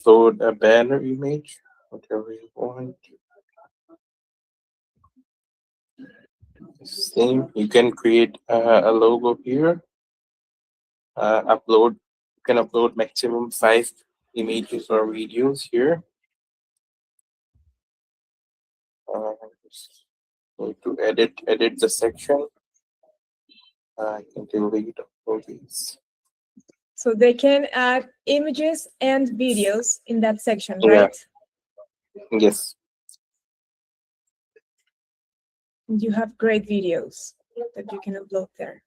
upload a banner image, whatever you want. Same, you can create a logo here. You can upload maximum 5 images or videos here. Just need to edit the section. I can delete all these. So they can add images and videos in that section, right? Yes. And you have great videos that you can upload there.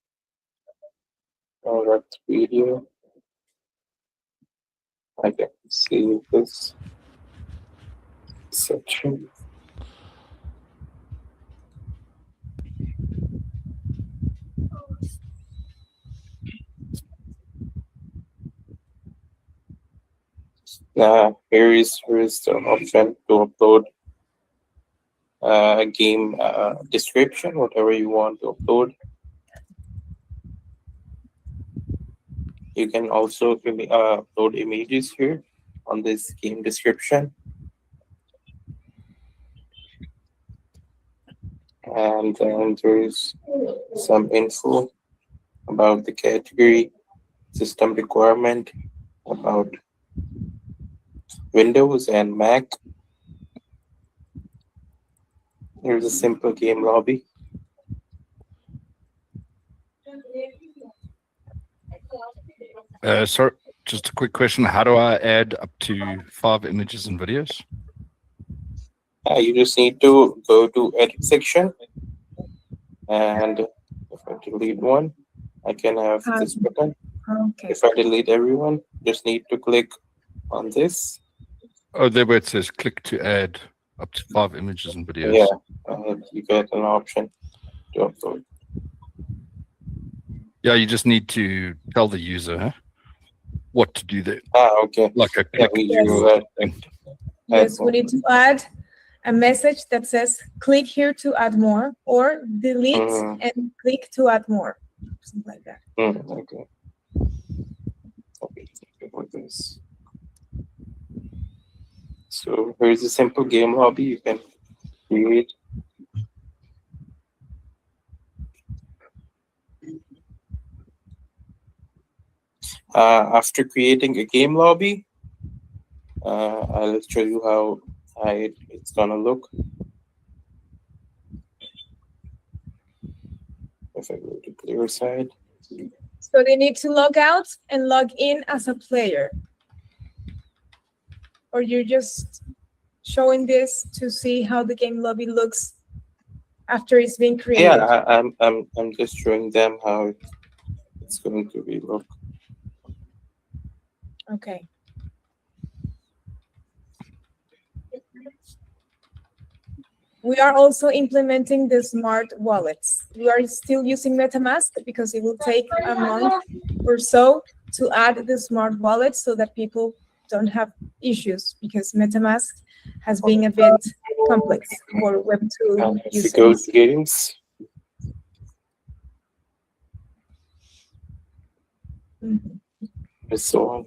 All right, video. I can see this section. Here is the option to upload a game description, whatever you want to upload. You can also upload images here on this game description. And then there is some info about the category, system requirement, about Windows and Mac. Here's a simple game lobby. Sorry, just a quick question. How do I add up to 5 images and videos? You just need to go to edit section, and if I delete one, I can have this button. Okay. If I delete everyone, just need to click on this. Oh, there where it says click to add up to 5 images and videos. Yeah, you get an option to upload. Yeah, you just need to tell the user what to do there. Okay. Like a click. Yes, we need to add a message that says click here to add more, or delete and click to add more, something like that. Okay. With this. So here's a simple game lobby you can create. After creating a game lobby, I'll show you how it's gonna look. If I go to player side. So they need to log out and log in as a player. Or you're just showing this to see how the game lobby looks after it's been created? Yeah, I'm just showing them how it's going to be look. Okay. We are also implementing the smart wallets. We are still using MetaMask because it will take a month or so to add the smart wallet so that people don't have issues, because MetaMask has been a bit complex for Web2 users. Go to games. And so on.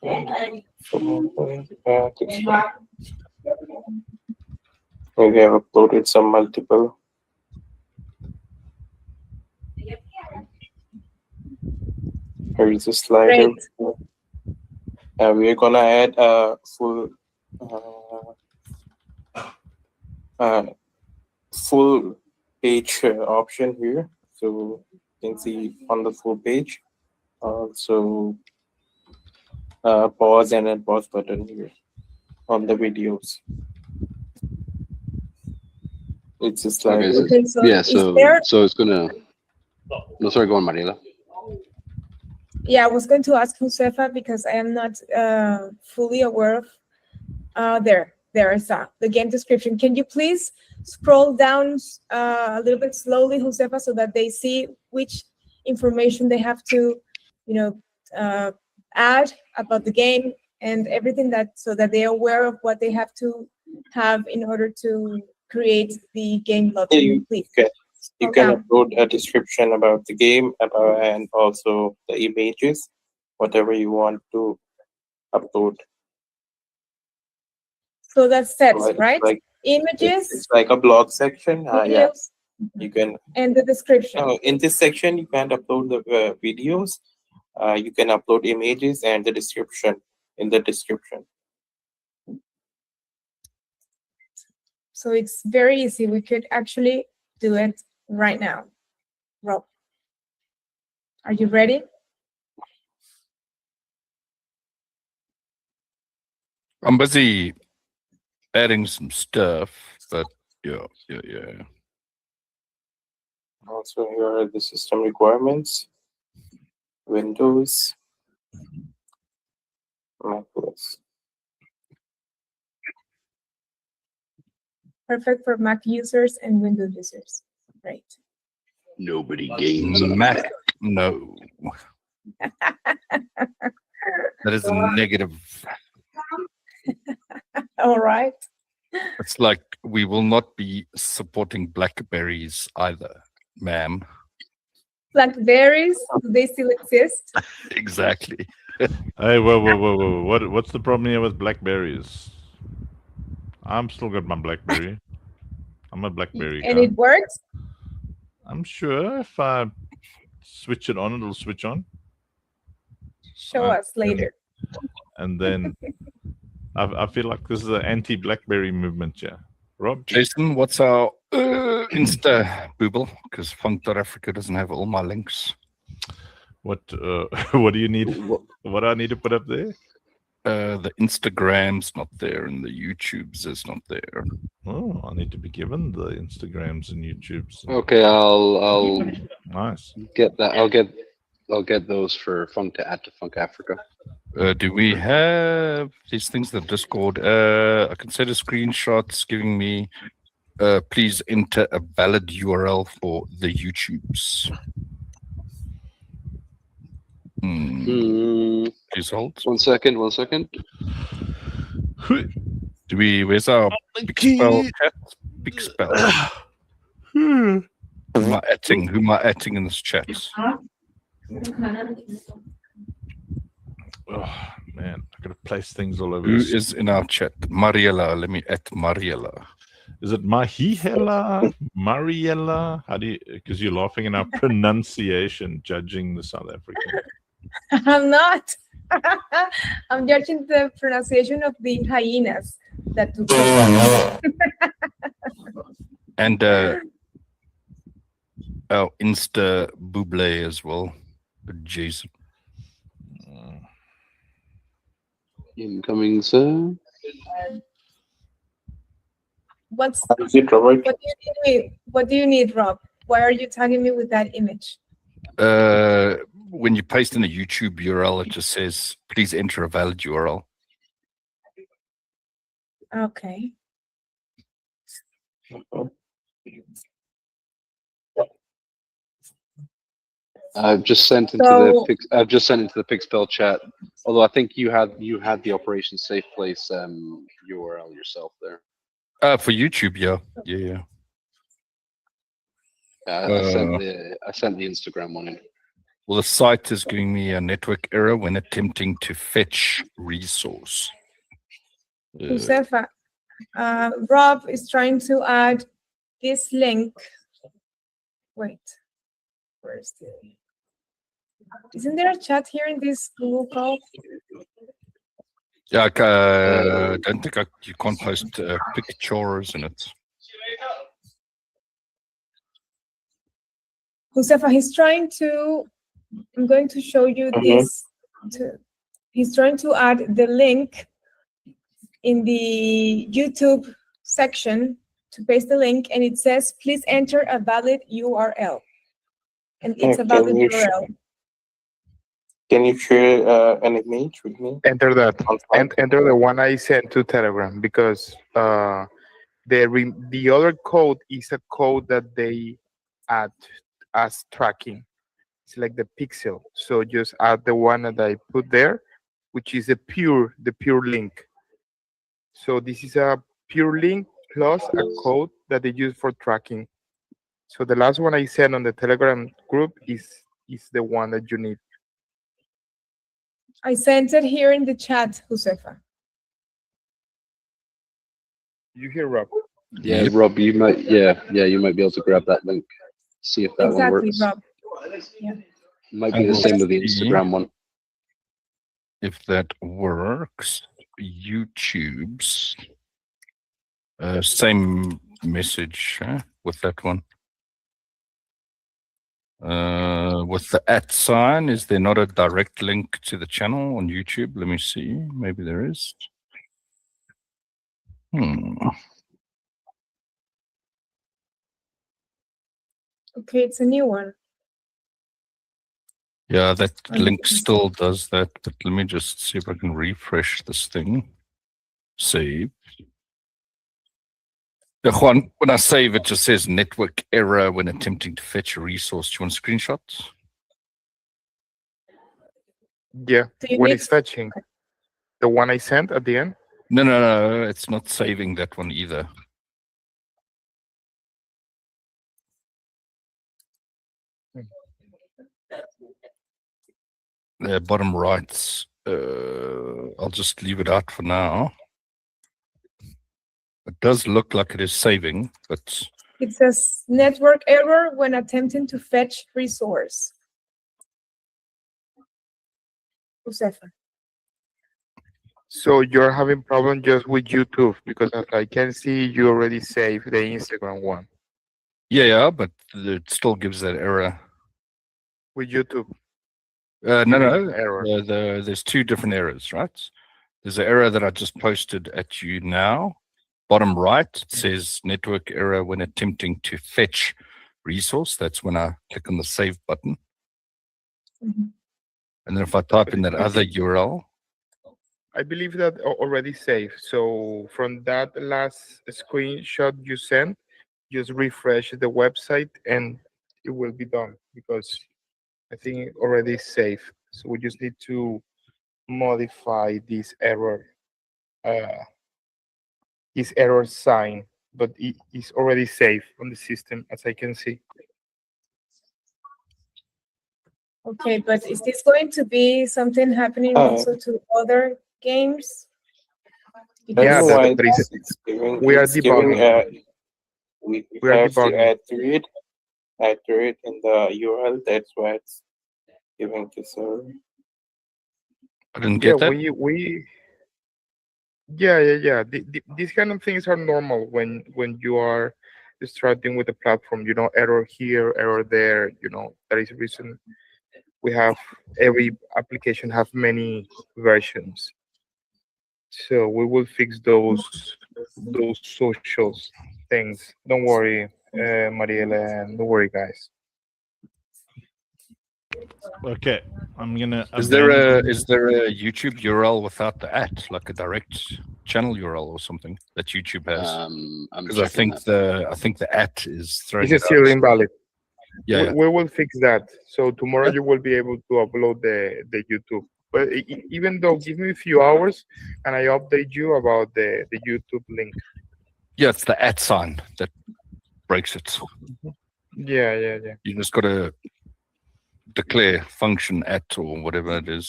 We have uploaded some multiple. Here is a slider. We are gonna add a full page option here, so you can see on the full page. Also, pause and unpause button here on the videos. It's a slider. Okay, so it's gonna. No, sorry, go on, Mariela. Yeah, I was going to ask Josefa because I am not fully aware of. There is the game description. Can you please scroll down a little bit slowly, Josefa, so that they see which information they have to, add about the game and everything, so that they are aware of what they have to have in order to create the game lobby, please. Okay. You Scroll can down. upload a description about the game and also the images, whatever you want to upload. So that's sets, Like- right? Like Images, it's like a blog section. Yeah, videos, you can. and the description. In this section, you can't upload the videos. You can upload images and the description in the description. So it's very easy. We could actually do it right now. Rob, are you ready? I'm busy adding some stuff, but yeah. Also, here are the system requirements. Windows, Mac OS. Perfect for Mac users and Windows users. Great. Nobody gains on Mac, that. no. That is a negative. All right. It's like we will not be supporting Blackberries either, ma'am. Blackberries, do they still exist? Exactly. Hey, whoa. What's the problem here with Blackberries? I'm still got my Blackberry. I'm a Blackberry And guy. it works? I'm sure if I switch it on, it'll switch on. Show us later. And then I feel like this is an anti-Blackberry movement, yeah. Rob? Jason, what's our Insta booble? Because Funk.Africa doesn't have all my links. What what do you need? What do I need to put up there? The Instagram's not there and the YouTube's is not there. Oh, I need to be given the Instagrams and YouTubes. Okay, I'll Nice. get that. I'll get those for Funk to add to Funk Africa. Do we have these things in Discord? I can send a screenshots giving me please enter a valid URL for the YouTubes. Please hold. 1 second. 1 second. Do we where's our big spell chat? Big spell. Who am I adding in this chat? Oh man, I gotta place things all over. Who this. is in our chat? Mariella. Let me add Mariella. Is it Mahihela? Mariella? How do you? Because you're laughing at our pronunciation, judging the South African. I'm not. I'm judging the pronunciation of the hyenas that took And our Insta Buble as well. Jason. Incoming, sir. What's Is it Robert? what do you need, Rob? Why are you tagging me with that image? When you paste in a YouTube URL, it just says, please enter a valid URL. Okay. I've just sent into the Pixpel chat. Although I think you had the Operation Safe Place URL yourself there. For YouTube, yeah. I sent the Instagram one in. Well, the site is giving me a network error when attempting to fetch resource. Josefa, Rob is trying to add this link. Wait, where's the? Isn't there a chat here in this Google call? Yeah, I don't think you can't post pictures in it. Josefa, he's trying to. I'm going to show you this. He's trying to add the link in the YouTube section to paste the link, and it says, please enter a valid URL. And it's a valid URL. Can you share an image with me? Enter that. Enter the one I sent to Telegram, because the other code is a code that they add as tracking. It's like the pixel. So just add the one that I put there, which is the pure link. So this is a pure link plus a code that they use for tracking. So the last one I sent on the Telegram group is the one that you need. I sent it here in the chat, Josefa. You hear, Rob? Yeah, Yep. Rob, you might. Yeah, you might be able to grab that link. See if that one Exactly, works. Rob. Yeah. Might I be the will same with the see. Instagram one. If that works, YouTube's same message with that one. With the @ sign, is there not a direct link to the channel on YouTube? Let me see. Maybe there is. Okay, it's a new one. Yeah, that And link it's- still does that, but let me just see if I can refresh this thing. Save. Juan, when I save, it just says network error when attempting to fetch a resource. Do you want screenshots? Yeah. Do you When need- it's fetching, the one I sent at the end. No, it's not saving that one either. The bottom right, I'll just leave it out for now. It does look like it is saving, but It says network error when attempting to fetch resource. Josefa. So you're having problem just with YouTube because as I can see, you already saved the Instagram one yeah, but it still gives that error. with YouTube. No, giving error. there's two different errors, right? There's an error that I just posted at you now. Bottom right, it says network error when attempting to fetch resource. That's when I click on the save button. Mhm. And then if I type in that other URL, I believe that already saved. So from that last screenshot you sent, just refresh the website and it will be done because I think it already saved. So we just need to modify this error sign, but it is already saved on the system as I can see. Okay, but is this going to be something happening also to other games? Yeah, Because- Why that is- it's giving, we are it's giving, debugging. we We are have to debugging. add to it in the URL. That's why it's giving this error. I didn't Yeah, get that. These kind of things are normal when you are starting with the platform. Error here, error there. That is the reason we have every application have many versions. So we will fix those social things. Don't worry, Mariela, and don't worry, guys. Okay, I'm gonna. Is there a YouTube URL without the @ like a direct channel URL or something that YouTube has? I'm Because I checking think that. the @ is throwing This is it still out. invalid. Yeah, We will fix that. So tomorrow you will be able to upload the YouTube. But even though, give me a few hours and I update you about the YouTube link. yeah, it's the @ sign that breaks it. Yeah. You just got to declare function @ or whatever it is.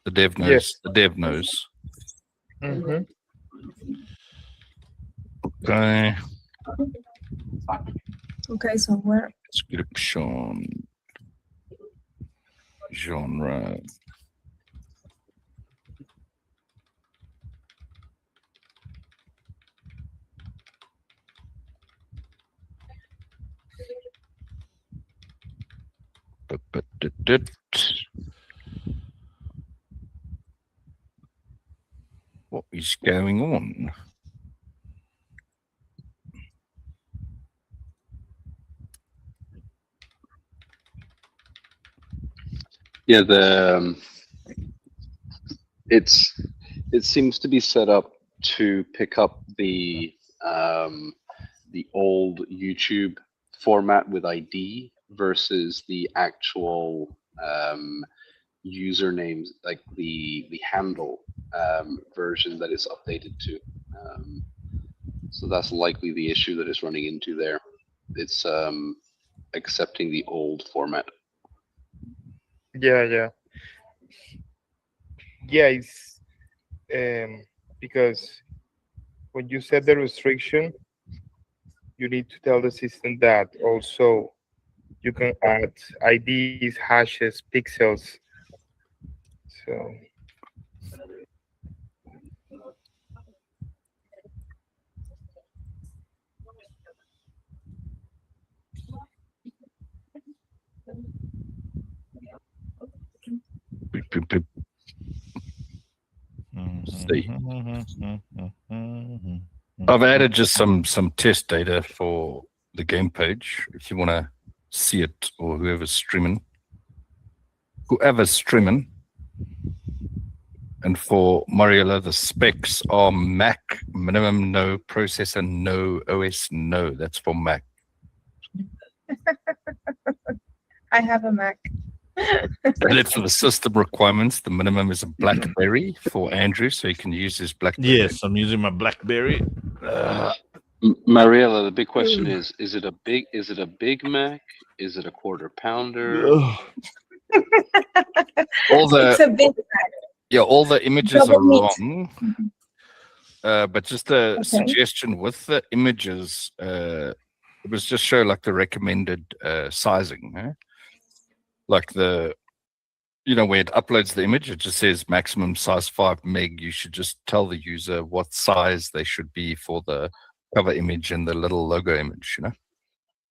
The dev knows. Yes. The dev knows. Mhm. Okay. Okay, so where? Description. Genre. What is going on? Yeah, it seems to be set up to pick up the old YouTube format with ID versus the actual usernames, like the handle version that is updated to. So that's likely the issue that it's running into there. It's accepting the old format. Yeah. It's because when you set the restriction, you need to tell the system that also you can add IDs, hashes, pixels. So Beep, beep, beep. See. I've added just some test data for the game page if you want to see it, or whoever's streaming. And for Mariela, the specs are Mac minimum no, processor no, OS no. That's for Mac. I have a Mac. And then for the system requirements, the minimum is a BlackBerry for Andrew, so you can use his BlackBerry. Yes, I'm using my BlackBerry. Mariela, the big question is it a Big Mac? Is it a quarter pounder? All the It's a big Mac. Yeah, all the images Double are meat. wrong. But just a suggestion with the images, it was just show like the recommended sizing. Eh? Like where it uploads the image, it just says maximum size 5 meg. You should just tell the user what size they should be for the cover image and the little logo image,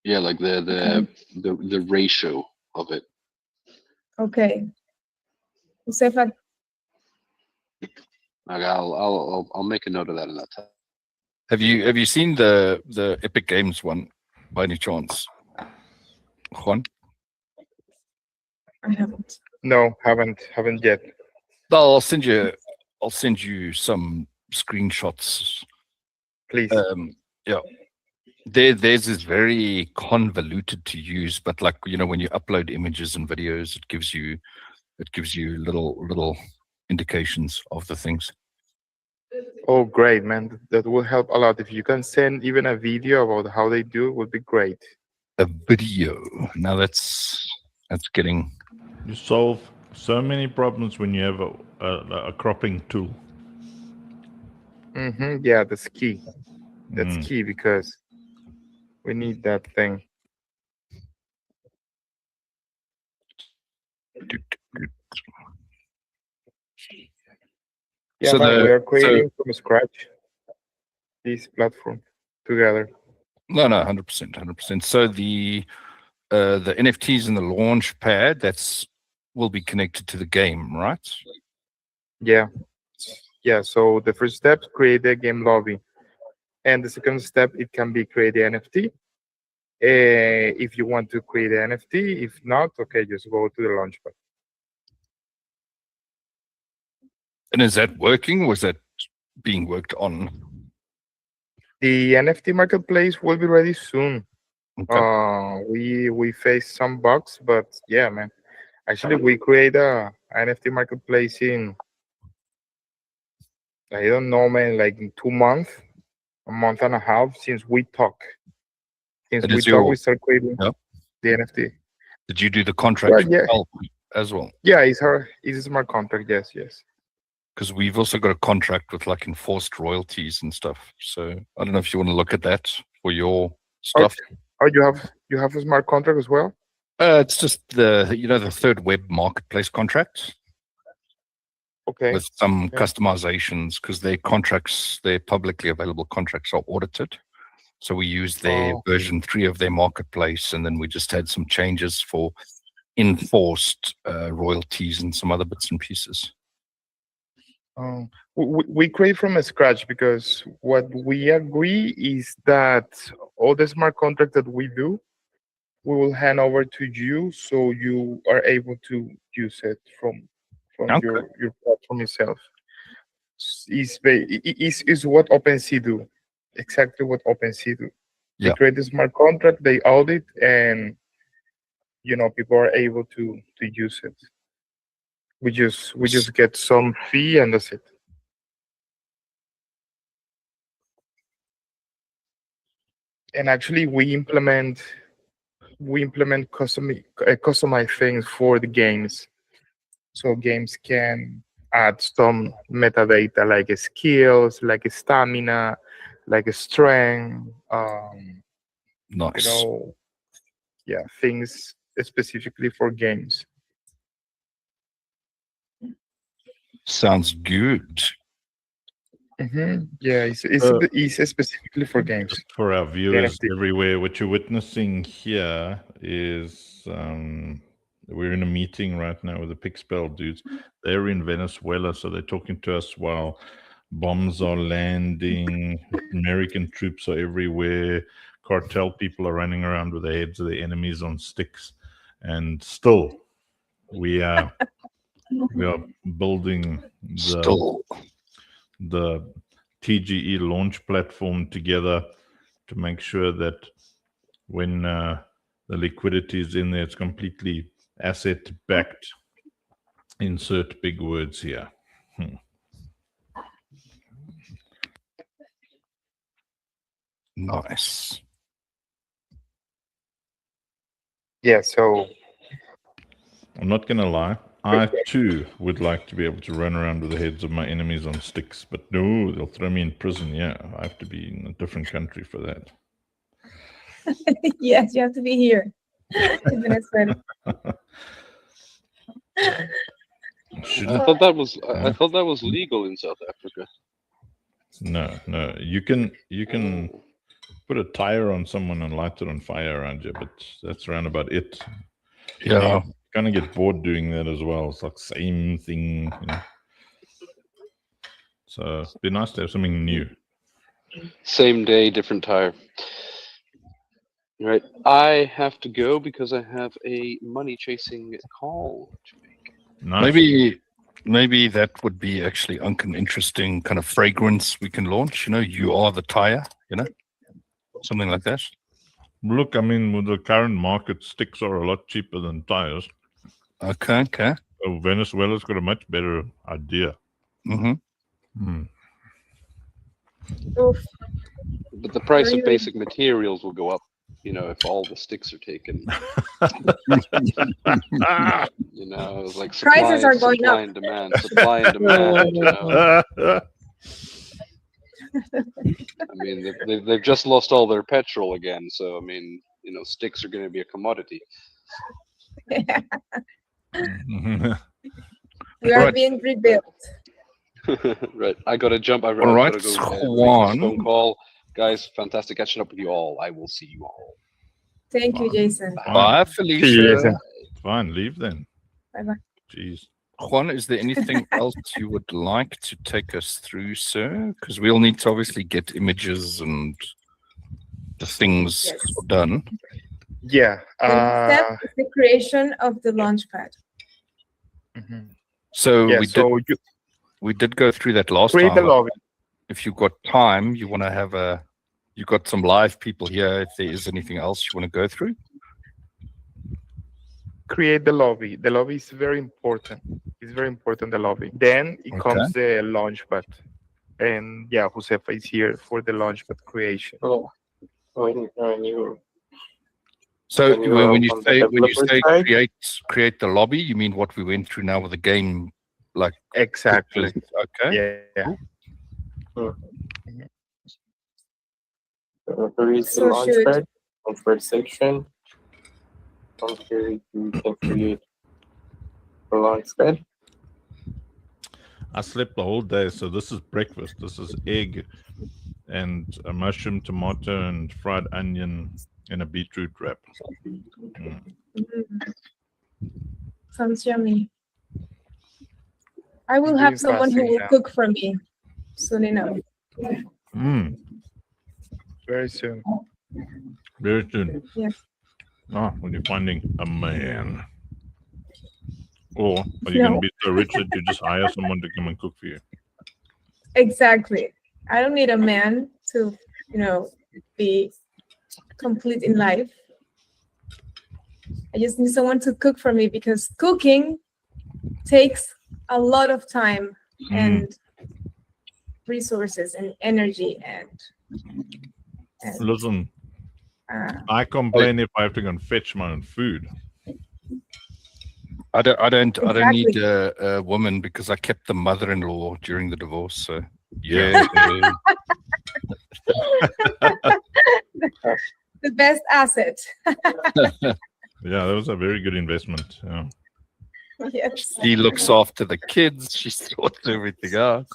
Yeah, like the ratio of it. Okay. Josefa, Like I'll make a note of that in that time. Have you seen the Epic Games one by any chance, Juan? I haven't. no, haven't yet. I'll send you some screenshots. Please. Yeah. Theirs is very convoluted to use, but like when you upload images and videos, it gives you little indications of the things. Oh, great, man. That will help a lot. If you can send even a video about how they do it, would be great. A video. Now that's getting. You solve so many problems when you have a cropping tool. Yeah, that's key. That's key because we need that thing. Yeah, So man, we are creating from scratch this platform together. No, 100%. So the NFTs in the launch pad will be connected to the game, right? Yeah. So the first step, create a game lobby, and the second step, it can be create the NFT. If you want to create an NFT, if not, okay, just go to the launchpad. And is that working, or is that being worked on? The NFT marketplace will be ready soon. Okay. We faced some bugs, but yeah, man. Actually, we create a NFT marketplace in, I don't know, man, like in 2 months, a month and a half since we talk. We start creating the NFT. Did you do the contract as well? Yeah, it's a smart contract. Yes. Because we've also got a contract with like enforced royalties and stuff. So I don't know if you want to look at that for your stuff. Oh, you have a smart contract as well? It's just the third web marketplace contract. Okay. With some customizations, because their publicly available contracts are audited. So we use their version 3 of their marketplace, and then we just had some changes for enforced royalties and some other bits and pieces. We create from scratch because what we agree is that all the smart contract that we do, we will hand over to you, so you are able to use it from your platform itself. Is what OpenSea do, exactly what OpenSea do. Yeah. They create a smart contract, they audit, and people are able to use it. We just get some fee, and that's it. And actually, we implement we implement customized things for the games. So games can add some metadata like skills, like stamina, like strength, Nice. yeah, things specifically for games. Sounds good. Yeah, it's specifically for games. For our viewers NFT. everywhere, what you're witnessing here is we're in a meeting right now with the Pixpel dudes. They're in Venezuela, so they're talking to us while bombs are landing, American troops are everywhere, cartel people are running around with the heads of the enemies on sticks, and still we are building the TGE launch platform together to make sure that when the liquidity is in there, it's completely asset backed. Insert big words here. Nice. Yeah, so I'm not going to lie. I too would like to be able to run around with the heads of my enemies on sticks, but no, they'll throw me in prison. Yeah, I have to be in a different country for that. Yes, you have to be here in Venezuela. I thought that was legal in South Africa. No. You can put a tire on someone and light it on fire around you, but that's around about it. Yeah. Kind of get bored doing that as well. It's like same thing, you know. So it'd be nice to have something new. Same day, different tire. Right. I have to go because I have a money chasing call to make. Nice. Maybe that would be actually an interesting kind of fragrance we can launch. You know, you are the tire. You know, something like that. Look, I mean, with the current market, sticks are a lot cheaper than tires. Okay. So Venezuela's got a much better idea. Mm-hmm. Oof. But the price of Really? basic materials will go up, you know, if all the sticks are taken. You know, it's like Prices are going up. and demand. Supply and demand, you know. I mean, they've just lost all their petrol again. So, I mean, you know, sticks are going to be a commodity. We are Right. being rebuilt. Right. I got to jump. I've All right, got to go make Juan. this phone call. Guys, fantastic catching up with you all. I will see you all. Thank you, Jason. Bye, Felicia. Fine, leave then. Bye-bye. Jeez. Juan, is there anything else you would like to take us through, sir? Because we'll need to obviously get images and the things Yes. done. yeah. The next step is the creation of the launchpad. So Yeah, we did go through that last create the time. lobby. If you've got time, you want to have you got some live people here. If there is anything else you want to go through. Create the lobby. The lobby is very important. It's very important, the lobby. Then it comes the launchpad. And yeah, Josefa is here for the launchpad creation. Oh, when you So When you when you on the say developer side? create the lobby, you mean what we went through now with the game, like Exactly. okay. Yeah. here is the So should- launchpad on first section. From here you can create a launchpad. I slept the whole day, so this is breakfast. This is egg and a mushroom, tomato, and fried onion in a beetroot wrap. Sounds yummy. I will Doing have someone who fasting will now. cook for me soon enough. Very soon. Very soon. Yes. When you're finding a man. Or are you No. going to be so rich that you just hire someone to come and cook for you? Exactly. I don't need a man to, be complete in life. I just need someone to cook for me because cooking takes a lot of time and resources and energy and Listen, I complain if I have to go and fetch my own food. I don't need Exactly. a woman because I kept the mother-in-law during the divorce. So yeah. The best asset. Yeah, that was a very good investment. Yeah. Yes. She looks after the kids. She sorts everything out.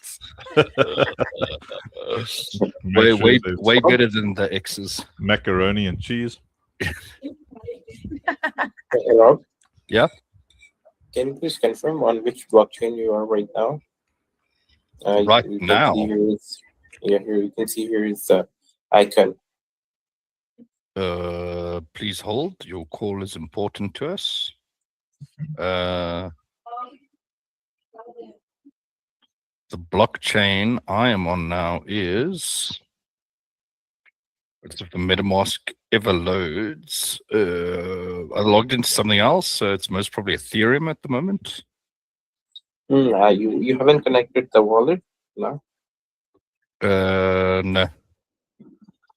Make sure way there's better than the exes. macaroni and cheese. Rob? Yeah? Can you please confirm on which blockchain you are right now? Right you can now? see here is, yeah, here you can see here is the icon. Please hold. Your call is important to us. The blockchain I am on now is, if the MetaMask ever loads, I logged into something else, so it's most probably Ethereum at the moment. You haven't connected the wallet, no? No.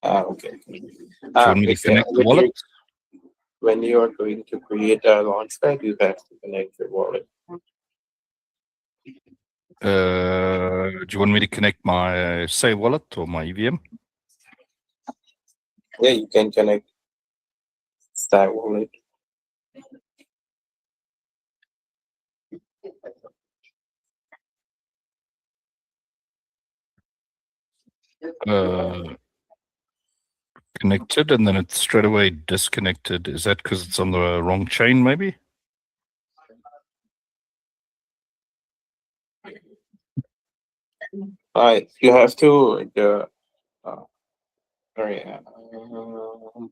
Okay. Do you want me to connect the wallet? When you are going to create a launchpad, you have to connect your wallet. Do you want me to connect my Say wallet or my EVM? Yeah, you can connect that wallet. Connected and then it's straight away disconnected. Is that because it's on the wrong chain, maybe? You have to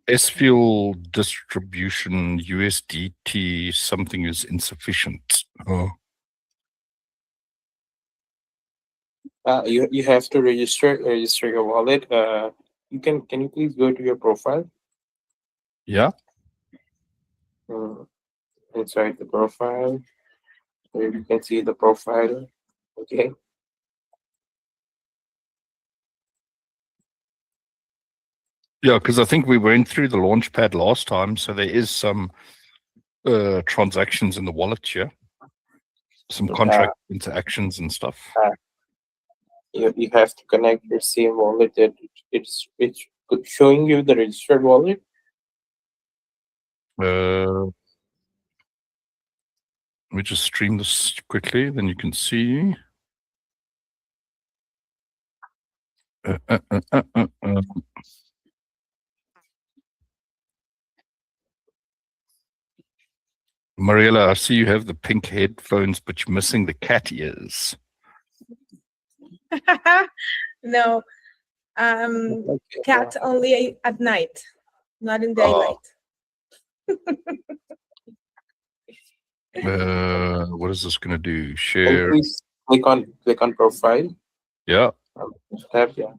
S-Fuel distribution USDT something is insufficient. Oh. You have to register your wallet. Can you please go to your profile? Yeah. Inside the profile, where you can see the profile. Okay. Yeah, because I think we went through the launchpad last time, so there is some transactions in the wallet here, some contract interactions and stuff. You have to connect your same wallet that it's showing you the registered wallet. Let me just stream this quickly, then you can see. Mariela, I see you have the pink headphones, but you're missing the cat ears. No, cat only at night, not in daylight. What is this going to do? Can Share. you please click on profile. Yeah. Tab, yeah.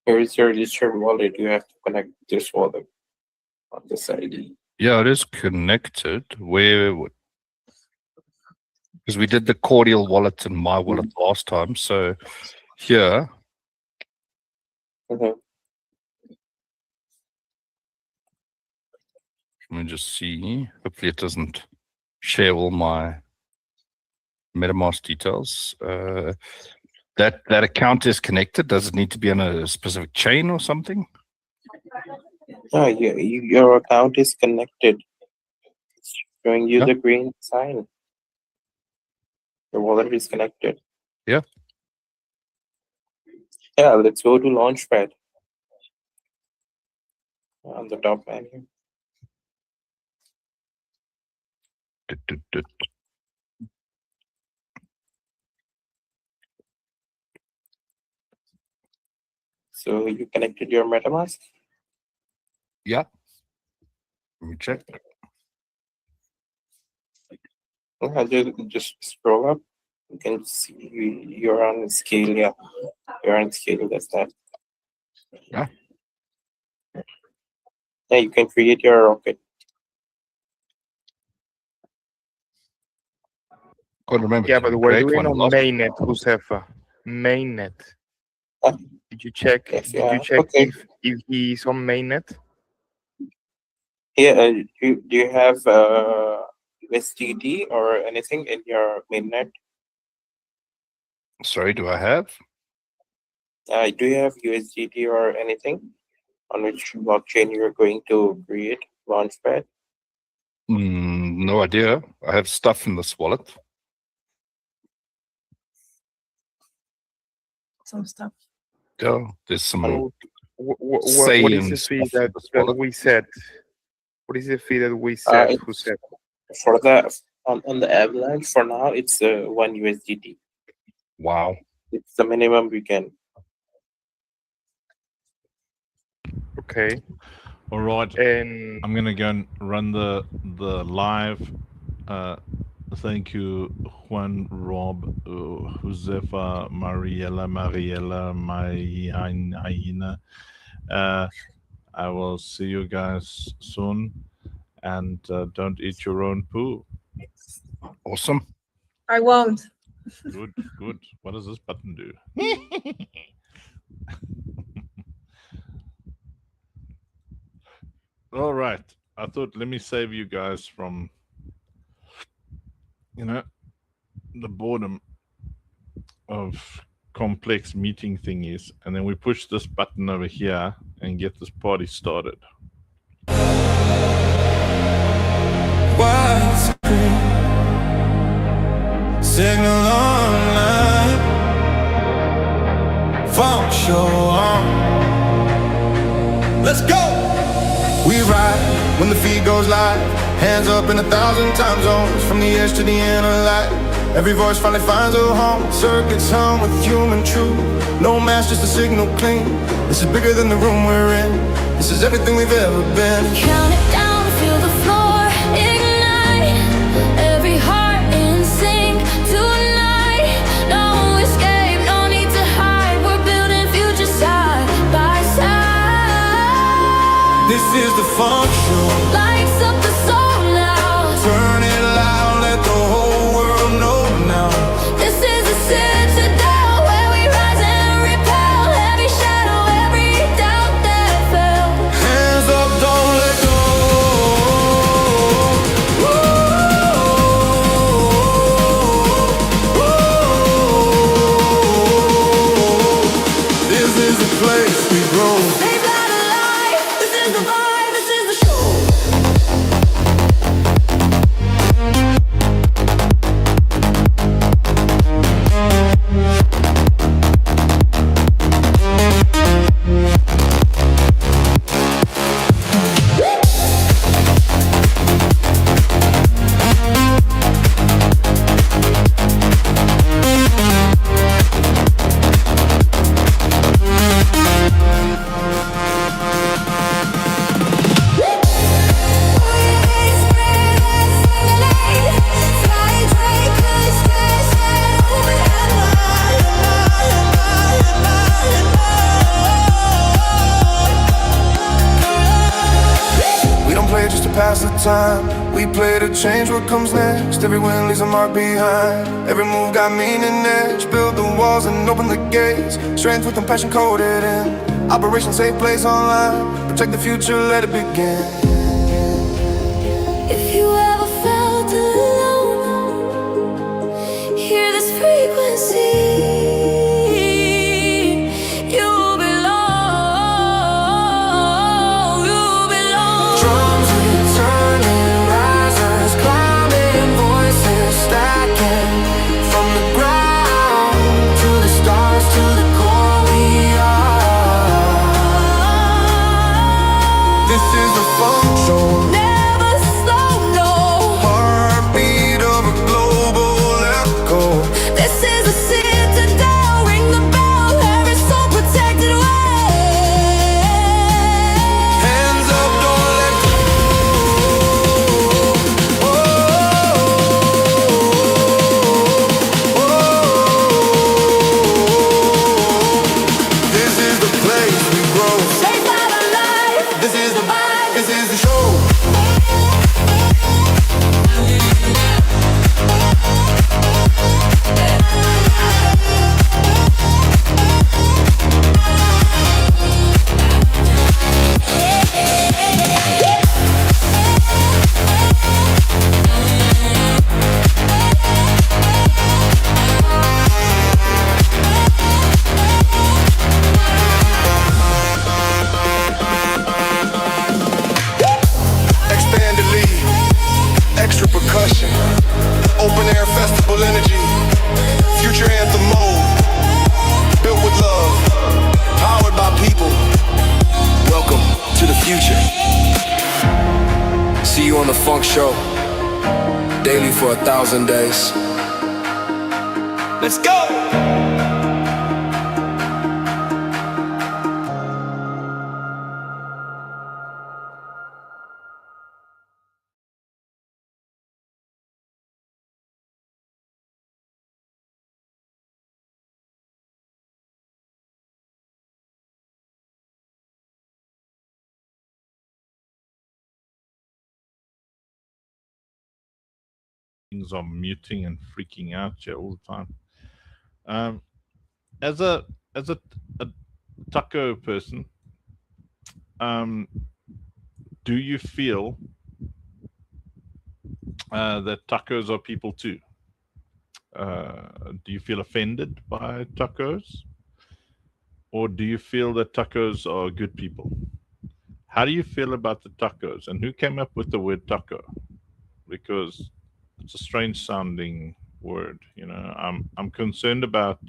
Here's your registered wallet. You have to connect this wallet on this ID. Yeah, it is connected. Where? Because we did the Cordial wallet and my wallet last time. So here. Okay. Let me just see. Hopefully it doesn't share all my MetaMask details. That account is connected. Does it need to be on a specific chain or something? No, your account is connected. It's showing you the green sign. Your wallet is connected. Yeah. Yeah, let's go to Launchpad on the top menu. So you connected your MetaMask? Yeah. Let me check. Just scroll up. You can see you're on scale. Yeah, you're on scale. That's that. Yeah. Yeah, you can create your rocket. Can't remember. Yeah, but we're Create doing one on last- mainnet, Josefa. Mainnet. Did you check? Yes, Did yeah. you check Okay. if he's on mainnet? Yeah. Do you have USDT or anything in your mainnet? Sorry, do I have? Do you have USDT or anything on which blockchain you're going to create Launchpad? No idea. I have stuff in this wallet. Some stuff. Yeah, there's some What is the fee that we set? What is the fee that we set? Who It's set? for the on the Avalanche for now. It's 1 USDT. Wow. It's the minimum we can. Okay. All right. And I'm gonna go and run the live. Thank you, Juan, Rob, Josefa, Mariela, Mayina. I will see you guys soon, and don't eat your own poo. Awesome. I won't. Good, good. What does this button do? All right. I thought, let me save you guys from, the boredom of complex meeting thingies. And then we push this button over here and get this party started. Widescreen signal online, phone show on. Let's go. We ride when the feed goes live, hands up in 1,000 time zones, from the edge to the inner light. Every voice finally finds a home, circuits hum with human truth. No mask, just a signal clean. This is bigger than the room we're in. This is everything we've ever been. Count it down, feel the floor ignite. Every heart in sync tonight. No escape, no need to hide. We're building future side by side. This is the funk show. Lights up the soul now. Turn it loud, let the whole world know now. This is a citadel where we rise and repel every shadow, every doubt that fell. Hands up, don't let go. This is the place we grow. They light a light. This is the vibe. This is the show. We don't play just to pass the time. We play to change what comes next. Every win leaves a mark behind. Every move got meaning edge. Build the walls and open the gates. Strength with compassion coded in. Operation Safe Place Online. Protect the future, let it begin. If you ever felt alone, hear this frequency. You belong. You belong. Drums returning, risers climbing, voices stacking. From the ground to the stars, to the core we are. This is the fun funk show. Daily for 1,000 days. Let's go! Things are muting and freaking out here all the time. As a taco person, do you feel that tacos are people too? Do you feel offended by tacos, or do you feel that tacos are good people? How do you feel about the tacos, and who came up with the word taco? Because it's a strange sounding word, you know. I'm concerned about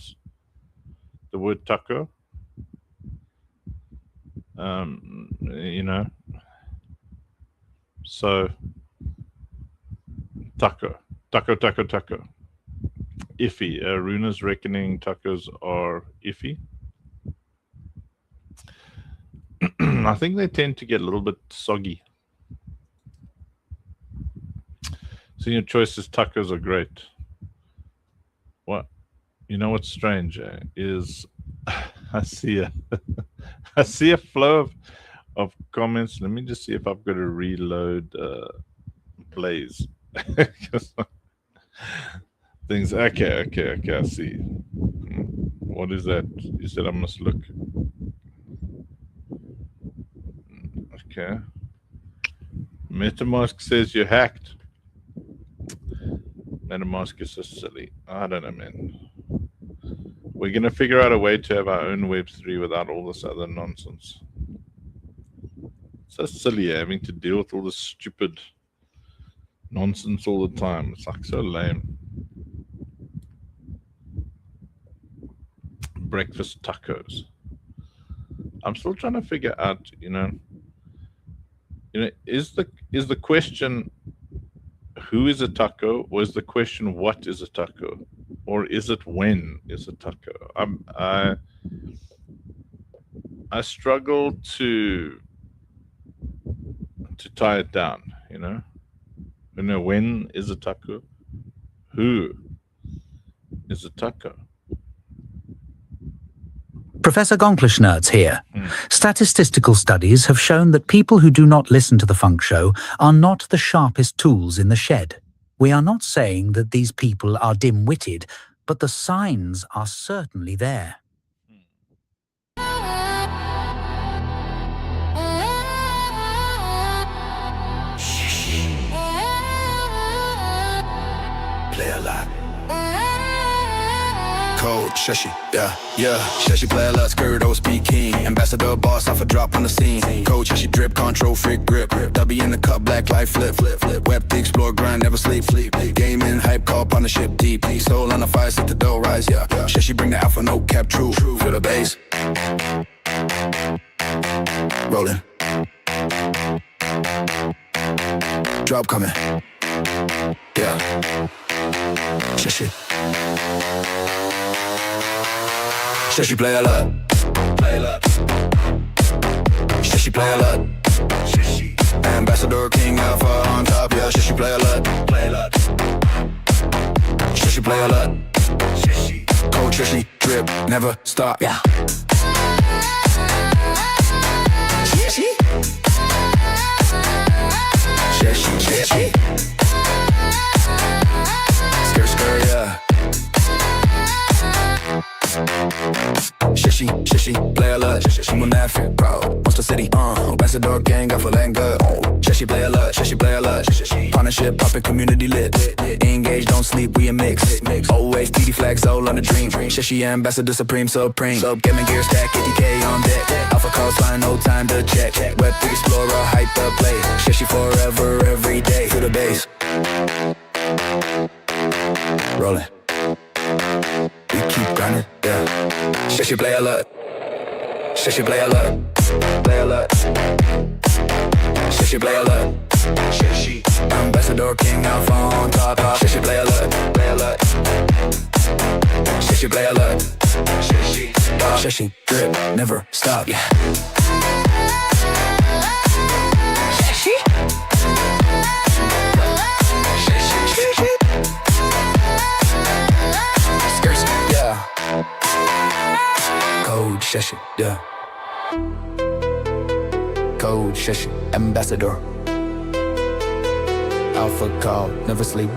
the word taco. You know, so taco. Iffy. Runa's reckoning tacos are iffy. I think they tend to get a little bit soggy. Senior Choice's tacos are great. What? You know what's strange is I see a flow of comments. Let me just see if I've got to reload Blaze. Things. Okay. I see. What is that? You said I must look. Okay. MetaMask says you're hacked. MetaMask is so silly. I don't know, man. We're going to figure out a way to have our own Web3 without all this other nonsense. So silly having to deal with all this stupid nonsense all the time. It's like so lame. Breakfast tacos. I'm still trying to figure out, you know, is the question who is a taco, or is the question what is a taco, or is it when is a taco? I struggle to tie it down, you know. When is a taco? Who is a taco? Professor Gonklerschnerz here. Statistical studies have shown that people who do not listen to the funk show are not the sharpest tools in the shed. We are not saying that these people are dim-witted, but the signs are certainly there. Play a lot. Cold, Shashi, yeah. Shashi play a lot, skirt, OSP king. Ambassador boss off a drop on the scene. Cold, Shashi drip, control, freak grip. W in the cup, black light, flip. Web to explore, grind, never sleep. Gaming, hype, call, partnership, deep. Soul on the fire, set the dough, rise, yeah. Shashi bring the alpha, no cap, true. Feel the bass. Rolling. Drop coming. Yeah. Shashi. Shashi play a lot. Shashi play a lot. Ambassador King Alpha on top, yeah. Shashi play a lot. Shashi play a lot. Cold Shashi drip, never stop, yeah. Shashi. Skirt, yeah. Shashi, play a lot. She munafik, bro. Monster City, Ambassador gang, I feel like good. Shashi play a lot. Partnership, poppin', community lit. Engage, don't sleep, we a mix. Always TD flag, soul on the dream. Shashi Ambassador Supreme. Gaming gear stack, 80K on deck. Alpha calls flying, no time to check. Web3 Explorer, hype the play. Shashi forever, every day. Feel the bass. Rolling. We keep grinding, yeah. Shashi play a lot. Shashi play a lot. Shashi play a lot. Shishi. Ambassador King Alpha on top. Shishi play alert, play alert. Shishi play alert. Shishi. Shishi drip, never stop. Yeah. Shishi. Shishi. Skirts, yeah. Code Shishi, yeah. Code Shishi, ambassador. Alpha call, never sleep.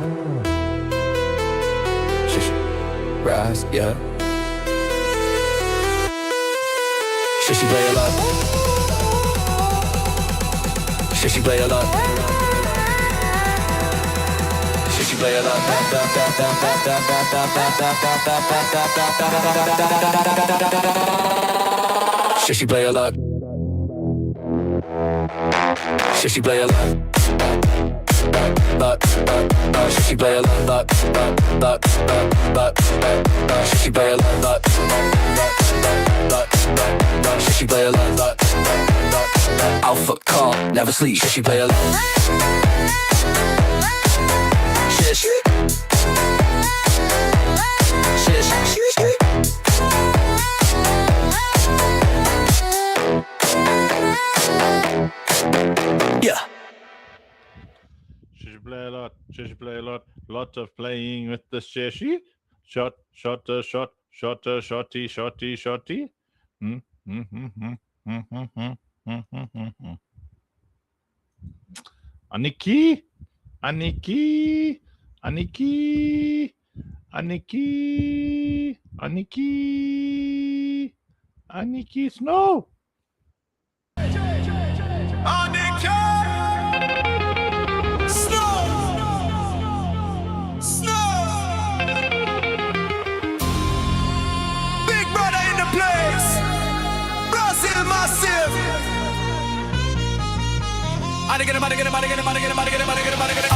Shishi, rise, yeah. Shishi play a lot. Shishi play a lot. Shishi play a lot. Shishi play a lot. Shishi play a lot. Shishi play a lot. Shishi play a lot. Shishi play a lot. Alpha call, never sleep. Shishi play a lot. Shish. Shish. Yeah. Shishi play a lot. Shishi play a lot. Lot of playing with the shishi. Shot, shotter, shot, shotter, shotty, shotty, shotty. Aniki, Aniki, Aniki, Aniki, Aniki, Aniki Snow. Big brother in the place. Brazil massive.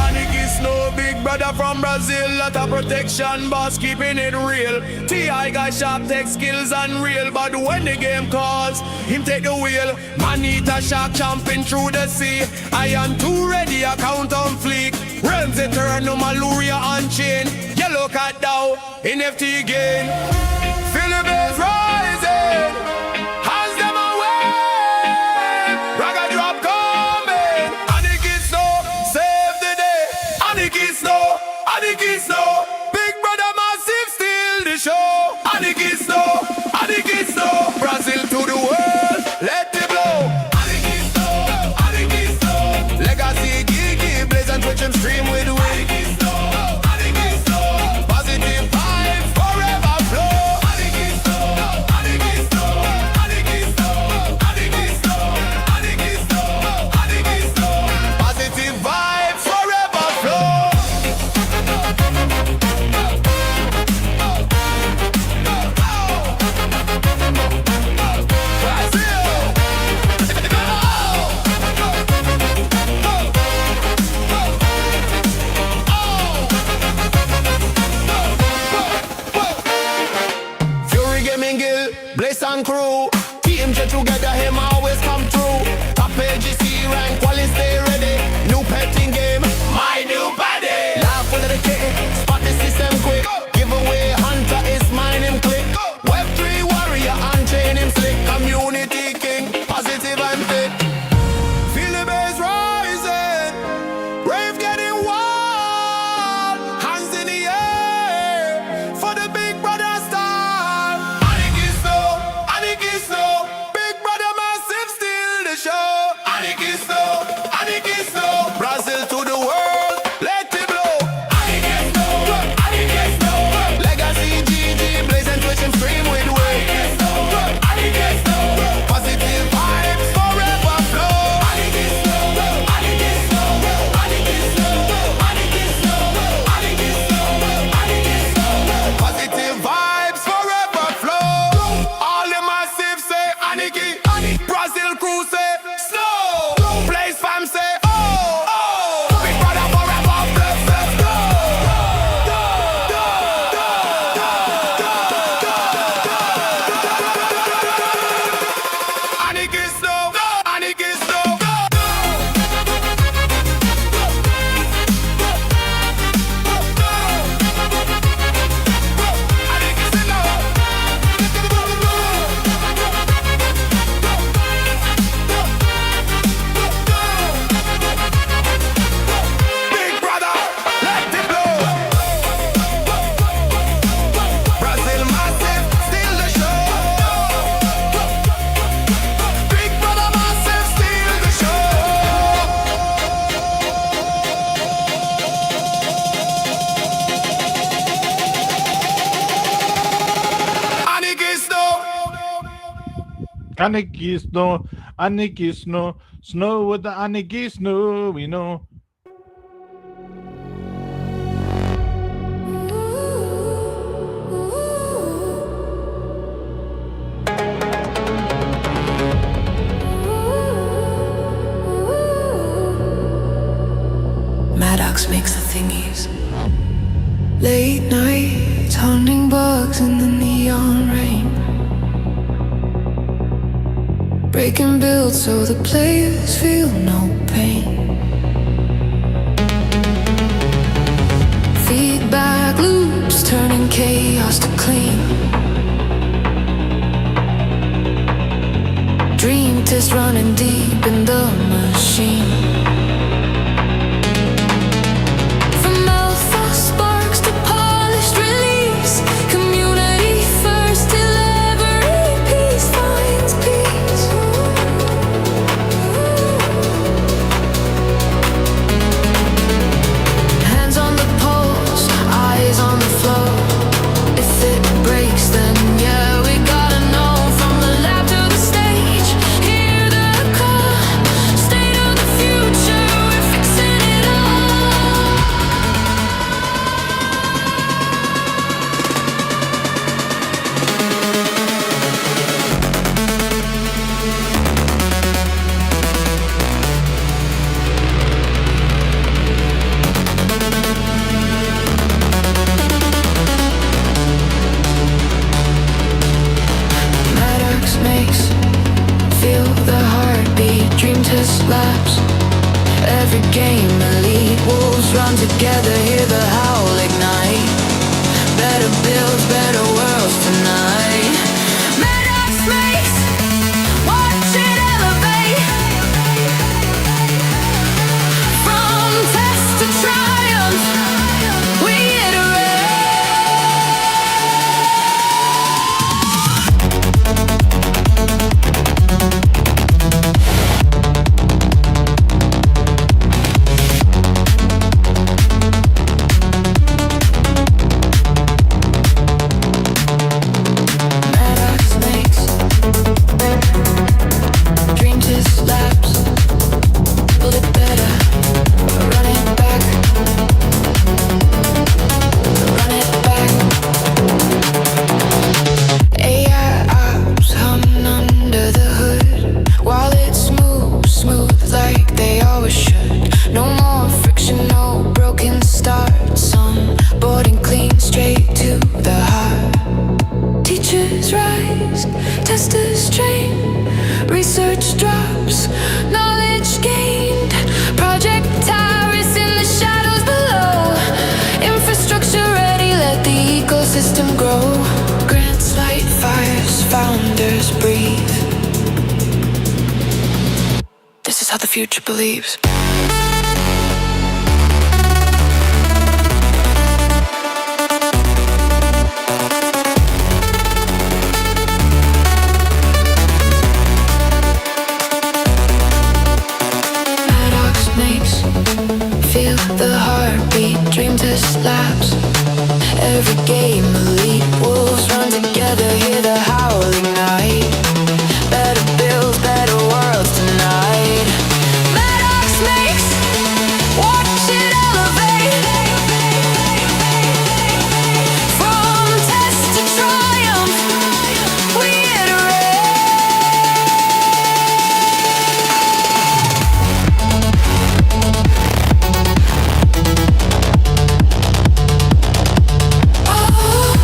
Aniki Snow, big brother from Brazil. Lot of protection, boss keeping it real. T.I. got sharp tech skills unreal. But when the game calls, him take the wheel. Man eat a shark jumping through the sea. I am too ready, account on fleek. Realms eternal, Maluria on chain. Yellow cat down, NFT gain. Feel the bass rising. Hands them away. Ragga drop coming. Aniki Snow, save the day. Aniki Snow, Aniki Snow. Big brother massive, steal the show. Aniki Snow, Aniki Snow. Brazil to the world, let it blow. Aniki Snow, Aniki Snow. Legacy, Gigi, blaze and twitch and stream with the wind. Aniki Snow, Aniki Snow. Positive vibes, forever flow. Aniki Snow, Aniki Snow. Aniki Snow, Aniki Snow. Aniki Snow, Aniki Snow. Positive vibes, forever flow. Fury Gaming Guild, Blaze and crew. Team J together, him always come through. Top AGC rank, while stay ready. New petting game, my new body. Laugh full of the K, spot the system quick. Giveaway hunter is mine, him click. Web3 warrior, unchain him slick. Community king, positive and fit. Feel the bass rising. Rave getting wild. Hands in the air for the big brother star. Aniki Snow, Aniki Snow. Aniki snow, Aniki snow, snow with the Aniki snow, we know. Maddox makes the thingies. Late nights, hunting bugs in the neon rain. Breaking builds so the players feel no pain. Feedback loops turning chaos to clean. Dream test running deep in the machine. Every game elite wolves run together, hear the howl ignite. Better builds, better worlds tonight. Maddox makes, watch it elevate. From test to triumph, we future believes. Maddox makes, feel the heartbeat, dream test labs. Every game elite wolves run together, hear the howl ignite. Better builds, better worlds tonight. Maddox makes, watch it elevate. From test to triumph, we iterate. Oh.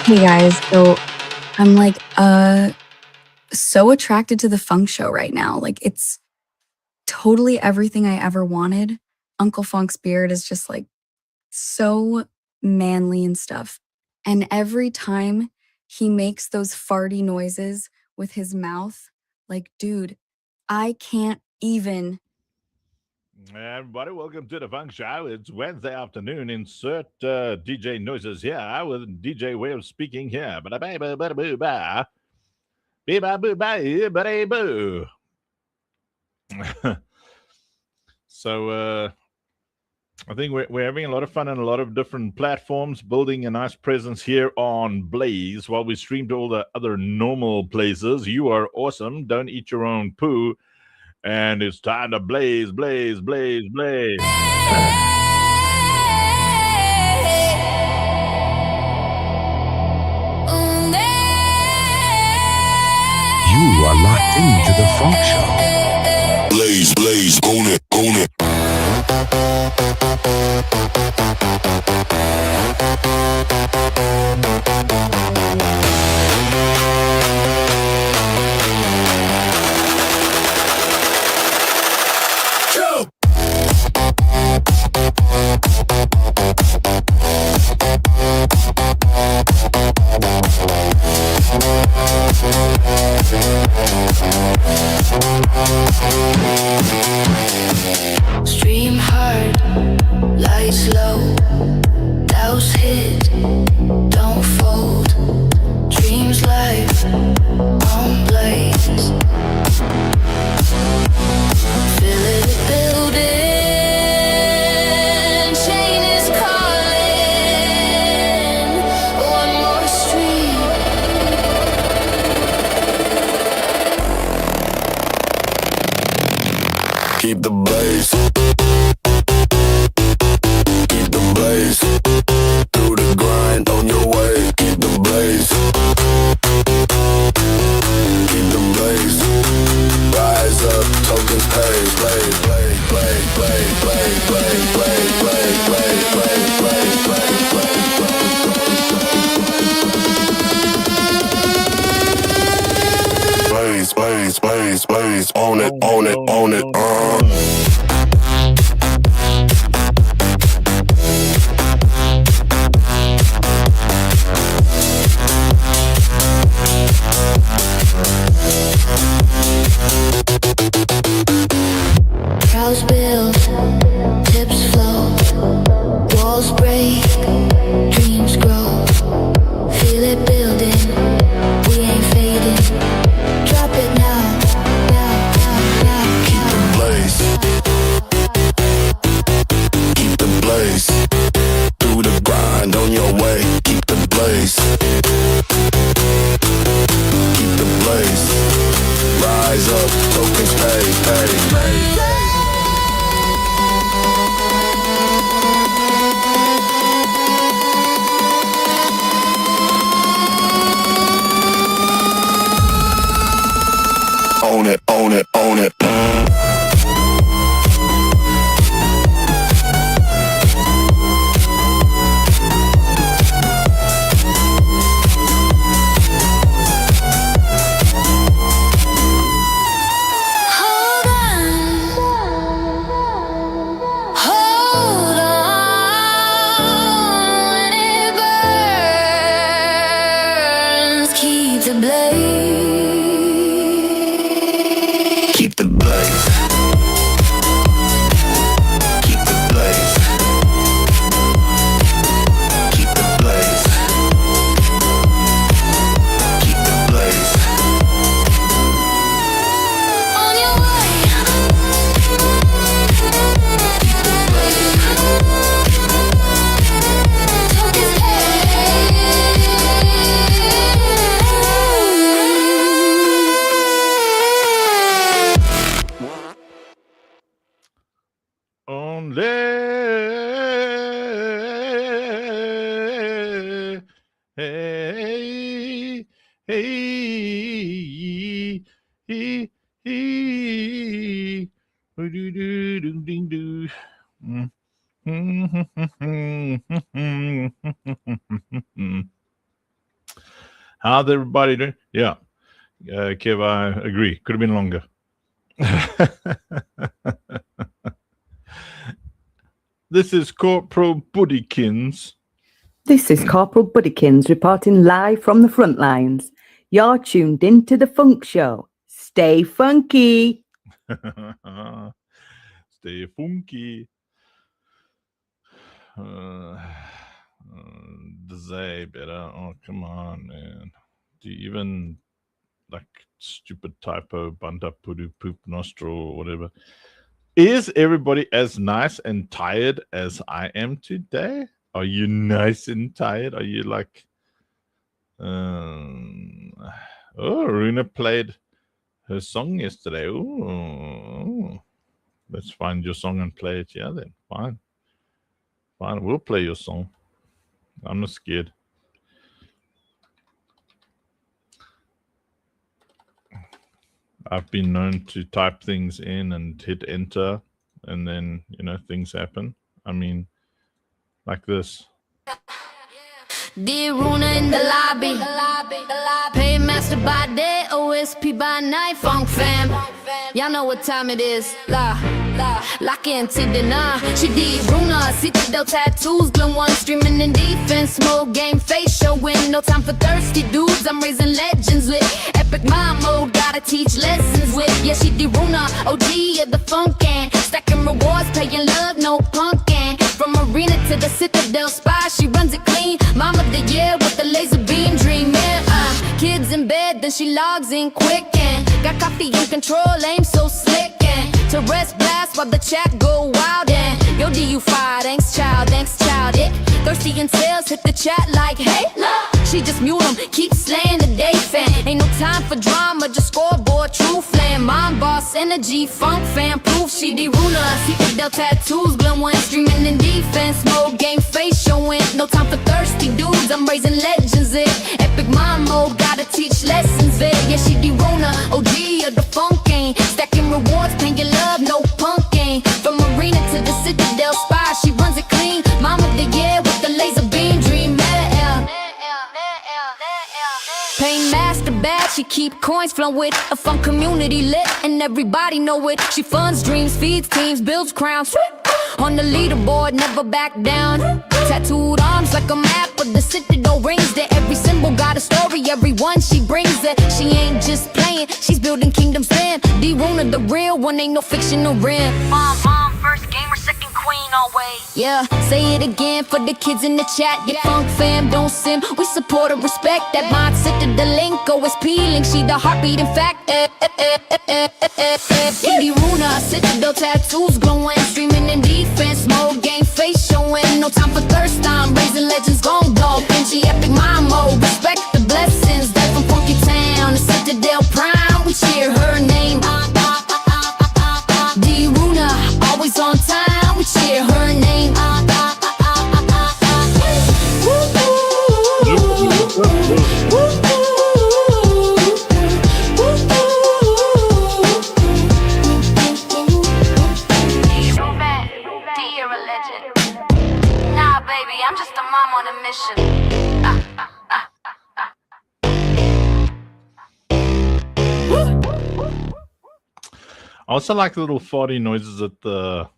Hey guys, so I'm like so attracted to the funk show right now. Like it's totally everything I ever wanted. Uncle Funk's beard is just like so manly and stuff. And every time he makes those farty noises with his mouth, like dude, I can't even. Everybody, welcome to the Funk Show. It's Wednesday afternoon. Insert DJ noises here with DJ way of speaking here. So I think we're having a lot of fun on a lot of different platforms, building a nice presence here on Blaze while we stream to all the other normal places. You are awesome. Don't eat your own poo. And it's time to blaze, blaze, blaze, blaze. You are locked into the Funk Show. Blaze, blaze, own it, own it. Stream hard, lights low, douse hit, don't fold. Dreams live on blaze. Feel it building, chain is calling. One more stream. Keep the blaze. Keep the blaze. Do the grind on your way. Keep the blaze. Keep the blaze. Rise up, tokens pay. Blaze, blaze, blaze, blaze, blaze, blaze, blaze, blaze, blaze, blaze, blaze, blaze, blaze, blaze, blaze, blaze, own it, own it, own it, Cows build, tips flow, walls break, dreams grow. Feel it building, we ain't fading. Drop it now, now, now, now. keep the blaze. Keep the blaze. Do the grind on your way. Keep the blaze. Keep the blaze. Rise up, tokens pay, pay, pay. Own it, own it, own it. Hold on, hold on. When it burns, keep the blaze. Keep the blaze. Keep the blaze. Keep the blaze. Keep the blaze. On your way. Tokens Only. Hey, hey, he, do, do, do, ding, do. How's everybody doing? Yeah. Kev, I agree. Could have been longer. This is Corporal Buddykins. This is Corporal Buddykins reporting live from the front lines. You're tuned into the Funk Show. Stay funky. Stay funky. Say better. Oh, come on, man. Do you even like stupid typo, banta pudu poop nostril or whatever? Is everybody as nice and tired as I am today? Are you nice and tired? Are you like oh, Runa played her song yesterday. Ooh. Let's find your song and play it. Yeah, then. Fine. We'll play your song. I'm not scared. I've been known to type things in and hit enter, and then, you know, things happen. I mean, like this. Dear Runa in the lobby. Paymaster by day, OSP by night, Funk fam. Y'all know what time it is. Lock in to the nah. She did Runa, citadel tattoos, glowing one streaming in defense. Mode game face showing, no time for thirsty dudes. I'm raising legends with epic mind mode, gotta teach lessons with. Yeah, she did Runa, OG of the funkin', stacking rewards, paying love, no punkin'. From arena to the citadel spy, she runs it clean. Mom of the year with the laser beam dreaming. Kids in bed, then she logs in quick and got coffee in control, aim so slick and to rest blast while the chat go wild and yo DU5, thanks child, it thirsty and sales hit the chat like hey, she just mute them, keep slaying the day fan. Ain't no time for drama, just scoreboard, true flame. Mom boss energy, funk fan, proof she de Runa. Citadel tattoos, glowing, streaming in defense mode, game face showing. No time for thirsty dudes, I'm raising legends it. Epic mind mode, gotta teach lessons it. Yeah, she de Runa, OG of the funk game, stacking rewards, paying your love, no punking. From arena to the citadel spy, she runs it clean. Mom of the year with the laser beam dream. Paying master bad, she keep coins flowing with a fun community lit and everybody know it. She funds dreams, feeds teams, builds crowns. On the leaderboard, never back down. Tattooed arms like a map of the citadel rings that every symbol got a story, everyone she brings it. She ain't just playing, she's building kingdoms in. D Runa the real one, ain't no fictional rim. Mom, first gamer, second queen always. Yeah, say it again for the kids in the chat. Get funk fam, don't sim. We support and respect that mindset to the link. OSP link, she the heartbeat in fact. D Runa, citadel tattoos glowing, streaming in defense mode, game face showing. No time for thirst, I'm raising legends, gon' dog. Benji epic mind mode, respect the blessings. That from Funky Town, the citadel prime. We cheer her name. D Runa, always on time. We cheer her name. I'm just a mom on a mission. I also like the little farty noises at the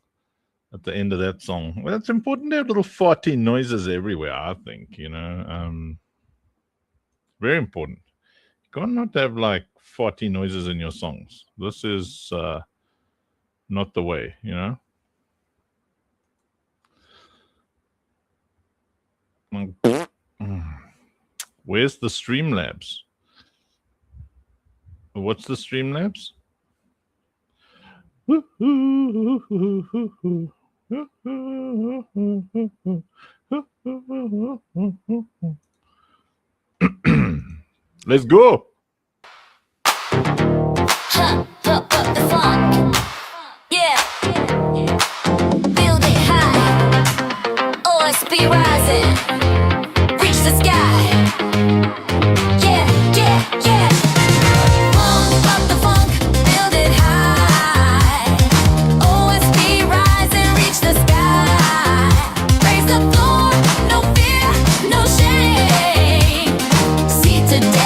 end of that song. Well, it's important to have little farty noises everywhere, I think, you know. Very important. You got not to have like farty noises in your songs. This is not the way, you know. Where's the Streamlabs? What's the Streamlabs? Let's go. The funk. Yeah. Build it high. OSP rising. Reach the sky. Yeah, yeah, yeah. Funk up the funk. Build it high. OSP rising. Reach the sky. Raise the floor. No fear, no shame. See today.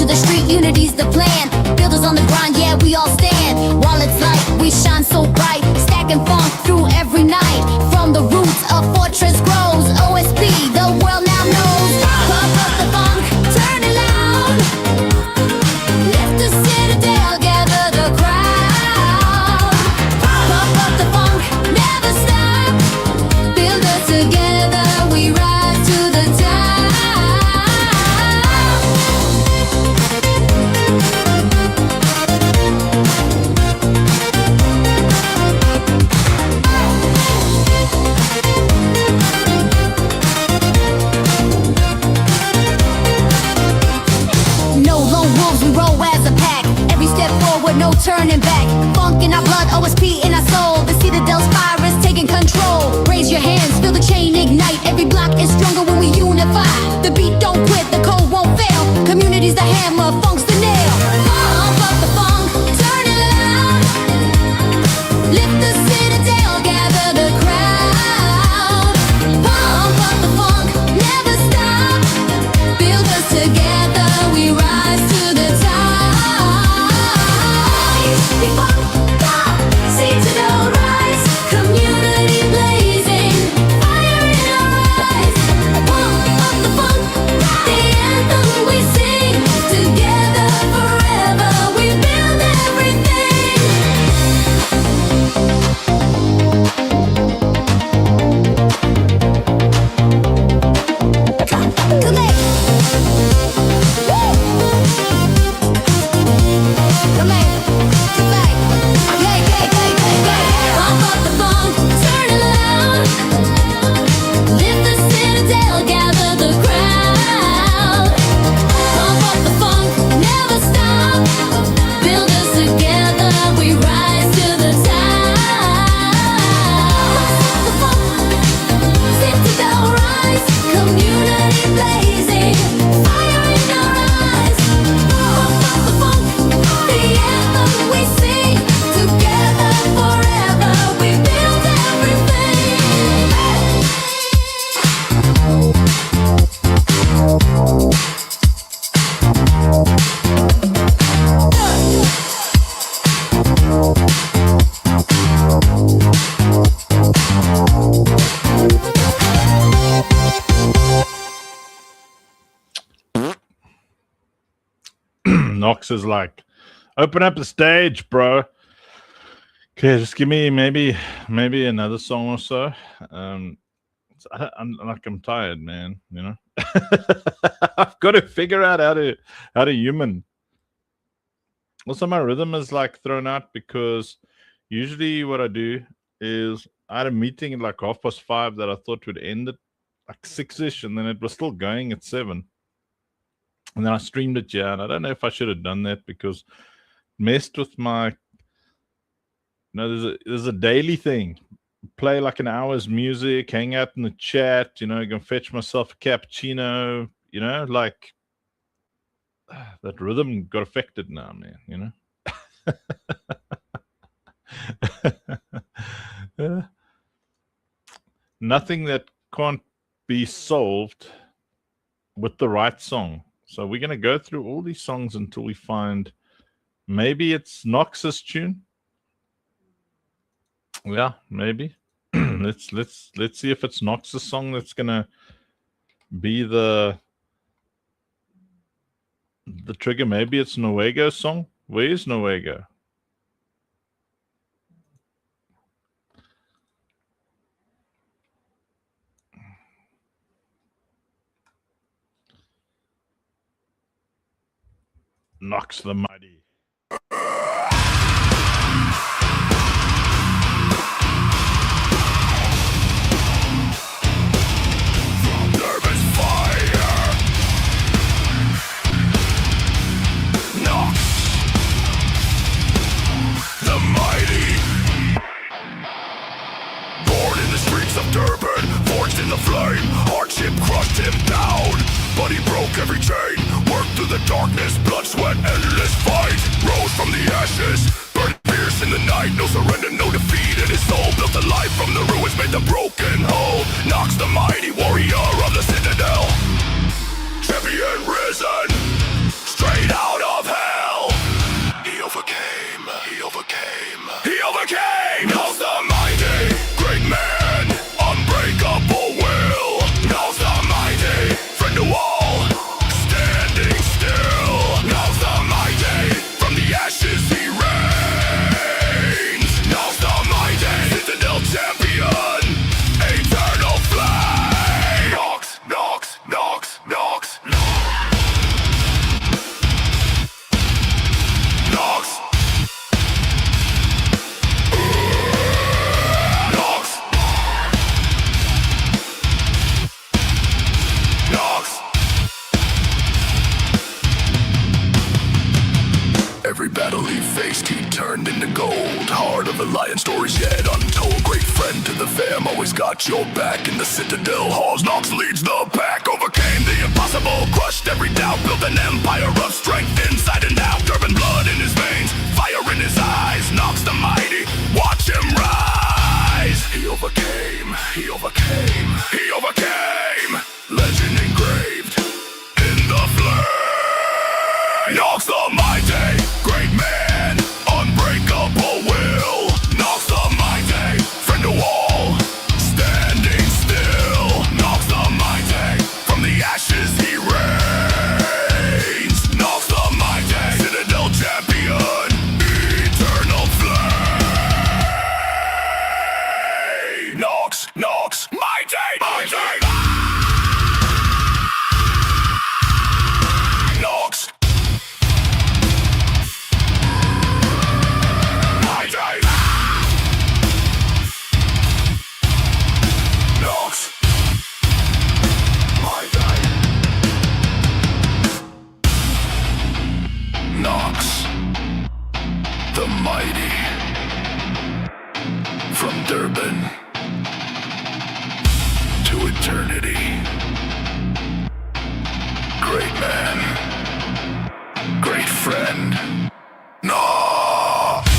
the street, unity's the plan. Builders on the grind, yeah, we all stand. Wallets light, we shine so bright. Stacking funk through every night. From the roots of Fortress grows. OSP, the world now knows. Pump up the funk, turn it loud. Lift the citadel, gather the crowd. Pump up the funk, never stop. Build us together, we rise to the top. No lone wolves, we roll as a pack. Every step forward, no turning back. Funk in our blood, OSP in our soul. The citadel's fire is taking control. Raise your hands, feel the chain ignite. Every block is stronger when we unify. The beat don't quit, the code won't fail. Community's the hammer, funk's the nail. Pump up the funk, turn it loud. Lift the citadel, gather the crowd. Pump up the funk, never stop. Build us together, we rise to the top. We funk up, citadel rise. Community blazing, fire in our eyes. Pump up the funk, the anthem we sing. Together forever, we build everything. Collect. Pump up the funk, turn it loud. Lift the citadel, gather the crowd. Pump up the funk, never stop. Build us together, we rise to the top. The funk, citadel rise. Community blazing, fire in our eyes. Pump up the funk, the anthem we sing. Together forever, we build everything. Knox is like, open up the stage, bro. Okay, just give me maybe another song or so. I'm tired, man. You know, I've got to figure out how to human. Also, my rhythm is like thrown out because usually what I do is I had a meeting at like 5:30 that I thought would end at like 6ish, and then it was still going at 7. And then I streamed it, yeah, and I don't know if I should have done that because it messed with my. There's a daily thing. Play like an hour's music, hang out in the chat, you know, go fetch myself a cappuccino, you know, like that rhythm got affected now, man, you know. Nothing that can't be solved with the right song. So we're going to go through all these songs until we find maybe it's Knox's tune. Yeah, maybe. let's see if it's Knox's song that's going to be the trigger. Maybe it's Noego's song. Where is Noego? Knox the Mighty. Forged in the flame, hardship crushed him down. But he broke every chain, worked through the darkness, blood, sweat, endless fight. Rose from the ashes, burned fierce in the night. No surrender, no defeat, and his soul built a life from the ruins, made the broken whole. Knox the mighty warrior of the citadel, champion risen, straight out He overcame. Knows the mighty, great man, unbreakable will. Knows the mighty, friend to all, standing still. Knows the mighty, from the ashes he reigns. Knows the mighty, citadel champion, eternal flame. Knocks, knocks, knocks, knocks, knocks. Every battle he faced, he turned into gold. Heart of a lion, stories yet untold. Great friend to the fam, always got your back. In the citadel halls, Nox leads the pack. Overcame the impossible, crushed every doubt. Built an empire of strength inside and out. Driven blood in his veins, fire in his eyes. Nox the mighty, watch him rise. He overcame, he overcame, he overcame. Legend engraved in the flame. Nox the mighty, great man, unbreakable will. Nox the mighty, friend to all, standing still. Nox the mighty, from the ashes he reigns. Nox the mighty, citadel champion, eternal flame. Nox, Nox, mighty, mighty. Nox. Nox, the mighty, from Durban to eternity. Great man, great friend. Nox.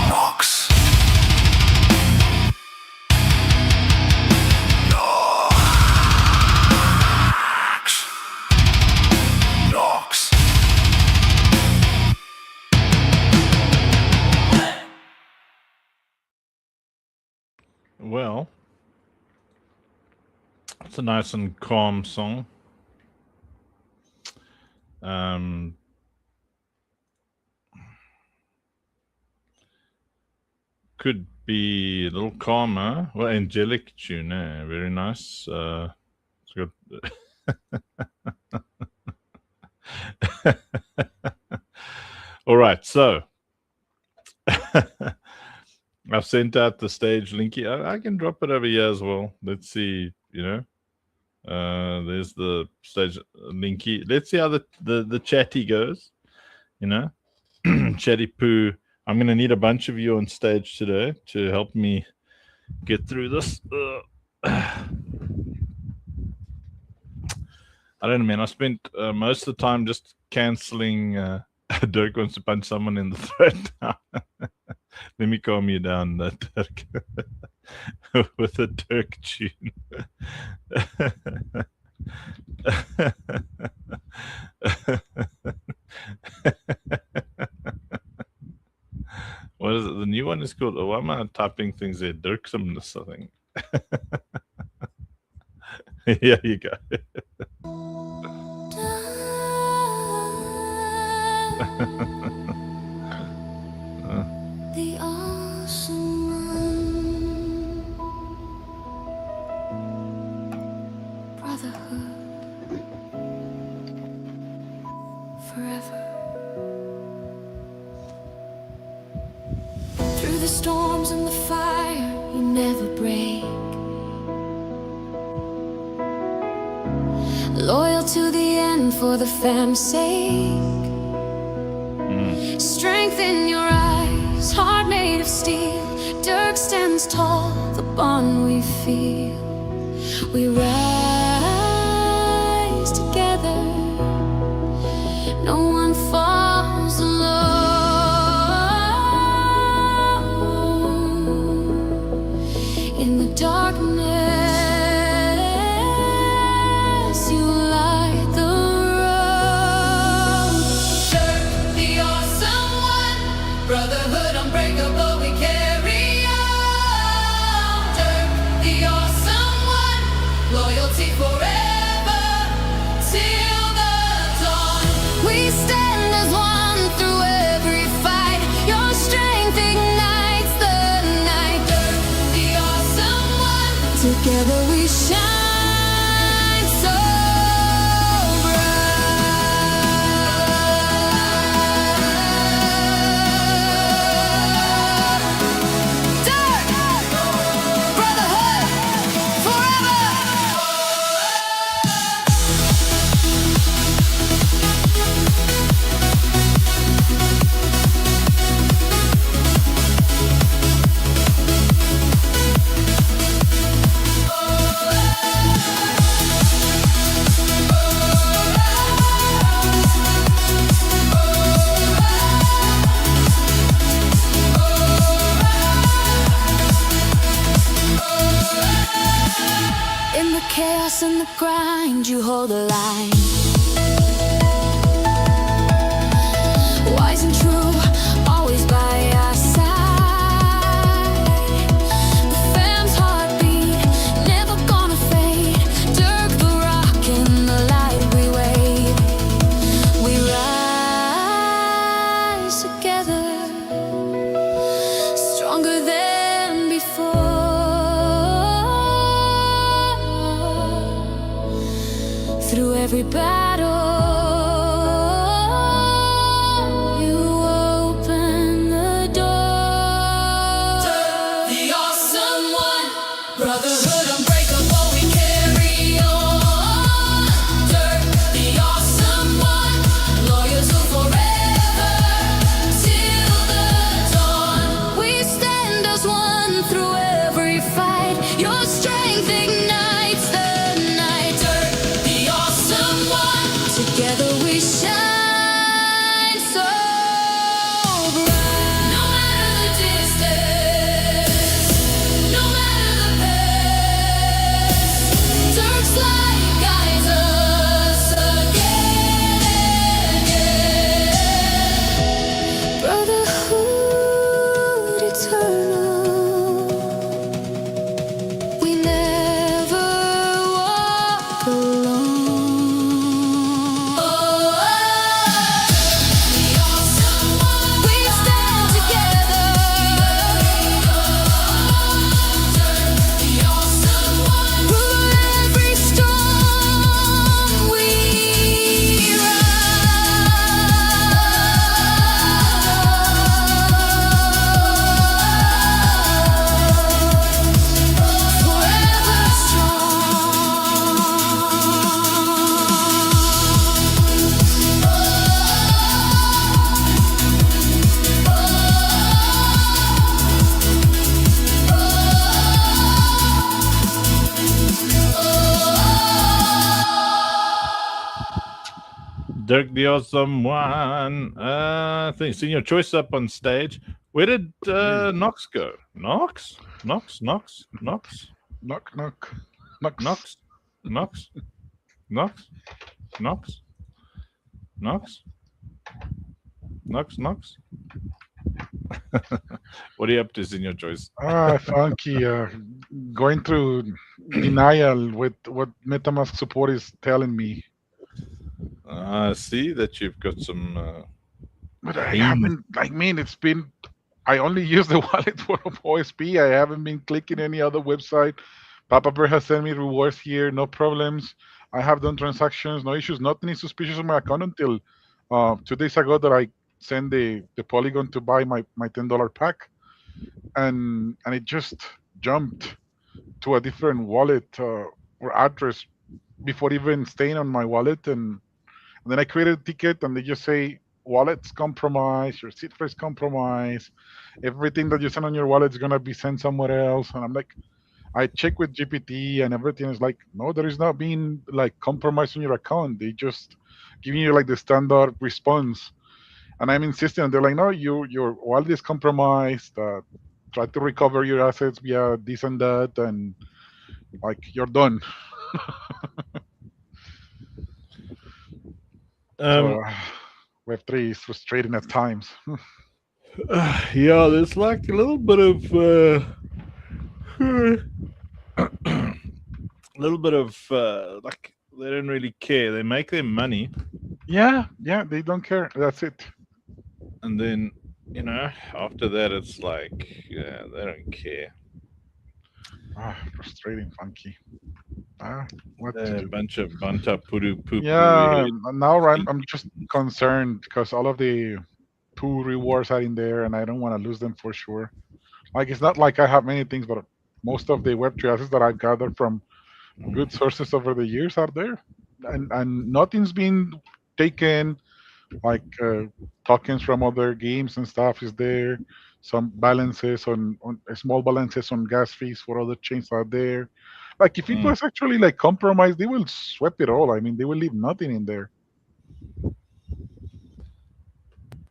Nox. Nox. Well, it's a nice and calm song. Could be a little calmer. Well, angelic tune, eh? Very nice. It's got all right, so I've sent out the stage linky. I can drop it over here as well. Let's see, you know. There's the stage linky. Let's see how the chatty goes, you know. Chatty poo. I'm gonna need a bunch of you on stage today to help me get through this. I don't know, man. I spent most of the time just canceling. Dirk wants to punch someone in the throat now. Let me calm you down, Dirk, with a Dirk tune. What is it? The new one is called, why am I typing things there? Dirksomeness, I think. Yeah, you go. The awesome one. Brotherhood. Forever. Through the storms and the fire, you never break. Loyal to the end for the fam's sake. Strength in your eyes, heart made of steel. Dirk stands tall, the bond we feel. We rise together. No one falls alone. In the darkness, you light the road. Dirk, the unbreakable, we carry on. Dirk, the awesome one, loyalty forever till the dawn. We stand as one through every fight. Your strength ignites the night. Dirk, the awesome one, together we shine so bright. Dirk, brotherhood forever. In the chaos and the grind, you hold the line. Wise and true, always by our side. The fam's heartbeat, never gonna fade. Dirk the rock in the light we wave. We rise together, stronger than before. Through every battle, you open the door. The awesome one, brotherhood unbreakable, we carry on. Dirk, the awesome one, loyal to forever till the dawn. We stand as one through every fight. Your strength ignites the night. Dirk, the awesome one, together we shine so bright. No matter the distance, no matter the pace, Dirk's light guides us again and again. Brotherhood eternal, we never walk alone. The awesome one, we stand together. The awesome one, through every storm we rise. Forever Dirk the Awesome One. I think Senior Choice up on stage. Where did Knox go? Knox? Knox? Knox? Knox? Knock, knock. Knox? Knox? Knox? Knox? Knox? Knox? Knox? Knox? What are you up to, Senior Choice? Funky. Going through denial with what MetaMask support is telling me. I see that you've got some. But I haven't, it's been, I only use the wallet for OSP. I haven't been clicking any other website. Papa Bear has sent me rewards here, no problems. I have done transactions, no issues, nothing is suspicious on my account until 2 days ago that I sent the Polygon to buy my $10 pack. And it just jumped to a different wallet or address before even staying on my wallet. And then I created a ticket and they just say, wallet's compromised, your seed phrase compromised, everything that you send on your wallet is going to be sent somewhere else. And I'm like, I check with GPT and everything is like, no, there is not being like compromise on your account. They just giving you like the standard response. And I'm insisting, and they're like, no, your wallet is compromised. Try to recover your assets via this and that, and like you're done. So, Web3 is frustrating at times. Yeah, there's like a little bit of like they don't really care. They make their money, Yeah, they don't care. That's it. and then after that it's like they don't care. Frustrating, Funky. What to A do? bunch of banta puru poo Yeah, poo. now I'm just concerned because all of the two rewards are in there, and I don't want to lose them for sure. Like it's not like I have many things, but most of the Web3 assets that I gathered from good sources over the years are there, and nothing's been taken. Like tokens from other games and stuff is there. Some balances on small balances on gas fees for other chains are there. Like if it was actually like compromised, they will sweep it all. I mean, they will leave nothing in there.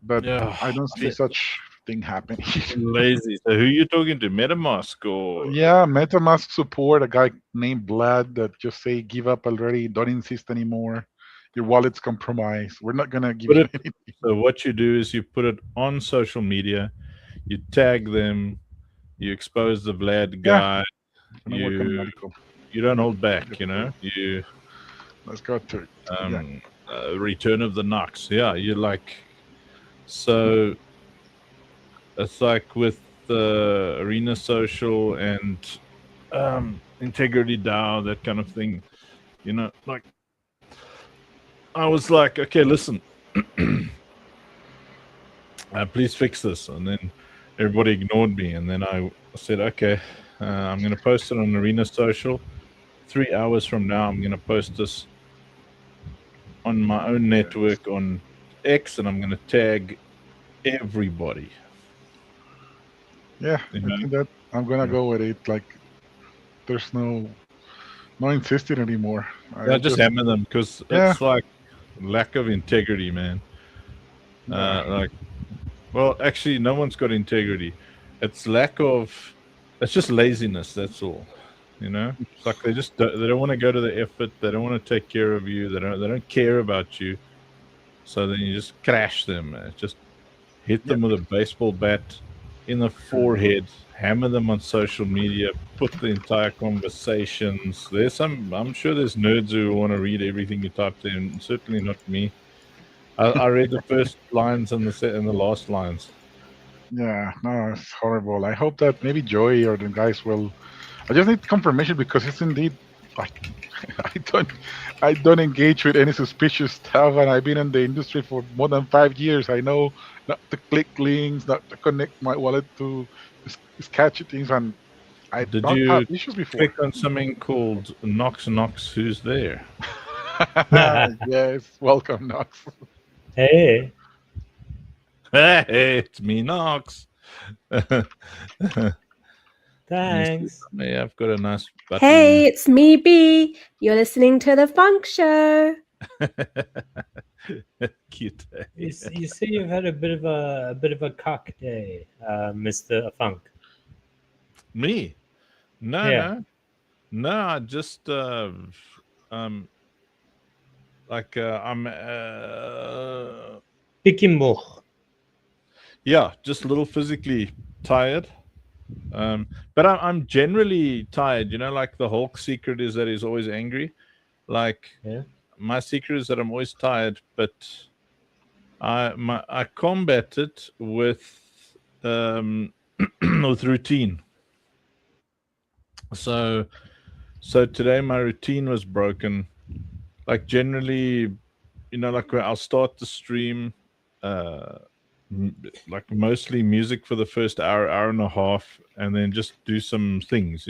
But Yeah, I don't see such thing happening. lazy. So who you talking to? MetaMask or Yeah, MetaMask support a guy named Vlad that just say give up already, don't insist anymore. Your wallet's compromised. We're not gonna give put you it? anything. So what you do is you put it on social media, you tag them, you expose the Vlad guy. Gonna work on an article. You don't hold back. You Let's go to it. Return of the Knox. Yeah, you like. So it's like with Arena Social and Integrity DAO, that kind of thing. Like I was like, okay, listen, please fix this, and then everybody ignored me, and then I said, okay, I'm going to post it on Arena Social. 3 hours from now, I'm going to post this on my own network on X, and I'm going to tag everybody. Yeah, I think that I'm gonna go with it. Like, there's no insisting anymore. I just hammer them because it's like lack of integrity, man. Well, actually, no one's got integrity. It's it's just laziness. That's all. It's like they don't want to go to the effort. They don't want to take care of you. They don't care about you. So then you just crash them. Just hit them with a baseball bat in the forehead. Hammer them on social media. Put the entire conversations. I'm sure there's nerds who want to read everything you typed in. Certainly not me. I read the first lines and the last lines. Yeah, no, it's horrible. I hope that maybe Joey or the guys will. I just need confirmation because it's indeed like I don't engage with any suspicious stuff, and I've been in the industry for more than 5 years. I know not to click links, not to connect my wallet to sketchy things, and I Did don't you have issues before. click on something called Knox? Who's there? Yes, welcome, Knox. Hey. Hey, it's me, Knox. Thanks. Yeah, I've got a nice button. Hey, it's me, B. You're listening to The Funk Show. Cute. You say you've had a bit of a cock day, Mr. Funk. Me? No. I just I'm Pikimuch. Yeah, just a little physically tired. But I'm generally tired. Like the Hulk secret is that he's always angry. Like my secret is that I'm always tired, but I combat it with with routine. So today my routine was broken. Like generally, like I'll start the stream, like mostly music for the first hour and a half, and then just do some things,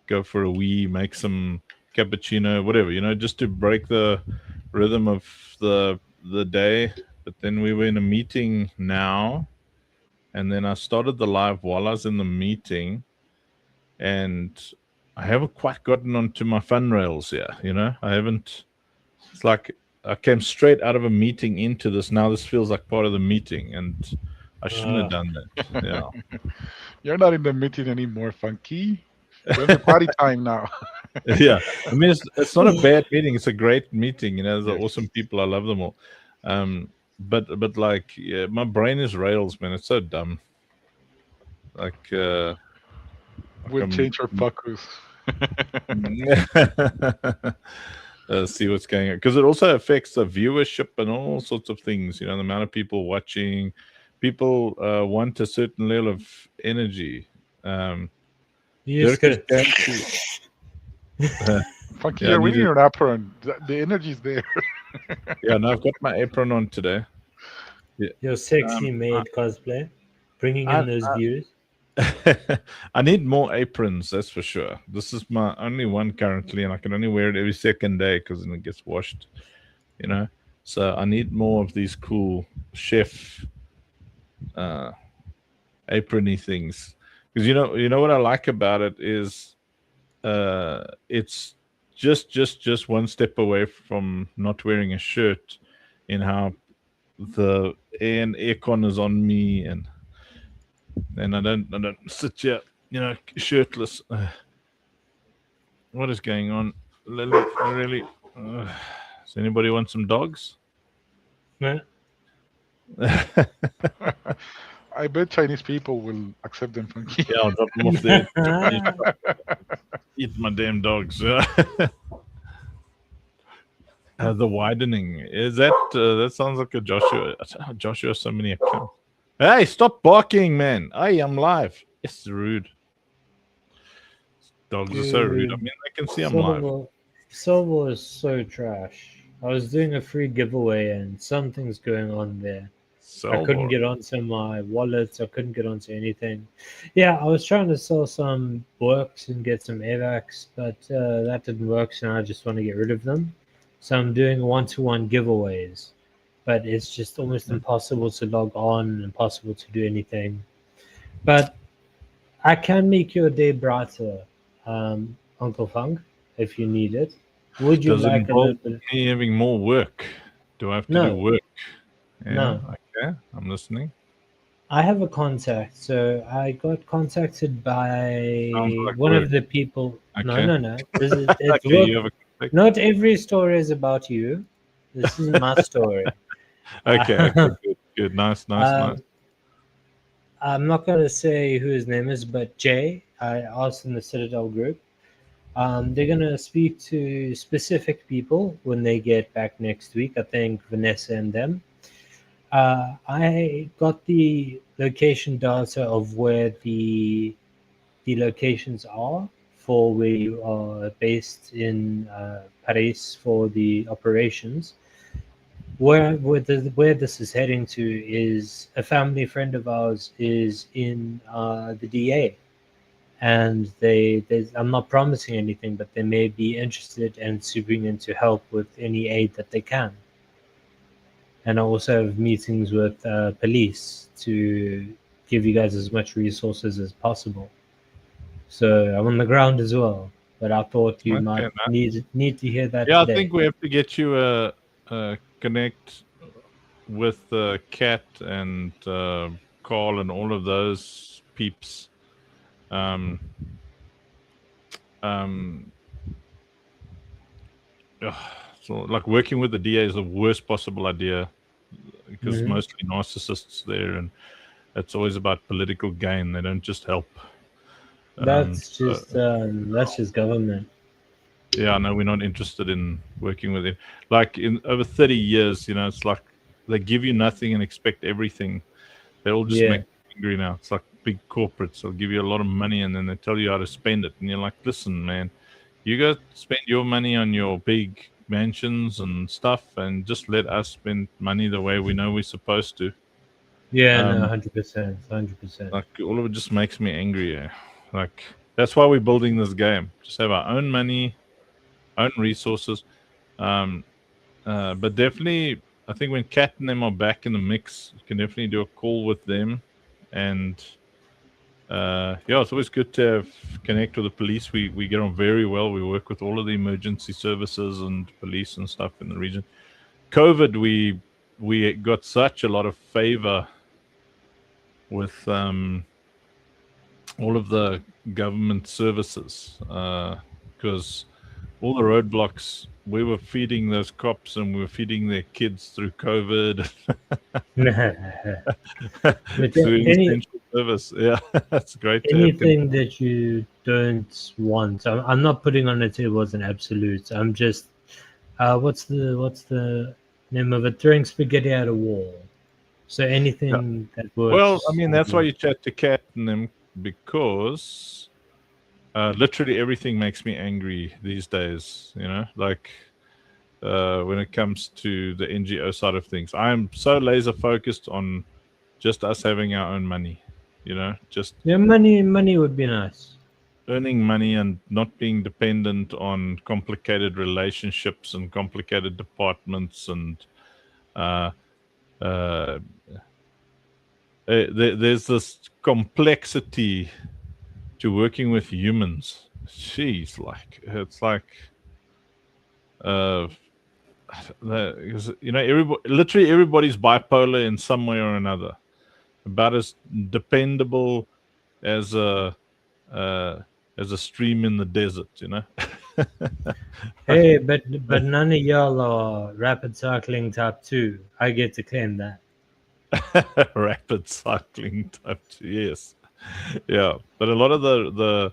go for a wee, make some cappuccino, whatever, just to break the rhythm of the day. But then we were in a meeting now, and then I started the live while I was in the meeting, and I haven't quite gotten onto my fun rails yet. I haven't. It's like I came straight out of a meeting into this. Now this feels like part of the meeting, and I shouldn't have done that. Yeah. You're not in the meeting anymore, Funky. You're in the party time now. Yeah, I mean it's not a bad meeting. It's a great meeting. There's awesome people. I love them all. but like, yeah, my brain is rails, man. It's so dumb. Like, We'll change our focus. See what's going on, because it also affects the viewership and all sorts of things. You know, the amount of people watching. People want a certain level of energy. Yes, Dirk is good. going to, Funky, yeah, I you're need wearing to- your apron. The energy's there. yeah, no, I've got my apron on today. Yeah. Your sexy maid cosplay, bringing in those views. I need more aprons, that's for sure. This is my only one currently, and I can only wear it every second day because then it gets washed. You know, so I need more of these cool chef aprony things. Because you know what I like about it is, it's just one step away from not wearing a shirt, in how the aircon is on me, and I don't sit here, shirtless. What is going on, Lily? Really? Does anybody want some dogs? No. I bet Chinese people will accept them, Funky. Yeah, I'll drop them off there. Eat my damn dogs. The widening, is that that sounds like a Joshua so many accounts. Hey, stop barking, man. Hey, I'm live. It's rude. Dogs are so rude. I mean, I can see I'm live. Silver is so trash. I was doing a free giveaway and something's going on there. I couldn't get onto my wallets. I couldn't get onto anything. Yeah, I was trying to sell some books and get some AVAX, but that didn't work, so now I just want to get rid of them. So I'm doing one-to-one giveaways, but it's just almost impossible to log on, impossible to do anything. But I can make your day brighter, Uncle Funk, if you need it. Would you Does it like a little involve bit? me having more work? Do I have to No. do work? Yeah, No. Okay, I'm listening. I have a contact. So I got contacted by Sounds like one work. of the people. No, Okay. no, no. This is, it's Okay, work. you have a contact. Not every story is about you. This is my story. Okay, good. Nice. I'm not going to say who his name is, but Jay, I asked in the Citadel group. They're going to speak to specific people when they get back next week. I think Vanessa and them. I got the location data of where the locations are for where you are based in Paris for the operations. Where this is heading to is a family friend of ours is in the DA, and I'm not promising anything, but they may be interested and swooping in to help with any aid that they can. And I also have meetings with police to give you guys as much resources as possible. So I'm on the ground as well, but I thought you might need to hear that. Yeah, today. I think we have to get you a connect with Kat and Carl and all of those peeps. So like working with the DA is the worst possible idea, because Mhm. mostly narcissists there, and it's always about political gain. They don't just help. That's just government. Yeah, no, we're not interested in working with it. Like in over 30 years, it's like they give you nothing and expect everything. They all just make you angry now. It's like big corporates. They'll give you a lot of money and then they tell you how to spend it. And you're like, listen, man, you go spend your money on your big mansions and stuff, and just let us spend money the way we know we're supposed to. Yeah, no, 100%, 100%. Like all of it just makes me angry. Yeah. Like that's why we're building this game. Just have our own money, own resources. But definitely, I think when Kat and them are back in the mix, you can definitely do a call with them. And it's always good to have connect with the police. We get on very well. We work with all of the emergency services and police and stuff in the region. COVID, we got such a lot of favor with all of the government services, because all the roadblocks. We were feeding those cops and we were feeding their kids through COVID. But Doing any essential service. Yeah, that's great. To have anything that you don't want, I'm not putting on the table as an absolute. I'm just, what's the name of it? Throwing spaghetti at a wall. So anything that works. Well, I mean, that's why you chat to Kat and them, because literally everything makes me angry these days, you know, like when it comes to the NGO side of things. I'm so laser focused on just us having our own money, you know, just Yeah, money would be nice. earning money and not being dependent on complicated relationships and complicated departments and there's this complexity to working with humans. Jeez, like it's like you know, literally everybody's bipolar in some way or another, about as dependable as a stream in the desert, you know. Hey, but none of y'all are rapid cycling type 2. I get to claim that. Rapid cycling type 2, yes. Yeah, but a lot of the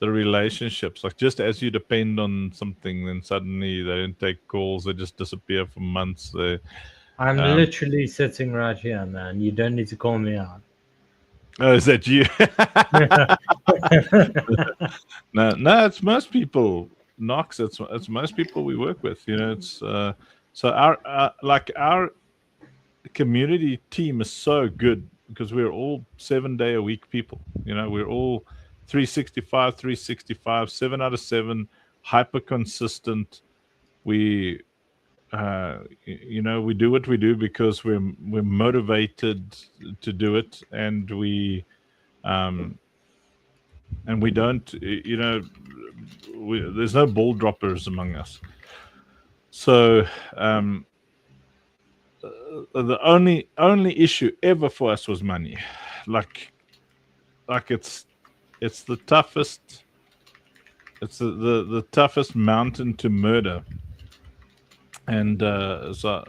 relationships, like just as you depend on something, then suddenly they don't take calls, they just disappear for months. I'm literally sitting right here, man. You don't need to call me out. Oh, is that you? No, it's most people. Knox, it's most people we work with. You know, it's so our community team is so good because we're all 7-day-a-week people. You know, we're all 365, 7 out of 7, hyper consistent. We you know, we do what we do because we're motivated to do it, and we don't, you know, there's no ball droppers among us. So the only issue ever for us was money. Like it's the toughest. It's the toughest mountain to murder. And so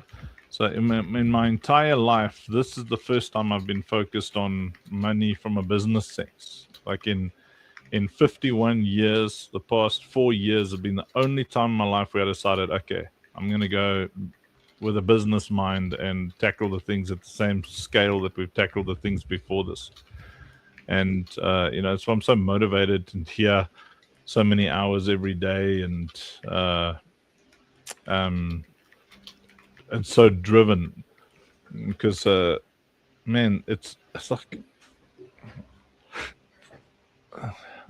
in my entire life, this is the first time I've been focused on money from a business sense. Like in 51 years, the past 4 years have been the only time in my life where I decided, okay, I'm going to go with a business mind and tackle the things at the same scale that we've tackled the things before this. And, you know, so I'm so motivated and here so many hours every day and so driven because, man, it's like,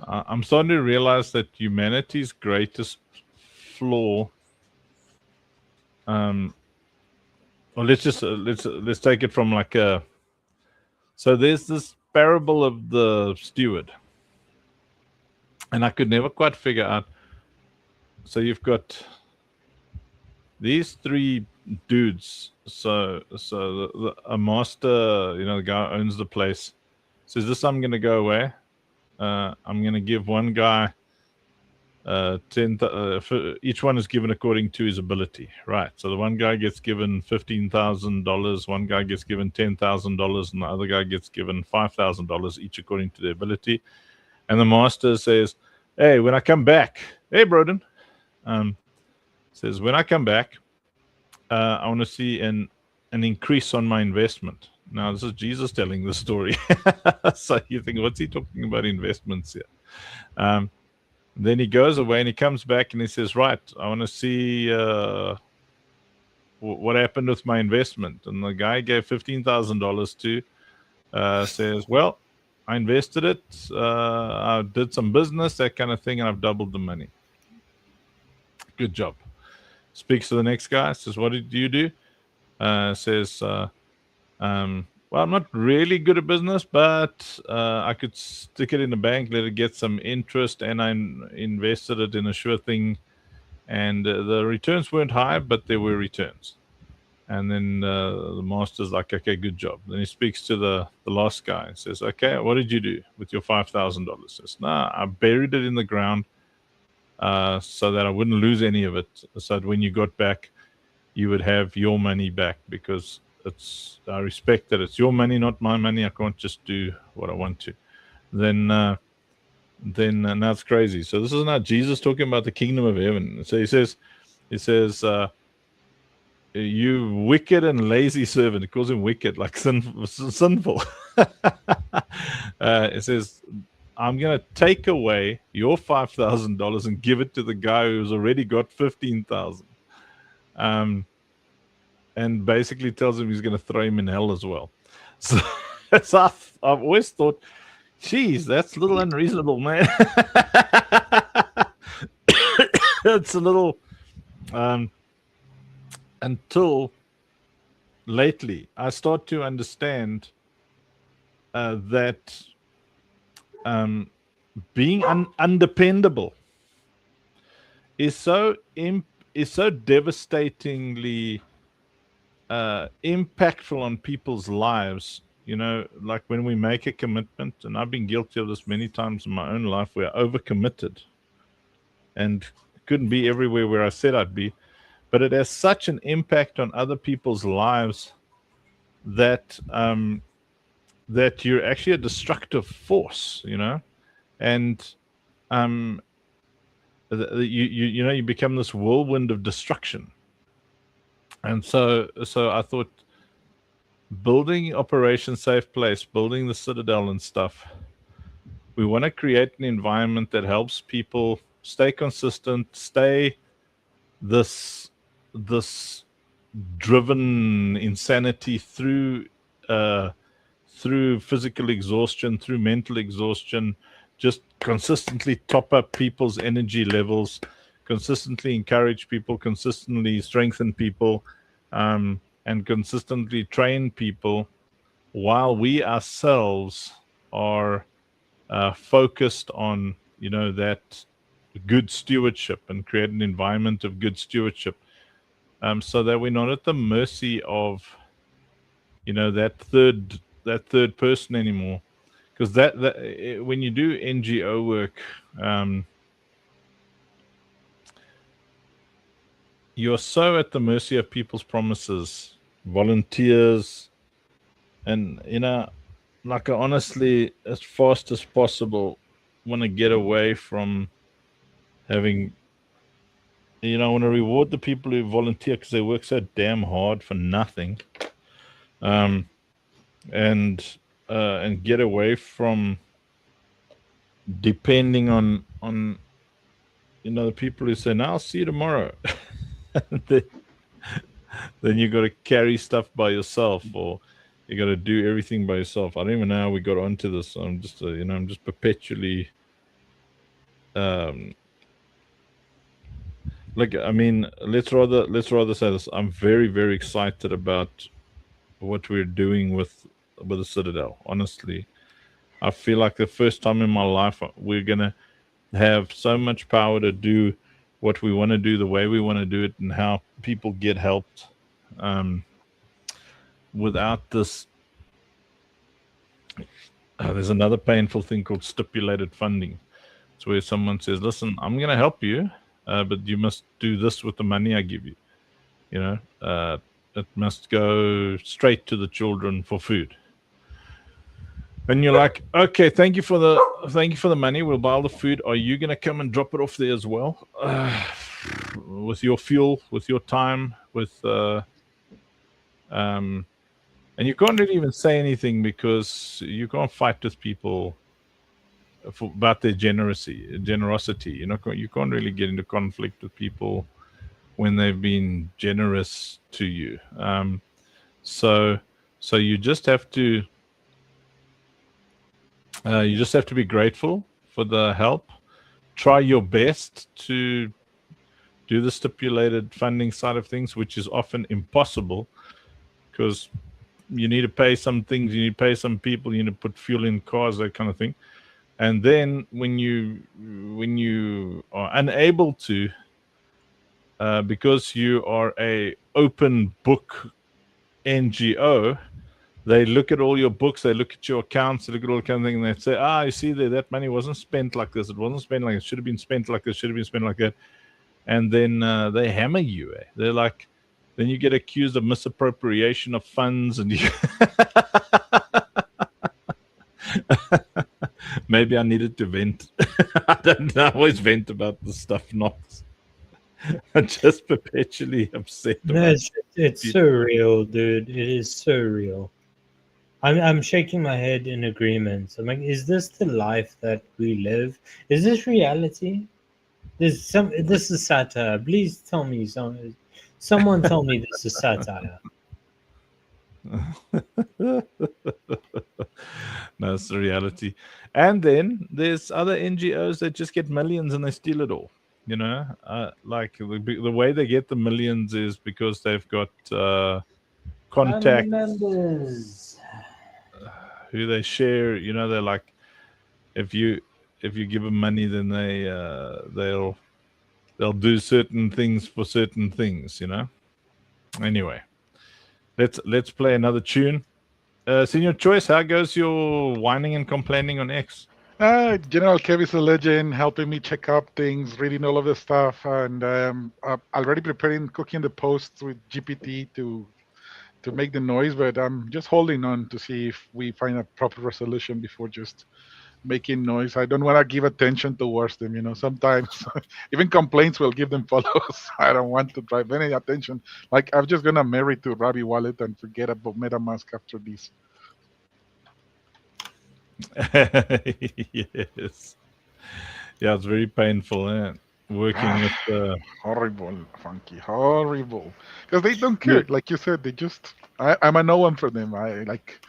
I'm starting to realize that humanity's greatest flaw, well, let's take it from like so there's this parable of the steward, and I could never quite figure out. So you've got these 3 dudes. So a master, you know, the guy who owns the place, says, "This I'm going to go away. I'm going to give one guy 10. Each one is given according to his ability, right? So the one guy gets given $15,000, one guy gets given $10,000, and the other guy gets given $5,000, each according to their ability. And the master says, "Hey, when I come back, hey, Broden, says when I come back, I want to see an increase on my investment." Now, this is Jesus telling the story. So you think, what's he talking about investments here? Then he goes away and he comes back and he says, right, I want to see what happened with my investment. And the guy gave $15,000 to, says, well, I invested it. I did some business, that kind of thing, and I've doubled the money. Good job. Speaks to the next guy, says, what did you do? Says, well, I'm not really good at business, but I could stick it in the bank, let it get some interest, and I invested it in a sure thing. And the returns weren't high, but there were returns. And then the master's like, okay, good job. Then he speaks to the last guy and says, okay, what did you do with your $5,000? Says, nah, I buried it in the ground so that I wouldn't lose any of it. So that when you got back, you would have your money back, because I respect that it's your money, not my money. I can't just do what I want to. Then now it's crazy. So this is not Jesus talking about the kingdom of heaven. So he says, you wicked and lazy servant. He calls him wicked, like sinful. It says, I'm going to take away your $5,000 and give it to the guy who's already got 15,000. And basically tells him he's going to throw him in hell as well. So, I've always thought, geez, that's a little unreasonable, man. It's a little, until lately, I start to understand that being undependable is so devastatingly impactful on people's lives. You know, like when we make a commitment, and I've been guilty of this many times in my own life, we're overcommitted and couldn't be everywhere where I said I'd be. But it has such an impact on other people's lives that that you're actually a destructive force, you know, and you become this whirlwind of destruction. And so I thought, building Operation Safe Place, building the Citadel and stuff, we want to create an environment that helps people stay consistent, stay this driven insanity through physical exhaustion, through mental exhaustion, just consistently top up people's energy levels, consistently encourage people, consistently strengthen people, and consistently train people, while we ourselves are focused on, you know, that good stewardship, and create an environment of good stewardship, so that we're not at the mercy of, you know, that third person anymore. Because that when you do NGO work, you're so at the mercy of people's promises, volunteers, and, you know, like, I honestly, as fast as possible, want to get away from having, you know, I want to reward the people who volunteer because they work so damn hard for nothing, and get away from depending on you know, the people who say, "Now I'll see you tomorrow." Then you got to carry stuff by yourself, or you got to do everything by yourself. I don't even know how we got onto this. I'm just I'm just perpetually like, I mean, let's rather say this. I'm very, very excited about what we're doing with the Citadel. Honestly, I feel like the first time in my life we're gonna have so much power to do what we want to do, the way we want to do it, and how people get helped, without this. There's another painful thing called stipulated funding. It's where someone says, "Listen, I'm going to help you, but you must do this with the money I give you. You know, it must go straight to the children for food." And you're like, "Okay, thank you for the money. We'll buy all the food. Are you going to come and drop it off there as well, with your fuel, with your time, with and you can't really even say anything, because you can't fight with people about their generosity. You know, you can't really get into conflict with people when they've been generous to you. So you just have to be grateful for the help. Try your best to do the stipulated funding side of things, which is often impossible, because you need to pay some things, you need to pay some people, you need to put fuel in cars, that kind of thing. And then when you are unable to, because you are a open book NGO, they look at all your books, they look at your accounts, they look at all kind of things, and they say, you see there, that money wasn't spent like this, it wasn't spent like it should have been spent like this, should have been spent like that. And then they hammer you. They're like, then you get accused of misappropriation of funds, and you maybe I needed to vent. I don't know, I always vent about the stuff, not I'm just perpetually upset. No, it's surreal, dude. It is surreal. I'm shaking my head in agreement. I'm like, is this the life that we live? Is this reality? This is satire. Please tell me someone tell me this is satire. No, it's the reality. And then there's other NGOs that just get millions and they steal it all. You know, like the way they get the millions is because they've got contacts who they share. You know, they're like, if you give them money, then they'll do certain things for certain things. You know. Anyway, let's play another tune. Senior Choice, how goes your whining and complaining on X? General Kev is a legend, helping me check up things, reading all of the stuff, and I'm already cooking the posts with GPT to make the noise, but I'm just holding on to see if we find a proper resolution before just making noise. I don't want to give attention towards them, you know. Sometimes even complaints will give them follows. I don't want to drive any attention. Like, I'm just gonna marry to Robbie Wallet and forget about MetaMask after this. Yes. Yeah, it's very painful, working with horrible, Funky, horrible. Because they don't care. Like you said, they just I'm a no one for them. I like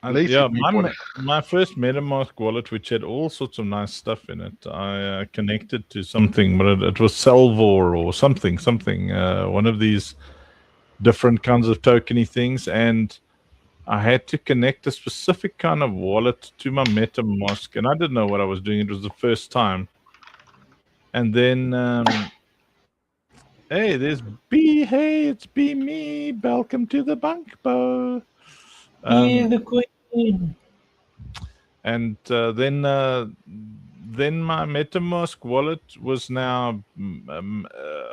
lazy people. My first MetaMask wallet, which had all sorts of nice stuff in it, I connected to something, but it was Salvor or something, one of these different kinds of tokeny things, and I had to connect a specific kind of wallet to my MetaMask, and I didn't know what I was doing. It was the first time. And then, hey, there's B. Hey, it's B me. Welcome to the bunk, Bo. The queen. And then my MetaMask wallet was now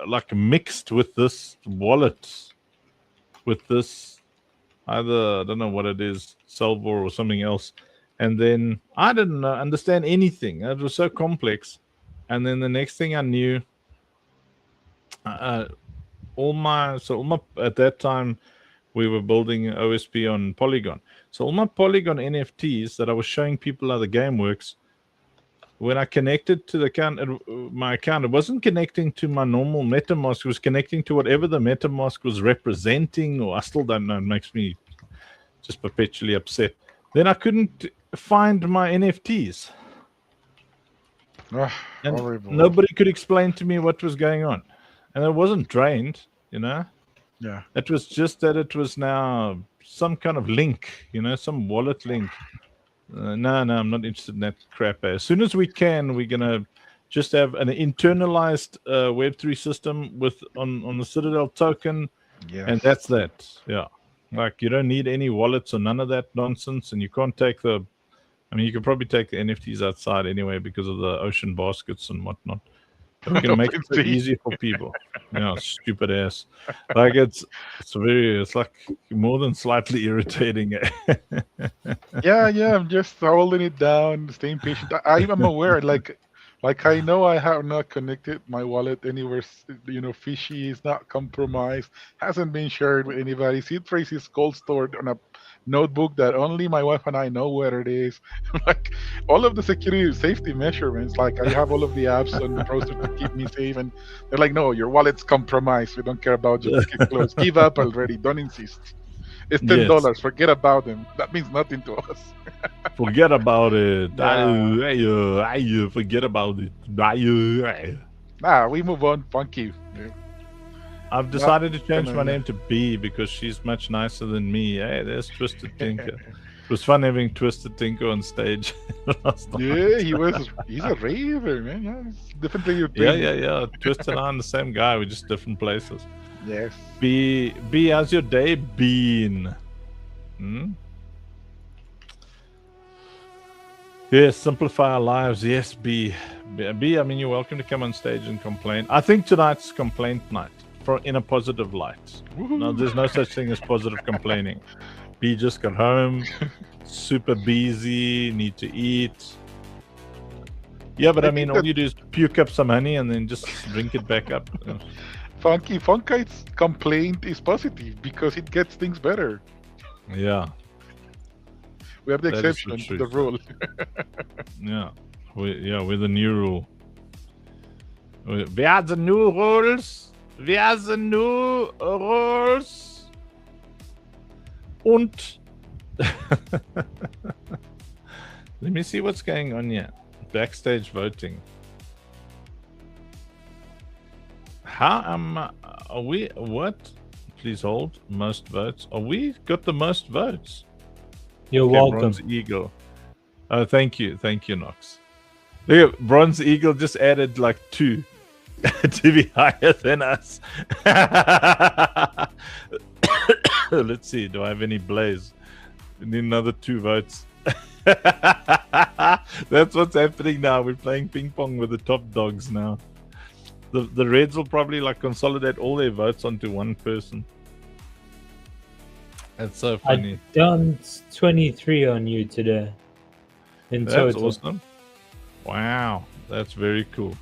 like mixed with this wallet, with this. Either, I don't know what it is, Salvor or something else. And then I didn't understand anything. It was so complex. And then the next thing I knew, all my at that time, we were building OSP on Polygon. So all my Polygon NFTs that I was showing people how the game works, when I connected to my account, it wasn't connecting to my normal MetaMask. It was connecting to whatever the MetaMask was representing, or I still don't know. It makes me just perpetually upset. Then I couldn't find my NFTs. And horrible. Nobody could explain to me what was going on. And it wasn't drained, you know? Yeah. It was just that it was now some kind of link, you know, some wallet link. No, I'm not interested in that crap. As soon as we can, we're going to just have an internalized Web3 system on the Citadel token. Yes. And that's that. Yeah. Like, you don't need any wallets or none of that nonsense. And you can't take you could probably take the NFTs outside anyway because of the ocean baskets and whatnot. We're going to make it so easy for people. Yeah, stupid ass. Like, it's like more than slightly irritating. Yeah, I'm just holding it down, staying patient. I'm aware, like I know I have not connected my wallet anywhere, you know, fishy, it's not compromised, hasn't been shared with anybody. Seed phrase is cold stored on a notebook that only my wife and I know where it is. Like, all of the security safety measurements, like, I have all of the apps on the browser to keep me safe, and they're like, no, your wallet's compromised, we don't care about you, keep it closed. Give up already, don't insist. It's $10. Yes. Forget about them. That means nothing to us. Forget about it. Yeah. Forget about it. We move on. Funky. I've decided to change my name to B because she's much nicer than me. Hey, there's Twisted Tinker. It was fun having Twisted Tinker on stage last night. Yeah, he's a raver, man. Yeah, it's differently your thing. Yeah. Twisted and I'm the same guy. We're just different places. Yes. B, how's your day been? Hmm? Yes, simplify our lives. Yes, B. I mean, you're welcome to come on stage and complain. I think tonight's complaint night in a positive light. No, there's no such thing as positive complaining. B just got home, super busy, need to eat. Yeah, but I mean, all you do is puke up some honey and then just drink it back up. Funkite's complaint is positive because it gets things better. Yeah. We have the That is the exception to the truth. rule. Yeah. We're the new rule. Wer the new rules? Wer the new rules? Und. Let me see what's going on here. Backstage voting. How are we? What? Please hold. Most votes. Are we got the most votes? You're welcome. Bronze Eagle. Oh, thank you, Nox. Look at Bronze Eagle just added like 2 to be higher than us. Let's see. Do I have any blaze? We need another 2 votes. That's what's happening now. We're playing ping pong with the top dogs now. The Reds will probably like consolidate all their votes onto one person. That's so funny. I've done 23 on you today. In That's total. awesome. Wow, that's very cool.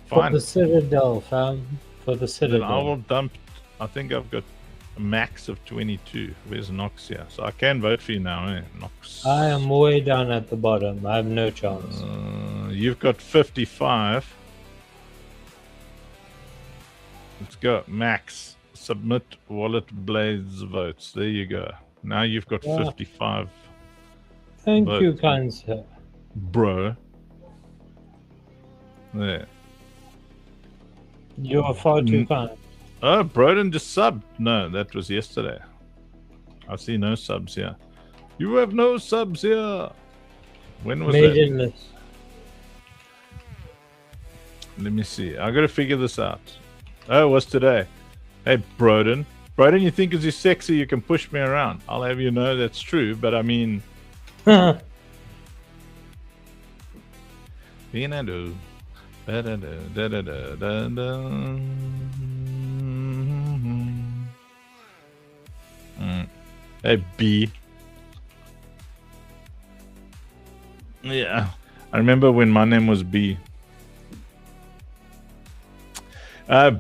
For Fine. the Citadel, fam. For the Then Citadel. I will dump. I think I've got a max of 22. Where's Nox here? So I can vote for you now, eh? Nox. I am way down at the bottom. I have no chance. You've got 55. Let's go. Max. Submit wallet blaze votes. There you go. Now you've got Yeah. 55. Thank votes. you, kind sir. Bro. There. You are far too kind. Oh, Broden just subbed. No, that was yesterday. I see no subs here. You have no subs here. When was that? Maidenless. Let me see. I gotta figure this out. Oh, it was today. Hey, Broden. Broden, you think 'cause you're sexy you can push me around? I'll have you know that's true, but I mean... Vinado. Hey, B. Yeah. I remember when my name was B.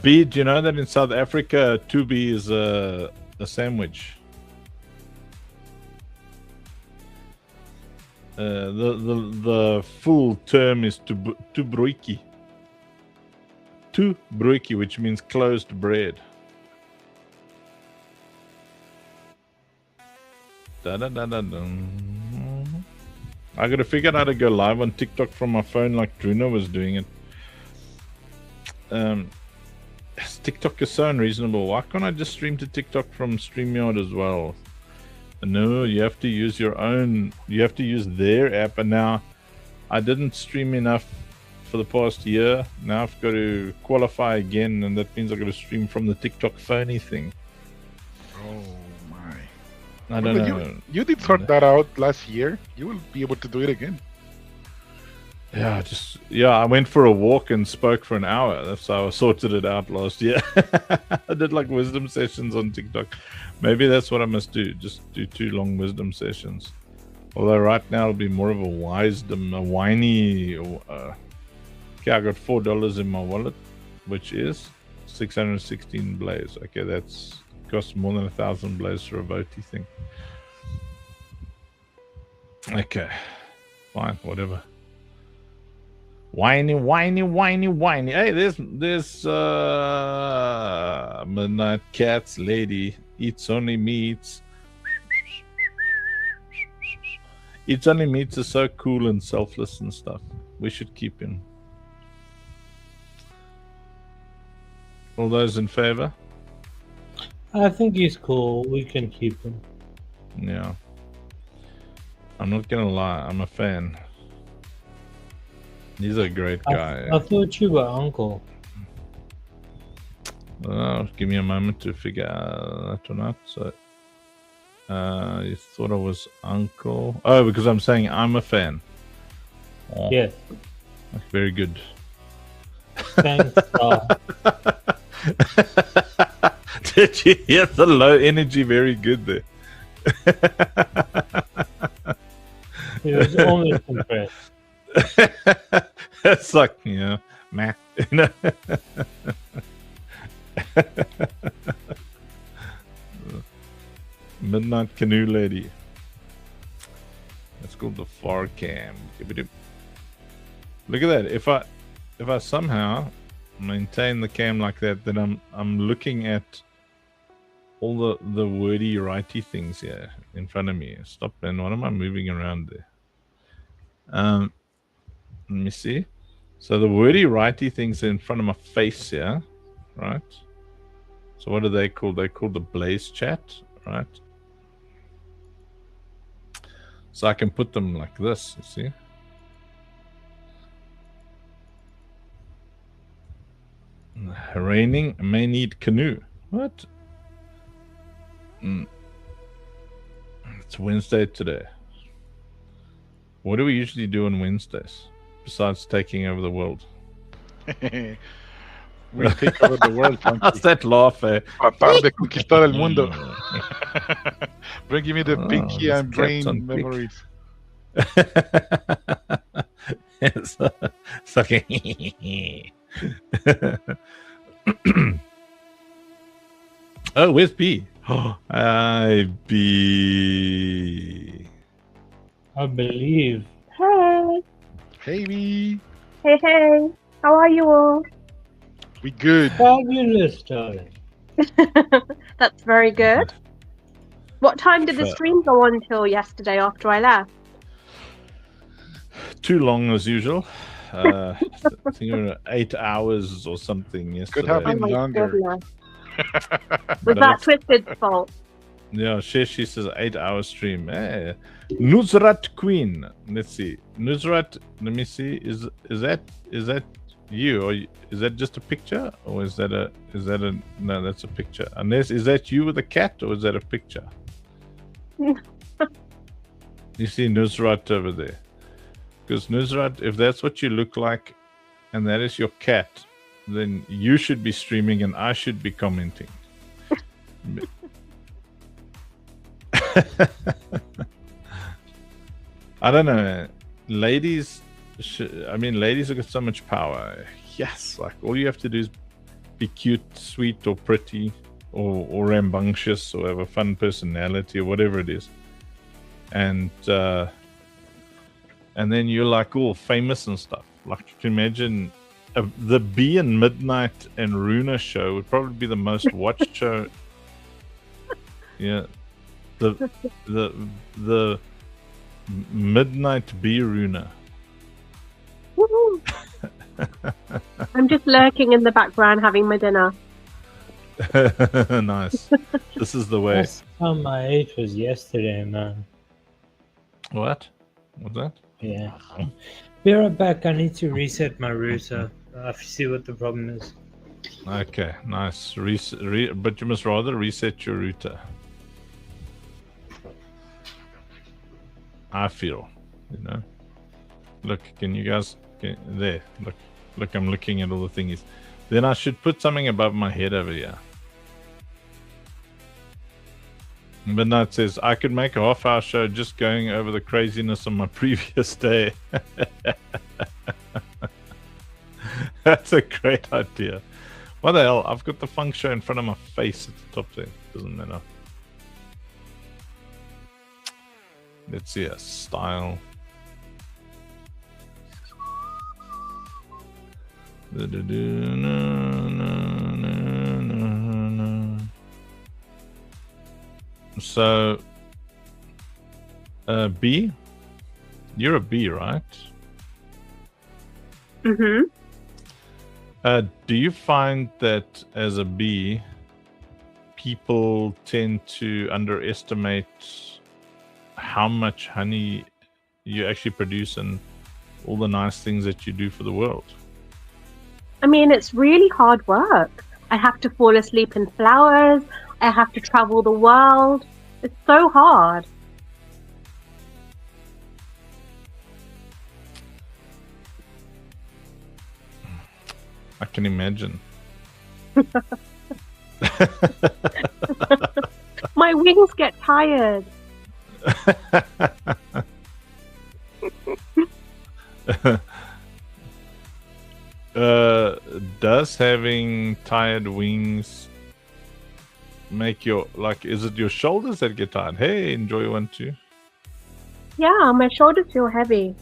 B, do you know that in South Africa, 2B is a sandwich? The full term is tubroiki. Tubroiki, which means closed bread. I gotta figure out how to go live on TikTok from my phone like Druno was doing it. TikTok is so unreasonable. Why can't I just stream to TikTok from StreamYard as well? No, you have to use your own. You have to use their app. And now I didn't stream enough for the past year. Now I've got to qualify again, and that means I've got to stream from the TikTok phony thing. Oh my. I don't But know. You did sort that out last year. You will be able to do it again. Yeah, I went for a walk and spoke for an hour. That's how I sorted it out last year. I did like wisdom sessions on TikTok. Maybe that's what I must do. Just do 2 long wisdom sessions. Although right now it'll be more of a whiny. Okay, I got $4 in my wallet, which is 616 blaze. Okay, that's costs more than 1,000 blaze for a votey thing. Okay, fine, whatever. Whiny. Hey, there's Midnight Cats lady. Eats only meats. Eats only meats is so cool and selfless and stuff. We should keep him. All those in favor? I think he's cool. We can keep him. Yeah. I'm not gonna lie, I'm a fan. He's a great guy. I thought you were uncle. Give me a moment to figure that one out. So, You thought I was uncle. Oh, because I'm saying I'm a fan. Oh, Yes. very good. Thanks. Did you hear the low energy? Very good there. He was almost impressed. It's like, you know, math. You know? Midnight Canoe Lady. That's called the far cam. Look at that. If I somehow maintain the cam like that, then I'm looking at all the wordy righty things here in front of me. Stop, man. What am I moving around there? Let me see. So the wordy righty things are in front of my face here, right? So what are they called? They're called the Blaze chat, right? So I can put them like this, you see? Raining, may need canoe. What? It's Wednesday today. What do we usually do on Wednesdays besides taking over the world? We take over the world, Funky. How's that laugh, eh? Tratar de conquistar el mundo. Bring me the pinky this and cat's on brain pick. memories. It's like oh, where's B? I B. I believe. Hey. Hey, B. Hey, hey. How are you all? We good. Fabulous, darling. That's very good. What time did the stream go on till yesterday after I left? Too long as usual. I think it was 8 hours or something yesterday. Could have been Oh my longer. goodness. Was that Twisted's fault? Yeah, she says 8 hour stream. Hey. Nusrat Queen. Let's see. Nusrat, let me see. Is that you, or is that just a picture, or is that a no, that's a picture. Unless, is that you with a cat, or is that a picture? You see Nusrat over there. Because Nusrat, if that's what you look like and that is your cat, then you should be streaming and I should be commenting. I don't know. Ladies have got so much power. Yes, like all you have to do is be cute, sweet, or pretty, or rambunctious, or have a fun personality, or whatever it is. And then you're like all famous and stuff. Like, you can imagine the Bee and Midnight and Runa show would probably be the most watched show. Yeah, the Midnight Bee Runa. Woohoo. I'm just lurking in the background having my dinner. Nice. This is the way. Last time I ate was yesterday, man. What? What's that? Yeah. Be right back. I need to reset my router. I have to see what the problem is. Okay, nice. But you must rather reset your router. I feel, you know. Look, can you guys there? Look, I'm looking at all the thingies. Then I should put something above my head over here. Midnight says I could make a half-hour show just going over the craziness of my previous day. That's a great idea. What the hell? I've got the funk show in front of my face at the top there. Doesn't matter. Let's see a style. So, B, you're a B, right? Mm-hmm. Do you find that as a bee, people tend to underestimate how much honey you actually produce and all the nice things that you do for the world? I mean, it's really hard work. I have to fall asleep in flowers. I have to travel the world. It's so hard. I can imagine. My wings get tired. Does having tired wings make your, like, is it your shoulders that get tired? Hey, enjoy one too. Yeah, my shoulders feel heavy.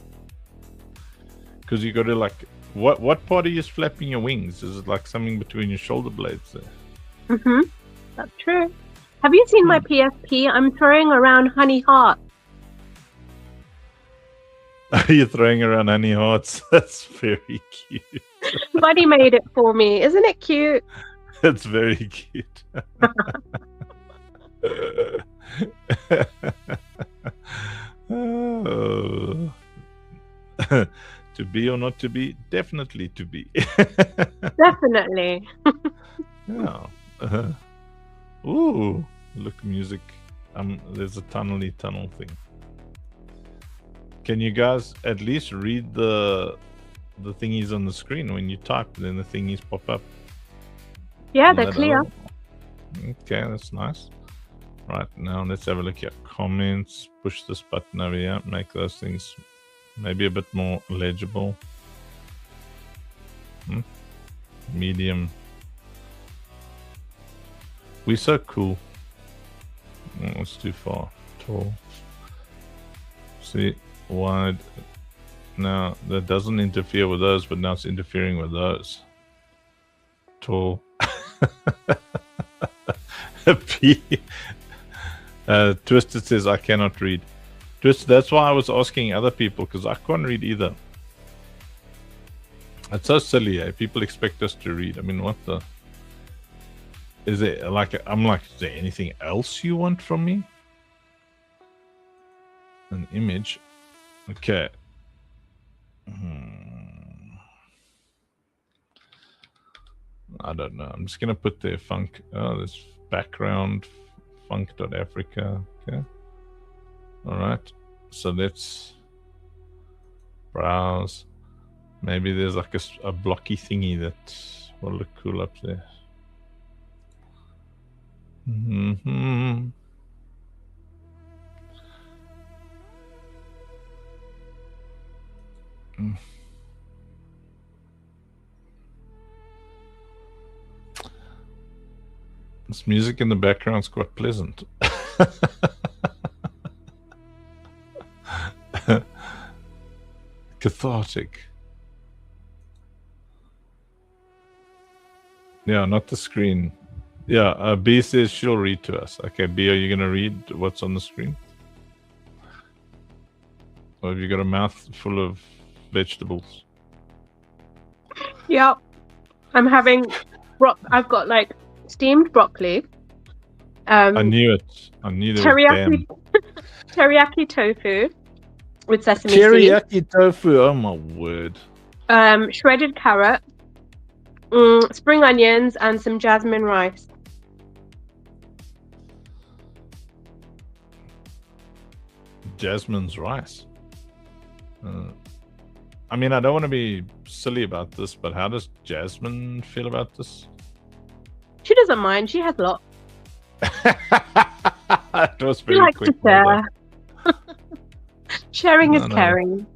Because you got to, like, what part are you flapping your wings? Is it like something between your shoulder blades there? Mm-hmm. That's true. Have you seen my PSP? I'm throwing around honey hearts. Are you throwing around honey hearts? That's very cute. Buddy made it for me. Isn't it cute? That's very cute. Oh. To be or not to be? Definitely to be. Definitely. Yeah. Ooh, look, music. There's a tunnel thing. Can you guys at least read the thingies on the screen when you type? Then the thingies pop up. Yeah, they're clear. Okay, that's nice. Right, now let's have a look here. Comments. Push this button over here. Make those things maybe a bit more legible. Medium. We're so cool. Oh, it's too far. Tall. See, wide. Now that doesn't interfere with those, but now it's interfering with those. Tall. P. Twisted says I cannot read. Twisted, that's why I was asking other people, because I can't read either. It's so silly, eh? People expect us to read. I mean, what the? Is it like, I'm like, is there anything else you want from me? An image. Okay. I don't know. I'm just going to put the funk. Oh, this background funk.africa. Okay. All right. So let's browse. Maybe there's like a blocky thingy that will look cool up there. This music in the background is quite pleasant. Cathartic. Yeah, not the screen. Yeah, B says she'll read to us. Okay, B, are you going to read what's on the screen? Or have you got a mouth full of vegetables? Yep. I'm having I've got like steamed broccoli. I knew it. I knew there teriyaki, teriyaki tofu with sesame teriyaki seeds. tofu. Oh my word. Shredded carrot, spring onions, and some jasmine rice. Jasmine's rice. I mean, I don't want to be silly about this, but how does Jasmine feel about this? She doesn't mind. She has a lot. It was She very likes quick. to share. Sharing is caring.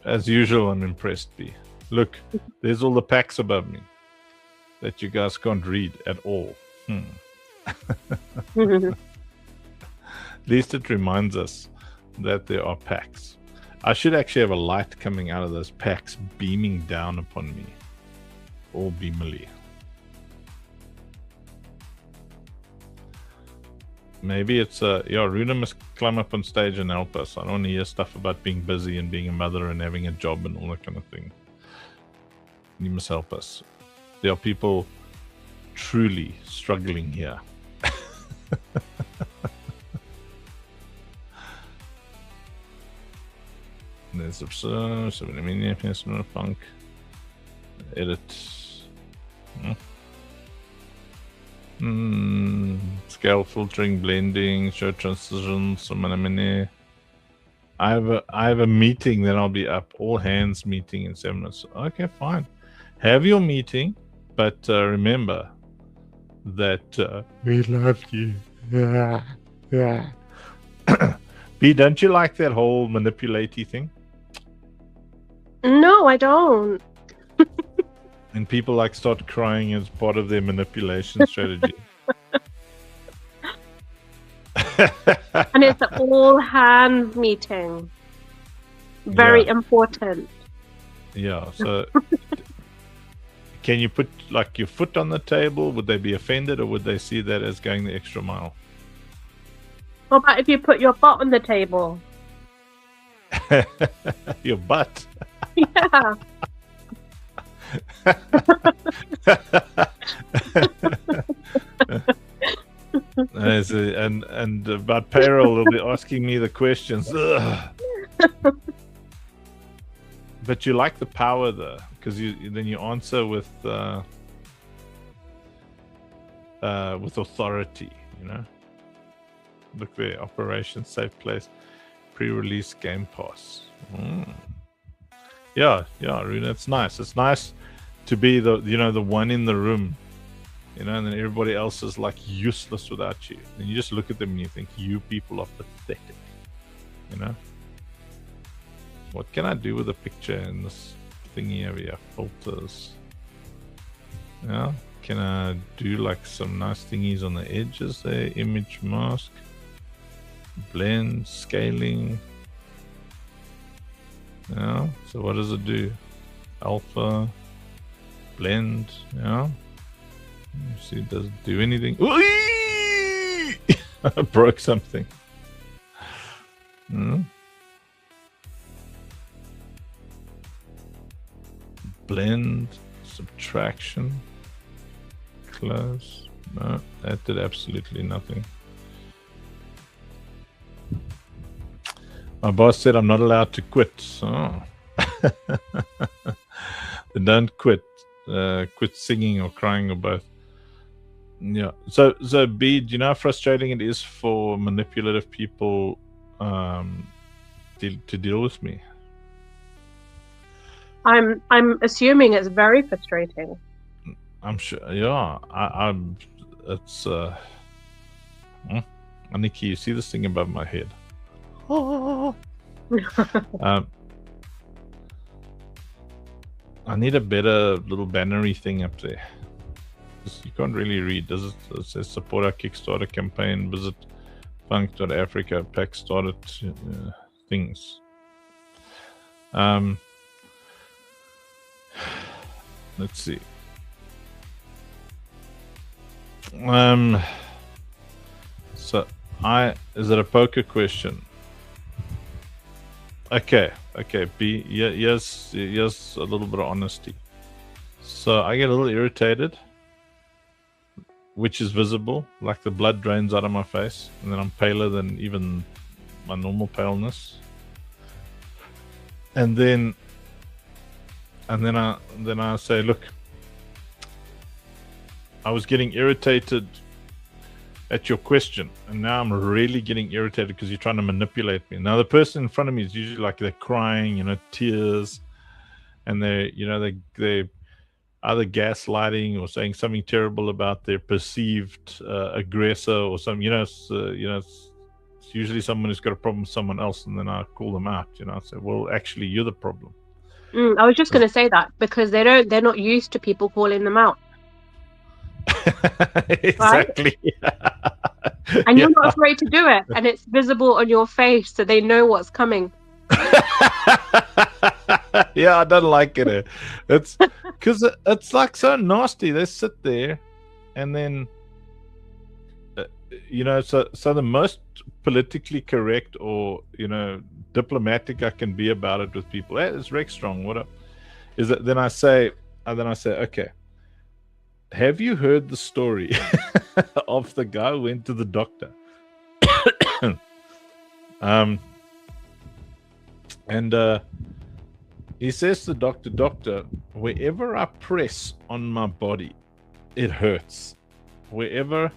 As usual, I'm impressed, B. Look, there's all the packs above me that you guys can't read at all. At least it reminds us that there are packs. I should actually have a light coming out of those packs beaming down upon me. All beamily. Maybe it's Runa must climb up on stage and help us. I don't want to hear stuff about being busy and being a mother and having a job and all that kind of thing. You must help us. There are people truly struggling here. There's a funk. Edit. It's scale filtering, blending, show transitions. I have a meeting, then I'll be up. All hands meeting in 7 minutes. Okay, fine. Have your meeting, but remember that we love you. Yeah. B, don't you like that whole manipulaty thing? No, I don't. And people like start crying as part of their manipulation strategy. And it's an all hands meeting. Very important. Yeah, so can you put like your foot on the table? Would they be offended, or would they see that as going the extra mile? What about if you put your butt on the table? Your butt? Yeah. I see. And about payroll, they'll be asking me the questions. Ugh. But you like the power though, because then you answer with authority, you know. Look there, Operation Safe Place, pre-release Game Pass. Yeah, Runa, it's nice. It's nice to be the one in the room, you know, and then everybody else is like useless without you. And you just look at them and you think, you people are pathetic, you know. What can I do with a picture in this thingy over here? Filters. Yeah, can I do like some nice thingies on the edges there? Image mask, blend, scaling. Yeah, so what does it do? Alpha, blend, yeah. You see, does it do anything? I broke something. Blend, subtraction, close. No, that did absolutely nothing. My boss said I'm not allowed to quit. Oh. Then don't quit. Quit singing or crying or both. Yeah. So B, do you know how frustrating it is for manipulative people to deal with me? I'm assuming it's very frustrating. I'm sure. Yeah. It's Aniki, you see this thing above my head? I need a better little bannery thing up there. You can't really read. Does it? It says support our Kickstarter campaign. Visit funk.africa. Pack started things. Let's see. So is it a poker question? Okay, B, yeah, yes, a little bit of honesty. So I get a little irritated, which is visible, like the blood drains out of my face, and then I'm paler than even my normal paleness. And then I say, look, I was getting irritated at your question, and now I'm really getting irritated because you're trying to manipulate me. Now the person in front of me is usually like they're crying, you know, tears, and they're either gaslighting or saying something terrible about their perceived aggressor or something. It's usually someone who's got a problem with someone else, and then I call them out. I say, well, actually, you're the problem. I was just going to say that because they're not used to people calling them out. Exactly. Right? And you're not afraid to do it, and it's visible on your face, so they know what's coming. Yeah, I don't like it. It's because it's like so nasty. They sit there, and then so the most politically correct or diplomatic I can be about it with people. Hey, it's Rex Strong. What up? Is that then I say, okay. Have you heard the story of the guy who went to the doctor? And he says to the doctor, wherever I press on my body, it hurts. Wherever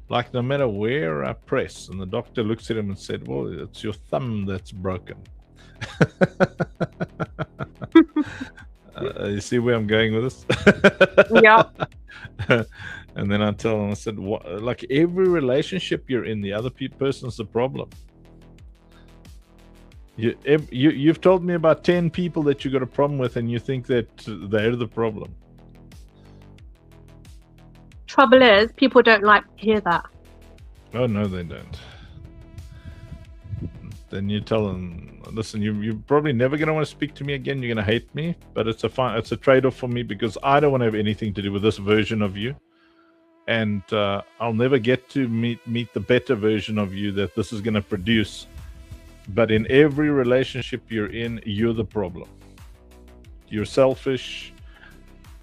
Like no matter where I press, and the doctor looks at him and said, well, it's your thumb that's broken. You see where I'm going with this? Yeah. And then I tell him, I said, what, like every relationship you're in, the other person's the problem. You've told me about 10 people that you got a problem with, and you think that they're the problem. Trouble is, people don't like to hear that. Oh no, they don't. Then you tell them, listen, you're probably never going to want to speak to me again. You're going to hate me, but it's a trade-off for me because I don't want to have anything to do with this version of you, and I'll never get to meet the better version of you that this is going to produce. But in every relationship you're in, you're the problem. You're selfish.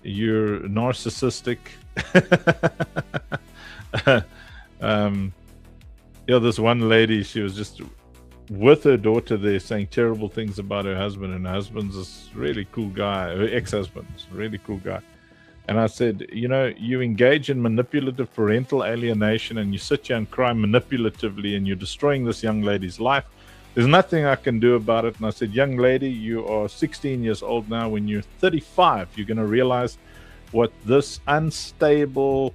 You're narcissistic. This one lady, she was just with her daughter there saying terrible things about her husband, and her husband's this really cool guy, her ex-husband's a really cool guy. And I said, you engage in manipulative parental alienation, and you sit here and cry manipulatively, and you're destroying this young lady's life. There's nothing I can do about it. And I said, young lady, you are 16 years old now. When you're 35, you're going to realize what this unstable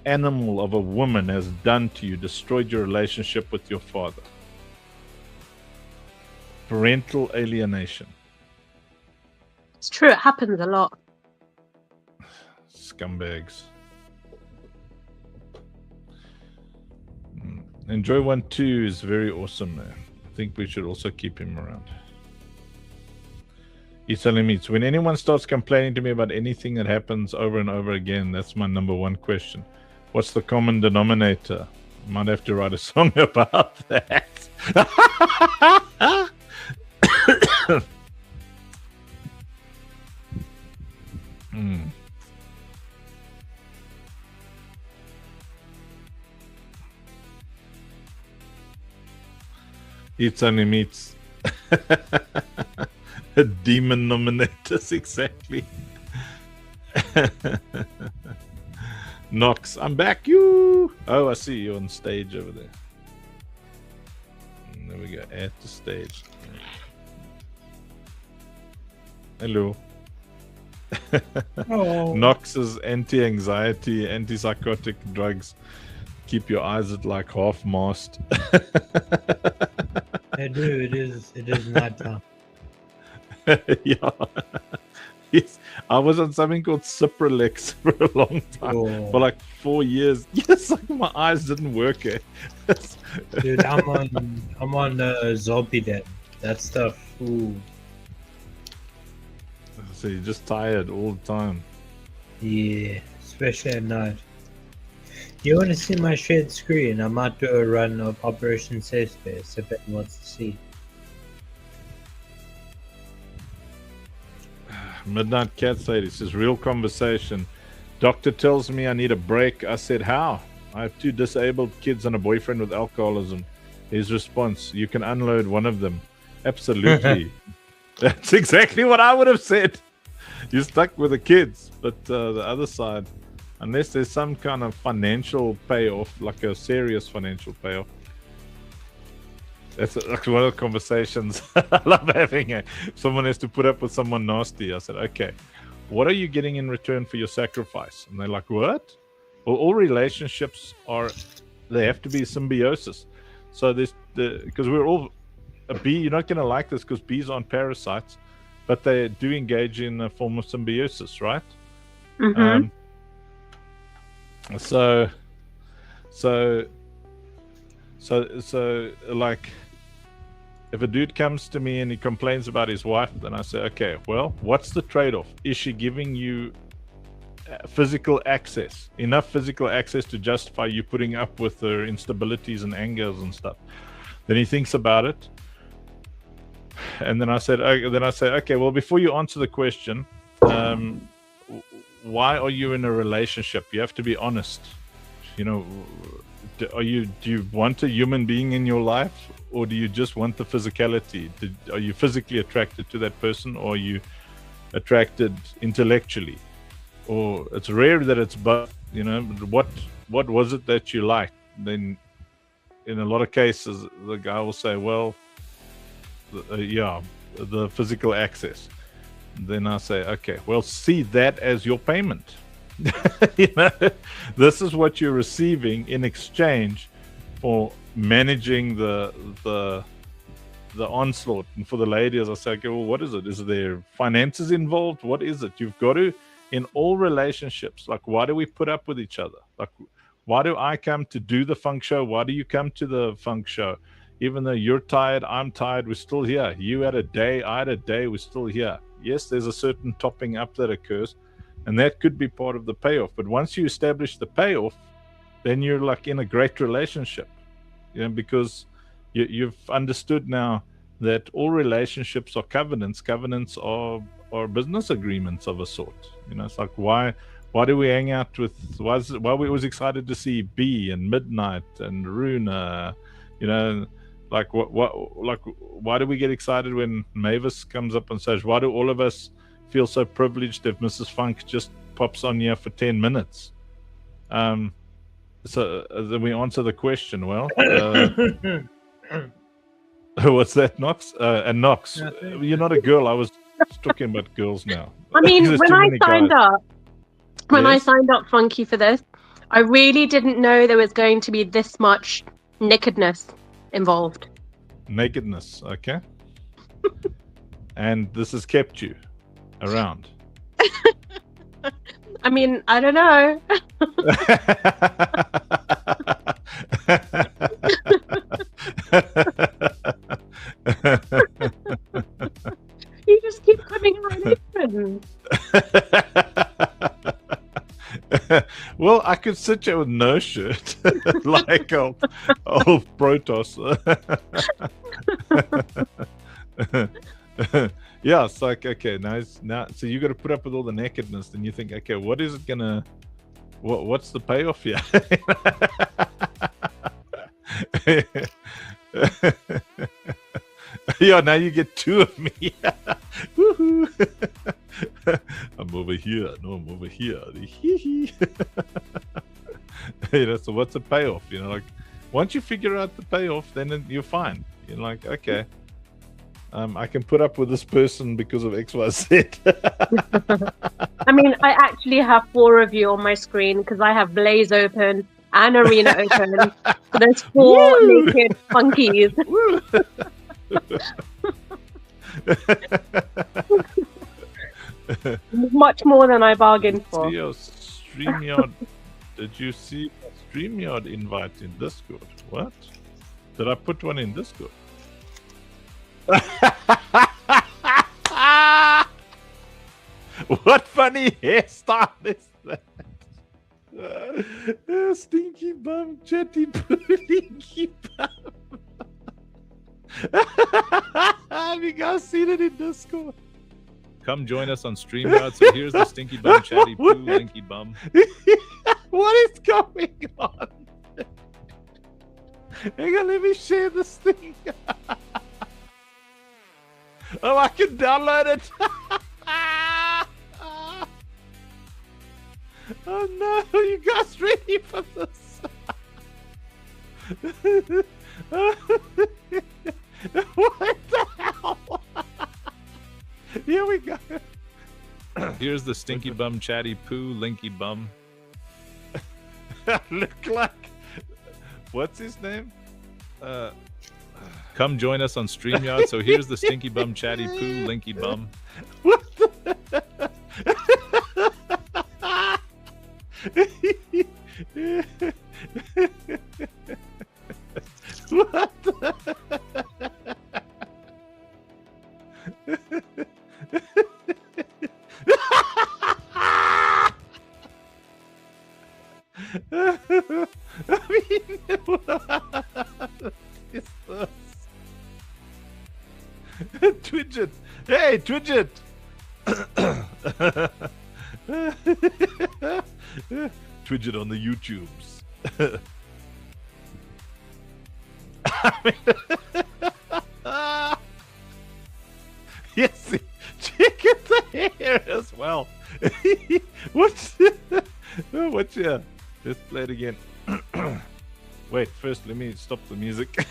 animal of a woman has done to you, destroyed your relationship with your father. Parental alienation. It's true, it happens a lot. Scumbags. Enjoy 1-2 is very awesome, man. I think we should also keep him around. He's telling me, when anyone starts complaining to me about anything that happens over and over again, that's my number one question. What's the common denominator? Might have to write a song about that. It's only meets a demon nominators, exactly. Knox, I'm back, you. Oh, I see you on stage over there. And there we go, add to stage. Hello. Oh. Knox's anti-anxiety, antipsychotic drugs keep your eyes at like half mast. I do. It is night time. Yeah. Yes. I was on something called Cipralex for a long time, for like 4 years. Yes, like my eyes didn't work. Dude, I'm on Zolpidem. That stuff. Ooh. So you're just tired all the time. Yeah, especially at night. You want to see my shared screen? I might do a run of Operation Safe Space if anyone wants to see. Midnight Cat Lady says, real conversation. Doctor tells me I need a break. I said, how? I have 2 disabled kids and a boyfriend with alcoholism. His response, you can unload one of them. Absolutely. That's exactly what I would have said. You're stuck with the kids, but the other side, unless there's some kind of financial payoff, like a serious financial payoff. That's like one of the conversations I love having. Someone has to put up with someone nasty. I said, okay, what are you getting in return for your sacrifice? And they're like, what? Well, all relationships they have to be symbiosis. So because we're all a bee, you're not going to like this because bees aren't parasites, but they do engage in a form of symbiosis, right? Mm-hmm. So like, if a dude comes to me and he complains about his wife, then I say, okay, well, what's the trade-off? Is she giving you physical access, enough physical access to justify you putting up with her instabilities and angers and stuff? Then he thinks about it, and then I say, okay, well, before you answer the question, why are you in a relationship? You have to be honest. Do you want a human being in your life, or do you just want the physicality? Are you physically attracted to that person, or are you attracted intellectually? Or it's rare that it's both. What was it that you liked? then in a lot of cases, the guy will say, well, the physical access. Then I say, okay, well, see that as your payment. You know, this is what you're receiving in exchange for managing the onslaught. And for the ladies, I say, okay, well, what is it? Is there finances involved? What is it? You've got to, in all relationships, like, why do we put up with each other? Like, why do I come to do the funk show? Why do you come to the funk show? Even though you're tired, I'm tired, we're still here. You had a day, I had a day, we're still here. Yes, there's a certain topping up that occurs, and that could be part of the payoff. But once you establish the payoff, then you're like in a great relationship, you know, because you've understood now that all relationships are covenants. Covenants are business agreements of a sort. You know, it's like, why do we hang out with? Why we always excited to see B and Midnight and Runa? You know, like why do we get excited when Mavis comes up on stage? Why do all of us feel so privileged if Mrs. Funk just pops on here for 10 minutes? So then we answer the question. Well, what's that, Knox? And Knox, you're not a girl. I was talking about girls now. I mean, There's when too I many signed guys. up, I Yes? signed up, Funky, for this, I really didn't know there was going to be this much nakedness involved. Nakedness, okay. And this has kept you around. I mean, I don't know. You just keep coming around open. Well, I could sit here with no shirt, like old Protoss. Yeah, it's like, okay, now so you got to put up with all the nakedness. Then you think, okay, what is it gonna? What's the payoff here? Yeah, now you get two of me. Woohoo! I'm over here. No, I'm over here. You know, so what's the payoff? You know, like, once you figure out the payoff, then you're fine. You're like, okay, I can put up with this person because of XYZ. I mean, I actually have 4 of you on my screen because I have Blaze open and Arena open. So there's 4 naked funkies. Much more than I bargained for. See your StreamYard. Did you see a StreamYard invite in Discord? What? Did I put one in Discord? What funny hairstyle is that? Stinky bum, chatty stinky bum. Have you guys seen it in Discord? Come join us on StreamYard. So here's the stinky bum, chatty poo, linky bum. What is going on? Hang on, let me share this thing. Oh, I can download it. Oh no, you guys ready for this? What the hell? Here we go. Here's the stinky bum, chatty poo, linky bum. Look like, what's his name? Come join us on StreamYard. So here's the stinky bum, chatty poo, linky bum. What the? What the? I mean, what is this? Twidget! Hey, Twidget! Twidget on the YouTubes. Yes, check out the hair as well. What's yeah? Let's play it again. Wait, first let me stop the music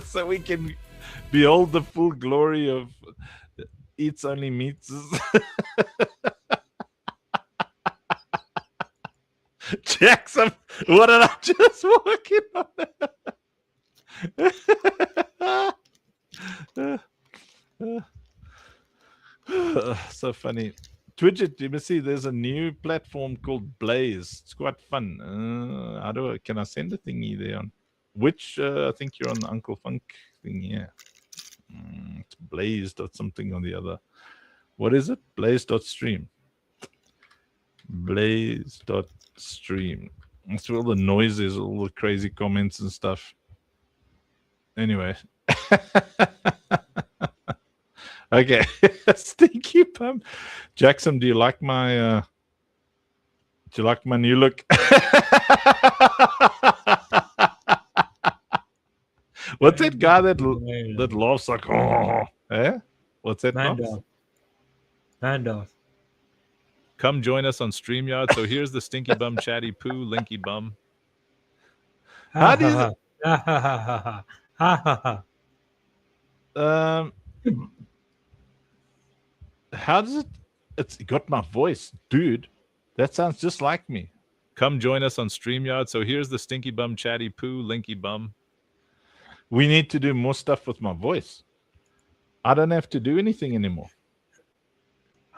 so we can behold the full glory of Eats Only Meats. Jackson, what did I just walk in on? So funny. Twidget, you must see there's a new platform called Blaze. It's quite fun. Can I send a thingy there on which I think you're on the Uncle Funk thing, yeah. It's Blaze.something on the other. What is it? Blaze.stream. Blaze.stream. That's where all the noises, all the crazy comments and stuff. Anyway. Okay. Stinky Bum. Jackson, do you like my new look? What's that guy that laughs like, oh, eh? What's that? Mandorf. Come join us on StreamYard. So here's the Stinky Bum Chatty Poo Linky Bum. How do you... How does it... It's got my voice. Dude, that sounds just like me. Come join us on StreamYard. So here's the Stinky Bum Chatty Poo Linky Bum. We need to do more stuff with my voice. I don't have to do anything anymore.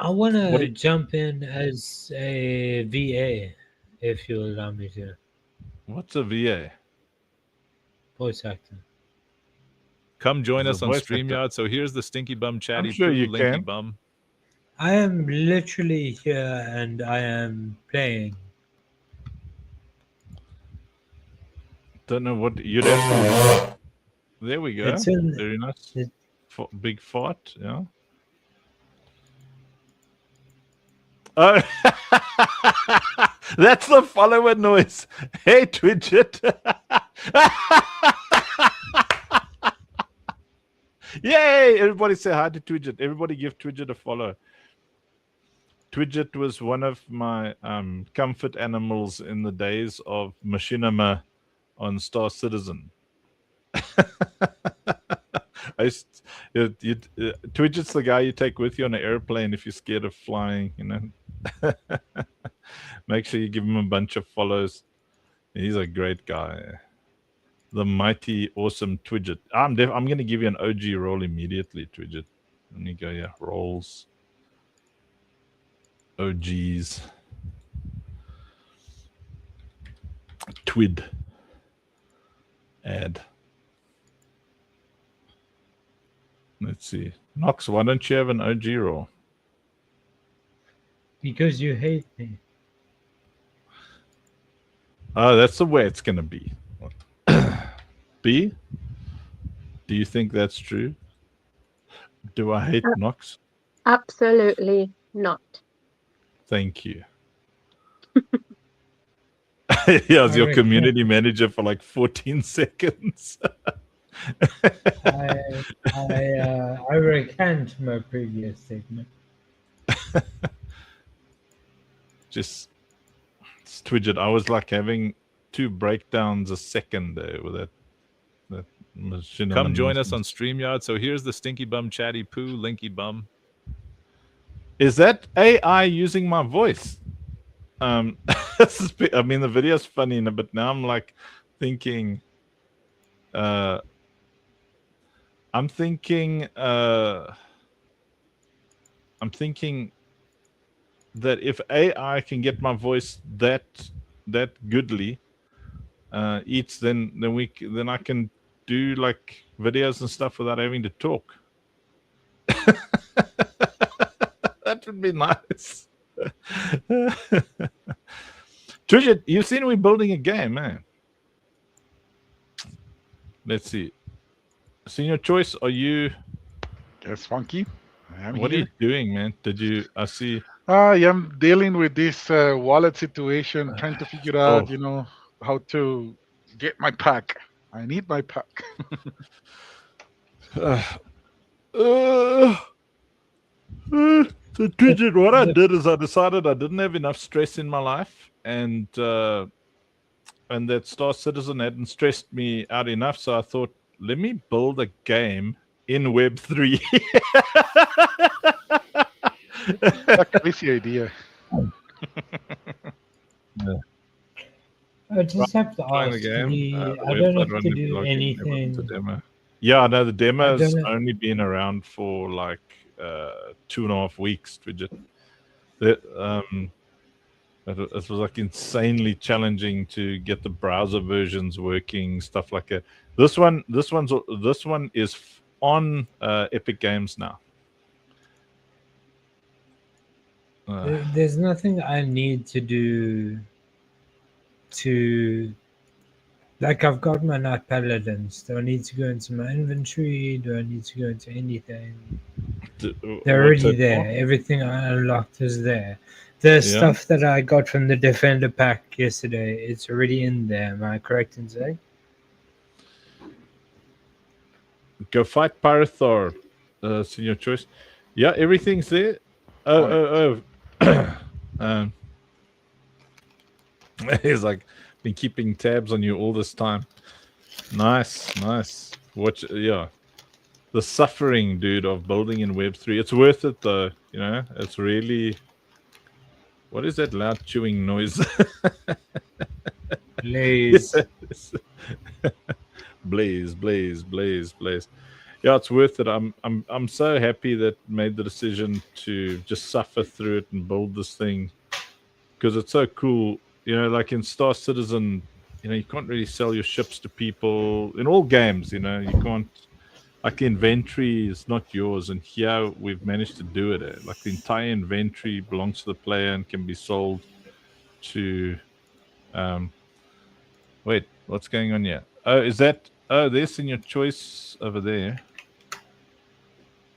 I want to jump in as a VA, if you allow me to. What's a VA? Voice actor. Come join us on StreamYard. So here's the Stinky Bum Chatty Poo Linky Bum. I am literally here and I am playing. Don't know what you'd have to... There we go. Very nice. Big fart, yeah. Oh, that's the follower noise. Hey, Twidget. Yay! Everybody say hi to Twidget. Everybody give Twidget a follow. Twidget was one of my comfort animals in the days of machinima on Star Citizen. Twidget's the guy you take with you on an airplane if you're scared of flying, you know. Make sure you give him a bunch of follows. He's a great guy. The mighty, awesome Twidget. I'm going to give you an OG roll immediately, Twidget. Let me go here. Rolls. OGs. Twid. Add. Let's see. Nox, why don't you have an OG roll? Because you hate me. Oh, that's the way it's going to be. B? Do you think that's true? Do I hate Nox? Absolutely not. Thank you. Yeah, I was your community manager for like 14 seconds. I recant my previous statement. Just Twidget. I was like having 2 breakdowns a second there with that machine. Come join us on StreamYard. So here's the Stinky Bum Chatty Poo Linky Bum. Is that AI using my voice? I mean, the video's funny, but now I'm like thinking. I'm thinking that if AI can get my voice that goodly, then I can do like videos and stuff without having to talk. That would be nice. Tridget, you've seen we're building a game, man. Let's see. Senior Choice, are you... Yes, Funky. What are you doing, man? I see... I am dealing with this wallet situation, trying to figure out, how to get my pack. I need my pack. So, Tridget, what I did is I decided I didn't have enough stress in my life, and and that Star Citizen hadn't stressed me out enough, so I thought, let me build a game in Web3. That's a crazy idea. I just have to Playing the ask. game. I The don't website have to running do logging everything to anything. demo. Yeah, no, the I demo's don't know. only been around for like 2.5 weeks, Twidget. It was like insanely challenging to get the browser versions working, stuff like that. This one is on Epic Games now. There's nothing I need to do to, like, I've got my Night Paladins. Do I need to go into my inventory? Do I need to go into anything? They're What's already that there. for? Everything I unlocked is there. The stuff that I got from the Defender pack yesterday, it's already in there. Am I correct in saying? Go fight Pyrothor, Senior Choice. Yeah, everything's there. Oh. He's like been keeping tabs on you all this time. Nice. Watch, yeah. The suffering, dude, of building in Web3. It's worth it, though. You know, it's really. What is that loud chewing noise? Blaze. Blaze. Yeah, it's worth it. I'm so happy that made the decision to just suffer through it and build this thing, because it's so cool. You know, like in Star Citizen, you know, you can't really sell your ships to people in all games. You know, you can't. Like the inventory is not yours, and here we've managed to do it. Like the entire inventory belongs to the player and can be sold to. Wait, what's going on here? Oh, is that? Oh, there's in your choice over there.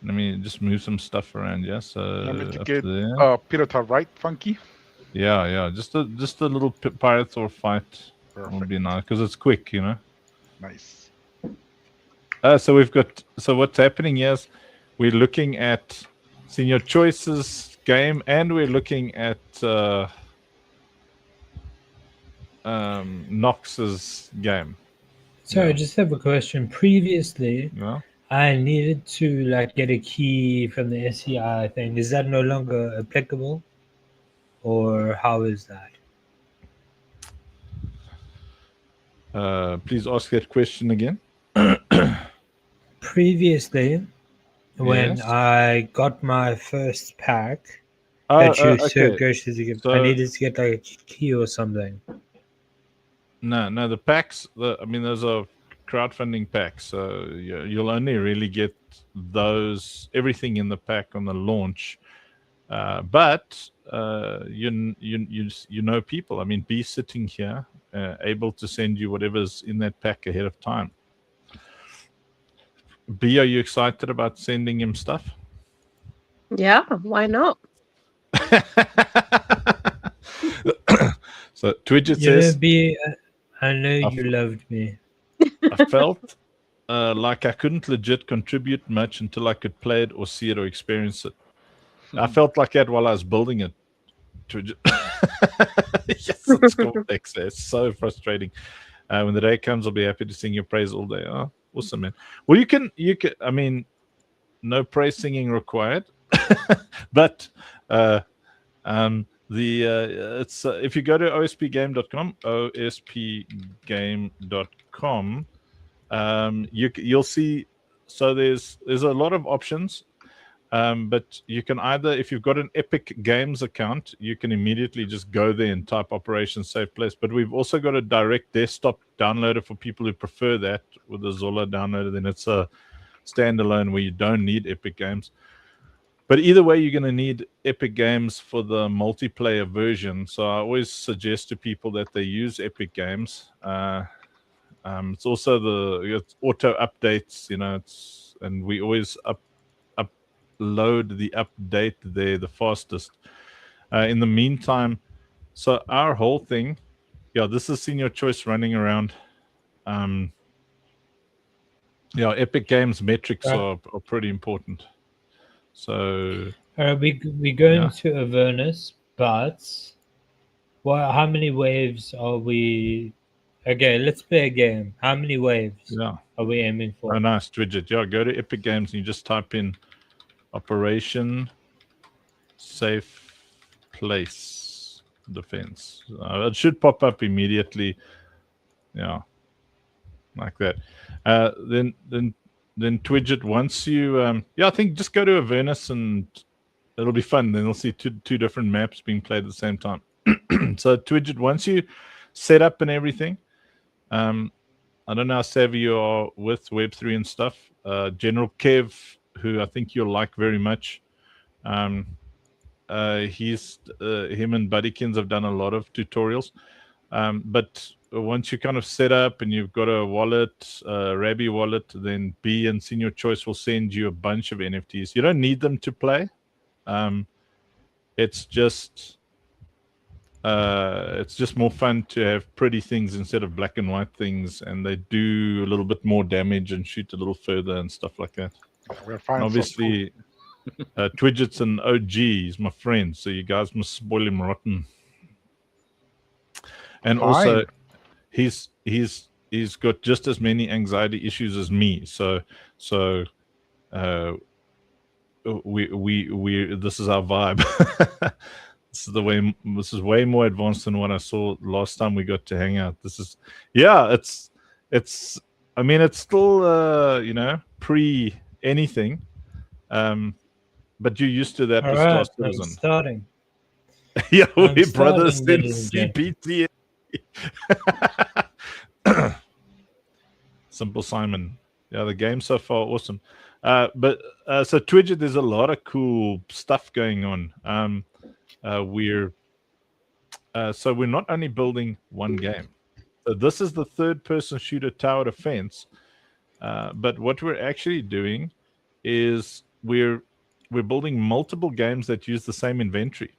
Let me just move some stuff around. Yeah, so To up get there. Pirata right, Funky. Yeah. Just a little Pyrothor fight would be nice because it's quick, you know. Nice. So we've got. So what's happening is we're looking at Senior Choices game, and we're looking at Nox's game. So I just have a question. Previously, I needed to like get a key from the SCI thing. Is that no longer applicable, or how is that? Please ask that question again. Previously, when Yes. I got my first pack Oh, that you so okay. graciously gave, So- I needed to get like a key or something. No, the packs. I mean, those are crowdfunding packs. So you'll only really get those everything in the pack on the launch. But you know people. I mean, be sitting here, able to send you whatever's in that pack ahead of time. B, are you excited about sending him stuff? Yeah, why not? So Twidget You know, says, B, I know you loved me. I felt like I couldn't legit contribute much until I could play it or see it or experience it. I felt like that while I was building it. Yes, it's complex. It's so frustrating. When the day comes, I'll be happy to sing your praise all day. Oh, awesome, man. Well, you can. I mean, no praise singing required. But it's if you go to ospgame.com, ospgame.com, you'll see. So there's a lot of options. But you can either, if you've got an Epic Games account, you can immediately just go there and type Operation Safe Place. But we've also got a direct desktop downloader for people who prefer that with the Zola downloader. Then it's a standalone where you don't need Epic Games. But either way, you're going to need Epic Games for the multiplayer version. So I always suggest to people that they use Epic Games. It's also it's auto updates, you know, and we always upload the update there the fastest. In the meantime, so our whole thing, this is Senior Choice running around. Epic Games metrics are pretty important. So we going to Avernus, but how many waves are we Okay, let's play a game. How many waves Yeah. are we aiming for? Oh, nice, Twidget. Yeah, go to Epic Games and you just type in Operation Safe Place Defense. It should pop up immediately. Yeah, like that. Then Twidget, once you I think just go to Avernus and it'll be fun. Then you'll see two different maps being played at the same time. So Twidget, once you set up and everything, I don't know how savvy you are with Web3 and stuff. General Kev, who I think you'll like very much, him and Buddykins have done a lot of tutorials. But once you kind of set up and you've got a wallet, Rabby wallet, then B and Senior Choice will send you a bunch of NFTs. You don't need them to play. It's just more fun to have pretty things instead of black and white things, and they do a little bit more damage and shoot a little further and stuff like that. And obviously, Twidget's an OG. He's my friend, so you guys must spoil him rotten. And also, he's got just as many anxiety issues as me. So we this is our vibe. This is way more advanced than what I saw last time we got to hang out. It's I mean, it's still pre anything, but you're used to that with Star Citizen. I'm starting. Yeah, I'm we brothers starting, in ladies and CPT. Simple Simon. Yeah, the game so far awesome. But so Twidget, there's a lot of cool stuff going on. We're not only building one game. So this is the third-person shooter tower defense. But what we're actually doing is we're building multiple games that use the same inventory.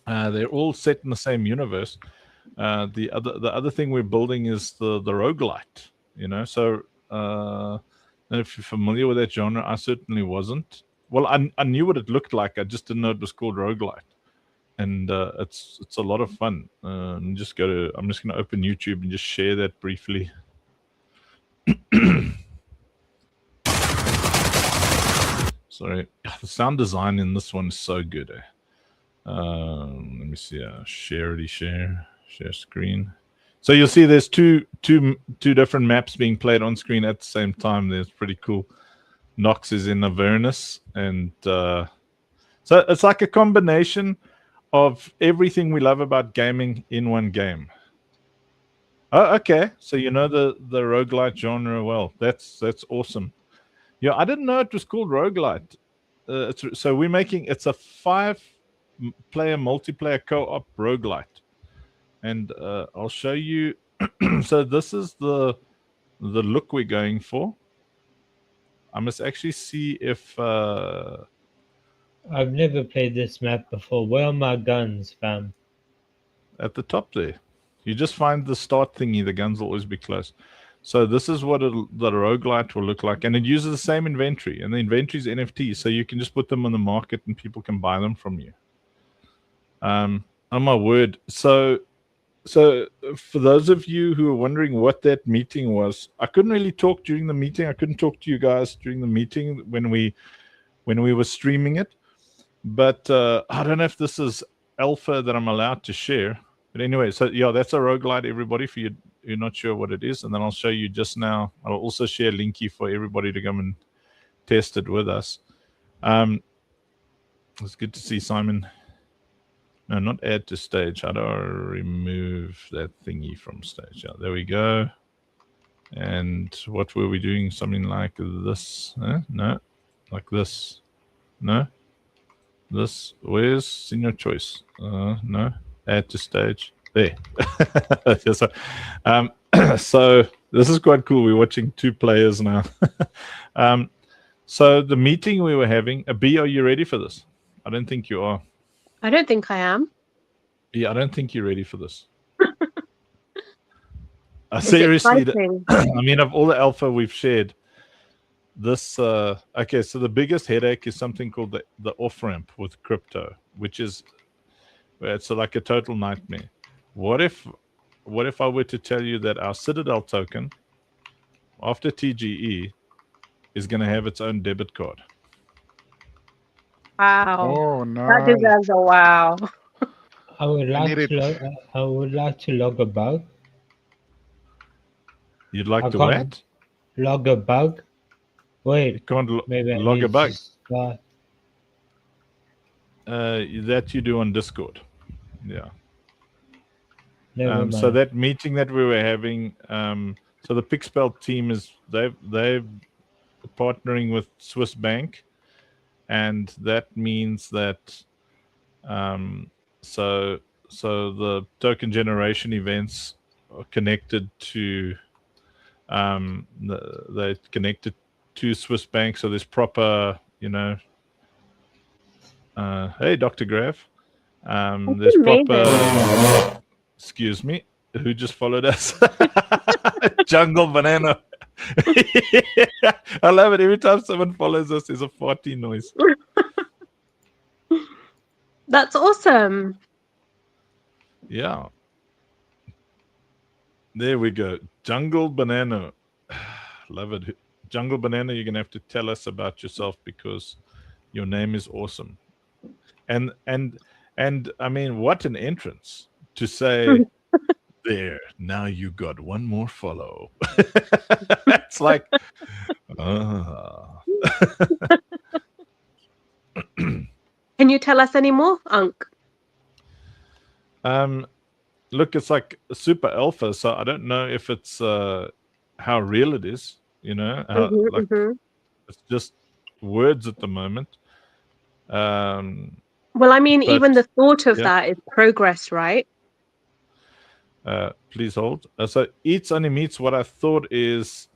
They're all set in the same universe. The other thing we're building is the roguelite. So if you're familiar with that genre, I certainly wasn't. Well, I knew what it looked like. I just didn't know it was called roguelite. And it's a lot of fun. I'm just going to open YouTube and just share that briefly. Sorry, the sound design in this one is so good. Let me see. Share screen. So you'll see there's two different maps being played on screen at the same time. There's pretty cool. Nox is in Avernus, and so it's like a combination of everything we love about gaming in one game. Oh, okay. So you know the roguelite genre well. That's awesome. Yeah, I didn't know it was called roguelite. So we're making it's a 5-player multiplayer co-op roguelite, and I'll show you. So this is the look we're going for. I must actually see if I've never played this map before. Where are my guns, fam? At the top there. You just find the start thingy. The guns will always be close. So this is what the roguelite will look like. And it uses the same inventory. And the inventory is NFTs. So you can just put them on the market and people can buy them from you. Oh my word. So for those of you who are wondering what that meeting was, I couldn't really talk during the meeting. I couldn't talk to you guys during the meeting when we were streaming it. But I don't know if this is alpha that I'm allowed to share. But anyway, so yeah, that's a roguelite, everybody, for you're not sure what it is. And then I'll show you just now. I'll also share a linky for everybody to come and test it with us. It's good to see Simon. No, not add to stage. How do I remove that thingy from stage? Yeah, there we go. And what were we doing? Something like this? No, like this. No, this. Where's Senior Choice? No, add to stage. There. So, so this is quite cool. We're watching 2 players now. So the meeting we were having. B, are you ready for this? I don't think you are. I don't think I am. Yeah, I don't think you're ready for this. Seriously, I mean, of all the alpha we've shared, this okay. So the biggest headache is something called the off ramp with crypto, which is it's like a total nightmare. What if what if I were to tell you that our Citadel token, after TGE, is going to have its own debit card? Wow. Oh, That nice. deserves a wow. I would I like need to it. I would like to log a bug. You'd like I to can't what? log a bug. You Wait, can't maybe I log need a bug. to start. That you do on Discord. Yeah. Never So mind. that meeting that we were having, so the Pixpel team is they're partnering with Swiss Bank, and that means that so the token generation events are connected to they're connected to Swiss Bank, so there's proper, hey, Dr. Graf. There's proper. Excuse me. Who just followed us? Jungle Banana. I love it. Every time someone follows us, there's a farty noise. That's awesome. Yeah. There we go. Jungle Banana. Love it. Jungle Banana, you're going to have to tell us about yourself because your name is awesome. And I mean, what an entrance to say, there, now you got one more follow. It's like, Can you tell us any more, Unc? Look, it's like super alpha, so I don't know if it's how real it is, it's just words at the moment. Well, I mean, even the thought of that is progress, right? Please hold. So eats only meets what I thought is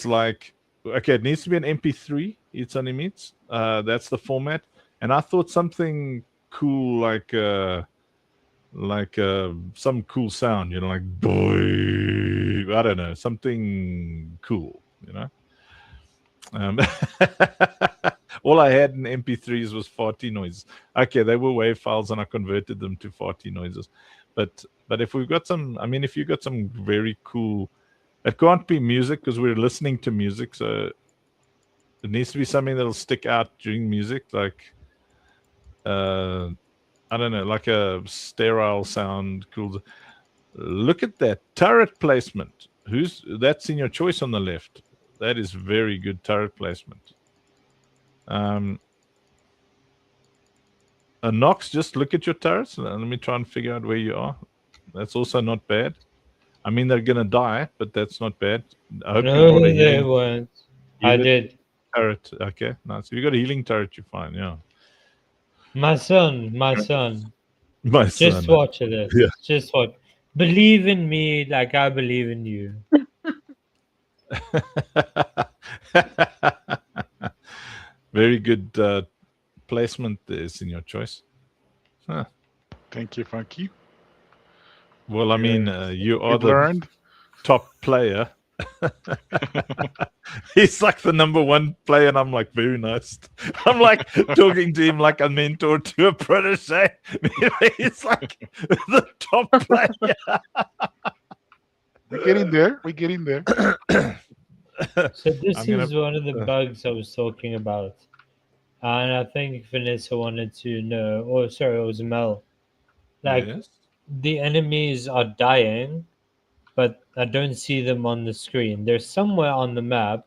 like, okay, it needs to be an MP3. Eats only meets. That's the format. And I thought something cool like some cool sound, like boy, I don't know, something cool, All I had in MP3s was farty noises. Okay, they were WAV files and I converted them to farty noises. But if we've got some, I mean, if you've got some very cool, it can't be music because we're listening to music. So it needs to be something that'll stick out during music, like, I don't know, like a sterile sound. Cool. Look at that turret placement. That's in your choice on the left. That is very good turret placement. Nox, just look at your turrets. Let me try and figure out where you are. That's also not bad. I mean, they're gonna die, but that's not bad. I hope you No, brought a they healing weren't. I did. turret. Okay, nice. If you got a healing turret, you're fine. Yeah. My son. My Just son. watch this. Yeah. Just watch. Believe in me like I believe in you. Very good placement is in your choice. Huh. Thank you, Funky. Well, I mean, you are We've the learned. top player. He's like the number one player, and I'm like, very nice. I'm like talking to him like a mentor to a protege. He's like the top player. We're getting there. We're getting there. So this is one of the bugs I was talking about. And I think Vanessa wanted to know, or sorry, it was Mel. Like, Yes. the enemies are dying, but I don't see them on the screen. They're somewhere on the map.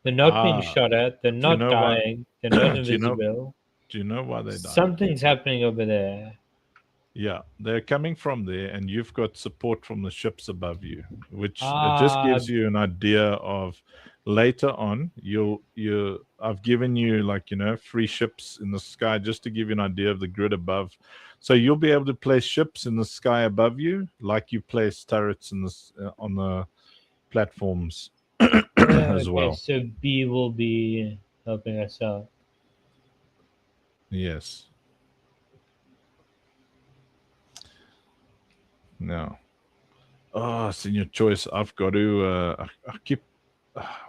They're not being shot at. They're Do you not know why- dying. They're not Do you know- invisible. Do you know why they die? Something's happening over there. Yeah, they're coming from there, and you've got support from the ships above you, which it just gives you an idea of later on. I've given you free ships in the sky just to give you an idea of the grid above. So you'll be able to place ships in the sky above you, like you place turrets in this on the platforms as well. So B will be helping us out. Yes. No. Oh, it's in your choice. I've got to. I keep.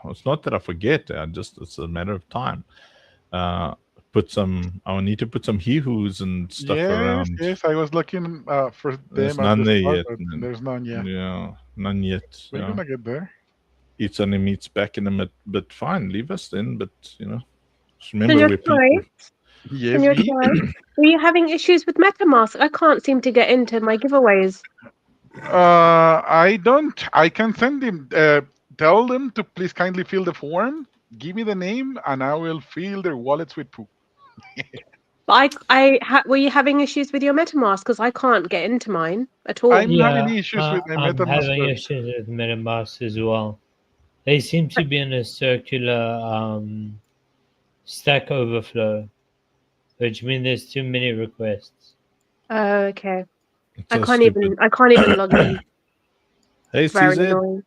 It's not that I forget. It's a matter of time. put some. I need to put some hee-hoos and stuff Yes, around. yes. I was looking for There's them at none the there start, yet. but there's none yet. Yeah, none yet. We're Yeah. gonna get there. Eats only meats back in a bit, but fine, leave us then. But just Can remember you we're try? people. Yes, Can you V. try? Are you having issues with MetaMask? I can't seem to get into my giveaways. I don't. I can send him. Tell them to please kindly fill the form. Give me the name, and I will fill their wallets with poo. But were you having issues with your MetaMask? Because I can't get into mine at all. I'm Yeah, having issues with my I'm MetaMask. having issues with MetaMask as well. They seem to be in a circular Stack Overflow, which means there's too many requests. Oh, okay. It's I so can't stupid. even log in. Hey, Very CZ. annoying.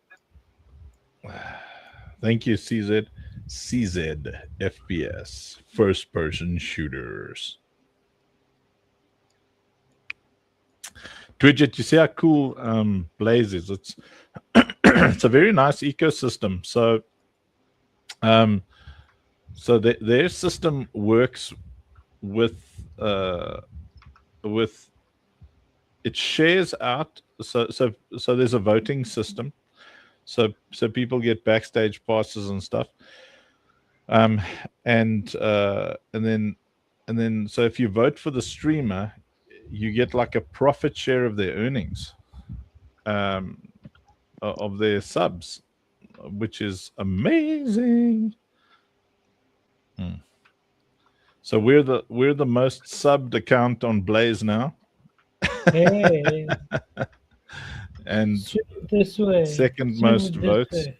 Thank you, CZ. CZ FPS, first person shooters. Twidget, you see how cool Blaze is? It's it's a very nice ecosystem. So their system works with it shares out. So there's a voting system. So people get backstage passes and stuff. And then so if you vote for the streamer, you get like a profit share of their earnings, of their subs, which is amazing. So we're the most subbed account on Blaze now. Hey, And this way. second Swing most this votes. way.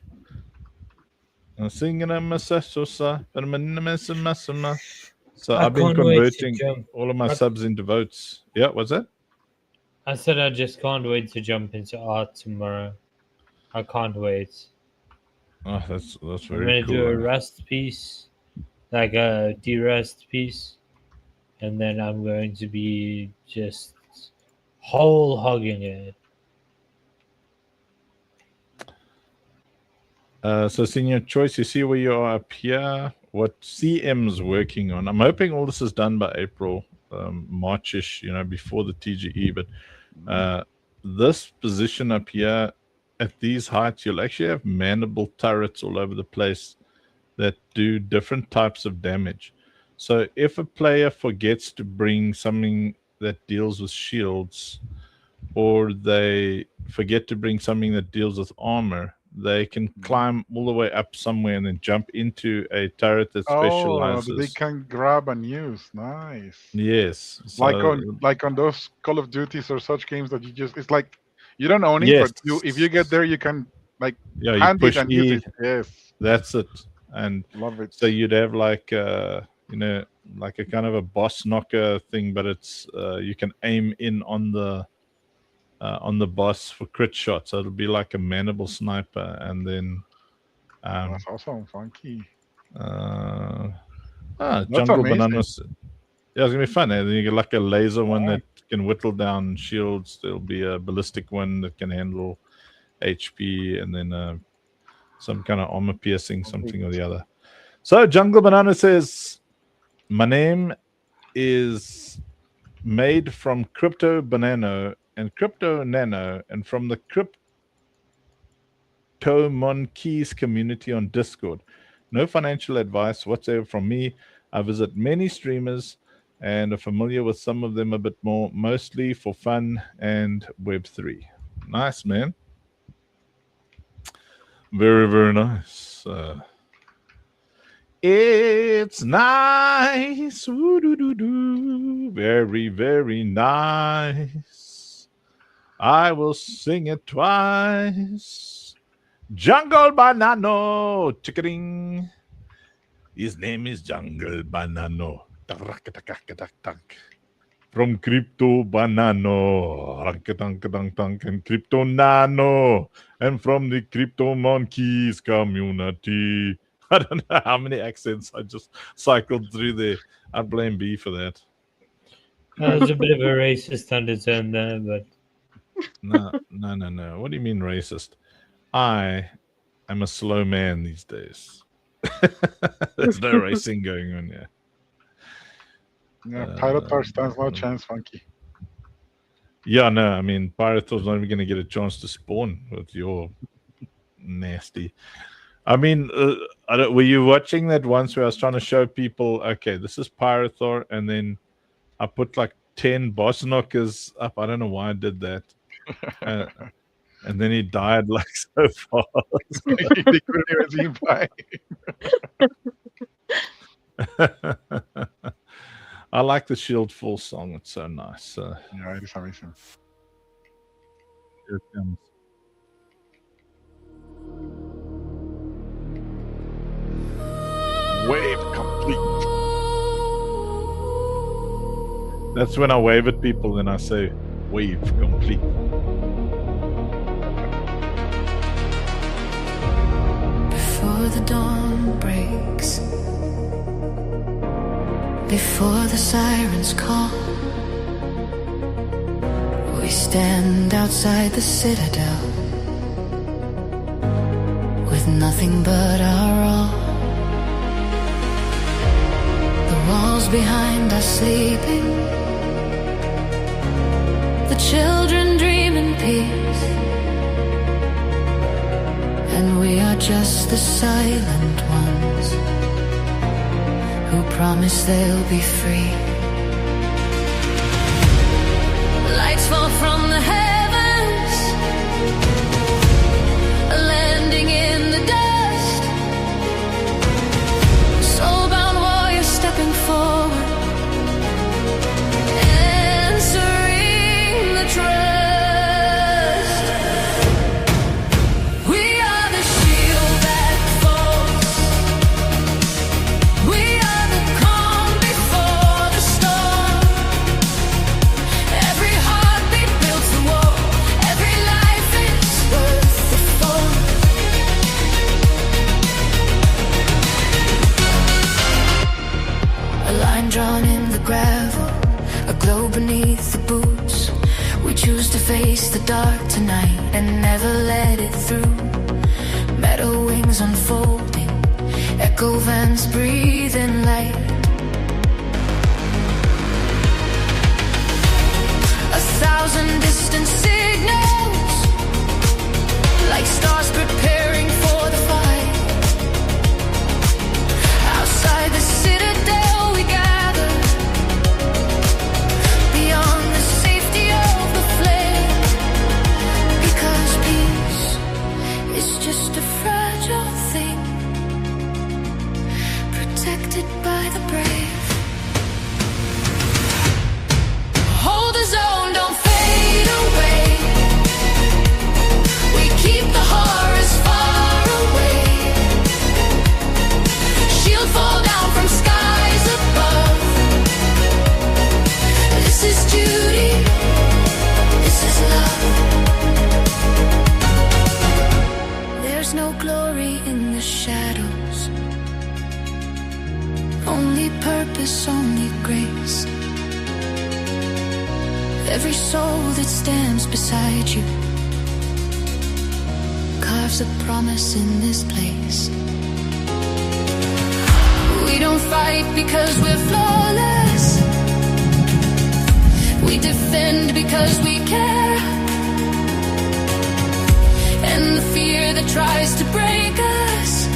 So I I've been can't wait to converting jump. all of my subs into votes. Yeah, what's that? I said I just can't wait to jump into art tomorrow. I can't wait. Oh, that's I'm very gonna do a cool. Rust piece, like a de-rust piece, and then I'm going to be just whole hogging it. So senior choice, you see where you are up here, what CM's working on. I'm hoping all this is done by April, Marchish, before the TGE. But this position up here at these heights, you'll actually have manable turrets all over the place that do different types of damage. So if a player forgets to bring something that deals with shields, or they forget to bring something that deals with armor, they can climb all the way up somewhere and then jump into a turret that specializes. Oh, they can grab and use. Nice. Yes. Like So, on those Call of Duties or such games that it's like you don't own it, yes. but if you get there, you can you hand push it and E. use it. Yes. That's it. And Love it. so you'd have like like a kind of a boss knocker thing, but it's you can aim in on the boss for crit shots. So it'll be like a manable sniper, and then That's awesome, funky. jungle amazing. bananas. Yeah, it's gonna be fun. And then you get like a laser one that can whittle down shields. There'll be a ballistic one that can handle HP, and then some kind of armor piercing, something or the other. So Jungle Banana says, my name is made from Crypto Banano and Crypto Nano, and from the Crypto Monkeys community on Discord. No financial advice whatsoever from me. I visit many streamers and are familiar with some of them a bit more, mostly for fun and Web3. Nice, man. Very, very nice. It's nice. Woo-doo-doo-doo. Very, very nice. I will sing it twice. Jungle Banano. Ticketing. His name is Jungle Banano. From Crypto Banano. And Crypto Nano. And from the Crypto Monkeys community. I don't know how many accents I just cycled through there. I blame B for that. There's a bit of a racist undertone there, but No. What do you mean racist? I am a slow man these days. There's no racing going on here. Yeah, Pyrotar stands no chance, Funky. Yeah, no, I mean, Pyrotar's not even going to get a chance to spawn with your nasty. I mean, were you watching that once where I was trying to show people, okay, this is Pyrotar, and then I put like 10 boss knockers up. I don't know why I did that. And then he died like so fast. He couldn't even see him fly. I like the Shield Full song. It's so nice. Yeah, it is amazing. Here it comes. Wave complete. That's when I wave at people and I say, wave complete. Before the dawn breaks, before the sirens call, we stand outside the citadel with nothing but our all. The walls behind us sleeping, the children dream in peace, and we are just the silent ones who promise they'll be free. Lights fall from the heavens, landing in the dust. Soulbound warriors stepping forward, answering the trust. We are the shield that falls. We are the calm before the storm. Every heartbeat builds the wall. Every life is worth the fall. A line drawn in the gravel, a glow beneath the boots. We choose to face the dark tonight and never let it through. Metal wings unfolding, echo vents breathing light. 1,000 distant signals, like stars preparing for the fight. Outside the citadel we gather, beyond the safety of the flame, because peace is just a fragile thing, protected by the brave. Hold the zone, don't fade away. We keep the horrors far away. Shield fall down from skies above. This is duty, this is love. There's no glory in the shadows, only purpose, only grace. Every soul that stands beside you carves a promise in this place. We don't fight because we're flawless. We defend because we care. And the fear that tries to break us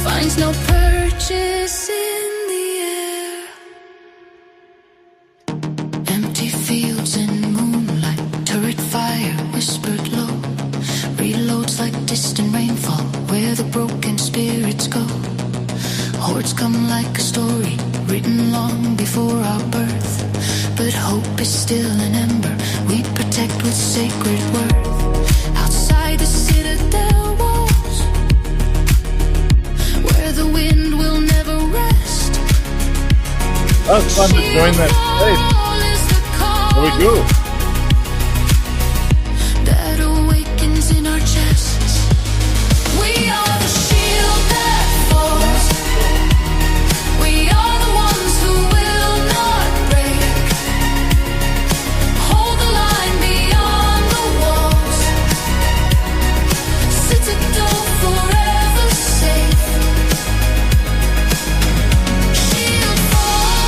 finds no purchase in the air. Empty fields in moonlight, turret fire whispered low, reloads like distant rainfall where the broken spirits go. Hordes come like a story written long before our birth, but hope is still an ember we protect with sacred worth. Outside the citadel walls, where the wind will never rest. That's fun to join that space. There we go. That awakens in our chests. We are the shield that falls. We are the ones who will not break. Hold the line beyond the walls. Citadel forever safe. Shield fall.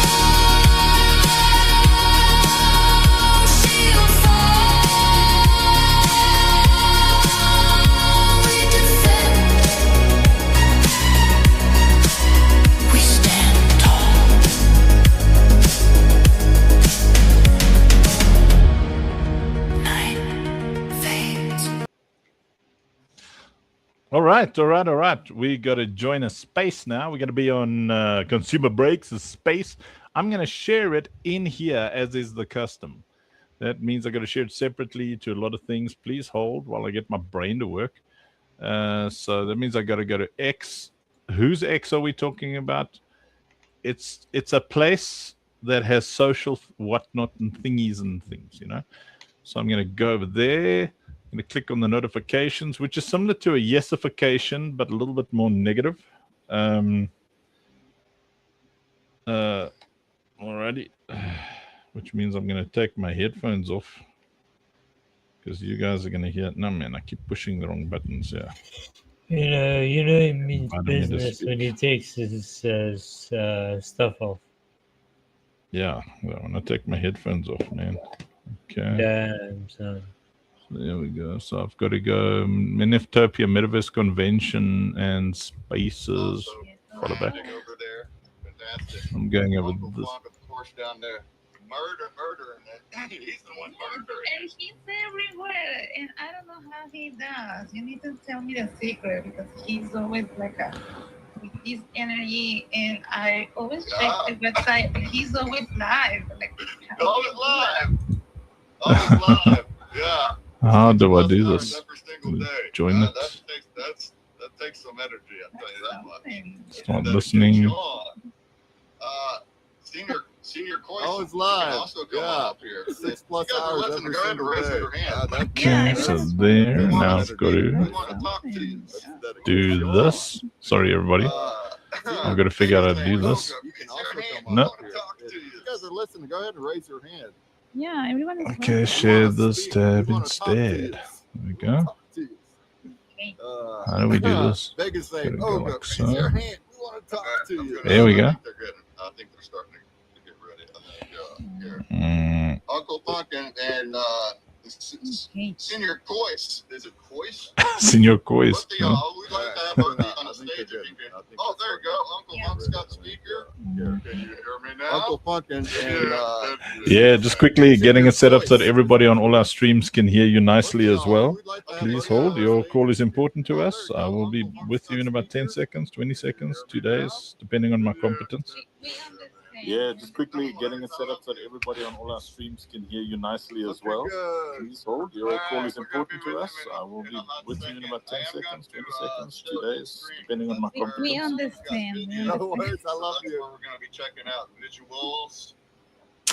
right. We got to join a space now. We're going to be on Consumer Breaks, a space. I'm going to share it in here as is the custom. That means I got to share it separately to a lot of things. Please hold while I get my brain to work. So that means I got to go to X. Whose X are we talking about? It's a place that has social whatnot and thingies and things, you know. So I'm going to go over there. I'm going to click on the notifications, which is similar to a yesification, but a little bit more negative. Alrighty. Which means I'm going to take my headphones off because you guys are going to hear. No, man, I keep pushing the wrong buttons here. You know, it means business when he takes his stuff off. Yeah, well, when I take my headphones off, man. Okay. Damn, son. So there we go. So I've got to go Miniftopia Metaverse Convention and Spaces. Follow back. I'm going over this. Down there. Murder, and he's the one murdering. And he's everywhere, and I don't know how he does. You need to tell me the secret because he's always like with his energy, and I always check the website, and he's always live. Like, always live. Yeah. How do I do this? Join it. That takes some energy. I'll tell you that much. Start listening. Senior Coyce. Oh, it's live. Also come up here. 6+ hours every single day. Okay, so there. Now I've got to do this. Sorry, everybody. I've got to figure out how to do this. No. You guys are listening. Go ahead and raise your hand. Yeah, everyone is. Okay, share this tab instead. There we go. How do we do this? Vegas say, "Oh, raise your hand. We want to talk to you." There we go. I think they're starting to get ready. Uncle Buck and Senior Coyce. Is it Coyce? Senior Coyce. We'd like to have on the stage if you can. Oh, there you go. Uncle Buck's got the speaker. Can you hear me now? Uncle Buck and yeah, just quickly getting it set up so that everybody on all our streams can hear you nicely as well. Please hold. Your call is important to us. I will be with you in about 10 seconds, 20 seconds, 2 days, depending on my competence. Yeah, just quickly getting it set up so that everybody on all our streams can hear you nicely as well. Please hold. Your call is important to us. I will be with you in about 10 seconds, 20 seconds, 2 days, depending on my competence. We understand. No worries. I love you. We're going to be checking out visuals.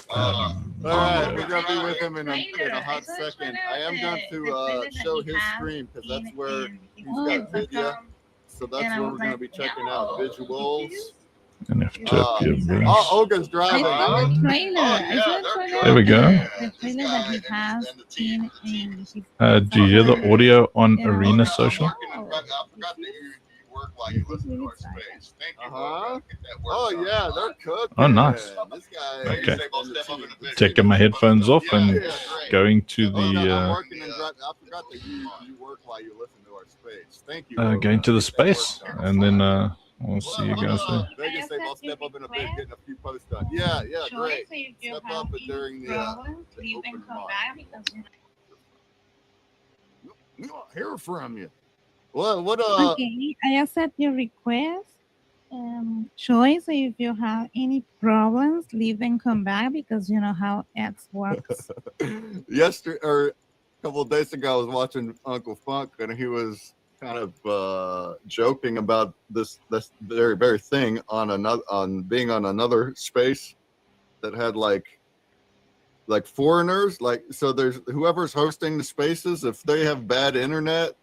All right, we're going to be with him in a hot second. I am going to show his screen because that's where he's got video. So that's where we're going to be checking out visuals. And if Topia Olga's driving. There we go. The trailer that he has in do you hear the audio on Arena Social? I forgot that you work while you listen to our space. Thank you. Oh, yeah, they're cooking. Oh, nice. This guy, okay. Taking my headphones off and going to the. I forgot that you work while you listen to our space. Thank you. Going to the space, and then we'll see you guys there. Vegas say I'll step up in a bit, getting a few posts done. Yeah, great. Step up during the open mic. We want to hear from you. What Okay, I accept your request. Choice, if you have any problems, leave and come back because you know how X works. Yesterday or a couple of days ago, I was watching Uncle Funk, and he was kind of joking about this very very thing on being on another space that had like foreigners, so there's whoever's hosting the spaces, if they have bad internet,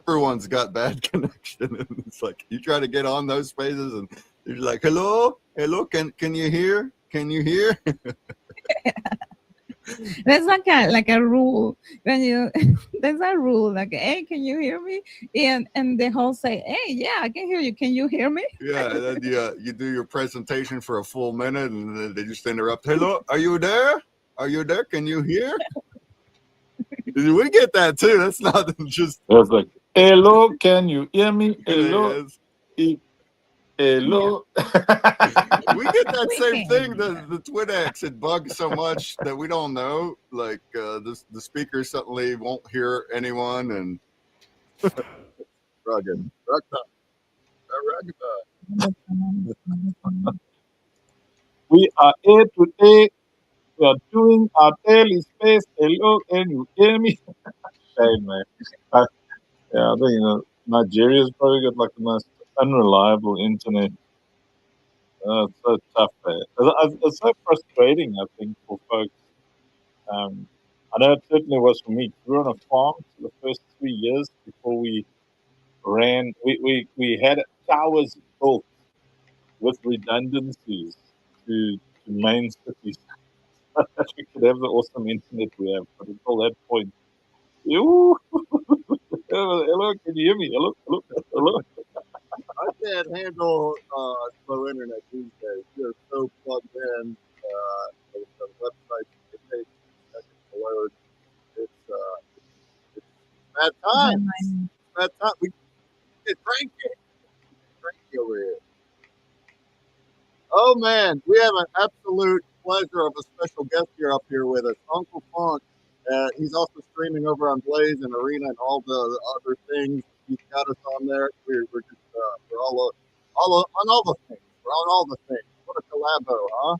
everyone's got bad connection, and it's like you try to get on those spaces and you're like, hello, can you hear That's like a rule. When you there's a rule like, hey, can you hear me? And the host say, hey, yeah, I can hear you. Can you hear me? Yeah, and then you do your presentation for a full minute, and then they just interrupt. Hello, are you there? Can you hear? We get that too. That's not just. It's like, hello, can you hear me? Hello. Hello. We get that same thing. The TwitX, it bugs so much that we don't know. Like the speaker suddenly won't hear anyone, and rugged. We are here today. We are doing our daily space. Hello, can you hear me? Hey, man. Yeah, I think Nigeria's probably got like the most unreliable internet. It's so tough there. It's so frustrating, I think, for folks. I know it certainly was for me. We were on a farm for the first 3 years before we ran. We had towers built with redundancies to main cities that we could have the awesome internet we have. But until that point, you hello, can you hear me? Hello, hello, hello. I can't handle slow internet these days. You're so plugged in. The website it takes seconds to load. It's bad times. Bad time. We get cranky over here. Oh man, we have an absolute pleasure of a special guest here up here with us, Uncle Funk. He's also streaming over on Blaze and Arena and all the other things. He's got us on there. We're just we're all on all the things. We're on all the things. What a collabo, huh?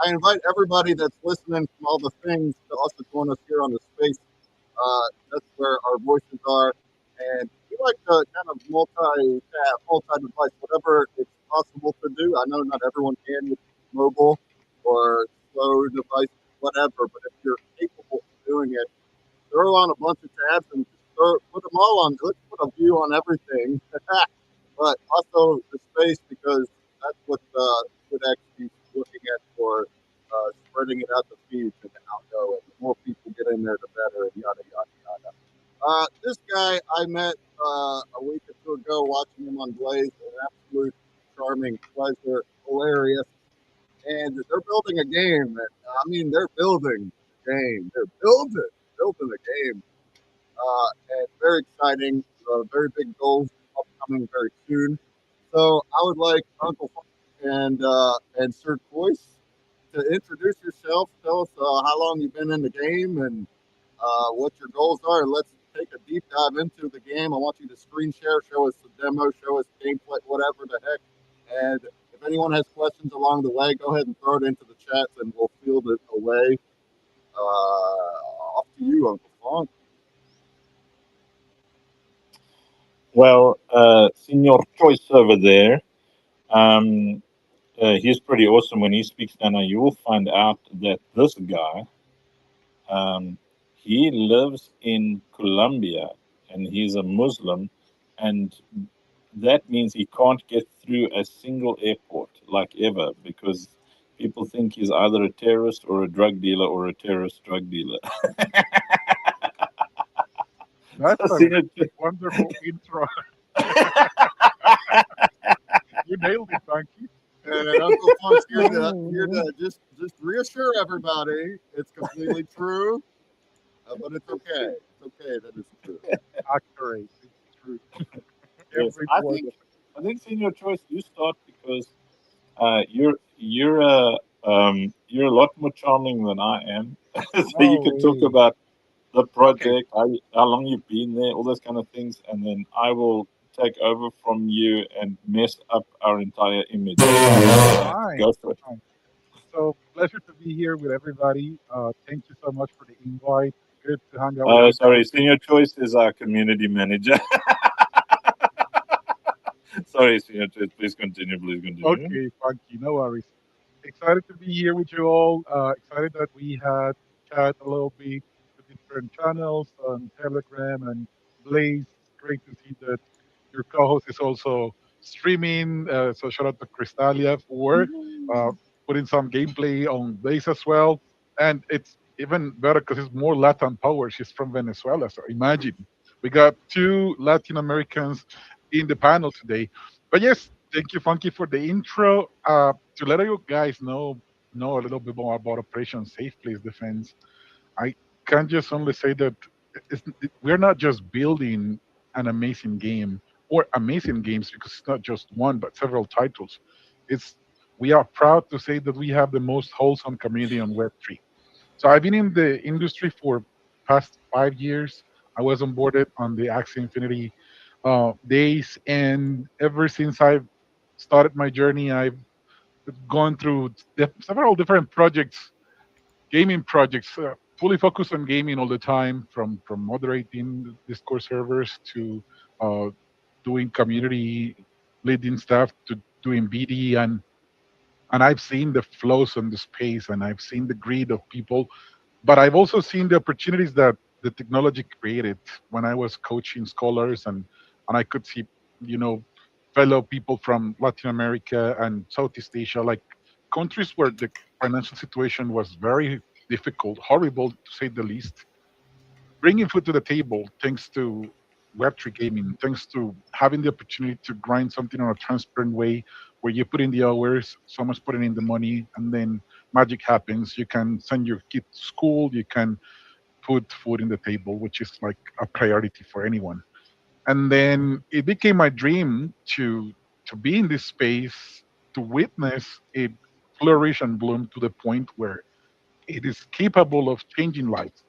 I invite everybody that's listening from all the things to also join us here on the space. That's where our voices are. And we like to kind of multi-device, whatever it's possible to do. I know not everyone can with mobile or slow device, whatever, but if you're capable of doing it, throw on a bunch of tabs and put them all on. Let's put a view on everything, but also the space because that's what actually looking at for spreading it out the feeds and outgo. And the more people get in there, the better. And yada yada yada. This guy I met a week or two ago, watching him on Blaze. An absolute charming pleasure, hilarious. And they're building a game. I mean, they're building a game. They're building a game. And very exciting. Very big goals upcoming very soon. So I would like Uncle and Sir Toyce to introduce yourself. Tell us how long you've been in the game and what your goals are. And let's take a deep dive into the game. I want you to screen share, show us the demo, show us gameplay, whatever the heck. And if anyone has questions along the way, go ahead and throw it into the chat and we'll field it away. Off to you, Uncle Funk. Well, Senior Choice over there, he's pretty awesome. When he speaks now, you will find out that this guy, he lives in Colombia and he's a Muslim, and that means he can't get through a single airport like ever because people think he's either a terrorist or a drug dealer or a terrorist drug dealer. That's a wonderful intro. You nailed it, Frankie. And Uncle Funk's here to just reassure everybody it's completely true, but it's okay. It's okay that it's true. Accurate. It's true. Yes, I think Senior Choice, you start because you're a lot more charming than I am, so you can talk about the project, how long you've been there, all those kind of things, and then I will take over from you and mess up our entire image. Go for it. So pleasure to be here with everybody. Thank you so much for the invite. Good to hang out. With Sorry, Senior Choice is our community manager. Sorry, Senior Choice. Please continue. Okay, Funky, no worries. Excited to be here with you all. Excited that we had chat a little bit to different channels on Telegram and Blaze. Great to see that your co-host is also streaming. So shout out to Crystalia for putting some gameplay on Blaze as well. And it's even better because it's more Latin power. She's from Venezuela. So imagine we got two Latin Americans in the panel today. But yes, thank you, Funky, for the intro. To let you guys know a little bit more about Operation Safe Place Defense, I can just only say that we're not just building an amazing game or amazing games because it's not just one but several titles. We are proud to say that we have the most wholesome community on Web3. So I've been in the industry for past 5 years. I was onboarded on the Axie Infinity days. And ever since I've started my journey, I've gone through several different projects, gaming projects, fully focused on gaming all the time, from moderating Discord servers to uh, doing community leading stuff to doing BD, and I've seen the flows on the space, and I've seen the greed of people, but I've also seen the opportunities that the technology created when I was coaching scholars, and I could see, you know, fellow people from Latin America and Southeast Asia, like countries where the financial situation was very difficult, horrible to say the least, bringing food to the table thanks to Web3 gaming, thanks to having the opportunity to grind something on a transparent way where you put in the hours, someone's putting in the money, and then magic happens. You can send your kid to school, you can put food in the table, which is like a priority for anyone. And then it became my dream to be in this space, to witness it flourish and bloom to the point where it is capable of changing lives.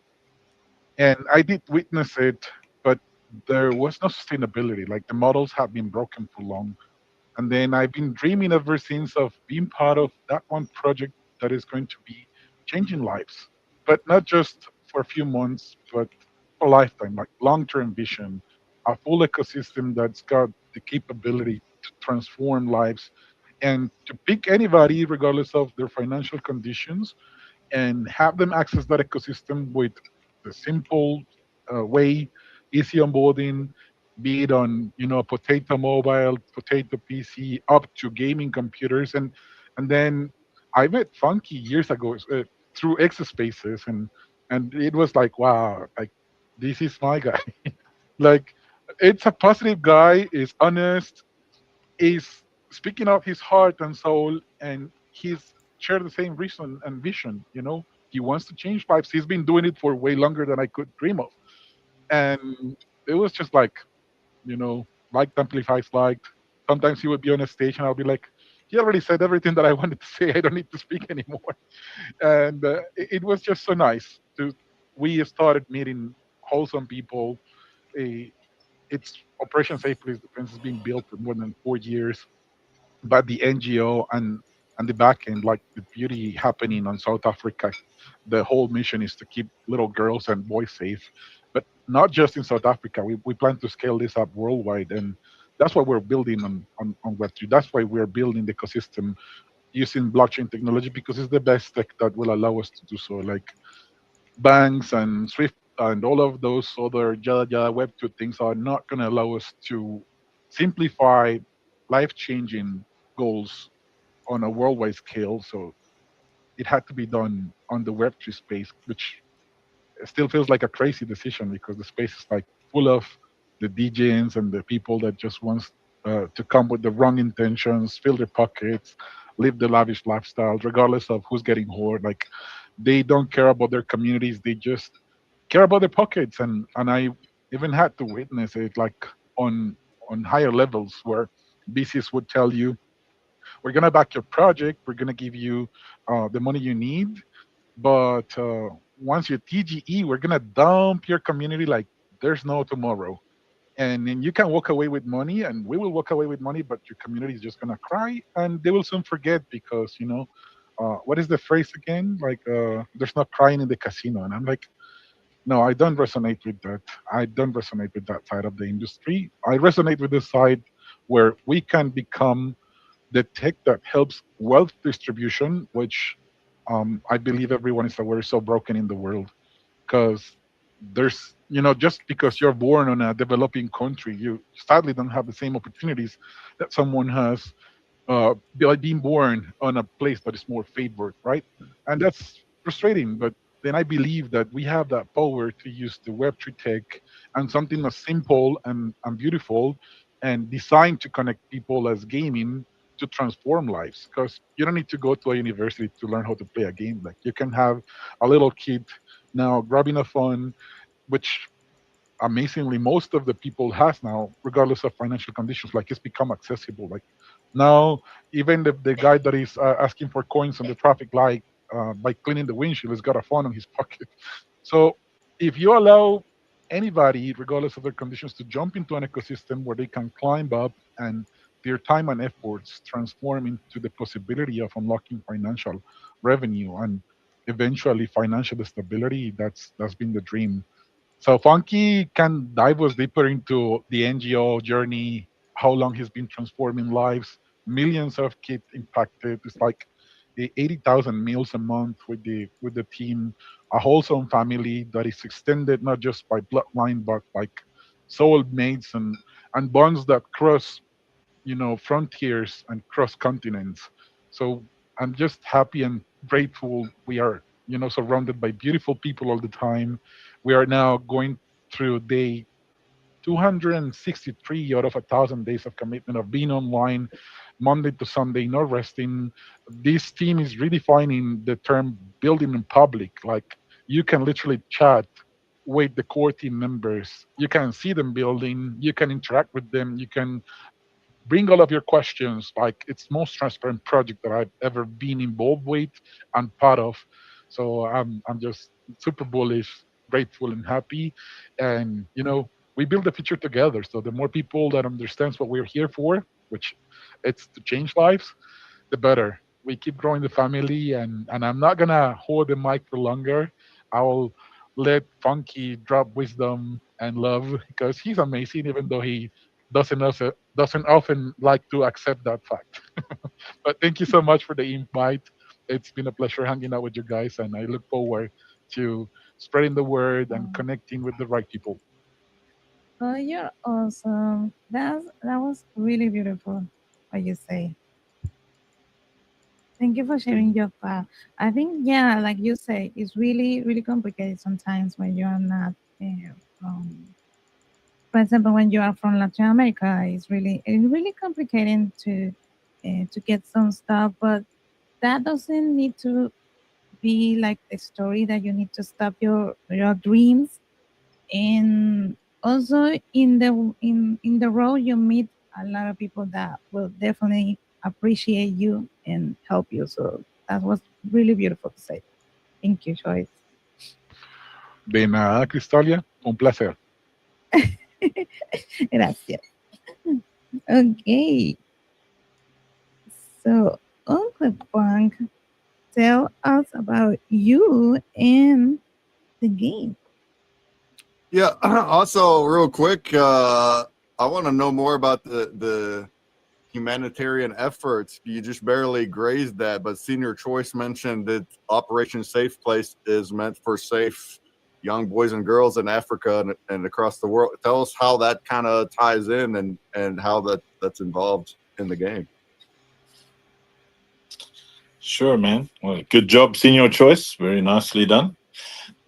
And I did witness it, but there was no sustainability. Like the models have been broken for long. And then I've been dreaming ever since of being part of that one project that is going to be changing lives, but not just for a few months, but for a lifetime, like long-term vision, a full ecosystem that's got the capability to transform lives and to pick anybody, regardless of their financial conditions, and have them access that ecosystem with the simple way, easy onboarding, be it on a potato mobile, potato PC, up to gaming computers, and then I met Funky years ago through Exo Spaces, and it was like, wow, like this is my guy. Like it's a positive guy, is honest, is speaking out his heart and soul, and he's shared the same reason and vision. He wants to change lives. He's been doing it for way longer than I could dream of, and it was just like, liked amplifies liked. Sometimes he would be on a stage, and I'll be like, he already said everything that I wanted to say. I don't need to speak anymore. And it was just so nice to. We started meeting wholesome people. Uh, it's Operation Safe Police Defense has been built for more than 4 years, but the NGO and the back end, like the beauty happening on South Africa, the whole mission is to keep little girls and boys safe, but not just in South Africa. We plan to scale this up worldwide, and that's why we're building on Web3. That's why we're building the ecosystem using blockchain technology, because it's the best tech that will allow us to do so. Like banks and Swift and all of those other yada yada Web2 things are not going to allow us to simplify life-changing goals on a worldwide scale. So it had to be done on the Web3 space, which still feels like a crazy decision because the space is like full of the DJs and the people that just wants to come with the wrong intentions, fill their pockets, live the lavish lifestyle, regardless of who's getting hoard. Like they don't care about their communities; they just care about their pockets. And I even had to witness it, like on higher levels, where BCs would tell you, "We're gonna back your project. We're gonna give you the money you need, but once you're TGE, we're gonna dump your community like there's no tomorrow, and then you can walk away with money, and we will walk away with money, but your community is just gonna cry, and they will soon forget because what is the phrase again? Like there's no crying in the casino." And I'm like, no, I don't resonate with that. I don't resonate with that side of the industry. I resonate with the side where we can become the tech that helps wealth distribution, which I believe everyone is aware is so broken in the world. Because there's, just because you're born in a developing country, you sadly don't have the same opportunities that someone has like being born on a place that is more favored, right? And that's frustrating. But then I believe that we have that power to use the Web3 tech and something as simple and beautiful and designed to connect people as gaming to transform lives. Because you don't need to go to a university to learn how to play a game. Like you can have a little kid now grabbing a phone, which amazingly most of the people has now, regardless of financial conditions. Like it's become accessible. Like now even the guy that is asking for coins on the traffic light by cleaning the windshield has got a phone in his pocket. So if you allow anybody, regardless of their conditions, to jump into an ecosystem where they can climb up and their time and efforts transform into the possibility of unlocking financial revenue and eventually financial stability. That's been the dream. So Funky can dive us deeper into the NGO journey, how long he's been transforming lives, millions of kids impacted. It's like 80,000 meals a month with the team, a wholesome family that is extended not just by bloodline but like soul mates and bonds that cross frontiers and cross continents. So I'm just happy and grateful we are surrounded by beautiful people all the time. We are now going through day 263 out of 1,000 days of commitment of being online Monday to Sunday, no resting. This team is redefining the term building in public. Like you can literally chat with the core team members. You can see them building. You can interact with them. You can bring all of your questions. Like it's most transparent project that I've ever been involved with and part of. So I'm just super bullish, grateful and happy. And we build the future together. So the more people that understands what we're here for, which it's to change lives, the better. We keep growing the family, and I'm not gonna hold the mic for longer. I'll let Funky drop wisdom and love because he's amazing, even though he doesn't often like to accept that fact. But thank you so much for the invite. It's been a pleasure hanging out with you guys, and I look forward to spreading the word and connecting with the right people. Oh, you're awesome. That was really beautiful. What you say. Thank you for sharing your thought. I think, yeah, like you say, it's really, really complicated sometimes when you are not from, for example, when you are from Latin America, it's really complicated to get some stuff, but that doesn't need to be like the story that you need to stop your dreams. And also in the road you meet a lot of people that will definitely appreciate you and help you. So that was really beautiful to say. Thank you, Joyce. De nada, Cristalia. Un placer. Gracias. Okay. So, Uncle Punk, tell us about you and the game. Yeah. Also, real quick, I want to know more about the humanitarian efforts. You just barely grazed that, but Senior Choice mentioned that Operation Safe Place is meant for safe young boys and girls in Africa and across the world. Tell us how that kind of ties in and how that's involved in the game. Sure, man. Well, good job, Senior Choice. Very nicely done.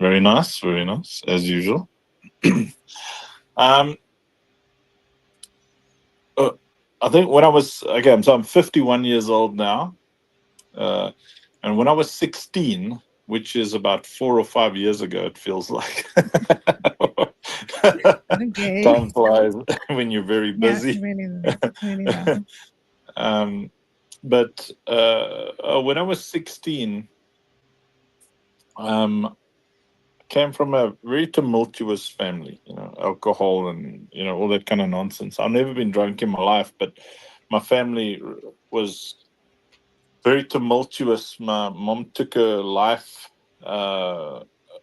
Very nice, as usual. I think when I was so I'm 51 years old now, and when I was 16, which is about 4 or 5 years ago, it feels like. Okay. Time flies when you're very busy. Yeah, really does. But when I was 16, came from a very tumultuous family, alcohol and, all that kind of nonsense. I've never been drunk in my life, but my family was very tumultuous. My mom took her life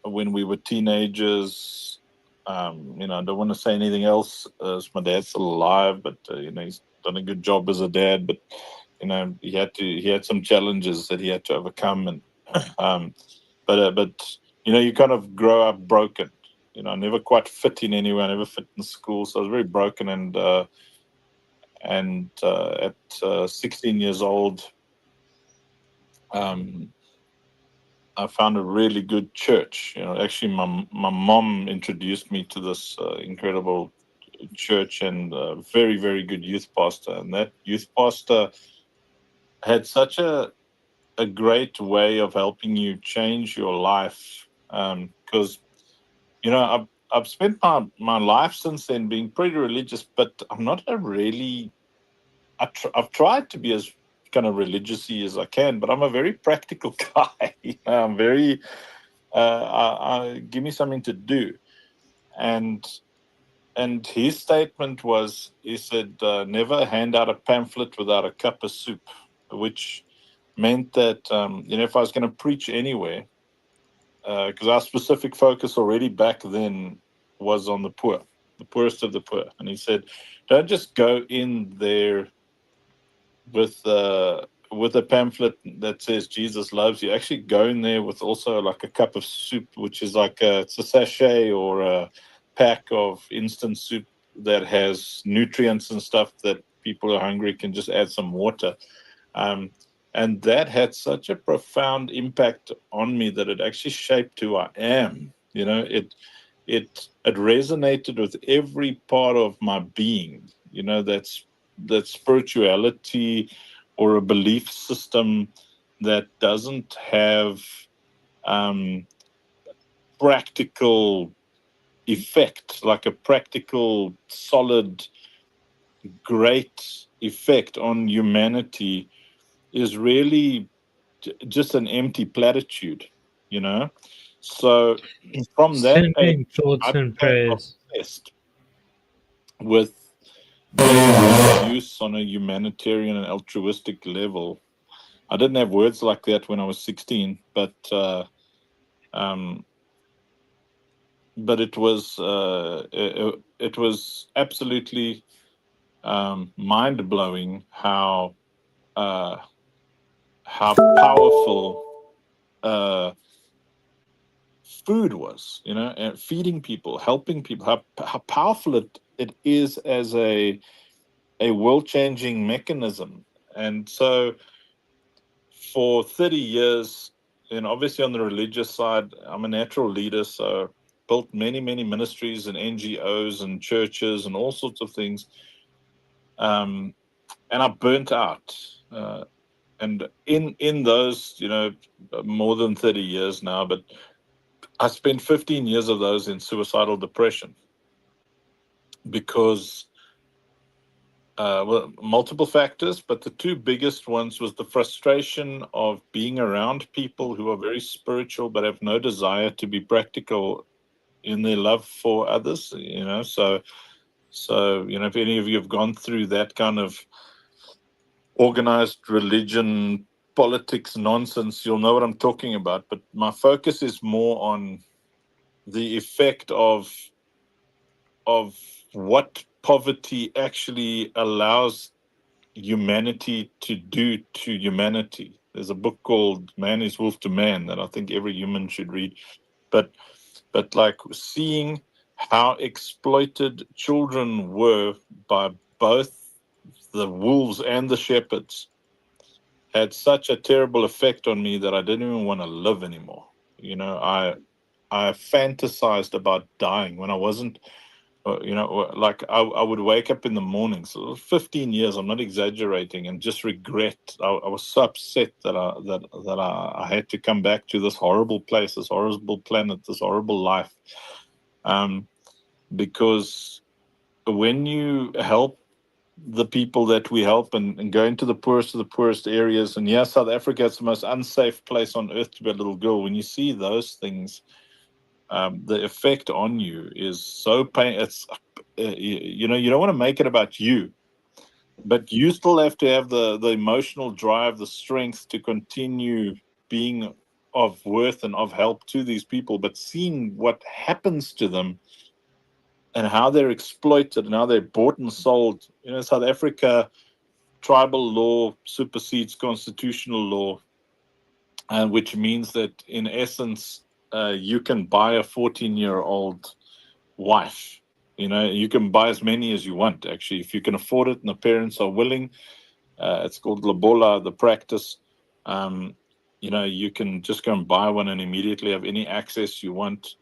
when we were teenagers. I don't want to say anything else as my dad's still alive, but, he's done a good job as a dad, but, he had some challenges that he had to overcome. And, but you kind of grow up broken. I never quite fit in anywhere. I never fit in school, so I was very broken. And at 16 years old, I found a really good church. Actually, my mom introduced me to this incredible church and a very, very good youth pastor. And that youth pastor had such a great way of helping you change your life, because I've spent my life since then being pretty religious, but I'm not a really I've tried to be as kind of religious-y as I can, but I'm a very practical guy. I'm very give me something to do. and his statement was, he said, never hand out a pamphlet without a cup of soup, which meant that, if I was going to preach anywhere, because our specific focus already back then was on the poor, the poorest of the poor. And he said, don't just go in there with a pamphlet that says Jesus loves you. Actually go in there with also like a cup of soup, which is like it's a sachet or a pack of instant soup that has nutrients and stuff that people who are hungry can just add some water. And that had such a profound impact on me that it actually shaped who I am. It resonated with every part of my being. That spirituality or a belief system that doesn't have practical effect, like a practical, solid, great effect on humanity, is really just an empty platitude, So from that Sending thoughts I and became prayers. obsessed with doing use on a humanitarian and altruistic level. I didn't have words like that when I was 16, but it was absolutely mind blowing how powerful food was, and feeding people, helping people, how powerful it is as a world changing mechanism. And so for 30 years, and obviously on the religious side, I'm a natural leader, so built many ministries and NGOs and churches and all sorts of things, and I burnt out, and in those, more than 30 years now, but I spent 15 years of those in suicidal depression because multiple factors, but the two biggest ones was the frustration of being around people who are very spiritual but have no desire to be practical in their love for others. So if any of you have gone through that kind of organized religion, politics nonsense, you'll know what I'm talking about. But my focus is more on the effect of what poverty actually allows humanity to do to humanity. There's a book called Man is Wolf to Man that I think every human should read. But like seeing how exploited children were by both the wolves and the shepherds had such a terrible effect on me that I didn't even want to live anymore. I fantasized about dying when I wasn't. Like I would wake up in the morning. So 15 years, I'm not exaggerating, and just regret. I was so upset that I had to come back to this horrible place, this horrible planet, this horrible life. Because when you help the people that we help and go into the poorest of the poorest areas, and yeah, South Africa is the most unsafe place on earth to be a little girl. When you see those things, the effect on you is so pain. It's you don't want to make it about you, but you still have to have the emotional drive, the strength to continue being of worth and of help to these people. But seeing what happens to them and how they're exploited and how they're bought and sold. South Africa, tribal law supersedes constitutional law, and which means that in essence, you can buy a 14-year-old wife. You can buy as many as you want, actually, if you can afford it and the parents are willing. It's called Lobola, the practice. You can just go and buy one and immediately have any access you want.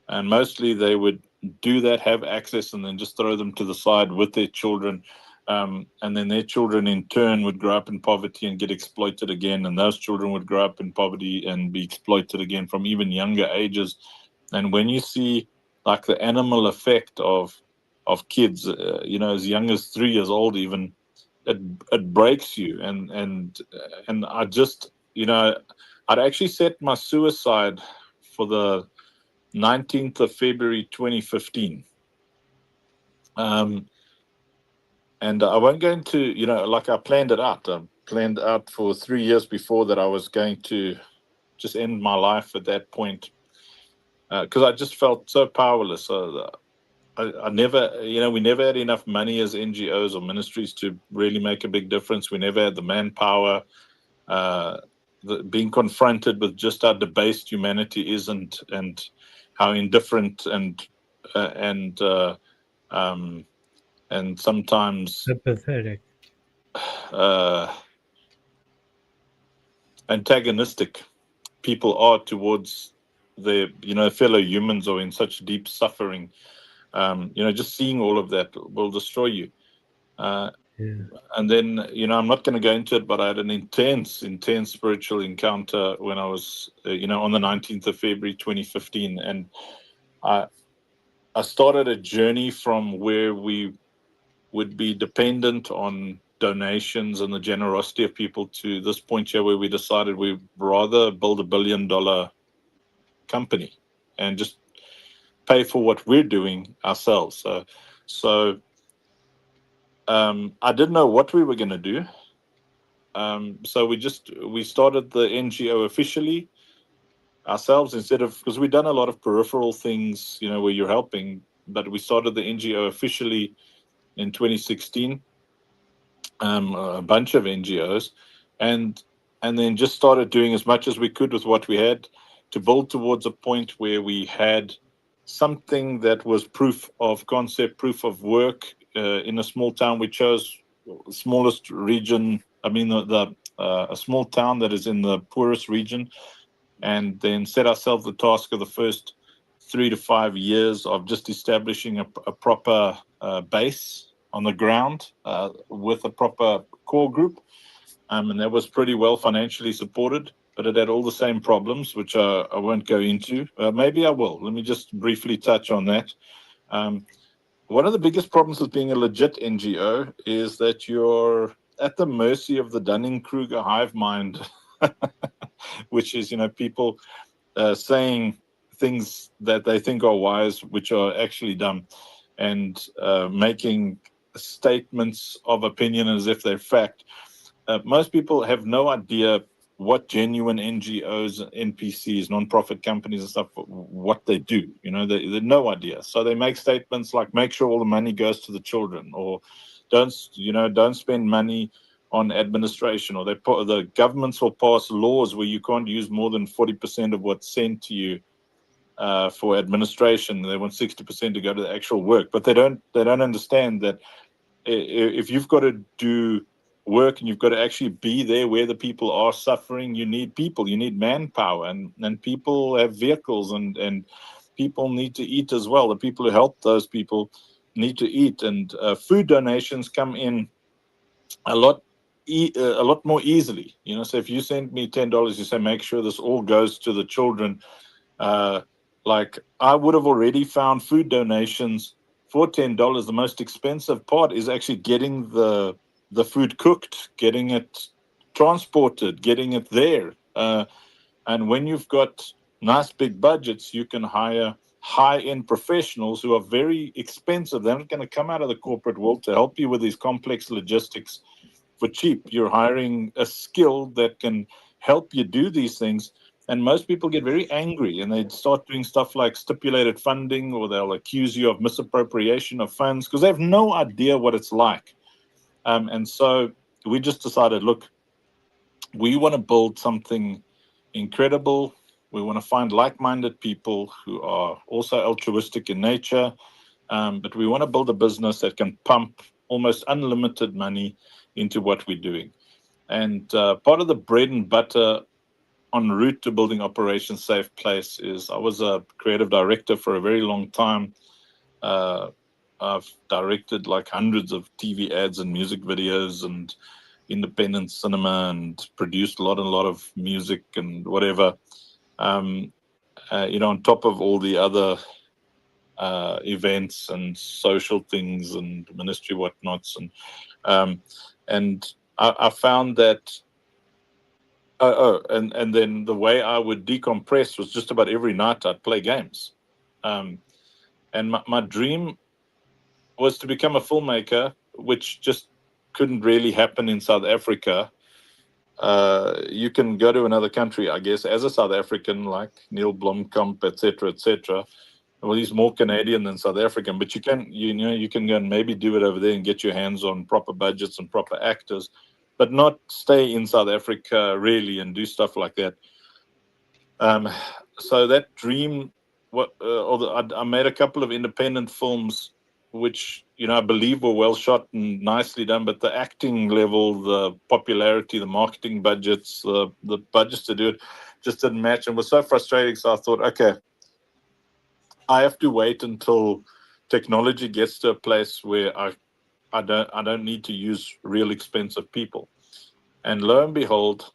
And mostly they would do that, have access, and then just throw them to the side with their children. And then their children in turn would grow up in poverty and get exploited again. And those children would grow up in poverty and be exploited again from even younger ages. And when you see like the animal effect of kids, as young as 3 years old, even, it breaks you. And I just, I'd actually set my suicide for the 19th of February 2015. And I won't go into, like I planned it out. I planned out for 3 years before that I was going to just end my life at that point, because I just felt so powerless. I never, we never had enough money as NGOs or ministries to really make a big difference. We never had the manpower. Being confronted with just how debased humanity is, and how indifferent and sometimes So pathetic. Antagonistic people are towards their fellow humans, or in such deep suffering. Just seeing all of that will destroy you. And then, I'm not going to go into it, but I had an intense spiritual encounter when I was, on the 19th of February 2015. And I started a journey from where we would be dependent on donations and the generosity of people to this point here where we decided we'd rather build $1 billion company and just pay for what we're doing ourselves. So I didn't know what we were going to do. So we started the NGO officially ourselves, because we've done a lot of peripheral things, where you're helping, but we started the NGO officially in 2016, a bunch of NGOs, and then just started doing as much as we could with what we had to build towards a point where we had something that was proof of concept, proof of work, in a small town. We chose the smallest region. I mean, a small town that is in the poorest region, and then set ourselves the task of the first 3 to 5 years of just establishing a proper base on the ground, with a proper core group. And that was pretty well financially supported, but it had all the same problems, which I won't go into. Maybe I will. Let me just briefly touch on that. One of the biggest problems with being a legit NGO is that you're at the mercy of the Dunning-Kruger hive mind, which is, people saying things that they think are wise, which are actually dumb, and making statements of opinion as if they're fact. Most people have no idea what genuine NGOs, NPCs, non-profit companies and stuff, what they do. They have no idea. So they make statements like, make sure all the money goes to the children, or don't spend money on administration, or the governments will pass laws where you can't use more than 40% of what's sent to you for administration. They want 60% to go to the actual work, but they don't understand that if you've got to do work and you've got to actually be there where the people are suffering, you need people, you need manpower, and people have vehicles, and people need to eat as well. The people who help those people need to eat, and food donations come in a lot more easily. So if you send me $10, you say, make sure this all goes to the children. Like, I would have already found food donations for $10. The most expensive part is actually getting the food cooked, getting it transported, getting it there. And when you've got nice big budgets, you can hire high-end professionals who are very expensive. They're not going to come out of the corporate world to help you with these complex logistics for cheap. You're hiring a skill that can help you do these things. And most people get very angry, and they start doing stuff like stipulated funding, or they'll accuse you of misappropriation of funds because they have no idea what it's like. And so we just decided, look, we want to build something incredible. We want to find like-minded people who are also altruistic in nature, but we want to build a business that can pump almost unlimited money into what we're doing. And part of the bread and butter en route to building Operation Safe Place is I was a creative director for a very long time. I've directed like hundreds of TV ads and music videos and independent cinema, and produced a lot of music and whatever. On top of all the other events and social things and ministry whatnots, and I found that. And then the way I would decompress was just about every night I'd play games. And my dream was to become a filmmaker, which just couldn't really happen in South Africa. You can go to another country, I guess, as a South African, like Neil Blomkamp, etc., etc. Well, he's more Canadian than South African, but you can go and maybe do it over there and get your hands on proper budgets and proper actors, but not stay in South Africa really and do stuff like that. So that dream, I made a couple of independent films, which I believe were well shot and nicely done, but the acting level, the popularity, the marketing budgets, the budgets to do it just didn't match, and was so frustrating. So I thought, okay, I have to wait until technology gets to a place where I don't need to use real expensive people. And lo and behold,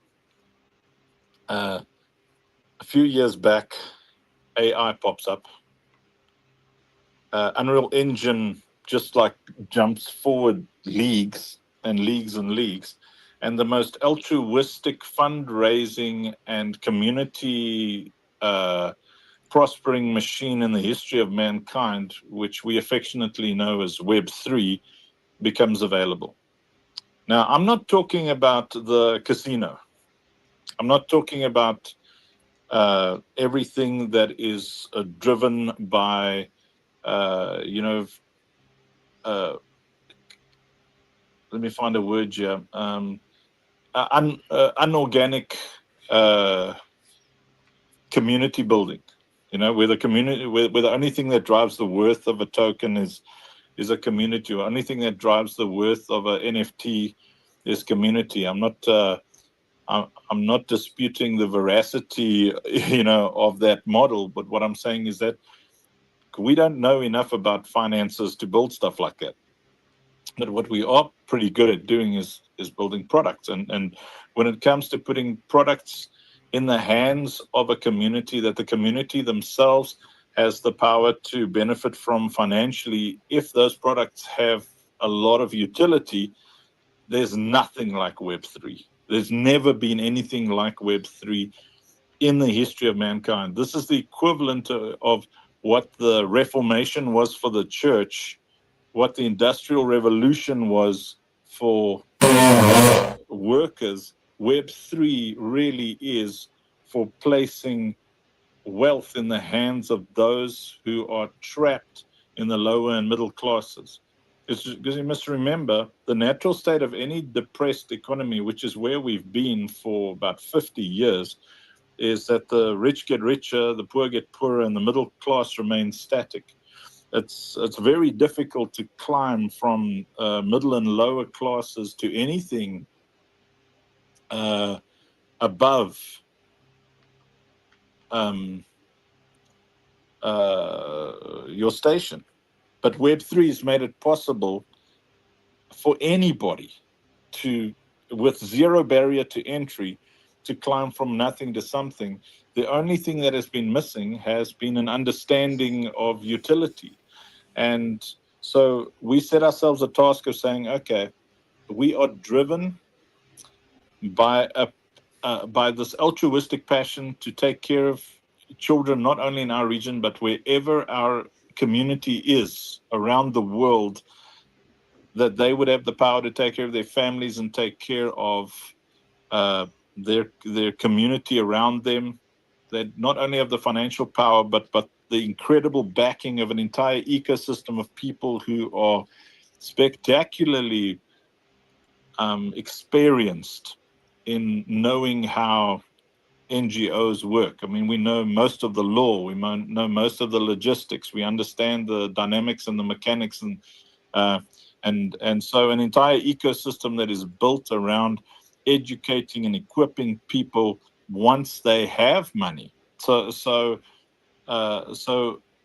a few years back, AI pops up. Unreal Engine just like jumps forward leagues and leagues and leagues. And the most altruistic fundraising and community prospering machine in the history of mankind, which we affectionately know as Web3, becomes available. Now, I'm not talking about the casino. I'm not talking about everything that is driven by, let me find a word here, unorganic community building. Where the community, where the only thing that drives the worth of a token is a community. Or only thing that drives the worth of an NFT is community. I'm not disputing the veracity, of that model. But what I'm saying is that we don't know enough about finances to build stuff like that. But what we are pretty good at doing is building products. And when it comes to putting products in the hands of a community that the community themselves has the power to benefit from financially, if those products have a lot of utility, there's nothing like Web3. There's never been anything like Web3 in the history of mankind. This is the equivalent of what the Reformation was for the church, what the Industrial Revolution was for workers. Web3 really is for placing wealth in the hands of those who are trapped in the lower and middle classes. Because you must remember, the natural state of any depressed economy, which is where we've been for about 50 years, is that the rich get richer, the poor get poorer, and the middle class remains static. It's very difficult to climb from middle and lower classes to anything above your station. But Web3 has made it possible for anybody with zero barrier to entry, to climb from nothing to something. The only thing that has been missing has been an understanding of utility. And so we set ourselves a task of saying, okay, we are driven by this altruistic passion to take care of children, not only in our region, but wherever our community is around the world, that they would have the power to take care of their families and take care of their community around them. They not only have the financial power, but the incredible backing of an entire ecosystem of people who are spectacularly experienced in knowing how NGOs work. I mean, we know most of the law, we know most of the logistics, we understand the dynamics and the mechanics, and so an entire ecosystem that is built around educating and equipping people once they have money. So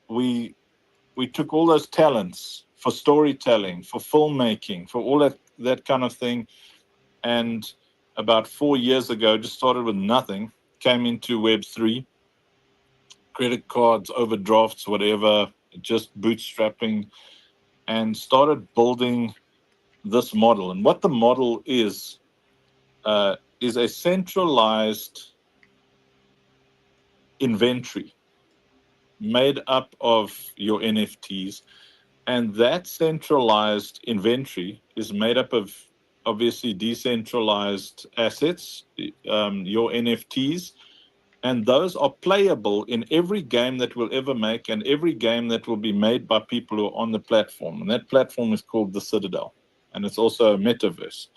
we took all those talents for storytelling, for filmmaking, for all that kind of thing, and about 4 years ago, just started with nothing, came into Web3, credit cards, overdrafts, whatever, just bootstrapping, and started building this model. And what the model is a centralized inventory made up of your NFTs, and that centralized inventory is made up of obviously decentralized assets, your NFTs, and those are playable in every game that we'll ever make and every game that will be made by people who are on the platform. And that platform is called the Citadel, and it's also a metaverse.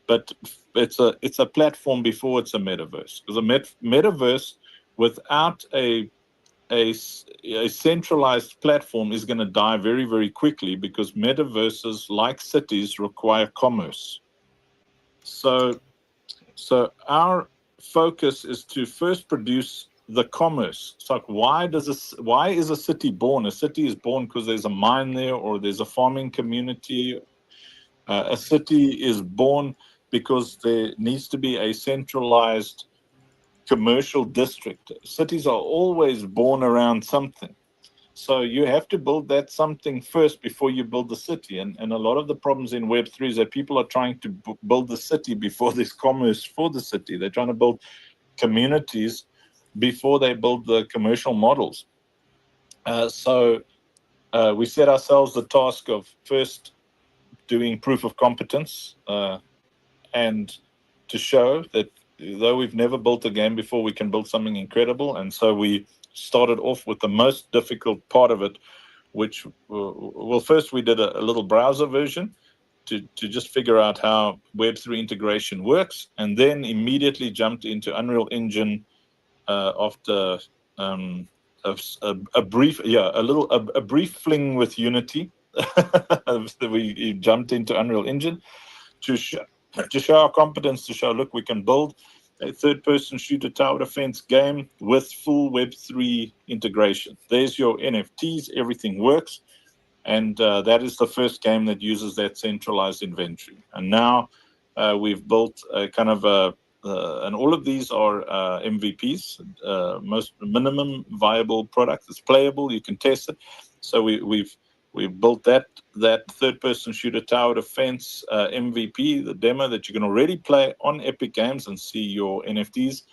But it's a platform before it's a metaverse, because a metaverse without a centralized platform is going to die very, very quickly, because metaverses, like cities, require commerce. So our focus is to first produce the commerce. It's like, why is a city born? A city is born because there's a mine there, or there's a farming community. A city is born because there needs to be a centralized commercial district. Cities are always born around something. So you have to build that something first before you build the city. And a lot of the problems in Web3 is that people are trying to build the city before there's commerce for the city. They're trying to build communities before they build the commercial models. So we set ourselves the task of first doing proof of competence, and to show that though we've never built a game before, we can build something incredible. And so we started off with the most difficult part of it, which, well, first we did a little browser version to just figure out how Web3 integration works, and then immediately jumped into Unreal Engine after a brief fling with Unity. We jumped into Unreal Engine to show our competence, to show, look, we can build a third-person shooter tower defense game with full Web3 integration. There's your NFTs, everything works, and that is the first game that uses that centralized inventory. And now we've built a kind of and all of these are MVPs, most minimum viable product. It's playable, you can test it. So we've built that third-person shooter tower defense MVP, the demo that you can already play on Epic Games and see your NFTs,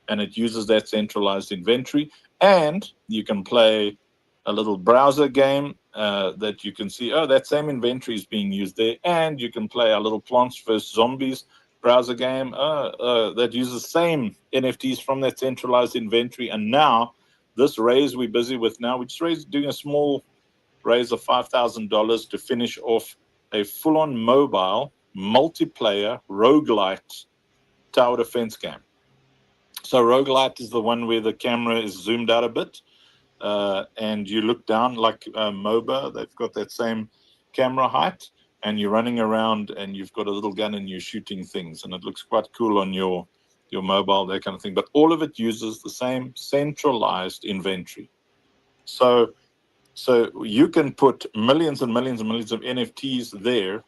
and it uses that centralized inventory. And you can play a little browser game that you can see, oh, that same inventory is being used there. And you can play a little Plants vs. Zombies browser game that uses the same NFTs from that centralized inventory. And now, this raise we're busy with now, we're just doing a small raise of $5,000 to finish off a full-on mobile multiplayer roguelite tower defense game. So roguelite is the one where the camera is zoomed out a bit, and you look down like MOBA. They've got that same camera height, and you're running around and you've got a little gun and you're shooting things, and it looks quite cool on your mobile, that kind of thing. But all of it uses the same centralized inventory. So you can put millions and millions and millions of NFTs there,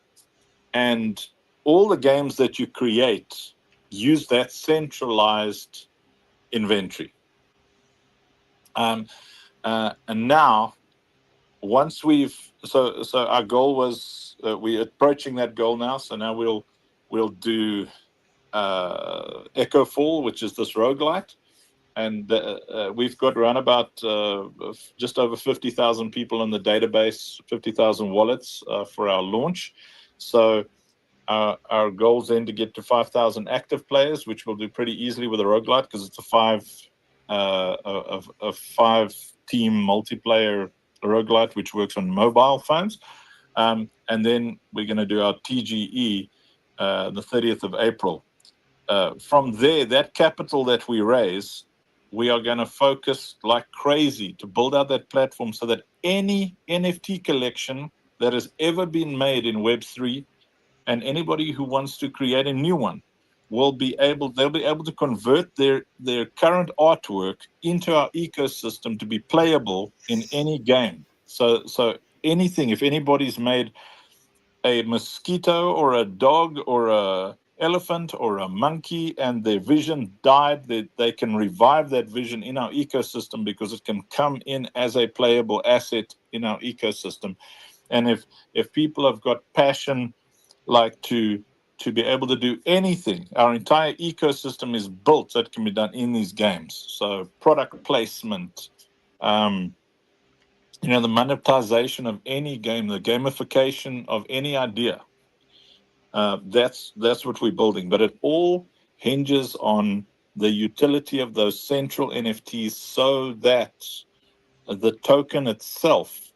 and all the games that you create use that centralized inventory. And now, once so our goal was, we're approaching that goal now. So now we'll do Echo Fall, which is this roguelite. And we've got around about just over 50,000 people in the database, 50,000 wallets for our launch. So our goal is then to get to 5,000 active players, which we'll do pretty easily with a roguelite, because it's a five-team multiplayer roguelite, which works on mobile phones. And then we're going to do our TGE the 30th of April. From there, that capital that we raise, we are going to focus like crazy to build out that platform so that any NFT collection that has ever been made in Web3, and anybody who wants to create a new one, they'll be able to convert their current artwork into our ecosystem to be playable in any game. So anything, if anybody's made a mosquito or a dog or a elephant or a monkey and their vision died, they can revive that vision in our ecosystem, because it can come in as a playable asset in our ecosystem. And if people have got passion, like to be able to do anything, our entire ecosystem is built so it can be done in these games. So product placement, You know, the monetization of any game, the gamification of any idea. That's what we're building, but it all hinges on the utility of those central NFTs, so that the token itself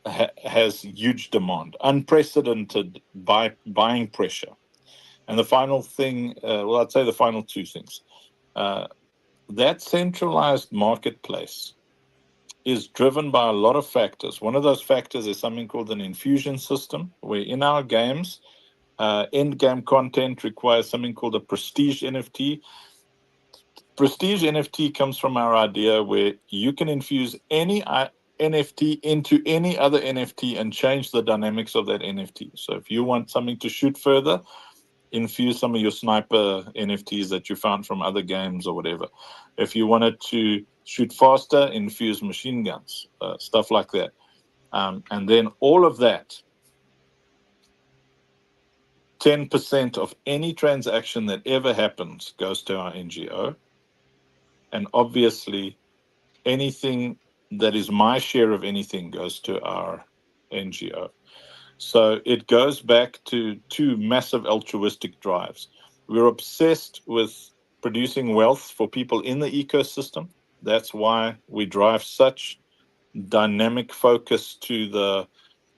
has huge demand, unprecedented buying pressure. And the final thing, well, I'd say the final two things. That centralized marketplace is driven by a lot of factors. One of those factors is something called an infusion system, where in our games, end game content requires something called a prestige NFT. Prestige NFT comes from our idea where you can infuse any NFT into any other NFT and change the dynamics of that NFT. So if you want something to shoot further, infuse some of your sniper NFTs that you found from other games or whatever. If you wanted to shoot faster, infuse machine guns, stuff like that. And then all of that, 10% of any transaction that ever happens goes to our NGO. And obviously, anything that is my share of anything goes to our NGO. So it goes back to two massive altruistic drives. We're obsessed with producing wealth for people in the ecosystem. That's why we drive such dynamic focus to the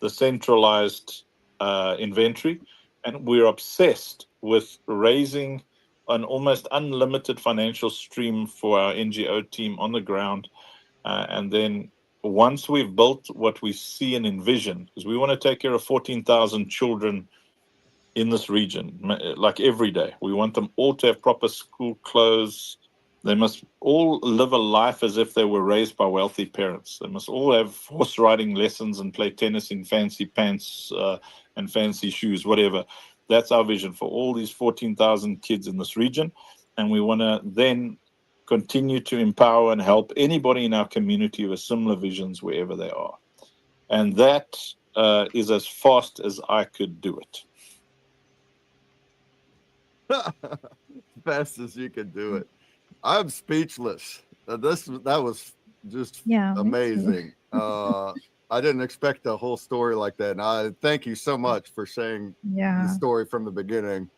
centralized inventory. And we're obsessed with raising an almost unlimited financial stream for our NGO team on the ground. And then once we've built what we see and envision, because we want to take care of 14,000 children in this region, like every day. We want them all to have proper school clothes. They must all live a life as if they were raised by wealthy parents. They must all have horse riding lessons and play tennis in fancy pants and fancy shoes, whatever. That's our vision for all these 14,000 kids in this region. And we want to then continue to empower and help anybody in our community with similar visions wherever they are. And that is as fast as I could do it. Fast as you could do it. I'm speechless. That was just Yeah, me too. amazing. I didn't expect a whole story like that. And I thank you so much for saying Yeah. the story from the beginning.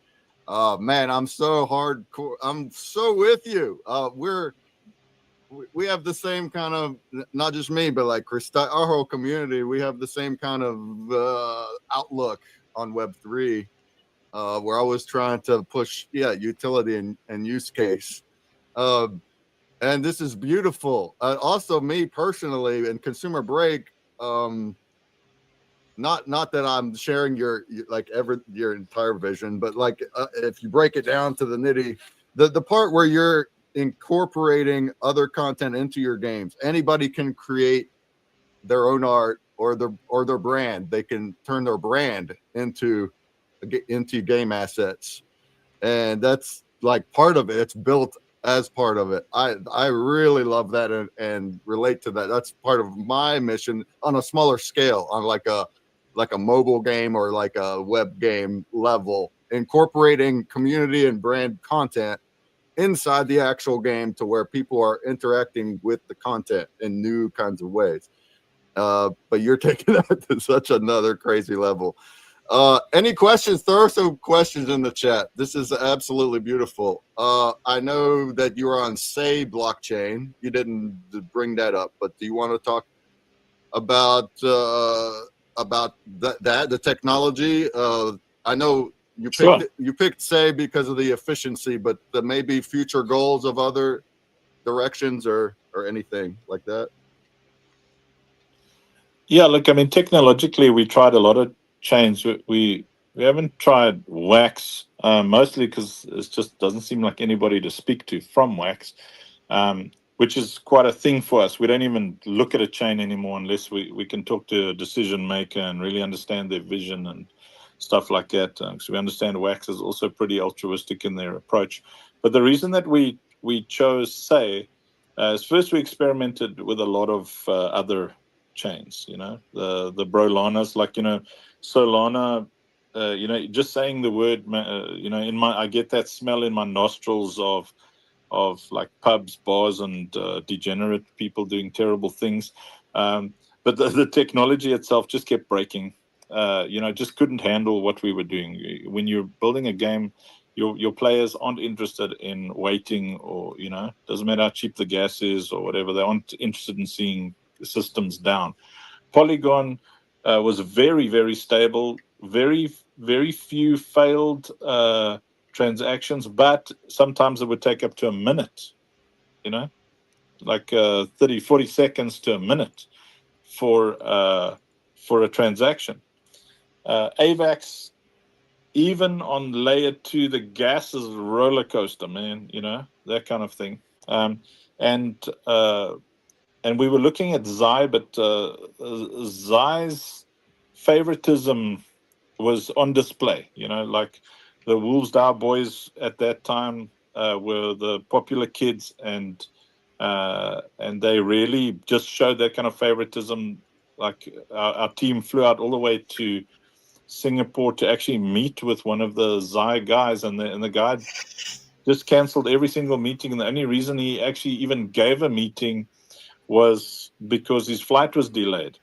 Man, I'm so hardcore. I'm so with you. We have the same kind of, not just me, but like our whole community, we have the same kind of outlook on Web3. We're always trying to push, utility and use case. And this is beautiful. Also, me personally, in Consumer Break, not that I'm sharing your entire vision, but like if you break it down to the nitty, the part where you're incorporating other content into your games, anybody can create their own art or their brand. They can turn their brand into game assets, and that's like part of it. It's built as part of it. I really love that and relate to that. That's part of my mission on a smaller scale, on like a mobile game or like a web game level, incorporating community and brand content inside the actual game to where people are interacting with the content in new kinds of ways. But you're taking that to such another crazy level. Any questions? Throw some questions in the chat. This is absolutely beautiful. I know that you are on Say blockchain. You didn't bring that up, but do you want to talk about the technology? I know you picked Say because of the efficiency, but there may be future goals of other directions or anything like that. Yeah, look, I mean, technologically, we tried a lot of chains. We haven't tried Wax, mostly because it just doesn't seem like anybody to speak to from Wax, which is quite a thing for us. We don't even look at a chain anymore unless we can talk to a decision maker and really understand their vision and stuff like that. Because we understand Wax is also pretty altruistic in their approach. But the reason that we chose Say is first we experimented with a lot of other chains, the Brolanas, like, Solana, just saying the word, I get that smell in my nostrils of like pubs, bars, and degenerate people doing terrible things. but the technology itself just kept breaking. Just couldn't handle what we were doing. When you're building a game, your players aren't interested in waiting, or doesn't matter how cheap the gas is or whatever. They aren't interested in seeing systems down. Polygon was very, very stable. Very, very few failed transactions, but sometimes it would take up to a minute. Like 30, 40 seconds to a minute for a transaction. AVAX, even on layer 2, the gas is a roller coaster, man. That kind of thing. And we were looking at Zai, but Zai's favoritism was on display. Like the Wolves Dow boys at that time were the popular kids, and they really just showed that kind of favoritism. Like our team flew out all the way to Singapore to actually meet with one of the Zai guys, and the guy just canceled every single meeting. And the only reason he actually even gave a meeting was because his flight was delayed.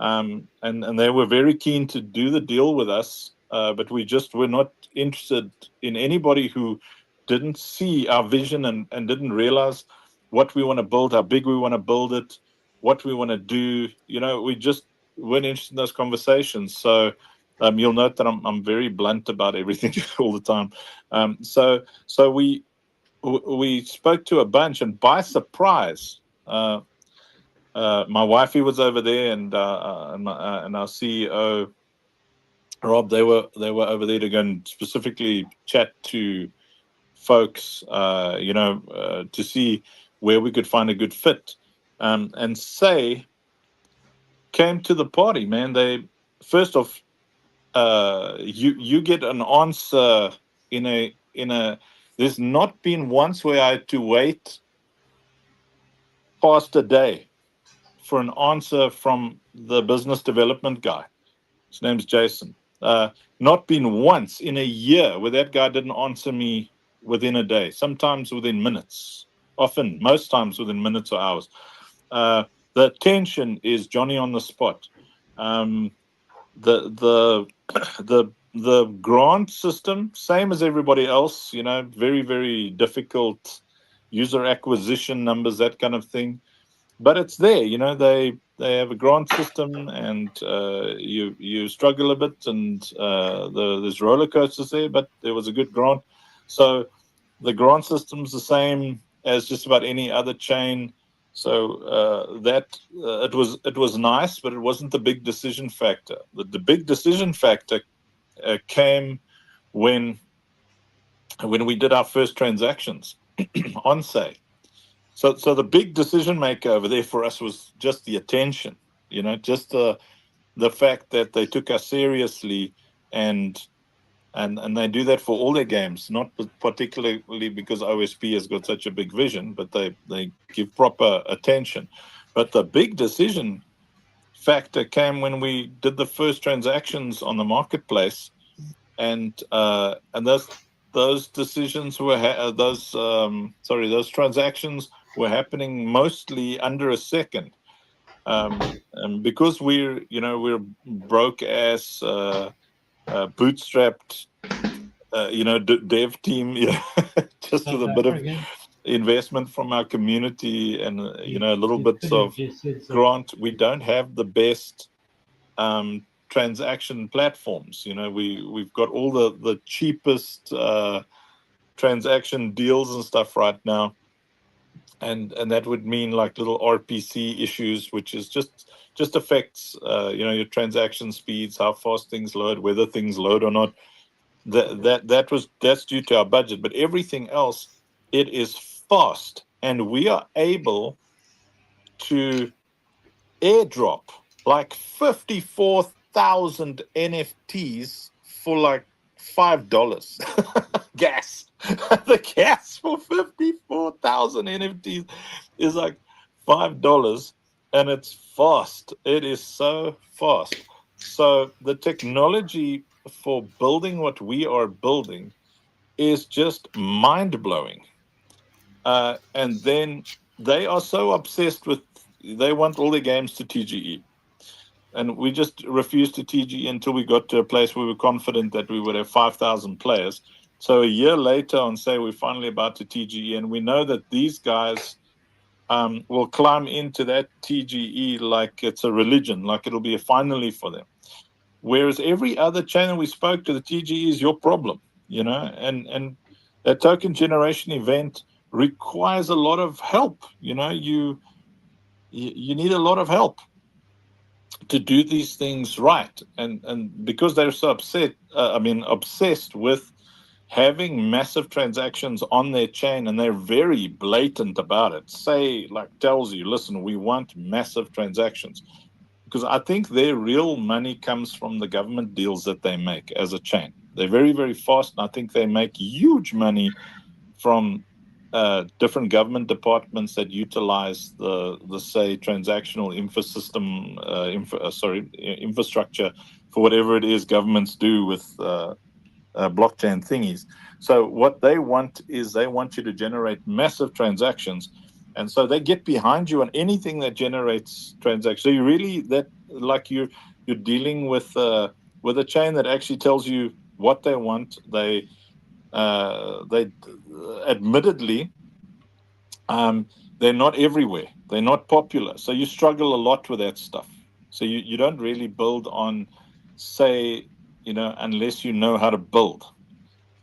And they were very keen to do the deal with us, but we just were not interested in anybody who didn't see our vision and didn't realize what we want to build, how big we want to build it, what we want to do. We just weren't interested in those conversations. So you'll note that I'm very blunt about everything all the time. So we spoke to a bunch, and by surprise, my wifey was over there, and our CEO Rob, they were over there to go and specifically chat to folks, to see where we could find a good fit. And Say came to the party, man. They first off, you get an answer in a. There's not been once where I had to wait past a day for an answer from the business development guy. His name's Jason. Not been once in a year where that guy didn't answer me within a day, sometimes within minutes, often, most times within minutes or hours. The attention is Johnny on the spot. The grant system, same as everybody else, very, very difficult user acquisition numbers, that kind of thing. But it's there, they have a grant system, and you struggle a bit, and there's roller coasters there, but there was a good grant. So the grant system's the same as just about any other chain. So it was nice, but it wasn't the big decision factor. The big decision factor came when we did our first transactions on Say. So the big decision maker over there for us was just the attention, just the fact that they took us seriously, and they do that for all their games, not particularly because OSP has got such a big vision, but they give proper attention. But the big decision factor came when we did the first transactions on the marketplace, and those decisions were those transactions were happening mostly under a second, and because we're broke ass bootstrapped dev team, just with a bit of investment from our community and a little bits of grant, we don't have the best transaction platforms. We've got all the cheapest transaction deals and stuff right now, and that would mean like little RPC issues, which is just affects your transaction speeds, how fast things load, whether things load or not. That's due to our budget, but everything else, it is fast, and we are able to airdrop like 54,000 NFTs for like $5 gas. The gas for 54,000 NFTs is like $5, and it's fast. It is so fast. So the technology for building what we are building is just mind-blowing. And then they are so obsessed with, they want all their games to TGE. and we just refused to TGE until we got to a place where we were confident that we would have 5,000 players. So a year later, on say we're finally about to TGE, and we know that these guys will climb into that TGE like it's a religion, like it'll be a finally for them. Whereas every other channel we spoke to, the TGE is your problem, you know, and that token generation event requires a lot of help. You know, you need a lot of help to do these things right, and because they're so obsessed with having massive transactions on their chain, and they're very blatant about it. Tells you, listen, we want massive transactions, because I think their real money comes from the government deals that they make as a chain. They're very, very fast, and I think they make huge money from different government departments that utilize the say transactional infrastructure for whatever it is governments do with blockchain thingies. So what they want is they want you to generate massive transactions, and so they get behind you on anything that generates transactions. So you really you're dealing with a chain that actually tells you what they want. They admittedly, they're not everywhere. They're not popular. So you struggle a lot with that stuff. So you don't really build on, say, you know, unless you know how to build.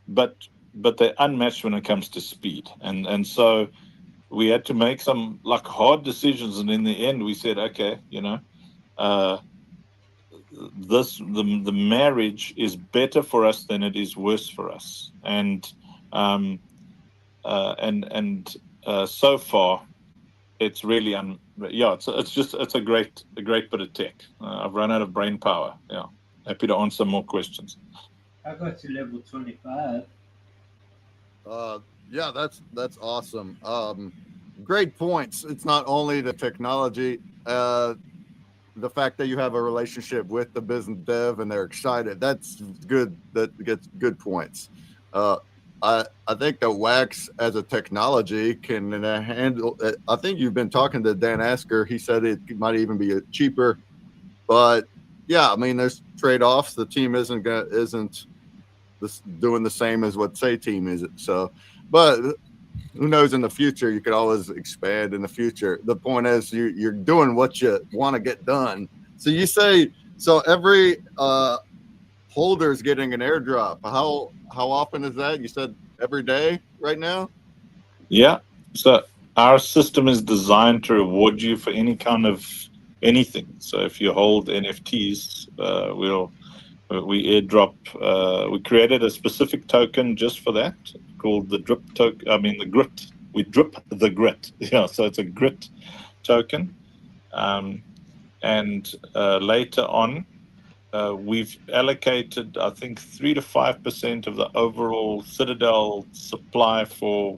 But they're unmatched when it comes to speed. And so we had to make some hard decisions. And in the end, we said, okay, you know, the marriage is better for us than it is worse for us. And so far, it's really it's a great bit of tech. I've run out of brain power. Yeah, happy to answer more questions. I got to level 25. Yeah, that's awesome. Great points. It's not only the technology, the fact that you have a relationship with the business dev and they're excited. That's good. That gets good points. I think that Wax as a technology can handle. I think you've been talking to Dan Asker. He said it might even be cheaper, but yeah, I mean, there's trade-offs. The team isn't doing the same as what Say Team is. So, but who knows, in the future, you could always expand in the future. The point is you're doing what you want to get done. So you say, so every holder is getting an airdrop. How often is that? You said every day right now? Yeah. So our system is designed to reward you for any kind of anything. So if you hold NFTs, we airdrop. We created a specific token just for that, called the drip token. I mean the grit. We drip the grit. Yeah. So it's a grit token, and later on, we've allocated, I think, 3 to 5% of the overall Citadel supply for.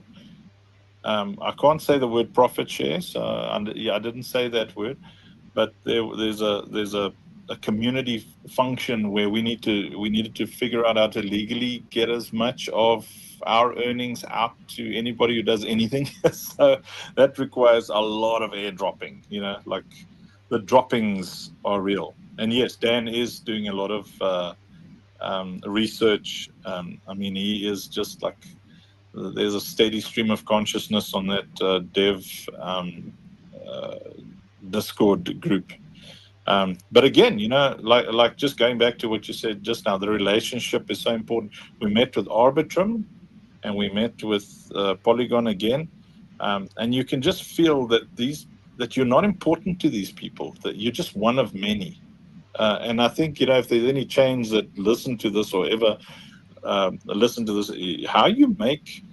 I can't say the word profit share, so I didn't say that word, but there's a community function where we needed to figure out how to legally get as much of our earnings out to anybody who does anything. So that requires a lot of airdropping. You know, like the droppings are real. And yes, Dan is doing a lot of research. I mean, he is just like, there's a steady stream of consciousness on that dev Discord group. But again, you know, like just going back to what you said just now, the relationship is so important. We met with Arbitrum and we met with Polygon again. And you can just feel that you're not important to these people, that you're just one of many. And I think, you know, if there's any chains that listen to this or ever listen to this, how you make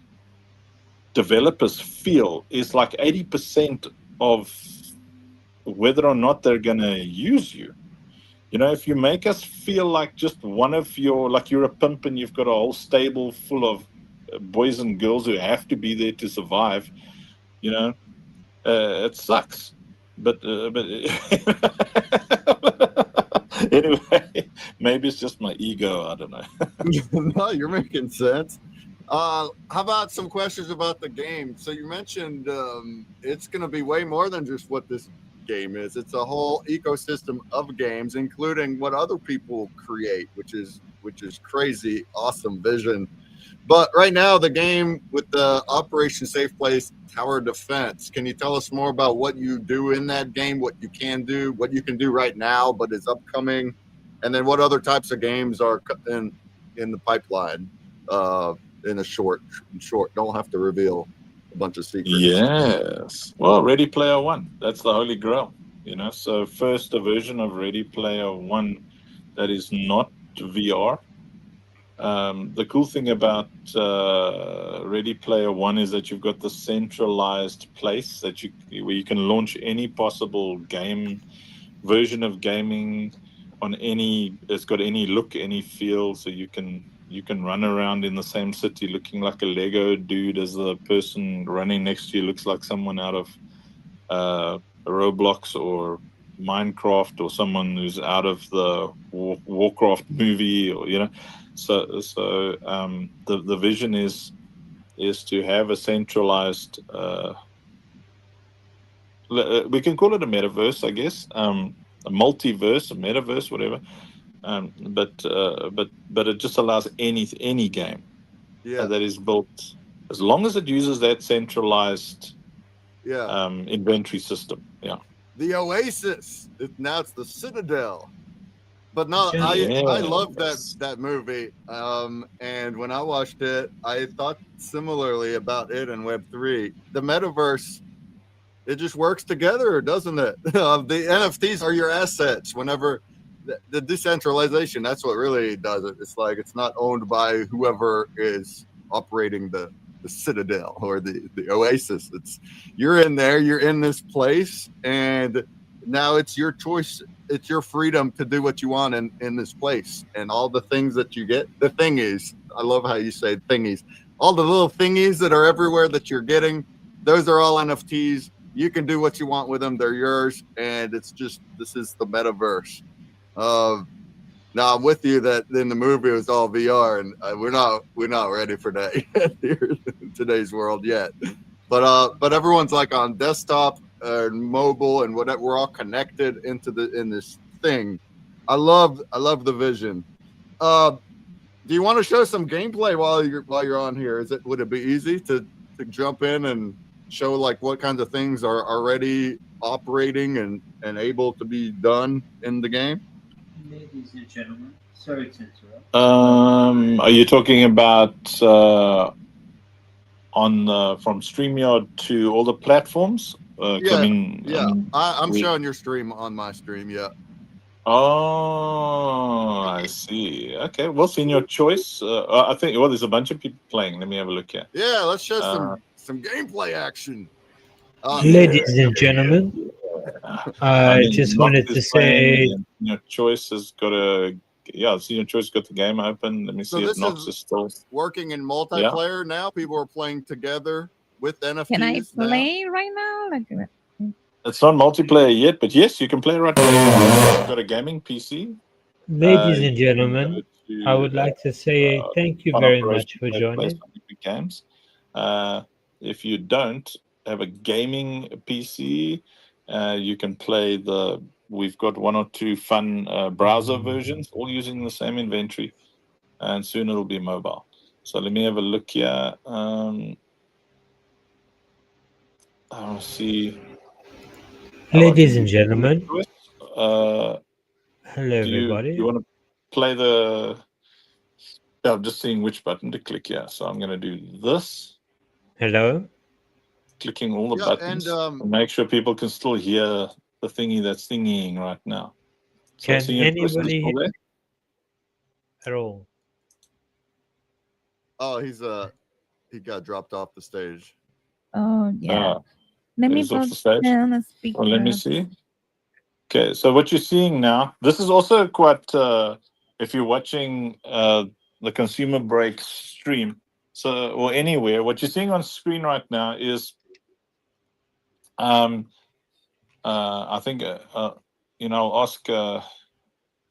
developers feel is like 80% of whether or not they're going to use you. You know, if you make us feel like just one of like you're a pimp and you've got a whole stable full of boys and girls who have to be there to survive, you know, it sucks. But anyway, maybe it's just my ego. I don't know. No, you're making sense. How about some questions about the game? So you mentioned it's going to be way more than just what this game is. It's a whole ecosystem of games, including what other people create, which is crazy, awesome vision. But right now, the game with the Operation Safe Place Tower Defense, can you tell us more about what you do in that game, what you can do, what you can do right now, but is upcoming, and then what other types of games are in the pipeline? In a short, don't have to reveal a bunch of secrets. Yes. Well, Ready Player One. That's the holy grail. So first a version of Ready Player One that is not VR. The cool thing about Ready Player One is that you've got the centralized place where you can launch any possible game version of gaming on it's got any look, any feel, so you can run around in the same city looking like a Lego dude as the person running next to you looks like someone out of Roblox or Minecraft, or someone who's out of the Warcraft movie, or So the vision is to have a centralized. We can call it a metaverse, I guess. A multiverse, a metaverse, whatever. But it just allows any game that is built, as long as it uses that centralized inventory system. Yeah. The Oasis. Now it's the Citadel. But no, I love that movie. And when I watched it, I thought similarly about it and Web3. The metaverse, it just works together, doesn't it? The NFTs are your assets. Whenever the decentralization, that's what really does it. It's like it's not owned by whoever is operating the Citadel or the Oasis. You're in there, you're in this place, and now it's your choice. It's your freedom to do what you want in this place, and all the things that you get. The thingies, I love how you say thingies. All the little thingies that are everywhere that you're getting, those are all NFTs. You can do what you want with them. They're yours, and this is the metaverse. Now I'm with you that in the movie it was all VR, and we're not ready for that yet here in today's world yet. But everyone's like on desktop and mobile and whatever. We're all connected in this thing. I love the vision. Do you want to show some gameplay while you're on here? Would it be easy to jump in and show like what kinds of things are already operating and able to be done in the game? Ladies and gentlemen, sorry to interrupt. Are you talking about from StreamYard to all the platforms? I'm showing your stream on my stream. Yeah. Oh, I see. Okay, well, senior choice. I think there's a bunch of people playing. Let me have a look here. Yeah, let's show some gameplay action. Ladies and gentlemen, I just wanted to say Senior choice has got Senior choice got the game open. Let me see if Nox is still working in multiplayer now. People are playing together with NFTs. Can I play right now? It's not multiplayer yet, but yes, you can play right now. You've got a gaming PC. Ladies and gentlemen, I would like to say thank you very much for joining. Games. If you don't have a gaming PC, you can play we've got one or two fun browser versions, all using the same inventory, and soon it'll be mobile. So let me have a look here. I'll see. Ladies and gentlemen, hello everybody. You want to play I'm just seeing which button to click here. So I'm going to do this. Hello. Clicking all the buttons. And make sure people can still hear the thingy that's thingying right now. So Can anybody hear at all? Oh, he got dropped off the stage. Oh yeah. Let me put down a speaker. Let me see. Okay, so what you're seeing now, this is also quite, if you're watching the Consumer Break stream, or anywhere, what you're seeing on screen right now is, I think, I'll ask,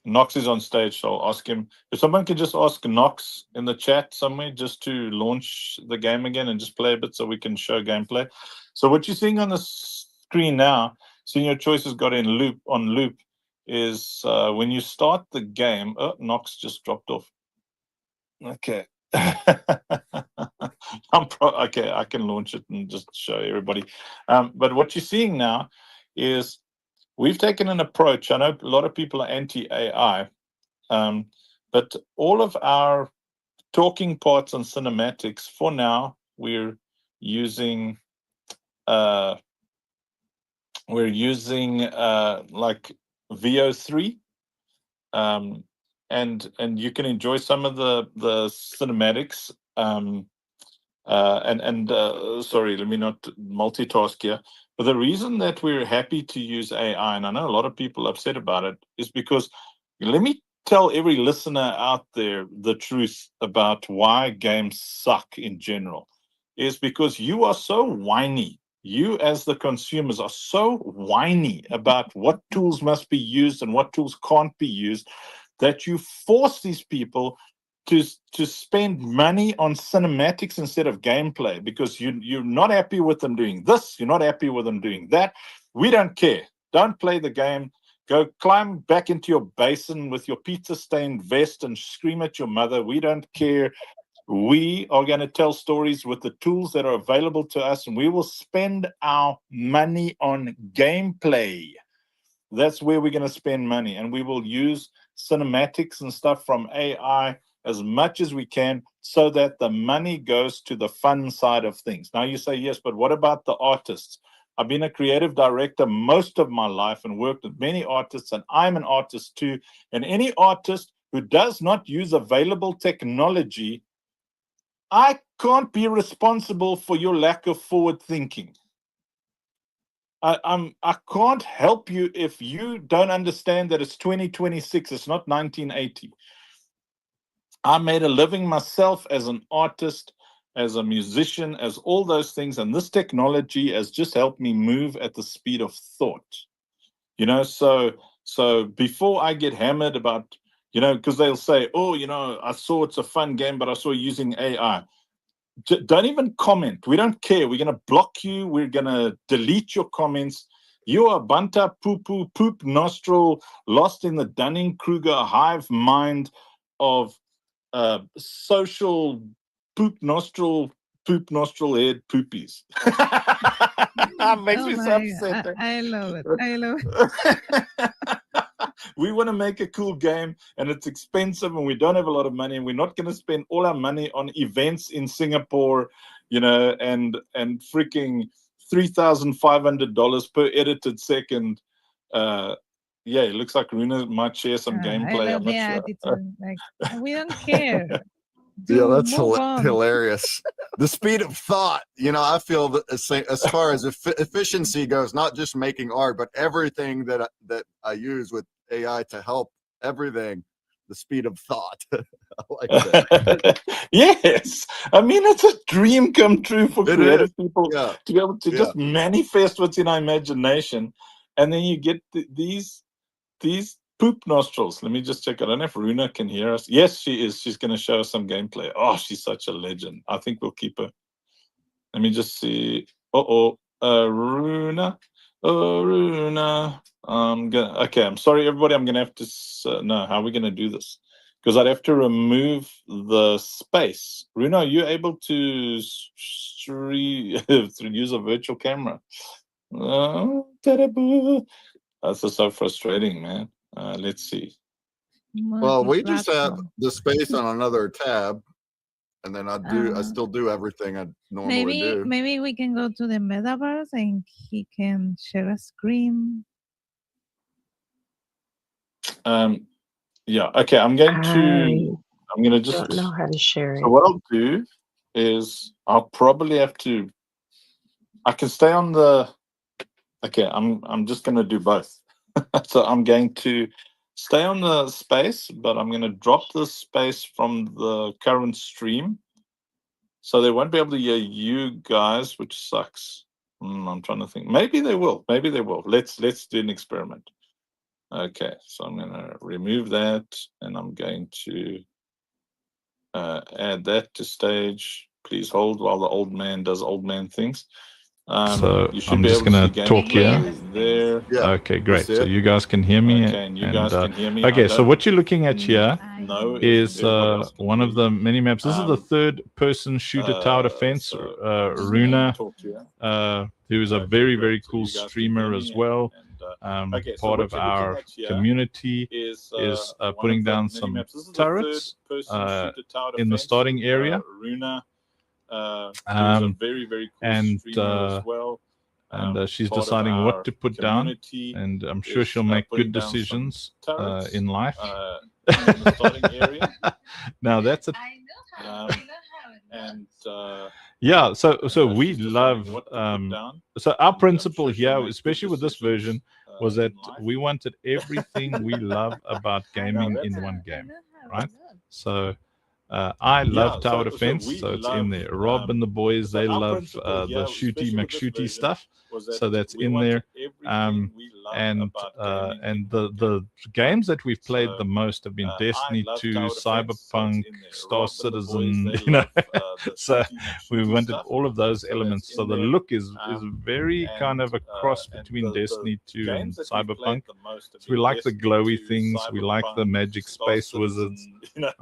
Nox is on stage, so I'll ask him. If someone could just ask Nox in the chat somewhere just to launch the game again and just play a bit so we can show gameplay. So what you're seeing on the screen now seeing your choices got in loop is when you start the game. Oh, Knox just dropped off. Okay. Okay, I can launch it and just show everybody. But what you're seeing now is we've taken an approach. I know a lot of people are anti-AI, but all of our talking parts and cinematics, for now, we're using like VO3, and you can enjoy some of the cinematics. Sorry, let me not multitask here. But the reason that we're happy to use AI, and I know a lot of people are upset about it, is because let me tell every listener out there the truth about why games suck in general. Is because you are so whiny. You, as the consumers, are so whiny about what tools must be used and what tools can't be used that you force these people to spend money on cinematics instead of gameplay, because you're not happy with them doing this, you're not happy with them doing that. We don't care. Don't play the game. Go climb back into your basin with your pizza-stained vest and scream at your mother. We don't care. We are going to tell stories with the tools that are available to us, and we will spend our money on gameplay. That's where we're going to spend money, and we will use cinematics and stuff from AI as much as we can so that the money goes to the fun side of things. Now you say, yes, but what about the artists? I've been a creative director most of my life and worked with many artists, and I'm an artist too. And any artist who does not use available technology, I can't be responsible for your lack of forward thinking. I can't help you if you don't understand that it's 2026, it's not 1980. I made a living myself as an artist, as a musician, as all those things, and this technology has just helped me move at the speed of thought. You know, so before I get hammered about, you know, because they'll say, oh, you know, I saw it's a fun game, but I saw using AI. Don't even comment. We don't care. We're going to block you. We're going to delete your comments. You are Banta poo-poo, poop nostril, lost in the Dunning-Kruger hive mind of social poop nostril head poopies. Makes me so upset. I love it. I love it. We want to make a cool game, and it's expensive, and we don't have a lot of money, and we're not going to spend all our money on events in Singapore, you know, and freaking $3,500 per edited second. Yeah, it looks like Runa might share some gameplay. I I'm love the not sure. attitude. Like, we don't care. Yeah, that's move on. hilarious. The speed of thought. You know, I feel that as far as efficiency goes, not just making art, but everything that I use with AI to help everything, the speed of thought. I like that. Yes, I mean, it's a dream come true for creative people Yeah. to be able to just manifest what's in our imagination, and then you get these poop nostrils. Let me just check. I don't know if Runa can hear us. Yes, she is. She's going to show us some gameplay. Oh, she's such a legend. I think we'll keep her. Let me just see. Runa. Oh, Runa. Okay, I'm sorry, everybody. I'm going to have to no, how are we going to do this? Because I'd have to remove the space. Runa, are you able to use a virtual camera? That's just so frustrating, man. Let's see. Well, we just have the space on another tab, and then I still do everything I normally do. Maybe we can go to the metaverse and he can share a screen. Yeah. Okay. I'm going to just don't know how to share So it. what I'll do is I'll probably have to. I can stay on the. Okay. I'm just going to do both. So I'm going to stay on the space, but I'm going to drop the space from the current stream. So they won't be able to hear you guys, which sucks. I'm trying to think. Maybe they will. Maybe they will. Let's do an experiment. Okay, so I'm going to remove that, and I'm going to add that to stage. Please hold while the old man does old man things. So you should I'm be just able to gonna see game talk here. plays there. Yeah. Okay, we great. see So it. you guys can hear me. Okay, and you guys can hear me. I Okay, so don't what you're looking at here know is if everybody else can one hear of the you. mini maps. This is the third person shooter tower defense. So I'm just gonna Runa, talk to you. who is a Okay, very, great. very So cool you guys can streamer hear as me well. okay, so Part what of you're looking our at here community is is one putting of the down mini some maps. This is turrets the third person shooter tower in the defense. starting area. Runa, who's a very, very cool and streamer as well. she's part of deciding our what to put down, community and I'm sure is, she'll make putting good down some decisions turrets, in life. in the starting area. Now that's a And yeah, so we she's deciding love what to put down. so our I'm principle sure she'll here, make especially good with this version, decisions, was that in life. we wanted everything we love about gaming that's- in one game, right? So I love tower defense, we so it's in love, there. Rob and the boys, so they our love principle here, the shooty especially with this McShooty version, stuff, was that so that's we in wanted there. everything we love And about gaming in the games that we've played So, the most have been Destiny I love 2, tower defense, so it's Cyberpunk, in there. Star Rob and the boys, Citizen, they you know. love, the So shooty we McShooty wanted stuff, all of those so that's elements. So in the there. look is very And, kind of a cross and between Destiny 2 and games that we've played Cyberpunk. the most have So we been like the Destiny glowy 2, things. We like the Cyberpunk, magic Star space Citizen, wizards. you know.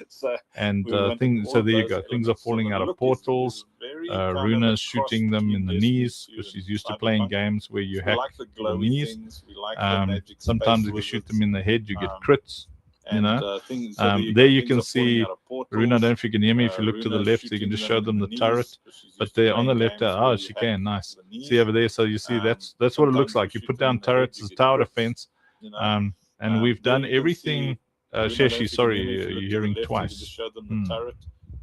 So we wanted things. all So of there you those go. Things are elements. So falling the out of look portals. is very kind of a Runa's cross shooting them in between the Destiny knees 2 because and she's used to playing Cyberpunk. games where you So we hack like the the glowy knees. things. We like the magic Sometimes space if you shoot wizards. them in the head, you get Um, crits. You and know. things. So There you things can are falling see. out of portals. Runa, I don't know if you can hear me. If you look to the Runa's left, so you can shooting just show them them in the the turret. knees, 'cause she's But used to there on the playing left, games where she you can. hack Nice. the knees. See over there. So you see that's what it looks sometimes like. if You you put shoot them down in the head, turrets you as get tower crits, defense. you know. And we've There done you can everything. see, Runa, I don't know Sheshi, if you can sorry, hear me. If you you're look to the hearing left, you can twice. just show them the turret.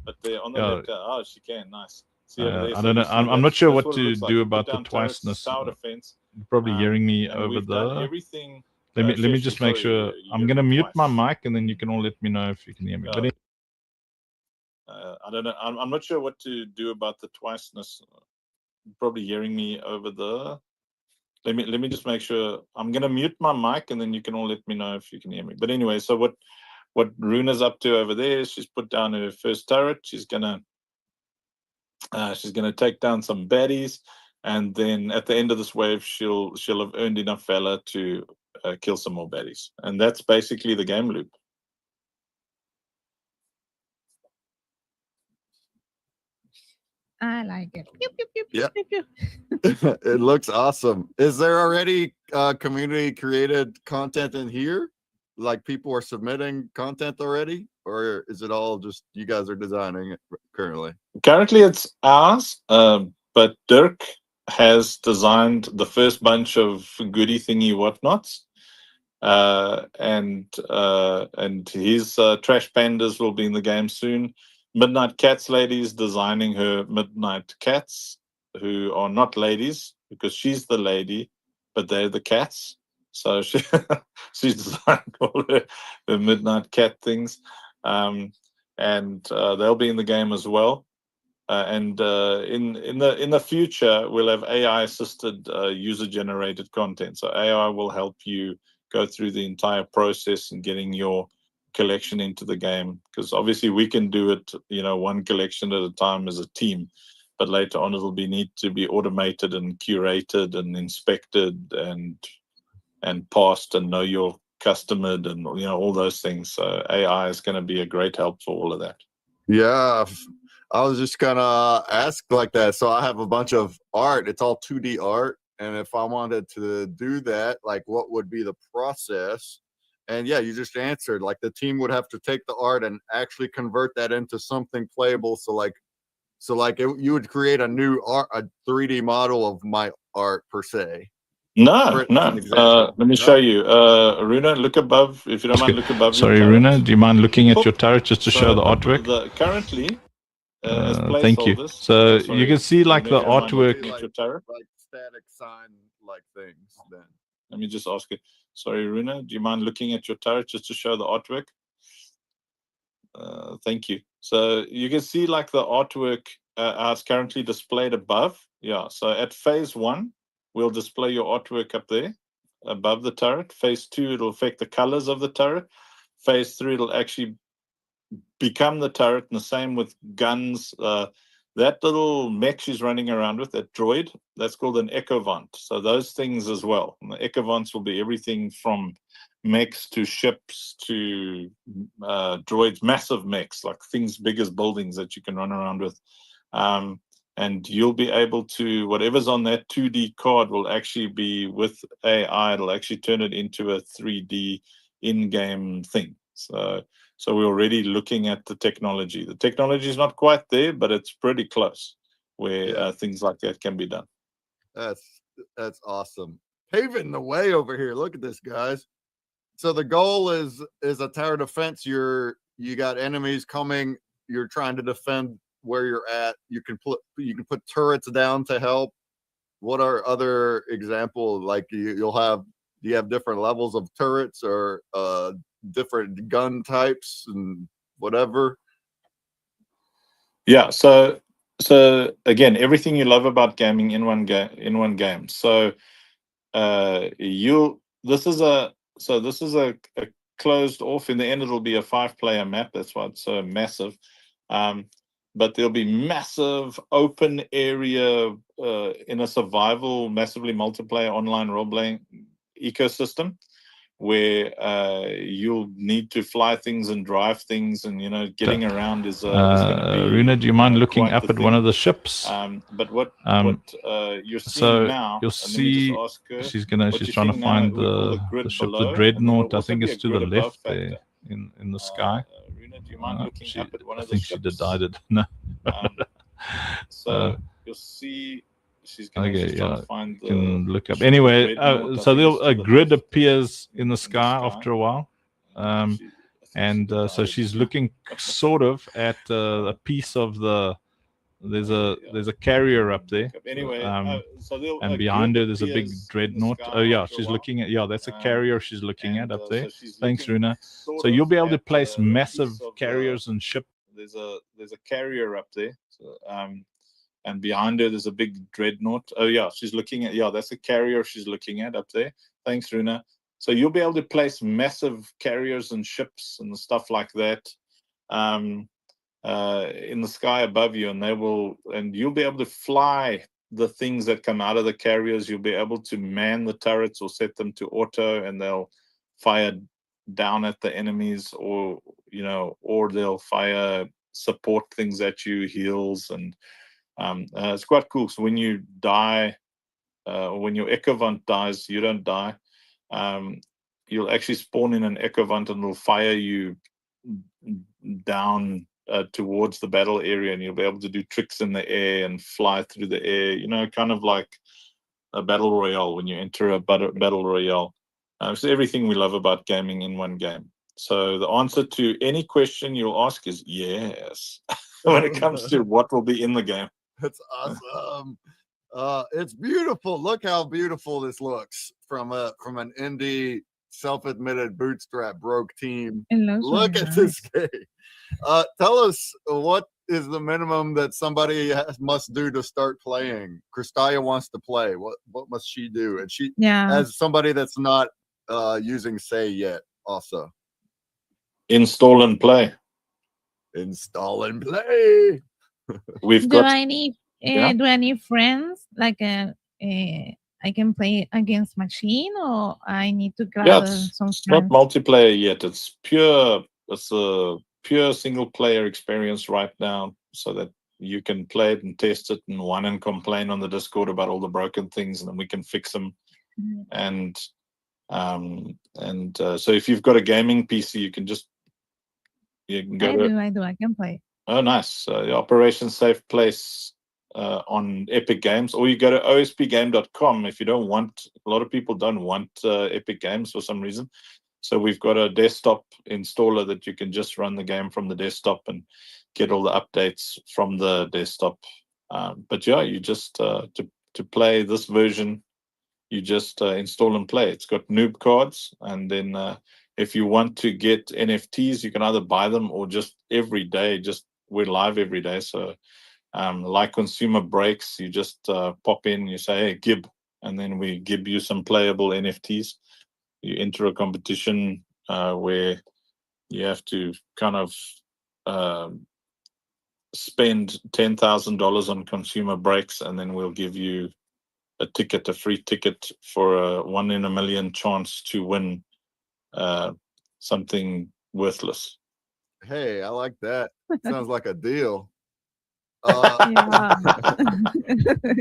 But there on the Yeah. left, she can. Nice. See over there. I So don't you know. see I'm not that's- sure that's what it to looks like. do You put about the down turrets, twiceness. tower defense. You're probably hearing me And over we've done the. everything. Let me Shashi, just make sorry, sure. you I'm hear gonna me mute my twice. mic, and then you can all let me know if you can hear me. But I don't know. I'm not sure what to do about the twiceness. You're probably hearing me over the. Let me just make sure. I'm gonna mute my mic, and then you can all let me know if you can hear me. But anyway, so what Runa's up to over there is she's put down her first turret. She's gonna take down some baddies, and then at the end of this wave, she'll have earned enough valor to kill some more baddies, and that's basically the game loop. I like it. Pew, pew, pew, Yeah. pew, pew. It looks awesome. Is there already community created content in here? Like people are submitting content already? Or is it all just you guys are designing it currently? Currently, it's ours, but Dirk has designed the first bunch of goody thingy whatnots, and his trash pandas will be in the game soon. Midnight Cats lady is designing her midnight cats, who are not ladies because she's the lady, but they're the cats. So she's designed all her midnight cat things, and they'll be in the game as well. In the future, we'll have AI assisted user generated content. So AI will help you go through the entire process and getting your collection into the game. Because obviously we can do it, one collection at a time as a team, but later on it'll need to be automated and curated and inspected and passed and know your customer and all those things. So AI is going to be a great help for all of that. Yeah, I was just gonna ask like that. So I have a bunch of art. It's all 2D art. And if I wanted to do that, like what would be the process? And yeah, you just answered, like the team would have to take the art and actually convert that into something playable. You would create a new art, a 3D model of my art per se. No. Let me No? show you. Runa, look above. If you don't mind, look above. sorry, your turret. Runa, do you mind looking at your turret just to show the artwork? Currently, as Thank you. placeholders. So sorry, you can see like Runa, the if you don't mind looking artwork. at your turret. Like static sign like things then. Let me just ask you. Sorry, Runa, do you mind looking at your turret just to show the artwork? Thank you. So you can see like the artwork as currently displayed above. Yeah. So at phase 1, we'll display your artwork up there above the turret. Phase 2, it'll affect the colors of the turret. Phase 3, it'll actually become the turret, and the same with guns. that little mech she's running around with, that droid, that's called an echovant. So those things as well. And the echovants will be everything from mechs to ships to droids, massive mechs, like things big as buildings that you can run around with. And you'll be able to, whatever's on that 2D card will actually be with AI. It'll actually turn it into a 3D in-game thing. So we're already looking at the technology. The technology is not quite there, but it's pretty close where things like that can be done. That's awesome. Paving the way over here. Look at this, guys. So the goal is a tower defense. You got enemies coming. You're trying to defend where you're at. You can put turrets down to help. What are other examples? Like do you have different levels of turrets or different gun types and whatever? Yeah. So again, everything you love about gaming in one game. So this is a closed off. In the end, it'll be a 5-player map. That's why it's so massive. But there'll be massive open area in a survival, massively multiplayer online role-playing ecosystem where you'll need to fly things and drive things, and getting around is going to be. Runa, do you mind looking up at one of the ships? But what you're seeing so now, you'll see she's trying to find the ship, the dreadnought. I think it's to the left there in the sky. Runa, do you mind looking up at one I of the think ships? she decided no. So you'll see. She's trying to find the. Can look up anyway. So a grid appears in the sky after a while, and so she's looking sort of at a piece of the. There's a carrier up there. Anyway, and behind her there's a big dreadnought. Oh yeah, she's looking at that's a carrier she's looking at up there. Thanks, Runa. So you'll be able to place massive carriers and ships. There's a carrier up there. And behind her there's a big dreadnought. Oh yeah, she's looking at that's a carrier she's looking at up there. Thanks, Runa. So you'll be able to place massive carriers and ships and stuff like that in the sky above you, and you'll be able to fly the things that come out of the carriers. You'll be able to man the turrets or set them to auto, and they'll fire down at the enemies, or they'll fire support things at you, heals, and it's quite cool. So when you die, or when your echovant dies, you don't die. You'll actually spawn in an echovant, and it'll fire you down towards the battle area, and you'll be able to do tricks in the air and fly through the air. Kind of like a battle royale when you enter a battle royale. It's everything we love about gaming in one game. So the answer to any question you'll ask is yes. When it comes to what will be in the game. That's awesome. It's beautiful. Look how beautiful this looks from an indie, self-admitted bootstrap broke team. Look at this game. Tell us, what is the minimum that somebody must do to start playing? Kristaya wants to play. What must she do? And she, as somebody that's not using Say yet, also install and play. Install and play. Do I need friends? Like I can play against machine, or I need to gather some it's friends? not multiplayer yet. It's a pure single player experience right now, so that you can play it and test it and whine and complain on the Discord about all the broken things, and then we can fix them. And so if you've got a gaming PC, you can go. I can play. Oh, nice. The Operation Safe Place on Epic Games, or you go to ospgame.com if you don't want. A lot of people don't want Epic Games for some reason. So we've got a desktop installer that you can just run the game from the desktop and get all the updates from the desktop. But you just to play this version, you just install and play. It's got noob cards, and then if you want to get NFTs, you can either buy them or just every day. We're live every day, so like consumer breaks, you just pop in, you say, "Hey, gib," and then we give you some playable NFTs. You enter a competition where you have to kind of spend $10,000 on consumer breaks, and then we'll give you a ticket, a free ticket for a 1 in a million chance to win something worthless. Hey, I like that. Sounds like a deal. Yeah.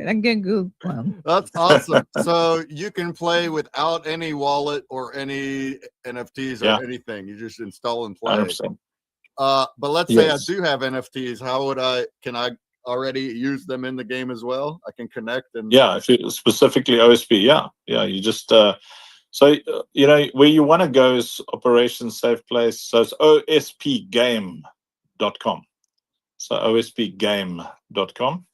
Like a good one. That's awesome. So you can play without any wallet or any NFTs or anything. You just install and play. 100%. But let's say I Yes. do have NFTs. Can I already use them in the game as well? I can connect and Yeah, if you specifically OSP, yeah. You just where you want to go is Operation Safe Place. So it's ospgame.com. So ospgame.com,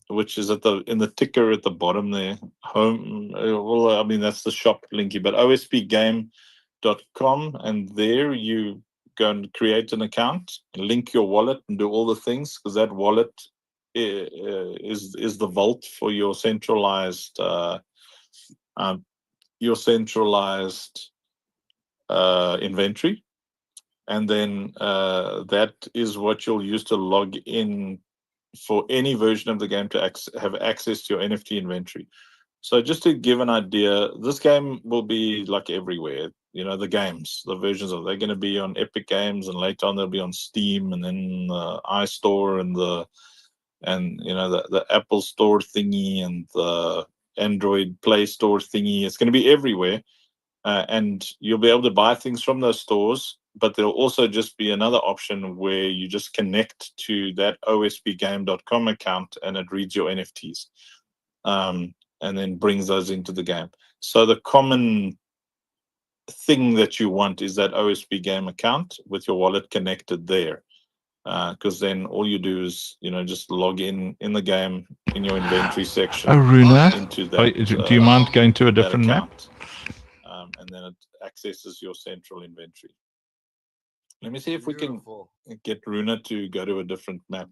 which is in the ticker at the bottom there. Home. Well, I mean that's the shop linky, but ospgame.com, and there you go and create an account, link your wallet, and do all the things, because that wallet is the vault for your centralized inventory, and then that is what you'll use to log in for any version of the game to have access to your NFT inventory. So just to give an idea, this game will be like everywhere. The games, the versions of they're going to be on Epic Games, and later on they'll be on Steam, and then the iStore, and the Apple Store thingy, and the Android Play Store thingy. It's going to be everywhere, and you'll be able to buy things from those stores. But there'll also just be another option where you just connect to that ospgame.com account, and it reads your NFTs, and then brings those into the game. So the common thing that you want is that OSP game account with your wallet connected there, because then all you do is just log in the game in your inventory section. Runa, into that. do you mind going to a that different map? account, and then it accesses your central inventory. Let me see if we can get Runa to go to a different map.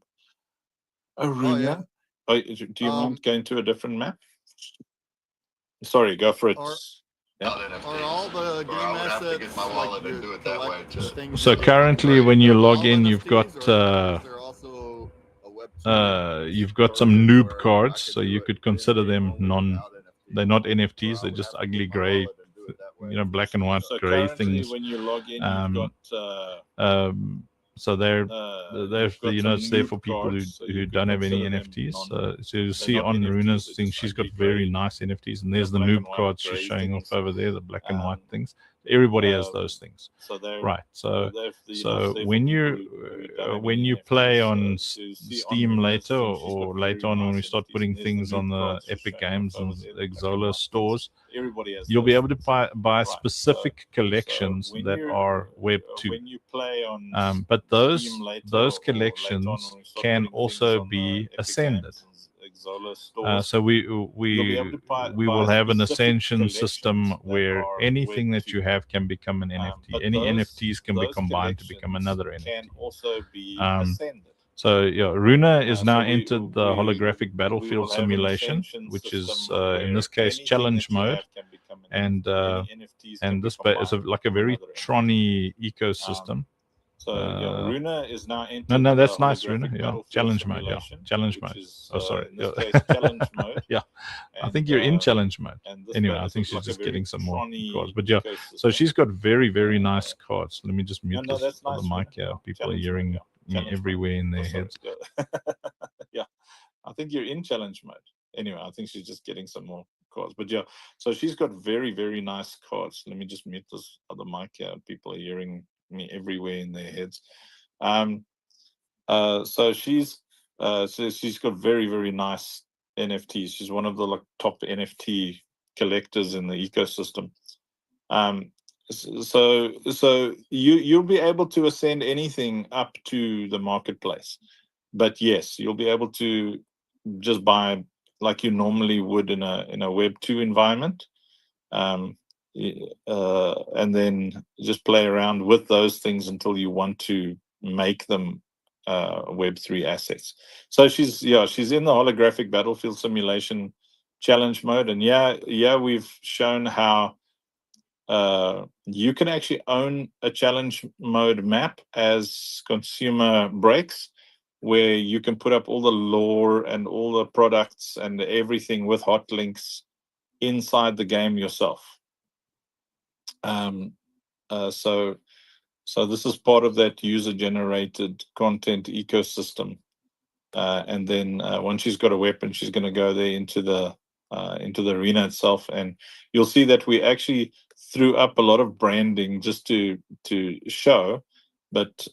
Runa, do you mind going to a different map? Sorry, go for it. Are all the game assets like you collect the things? So currently, when you log in, you've got some noob cards, so you could consider them they're not NFTs, they're just ugly gray, black and white gray things. When you log in, you've So they're it's there for people cards, so who don't have any NFTs. So you'll see on Runa's thing, she's got very nice NFTs, and there's the noob cards she's showing off over there, the black and white things. Everybody has those things, right? So when you play on Steam later, or later on when we start putting things on the Epic Games and the Xolo stores, you'll be able to buy specific collections that are Web 2. But those collections can also be ascended. So we will have an ascension system where anything that you have can become an NFT. Any NFTs can be combined to become another NFT. So Runa is now entered the holographic battlefield simulation, which is in this case challenge mode, and this is like a very Tron-y ecosystem. Runa is now entered. No, that's nice, Runa. Yeah, challenge mode. Yeah, challenge mode. Sorry. In this case, challenge mode. Yeah, I think you're in challenge mode. Anyway, I think she's just getting some more cards. But yeah, so she's got very, very nice cards. Let me just mute this on the mic here. People are hearing me everywhere in their heads. Yeah, I think you're in challenge mode. Anyway, I think she's just getting some more cards. But yeah, so she's got very, very nice cards. Let me just mute this other mic here. People are hearing me everywhere in their heads. So she's got very, very nice NFTs. She's one of the top NFT collectors in the ecosystem. So you'll be able to ascend anything up to the marketplace, but yes, you'll be able to just buy like you normally would in a Web 2 environment. And then just play around with those things until you want to make them Web3 assets. So she's in the holographic battlefield simulation challenge mode, and we've shown how you can actually own a challenge mode map as consumer breaks, where you can put up all the lore and all the products and everything with hot links inside the game yourself. So this is part of that user-generated content ecosystem. And then once she's got a weapon, she's going to go there into the arena itself, and you'll see that we actually threw up a lot of branding just to show. But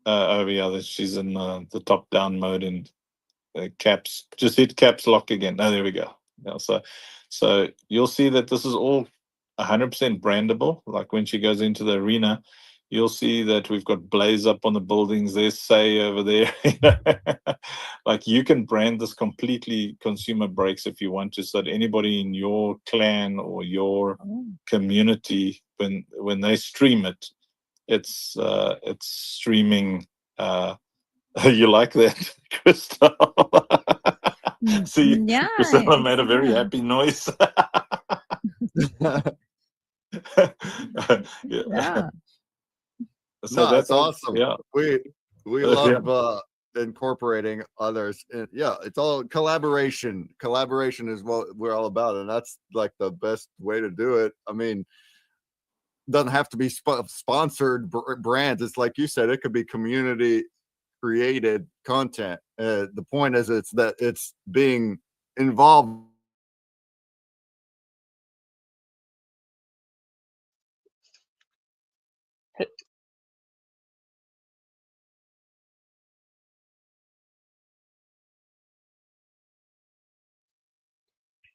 oh yeah, she's in the top-down mode and caps. Just hit caps lock again. Oh, there we go. Yeah, so you'll see that this is all 100% brandable. Like when she goes into the arena, you'll see that we've got Blaze up on the buildings. There's Say over there. Like you can brand this completely consumer breaks if you want to, so that anybody in your clan or your community, when they stream it, it's streaming. You like that, Crystal? See, Yeah, Priscilla made a very happy noise. Yeah. So No, that's that's awesome. Yeah. We Yeah. love incorporating others. And yeah, it's all collaboration. Collaboration is what we're all about, and that's like the best way to do it. I mean, doesn't have to be sponsored brands. It's like you said, it could be community created content. The point is, it's being involved.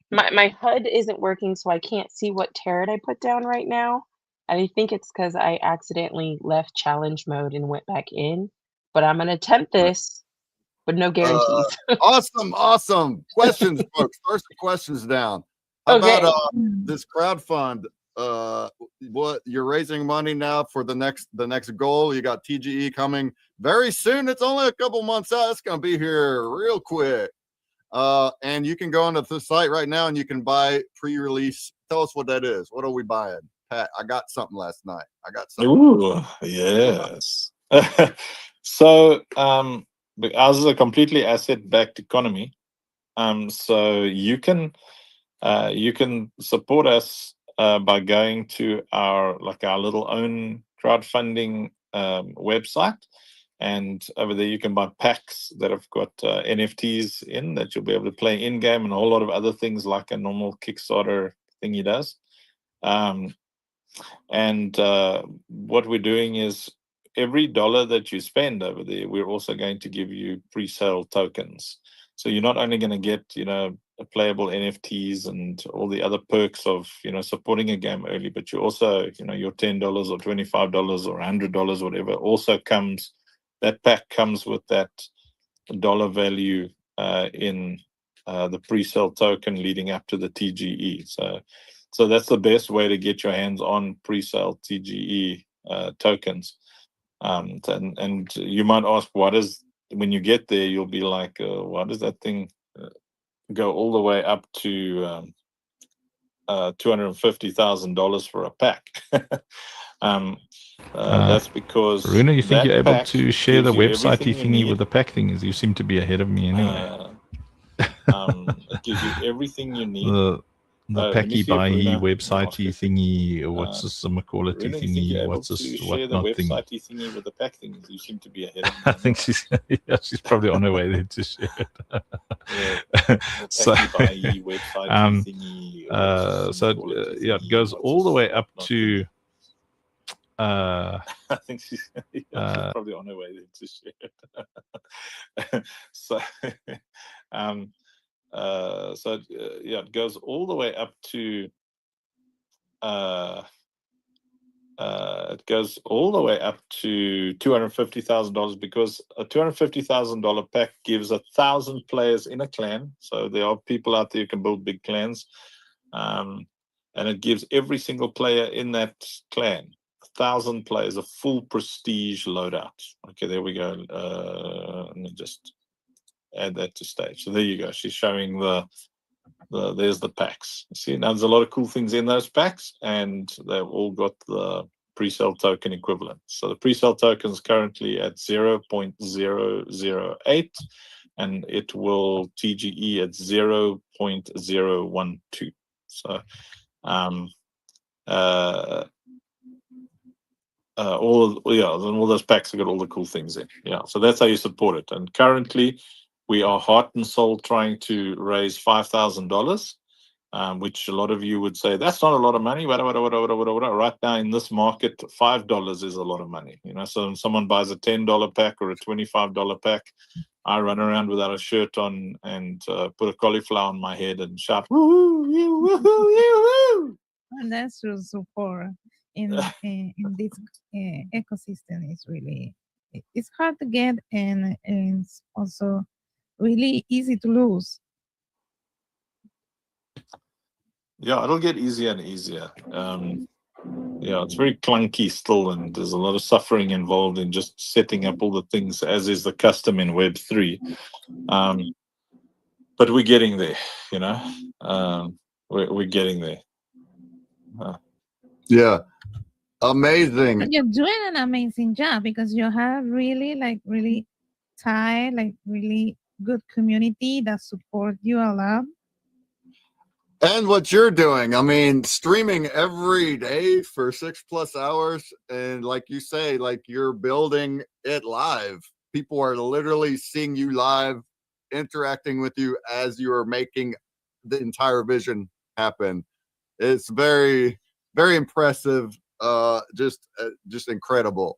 My HUD isn't working, so I can't see what turret I put down right now. I think it's because I accidentally left challenge mode and went back in. But I'm gonna attempt this, but no guarantees. Awesome questions, folks. First questions down. How about this crowdfund? What you're raising money now for the next goal? You got TGE coming very soon. It's only a couple months out. It's gonna be here real quick. And you can go onto the site right now and you can buy pre-release. Tell us what that is. What are we buying? Pat, I got something last night. I got something. Ooh, yes. So ours is a completely asset-backed economy. So you can support us by going to our little own crowdfunding website. And over there, you can buy packs that have got NFTs in that you'll be able to play in game, and a whole lot of other things like a normal Kickstarter thingy does. And what we're doing is every dollar that you spend over there, we're also going to give you pre-sale tokens. So you're not only going to get, playable NFTs and all the other perks of, supporting a game early, but you also, your $10 or $25 or $100, whatever, also comes. That pack comes with that dollar value in the pre-sale token leading up to the TGE. So that's the best way to get your hands on pre-sale TGE tokens. And you might ask, when you get there, you'll be like, why does that thing go all the way up to $250,000 for a pack? That's because Runa, you think that you're able pack to share the gives you website everything you thingy need. with the pack things? You seem to be ahead of me anyway. It gives you everything you need. The Let me packy see if buy Runa- websitey thingy, what's this quality Runa, you think you're thingy, able what's to this share the whatnot thingy. website thingy with the pack things? You seem to be ahead of me. I think she's probably on her way there to share it. So, website thingy, it goes all the way up to. I think she's probably on her way there to share it. So, it goes all the way up to. It goes all the way up to $250,000 because a $250,000 pack gives 1,000 players in a clan. So there are people out there who can build big clans, and it gives every single player in that clan, 1,000 players, a full prestige loadout. Okay, there we go. Let me just add that to stage. So there you go. She's showing there's the packs. See, now there's a lot of cool things in those packs, and they've all got the pre-sale token equivalent. So the pre-sale token is currently at 0.008, and it will TGE at 0.012. So all those packs have got all the cool things in. Yeah, so that's how you support it. And currently, we are heart and soul trying to raise $5,000, which a lot of you would say that's not a lot of money. Right now in this market, $5 is a lot of money. So when someone buys a $10 pack or a $25 pack, I run around without a shirt on and put a cauliflower on my head and shout, "Woohoo! Woohoo! And that's your support in this ecosystem is really it's hard to get, and it's also really easy to lose. Yeah, it'll get easier and easier. It's very clunky still, and there's a lot of suffering involved in just setting up all the things, as is the custom in Web3. But we're getting there, we're getting there. Yeah, amazing. But you're doing an amazing job because you have really tight, really good community that support you a lot. And what you're doing, I mean, streaming every day for 6+ hours. And like you say, like you're building it live. People are literally seeing you live, interacting with you as you are making the entire vision happen. It's very, very impressive. Just incredible.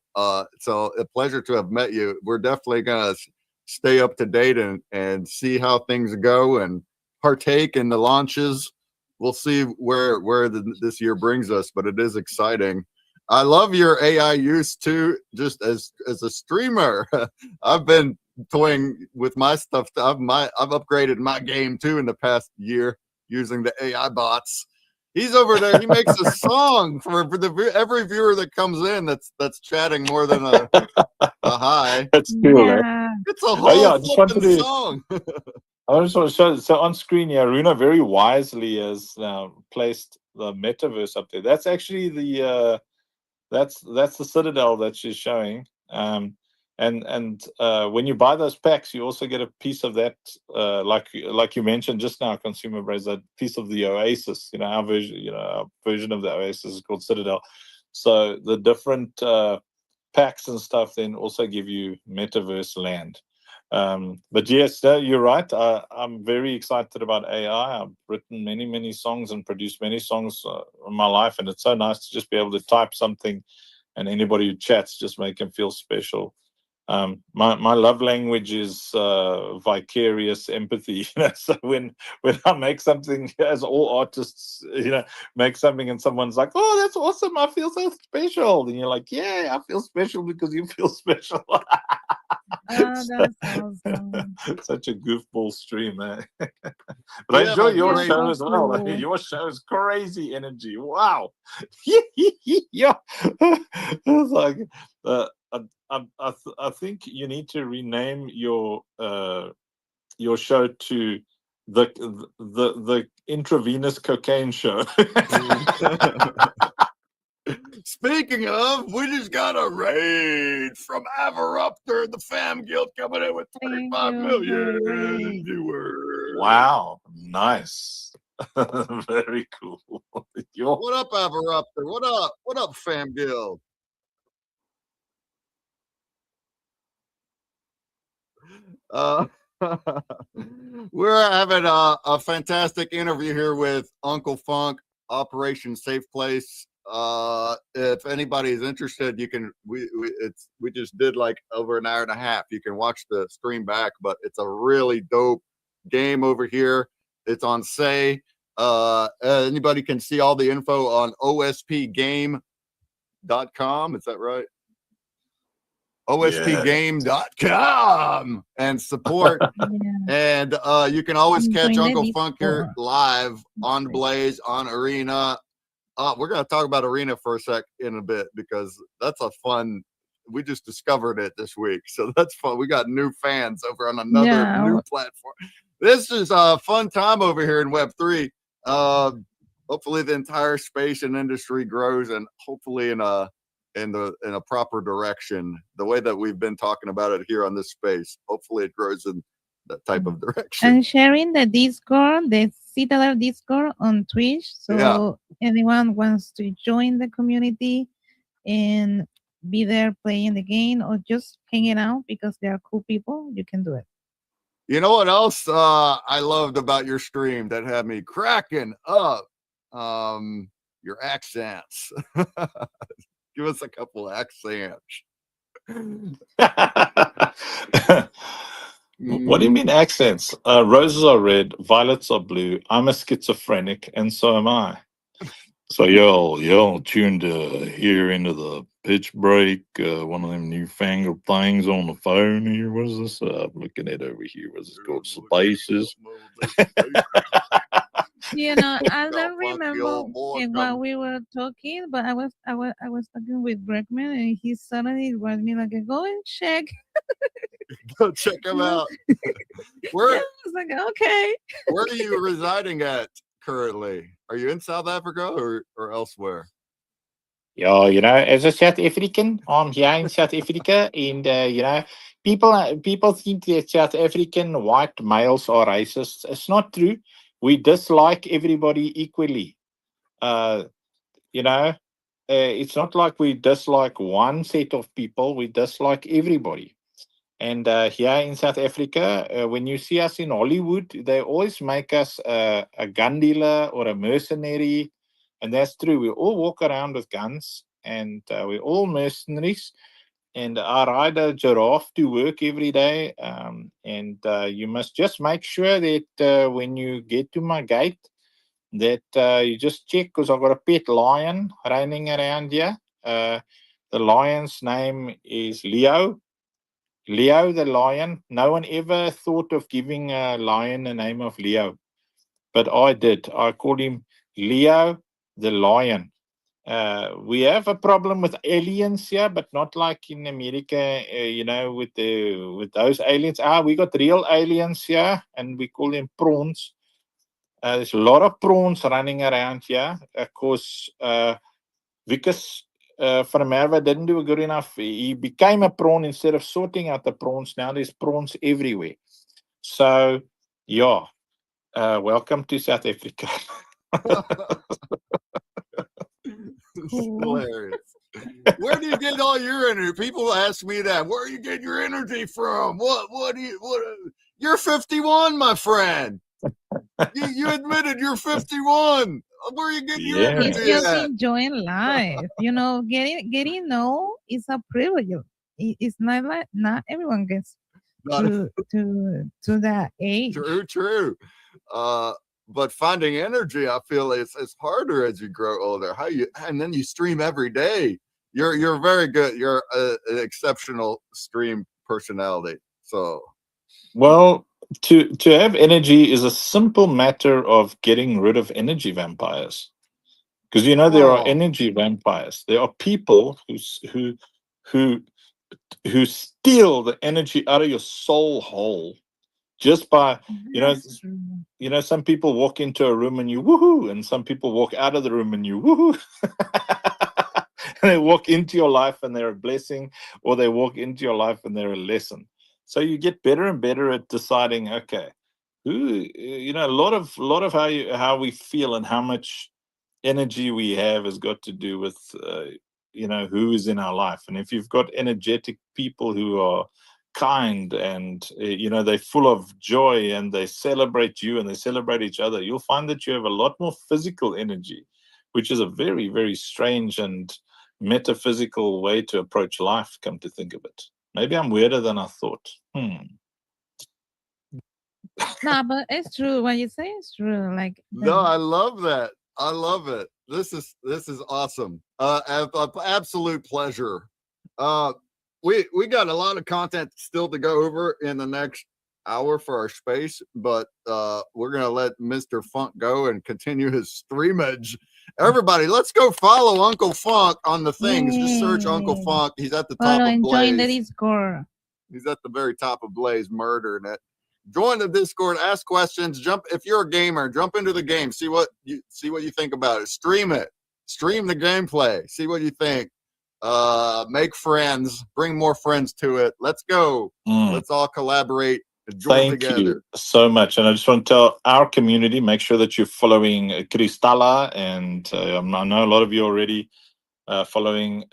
So a pleasure to have met you. We're definitely going to stay up to date and see how things go and partake in the launches. We'll see where this year brings us, but it is exciting. I love your AI use too, just as a streamer. I've been toying with my stuff. I've upgraded my game too in the past year using the AI bots. He's over there. He makes a song for every viewer that comes in that's chatting more than a hi. That's cool. Yeah. It's a whole flipping song. I just want to show. So on screen here, Runa very wisely has placed the metaverse up there. That's actually the that's the Citadel that she's showing. And when you buy those packs, you also get a piece of that, like you mentioned just now, Consumer Braze, that piece of the Oasis. Our version of the Oasis is called Citadel. So the different packs and stuff then also give you metaverse land. But yes, you're right. I'm very excited about AI. I've written many songs and produced many songs in my life, and it's so nice to just be able to type something, and anybody who chats, just make them feel special. My love language is vicarious empathy. So when I make something, as all artists, make something, and someone's like, "Oh, that's awesome! I feel so special," and you're like, "Yeah, I feel special because you feel special." Oh, that's awesome. Such a goofball stream, eh? But I enjoy your show as well. I mean, your show is crazy energy. Wow. Yeah. It's like I think you need to rename your show to the intravenous cocaine show. Speaking of, we just got a raid from Avaruptor, the Fam Guild, coming in with 25 million viewers. Wow, nice. Very cool. What up, Avaruptor? What up? What up, Fam Guild? We're having a fantastic interview here with Uncle Funk, Operation Safe Place. If anybody is interested, you can we just did like over an hour and a half. You can watch the stream back, but it's a really dope game over here. It's on Say. Anybody can see all the info on ospgame.com. Is that right? ospgame.com and support. And you can always catch Uncle Funk here live on Blaze, on Arena. We're going to talk about Arena for a sec in a bit, because that's a fun, we just discovered it this week. So that's fun. We got new fans over on another new platform. This is a fun time over here in Web3. Hopefully the entire space and industry grows, and hopefully in in a proper direction, the way that we've been talking about it here on this space. Hopefully it grows in that type of direction. And sharing the Discord, the Citadel Discord on Twitch. So anyone wants to join the community and be there playing the game or just hanging out because they are cool people, you can do it. You know what else I loved about your stream that had me cracking up? Your accents. Give us a couple accents. What do you mean accents? Roses are red, violets are blue. I'm a schizophrenic, and so am I. So y'all tuned here into the pitch break, one of them newfangled things on the phone here. What is this? I'm looking at over here. What's this called? Spaces. You know, I don't remember while we were talking, but I was talking with Bregman, and he suddenly wrote me like, "Go and check." Go check him out. Where? I was like, okay. Where are you residing at currently? Are you in South Africa or elsewhere? Yeah, as a South African, I'm here in South Africa, and people think that South African white males are racist. It's not true. We dislike everybody equally. It's not like we dislike one set of people. We dislike everybody. And here in South Africa, when you see us in Hollywood, they always make us a gun dealer or a mercenary. And that's true. We all walk around with guns, and we're all mercenaries. And I ride a giraffe to work every day. And you must just make sure that when you get to my gate, that you just check, because I've got a pet lion running around here. The lion's name is Leo. Leo the lion. No one ever thought of giving a lion the name of Leo, but I did. I called him Leo the lion. We have a problem with aliens here, but not like in America, with those aliens. We got real aliens here, and we call them prawns. There's a lot of prawns running around here. Of course, Vickers van der Merwe didn't do a good enough. He became a prawn instead of sorting out the prawns. Now there's prawns everywhere. So, yeah, welcome to South Africa. Hilarious. Where do you get all your energy? People ask me that. Where do you get your energy from? What you're 51, my friend. You admitted you're 51. Where are you getting your energy? It's just enjoying life. Getting know is a privilege. It's not like not everyone gets to that age. True. But finding energy, I feel it's harder as you grow older. And then you stream every day. You're very good. You're an exceptional stream personality. So, well, to have energy is a simple matter of getting rid of energy vampires, because there are energy vampires. There are people who steal the energy out of your soul hole just by some people walk into a room and you woohoo, and some people walk out of the room and you woohoo. And they walk into your life and they're a blessing, or they walk into your life and they're a lesson. So you get better and better at deciding, okay, a lot of how we feel and how much energy we have has got to do with who is in our life. And if you've got energetic people who are kind and they're full of joy and they celebrate you and they celebrate each other, you'll find that you have a lot more physical energy, which is a very, very strange and metaphysical way to approach life, come to think of it. Maybe I'm weirder than I thought. No, but it's true. What you say is true. No, I love that. I love it. This is awesome. Absolute pleasure. We got a lot of content still to go over in the next hour for our space, but we're gonna let Mr. Funk go and continue his streamage. Everybody, let's go follow Uncle Funk on the things. Just search Uncle Funk. He's at the top of Blaze. Join the Discord. He's at the very top of Blaze, murdering it. Join the Discord, ask questions, jump. If you're a gamer, jump into the game. See what you think about it. Stream it. Stream the gameplay. See what you think. make friends, bring more friends to it. Let's go. Let's all collaborate. Thank you so much. And I just want to tell our community, make sure that you're following Cristala. And I know a lot of you already following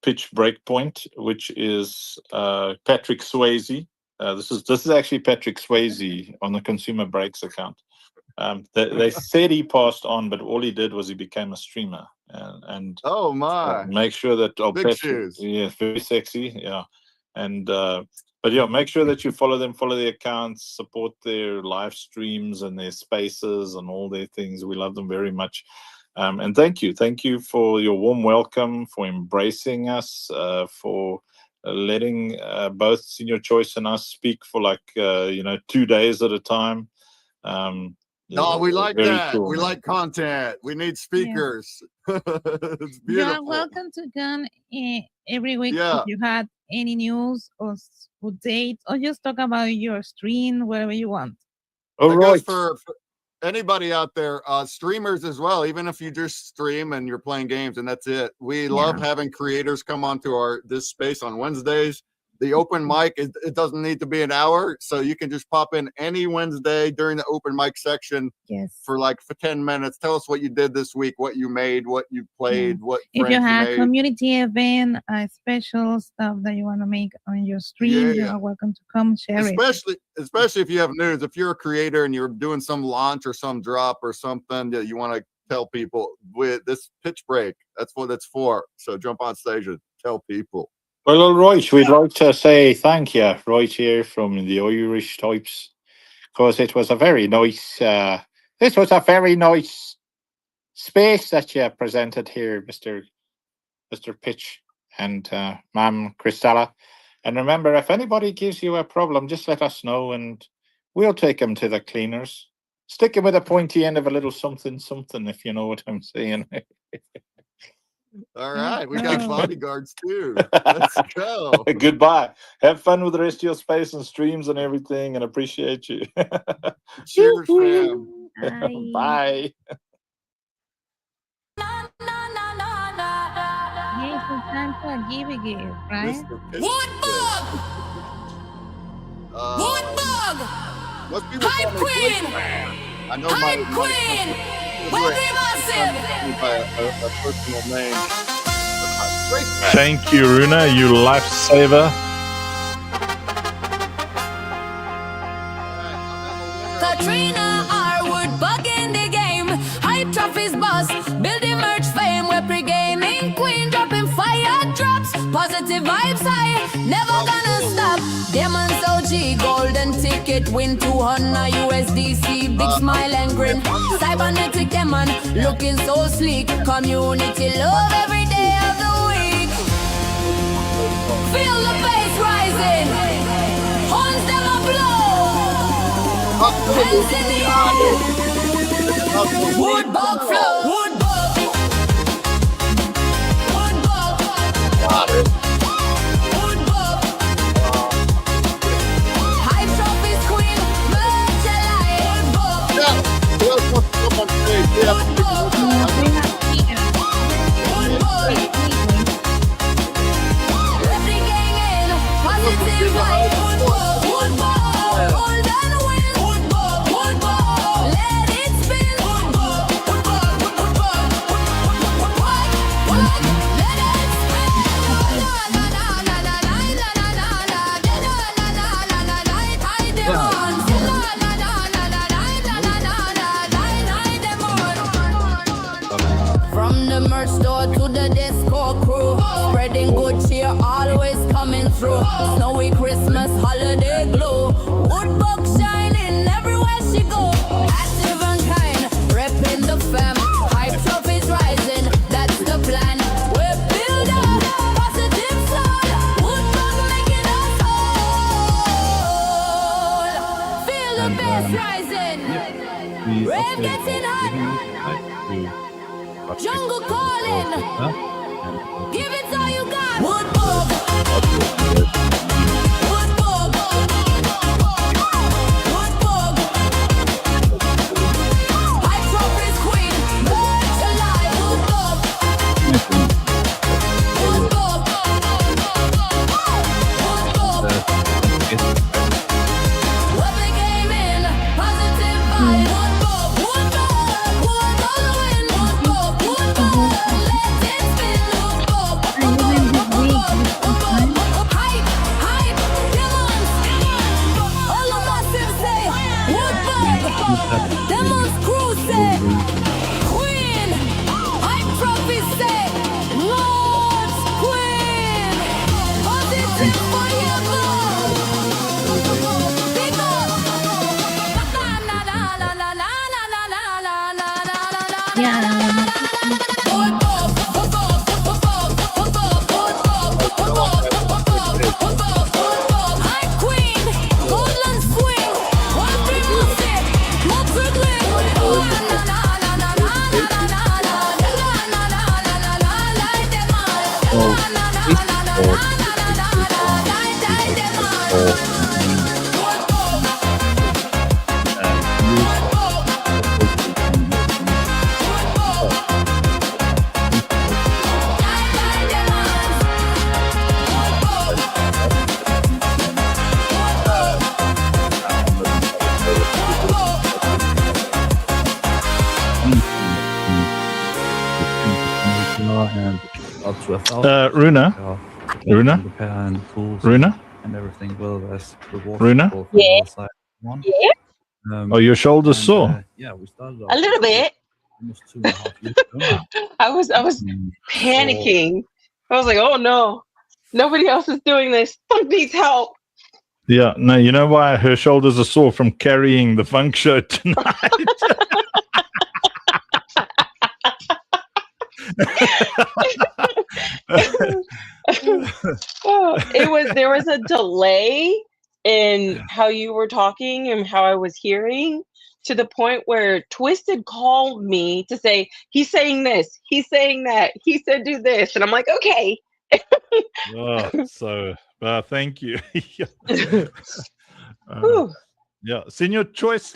Pitch Breakpoint, which is Patrick Swayze. This is actually Patrick Swayze on the Consumer Breaks account. They said he passed on, but all he did was he became a streamer. And oh my! Make sure that big Patrick, shoes. yeah, very sexy, yeah. And but yeah, make sure that you follow them, follow their accounts, support their live streams and their spaces and all their things. We love them very much. And thank you for your warm welcome, for embracing us, for letting both Senior Choice and us speak for like 2 days at a time. No, we like that. Cool, we man. like content. We need speakers. It's beautiful. You're welcome to come every week if you had any news or updates, or just talk about your stream, whatever you want. That goes for anybody out there, streamers as well. Even if you just stream and you're playing games and that's it. We love having creators come onto this space on Wednesdays. The open mic, it doesn't need to be an hour, so you can just pop in any Wednesday during the open mic section for 10 minutes. Tell us what you did this week, what you made, what you played, what if friends you had made. community event, special stuff that you want to make on your stream, you are welcome to come share it. Especially if you have news. If you're a creator and you're doing some launch or some drop or something that you want to tell people with this pitch break, that's what it's for. So jump on stage and tell people. Well, Royce, we'd like to say thank you right here from the Irish types, because it was a very nice space that you presented here, Mr. Pitch and Ma'am Cristala. And remember, if anybody gives you a problem, just let us know and we'll take them to the cleaners. Stick it with a pointy end of a little something, if you know what I'm saying. All right, we got bodyguards too. Let's go. Goodbye. Have fun with the rest of your space and streams and everything, and appreciate you. Cheers, fam. Bye. Yes, it's time for a give, right? Woodbug! Must be Hype Queen! I know Hype Queen! By a personal name. Thank you, Runa, you lifesaver. Katrina, our Woodbug in the game. Hype trophies boss, building merch fame. We're pre-gaming queen, dropping fire drops. Positive vibes high, never gonna stop. Demons OG, golden ticket, win 200 USDC, big smile and grin. Cybernetic demon, looking so sleek. Community love every day of the week. Feel the bass rising, horns them a blow. Hands in the air, Woodbug flow. Woodbug, Woodbug. From the merch store to the disco crew, spreading good cheer, always coming through. Snowy Christmas, holiday glow. Woodbug shining everywhere she go. Active and kind, repping the fam. Hype trophies rising, that's the plan. We're build up, positive soul. Woodbug making us whole. Feel the bass rising. Rave getting hot. Jungle calling. Give it all you got. Woodbug. Woodbug. Woodbug. High trophies queen. Merch alive. Woodbug. Demon's cruising. Queen, I prophesy. Lord's queen. Positive forever. Runa? And everything. Well, there's reward. Runa? Yeah. Are your shoulders sore? Yeah, we started A little bit. almost 2.5 years ago. I was panicking. I was like, oh no, nobody else is doing this. Funk needs help. Yeah, no, you know why her shoulders are sore from carrying the funk show tonight? There was a delay in how you were talking and how I was hearing, to the point where Twisted called me to say, he's saying this, he's saying that, he said do this, and I'm like, okay. Thank you. Yeah, Senior Choice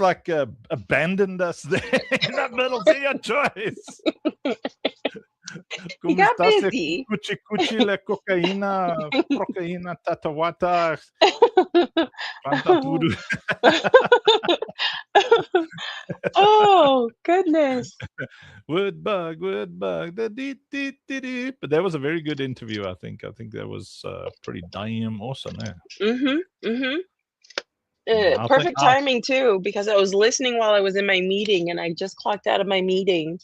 abandoned us there in the middle. Senior Choice. He got busy. Cuchi cuchi la cocaína, tatawata. Oh goodness. Woodbug. But that was a very good interview, I think. I think that was pretty damn awesome. Perfect timing too, because I was listening while I was in my meeting, and I just clocked out of my meeting,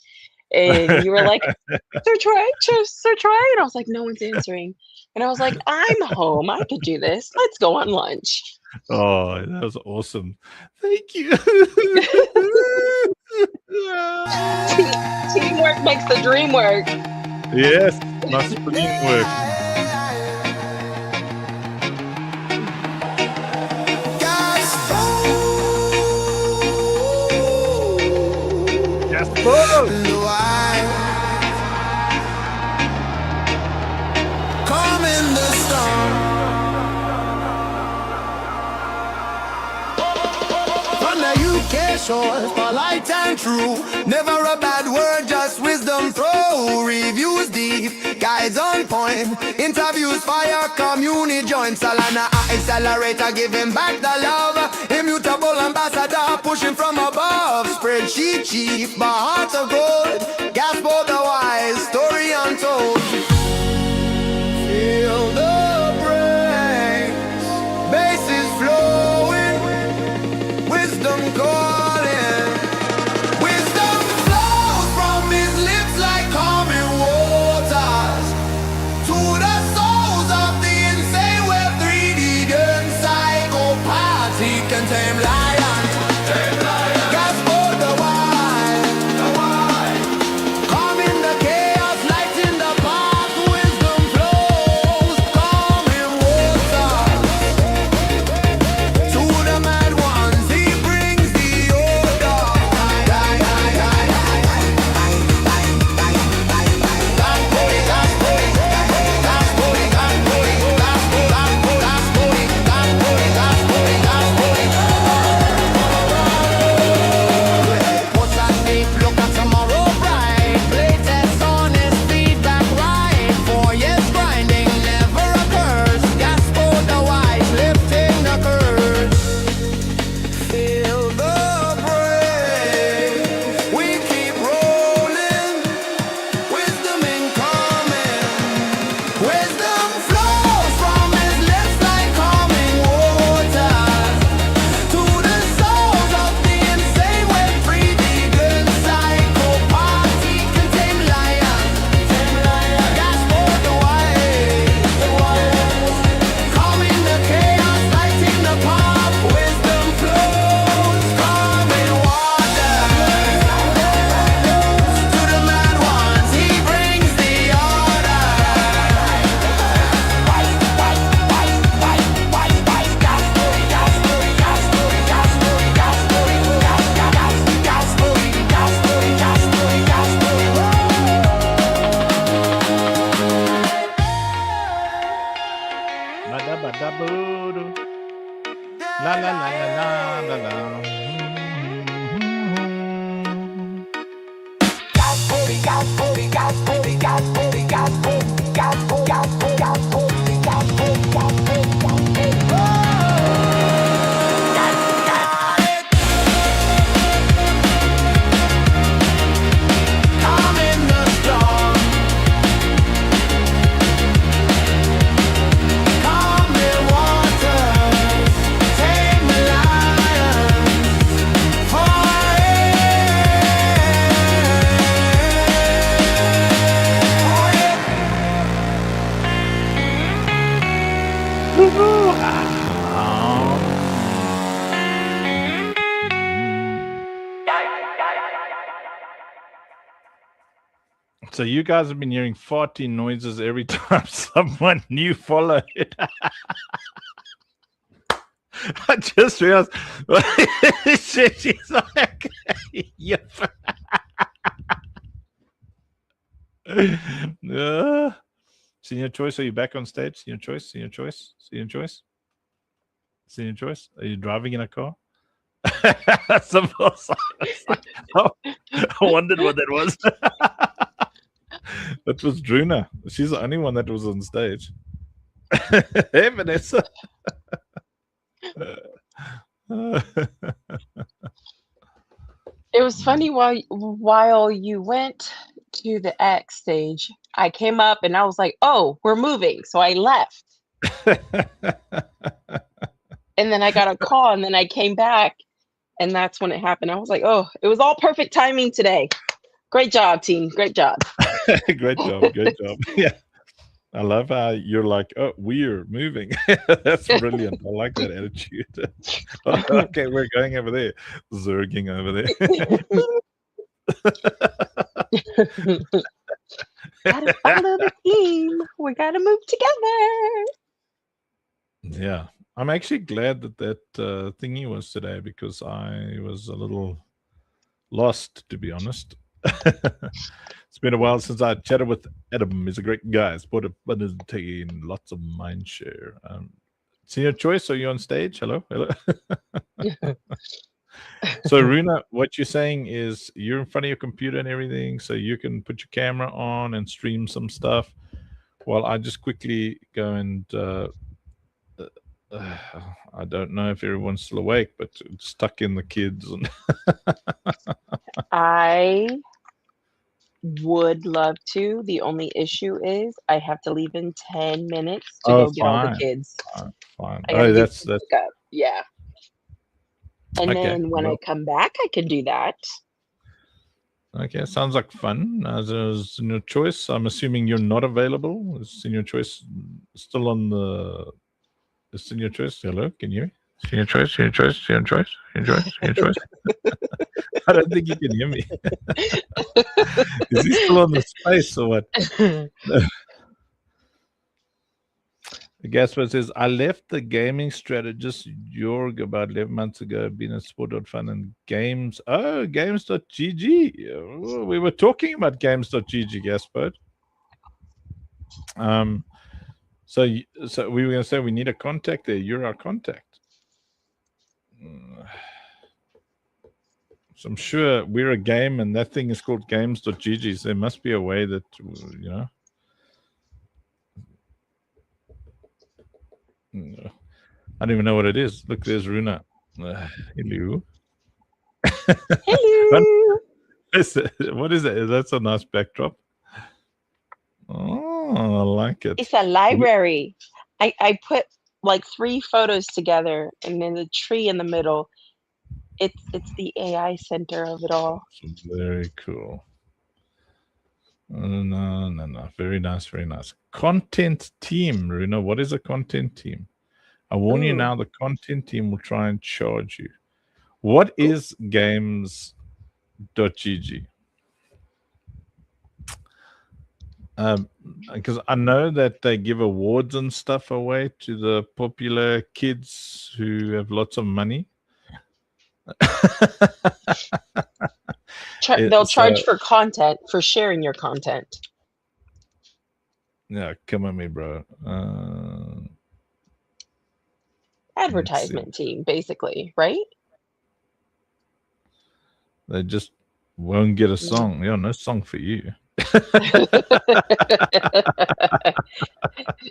and you were like, Sir Troy, and I was like, no one's answering, and I was like, I'm home, I could do this, let's go on lunch. Oh, that was awesome. Thank you. Teamwork makes the dream work. Yes, my spleen work. Come in the storm. From the UK shores, polite and true. Never a bad word, just wisdom throw. Reviews deep, guides on point. Interviews fire, community join. Salana accelerator, giving back the love. Immutable ambassador, pushing from above. Spreadsheet cheap, but heart of gold. Gasp all the wise, story untold. Feel the breaks, bass is flowing, wisdom calling. Wisdom flows from his lips like calming waters to the souls of the insane. We're 3D and psychopaths. He can tame lions, gasp for the wise. Calm in the So you guys have been hearing farting noises every time someone new followed. I just realized she's like, yep. Senior Choice, are you back on stage? Senior Choice, Senior Choice, Senior Choice, Senior Choice. Are you driving in a car? I wondered what that was. That was Druna. She's the only one that was on stage. Hey, Vanessa. It was funny while you went to the X stage, I came up and I was like, "Oh, we're moving," so I left. And then I got a call, and then I came back, and that's when it happened. I was like, "Oh, it was all perfect timing today. Great job, team. Great job." Great job. Great job. Yeah. I love how you're like, oh, we're moving. That's brilliant. I like that attitude. Okay, we're going over there. Zerging over there. Gotta follow the team. We gotta move together. Yeah. I'm actually glad that thingy was today, because I was a little lost, to be honest. It's been a while since I chatted with Adam. He's a great guy. Sport abundance, taking lots of mind share. Senior Choice, are you on stage? Hello, hello. So Runa, what you're saying is you're in front of your computer and everything, so you can put your camera on and stream some stuff, while I just quickly go and I don't know if everyone's still awake, but stuck in the kids and I would love to. The only issue is I have to leave in 10 minutes to go get all the kids. Fine. I gotta Oh, get that's them to pick up. Yeah. And okay. then when I come back, I can do that. Okay, sounds like fun. As a Senior Choice, I'm assuming you're not available. Is Senior Choice still on the Senior Choice? Hello, can you hear me? Senior Choice, Senior Choice, Senior Choice, Senior Choice, Senior Choice. I don't think you can hear me. Is he still on the space or what? Gasper says, I left the gaming strategist Jorg about 11 months ago, been at sport.fun and games. Oh, games.gg. Oh, we were talking about games.gg, Gasper. So we were going to say we need a contact there. You're our contact. So I'm sure we're a game, and that thing is called games.gg. So there must be a way that, you know. I don't even know what it is. Look, there's Runa. Hello. Hello. What is it? That's a nice backdrop. Oh, I like it. It's a library. I put like 3 photos together, and then the tree in the middle. It's the AI center of it all. Very cool. No. Very nice, very nice. Content team, Runa. What is a content team? I warn you now, the content team will try and charge you. What is games.gg? Because I know that they give awards and stuff away to the popular kids who have lots of money. They'll charge for content, for sharing your content. Yeah, come on me, bro. Advertisement team, basically, right? They just won't get a song. Yeah, no song for you.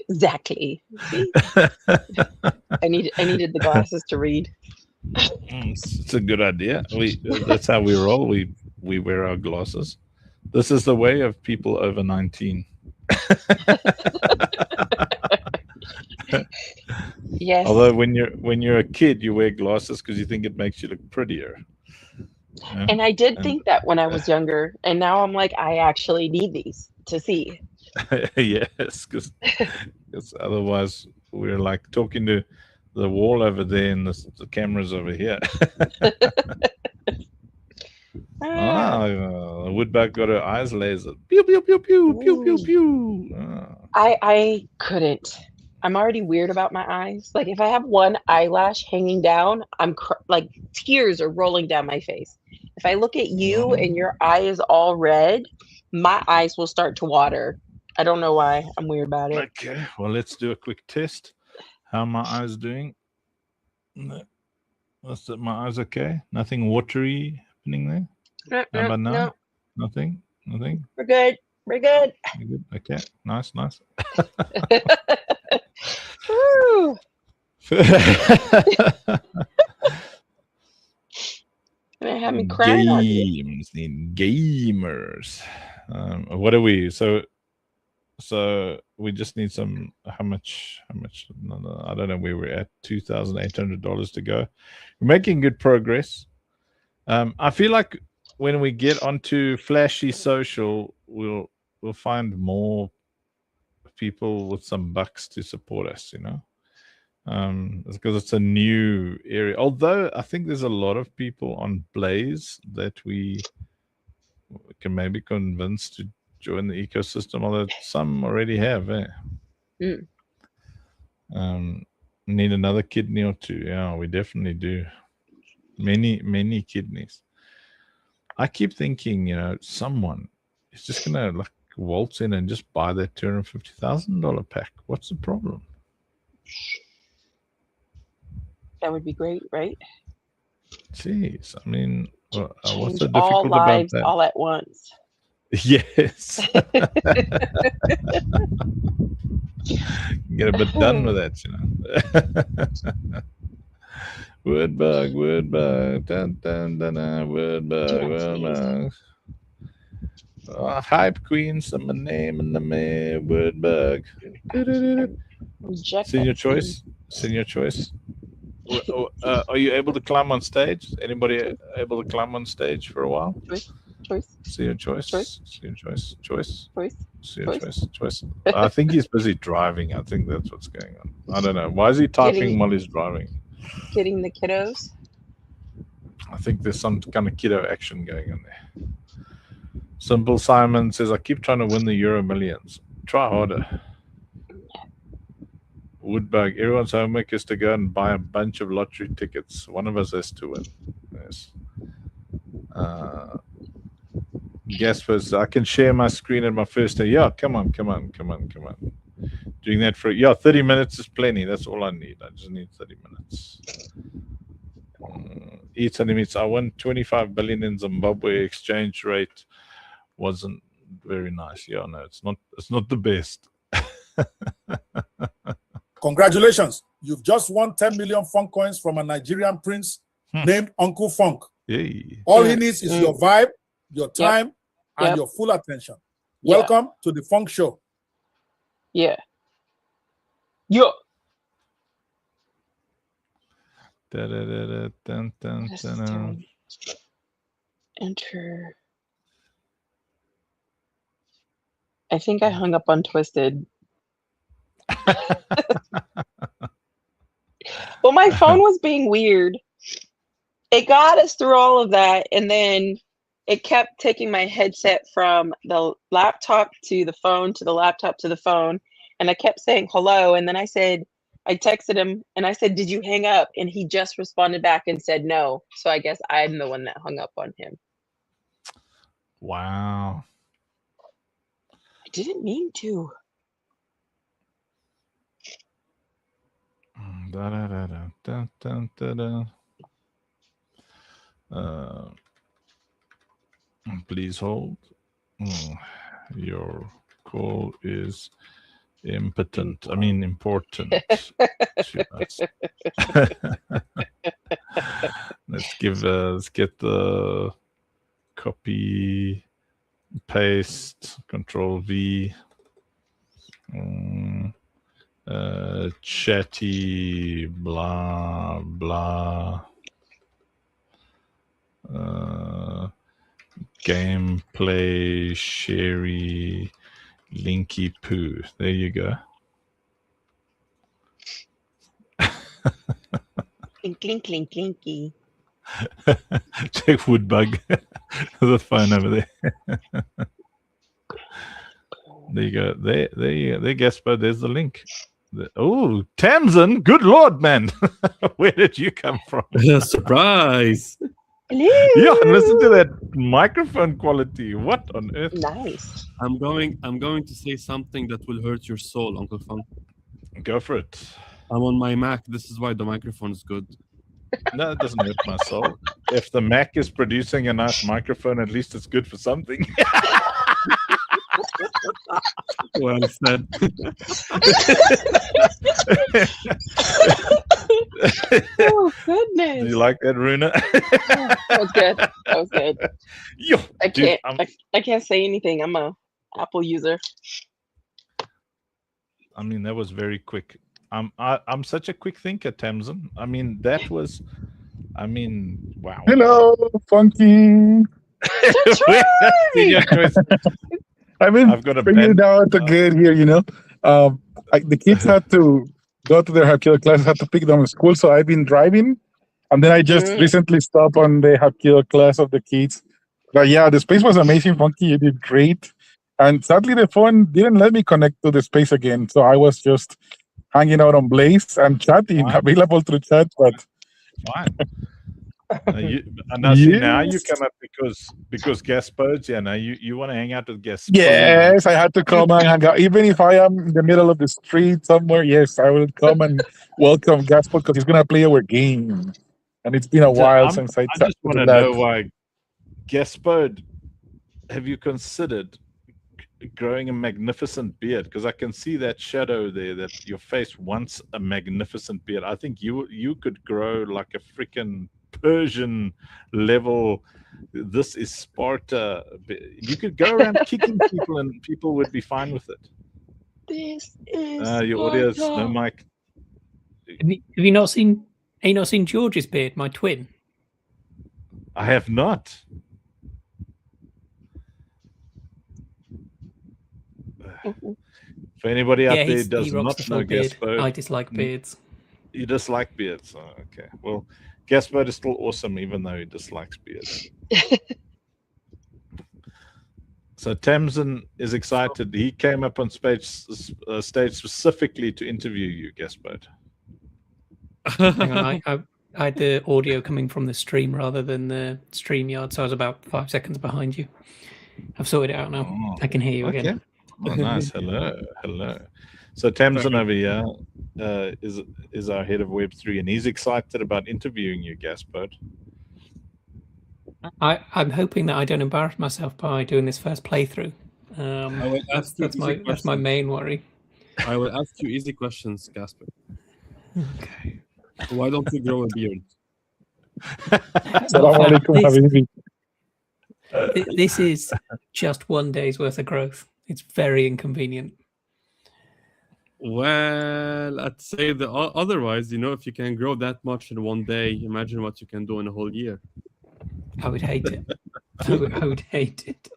Exactly. See? I needed the glasses to read. It's a good idea. That's how we roll. We wear our glasses. This is the way of people over 19. Yes. Although when you're a kid, you wear glasses because you think it makes you look prettier. Yeah? And I did think that when I was younger, and now I'm like, I actually need these to see. Yes, because otherwise we're like talking to the wall over there and the camera's over here. Woodbug got her eyes lasered. Pew pew pew pew pew pew pew. I couldn't. I'm already weird about my eyes. Like if I have one eyelash hanging down, I'm like tears are rolling down my face. If I look at you and your eye is all red, my eyes will start to water. I don't know why. I'm weird about it. Okay, well, let's do a quick test. How are my eyes doing? What's that? My eyes okay? Nothing watery happening there? How about now? No. Nothing? Nothing? We're good. We're good. You're good? Okay, nice, nice. Woo. Gonna have me crying on you. Games need gamers. What are we? So we just need some. How much? No, I don't know where we're at. $2,800 to go. We're making good progress. I feel like when we get onto flashy social, we'll find more people with some bucks to support us. You know. Because it's a new area. Although I think there's a lot of people on Blaze that we can maybe convince to join the ecosystem, although some already have. Need another kidney or two. Yeah, we definitely do. Many kidneys. I keep thinking, someone is just gonna like waltz in and just buy that $250,000 pack. What's the problem? That would be great, right? Jeez, I mean, what's Change so all difficult about lives that? all at once. Yes. Get a bit done with that, Woodbug, dun, dun, dun, dun, Woodbug. Hype queen, some name in the man, Woodbug. Senior choice. Are you able to climb on stage? Anybody able to climb on stage for a while? Choice. Senior choice. I think he's busy driving. I think that's what's going on. I don't know. Why is he typing while he's driving? Getting the kiddos. I think there's some kind of kiddo action going on there. Simple Simon says, I keep trying to win the Euro Millions. Try harder. Woodbug, everyone's homework is to go and buy a bunch of lottery tickets. One of us has to win. Yes. Gaspers, I can share my screen at my first day. Yeah, come on. Doing that for 30 minutes is plenty. That's all I need. I just need 30 minutes. Eats and meats. I won 25 billion in Zimbabwe. Exchange rate wasn't very nice. Yeah, no, it's not the best. Congratulations. You've just won 10 million funk coins from a Nigerian prince named Uncle Funk. Yay. All he needs is your vibe, your time, and your full attention. Welcome to the Funk Show. Yeah. Yo. Enter. I think I hung up on Twisted. Well, my phone was being weird. It got us through all of that, and then it kept taking my headset from the laptop to the phone to the laptop to the phone, and I kept saying hello, and then I texted him, and I said, did you hang up? And he just responded back and said no, so I guess I'm the one that hung up on him. Wow. I didn't mean to. Please hold. Your call is important. Let's get the copy, paste, Control V. Chatty, blah, blah. Gameplay, Sherry, Linky Poo. There you go. Clink, clink, clink, clinky. Check Woodbug. The phone over there. There you go. There, Gasper. There's the link. Oh, Tamsin! Good Lord, man! Where did you come from? Surprise! Yeah, listen to that microphone quality. What on earth? Nice. I'm going to say something that will hurt your soul, Uncle Funk. Go for it. I'm on my Mac. This is why the microphone is good. No, it doesn't hurt my soul. If the Mac is producing a nice microphone, at least it's good for something. Well said. Oh goodness! You like that, Runa? That was good. That was good. Yo, I can't say anything. I'm a Apple user. I mean, that was very quick. I'm such a quick thinker, Tamsin. I mean, that was. I mean, wow. Hello, Funky. I've got a figured out again here, you know. The kids had to go to their Hapkido classes, had to pick them in school, so I've been driving, and then I just recently stopped on the Hapkido class of the kids. But yeah, the space was amazing, Funky. You did great. And sadly, the phone didn't let me connect to the space again, so I was just hanging out on Blaze and chatting, available through chat, but... Fine. Now you come up because Gasper's. Yeah, now you want to hang out with Gasper. Yes, I had to come and hang out. Even if I am in the middle of the street somewhere, yes, I will come and welcome Gasper because he's gonna play our game. And it's been a while since I just want to know why Gasper. Have you considered growing a magnificent beard? Because I can see that shadow there. That your face wants a magnificent beard. I think you could grow like a freaking Persian level. This is Sparta. You could go around kicking people and people would be fine with it. This is your audience, no mic. Have you not seen George's beard, my twin? I have not. For anybody out there who does not know Gasper, I dislike beards. You dislike beards. Oh, okay. Well, Gasper is still awesome, even though he dislikes beards. So Tamsin is excited. He came up on stage specifically to interview you, Gasper. Hang on, I had the audio coming from the stream rather than the StreamYard, so I was about 5 seconds behind you. I've sorted it out now. Oh, I can hear you again. Oh, nice. Hello. So Tamsin over here is our head of Web3, and he's excited about interviewing you, Gasper. I'm hoping that I don't embarrass myself by doing this first playthrough. I will ask That's my main worry. I will ask you easy questions, Gasper. Okay. Why don't you grow a beard? This is just 1 day's worth of growth. It's very inconvenient. Well, I'd say otherwise, if you can grow that much in 1 day, imagine what you can do in a whole year. I would hate it. I would hate it.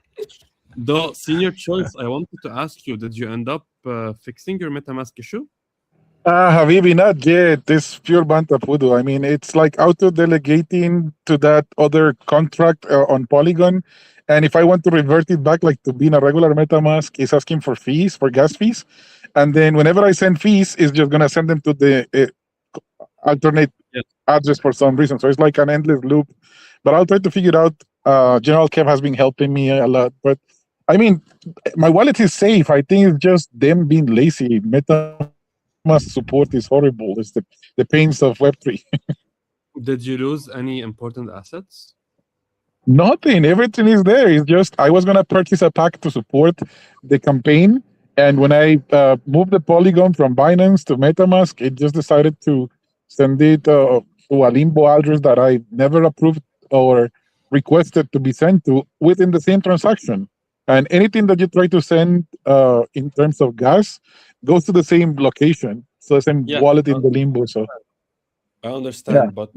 Though, senior choice, I wanted to ask you, did you end up fixing your MetaMask issue? Habibi, not yet. This pure Banta Voodoo. I mean, it's like auto-delegating to that other contract on Polygon. And if I want to revert it back like to being a regular MetaMask, it's asking for fees, for gas fees. And then whenever I send fees, it's just going to send them to the alternate address for some reason. So it's like an endless loop. But I'll try to figure it out. General Kev has been helping me a lot. But I mean, my wallet is safe. I think it's just them being lazy. MetaMask support is horrible. It's the pains of Web3. Did you lose any important assets? Nothing. Everything is there. It's just I was going to purchase a pack to support the campaign. And when I moved the Polygon from Binance to MetaMask, it just decided to send it to a limbo address that I never approved or requested to be sent to within the same transaction. And anything that you try to send in terms of gas goes to the same location, so the same wallet in the limbo. So I understand, but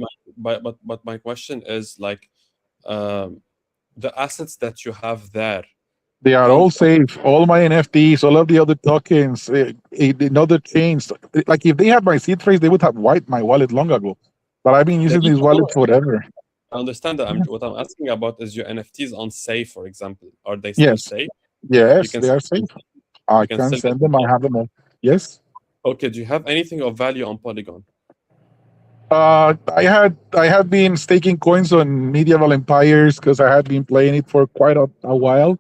my question is like the assets that you have there. They are all safe. All my NFTs, all of the other tokens, in other chains. Like if they had my seed phrase, they would have wiped my wallet long ago. But I've been using this wallet forever. I understand that. What I'm asking about is your NFTs on Safe, for example. Are they still Yes. safe? Yes, can they are still- safe. I you can can still send get them. I have them all. Yes. Okay, do you have anything of value on Polygon? I have been staking coins on medieval empires because I had been playing it for quite a while.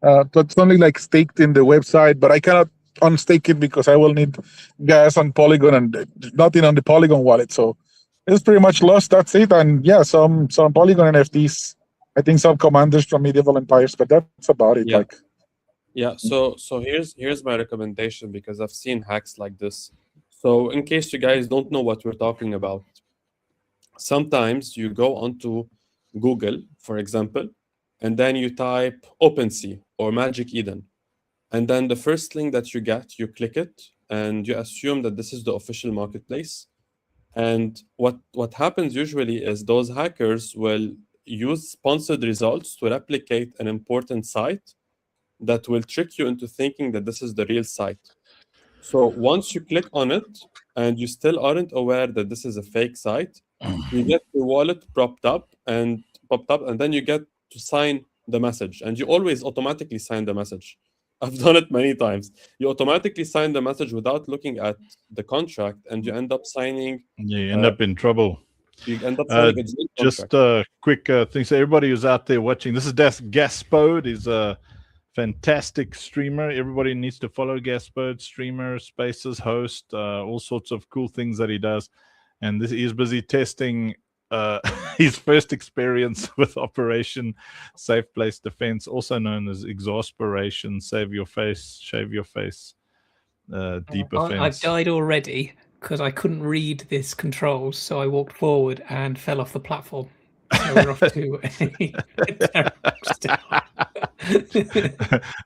So it's only like staked in the website, but I cannot unstake it because I will need gas on Polygon and nothing on the Polygon wallet. So it's pretty much lost. That's it. And yeah, some Polygon NFTs. I think some commanders from medieval empires, but that's about it. Yeah. Like, Yeah, so here's my recommendation, because I've seen hacks like this. So in case you guys don't know what we're talking about, sometimes you go onto Google, for example, and then you type OpenSea or Magic Eden. And then the first link that you get, you click it and you assume that this is the official marketplace. And what happens usually is those hackers will use sponsored results to replicate an important site that will trick you into thinking that this is the real site. So once you click on it and you still aren't aware that this is a fake site, you get your wallet popped up, and then you get to sign the message, and you always automatically sign the message. I've done it many times. You automatically sign the message without looking at the contract, and you end up signing. You end up in trouble. You end up signing a joint just contract. a quick thing. So everybody who's out there watching, this is Gaspode. He's a fantastic streamer. Everybody needs to follow Gaspode. Streamer, spaces, host, all sorts of cool things that he does. And he's busy testing his first experience with Operation Safe Place Defense, also known as Exasperation, Save Your Face, Shave Your Face, Deep I've Offense. died already because I couldn't read this controls, so I walked forward and fell off the platform. So we're off to a terrible start.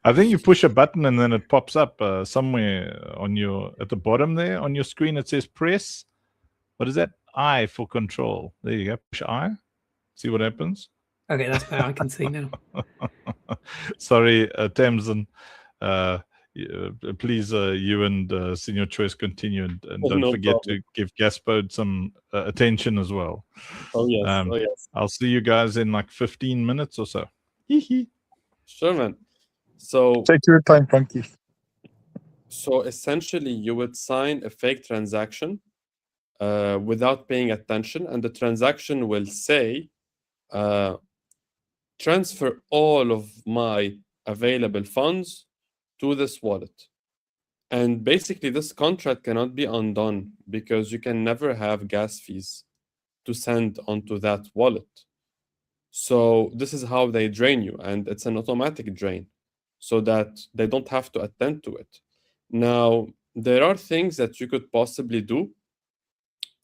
I think you push a button and then it pops up somewhere on at the bottom there on your screen. It says press. What is that? I for control. There you go. Push I. See what happens. Okay, that's better. I can see now. Sorry, Tamsin. Please, you and Senior Choice continue, and don't No forget problem. to give Gaspode some attention as well. Oh yes. I'll see you guys in like 15 minutes or so. Sure, man. So take your time, Funky. So essentially, you would sign a fake transaction without paying attention, and the transaction will say, transfer all of my available funds to this wallet. And basically, this contract cannot be undone because you can never have gas fees to send onto that wallet. So this is how they drain you, and it's an automatic drain so that they don't have to attend to it. Now, there are things that you could possibly do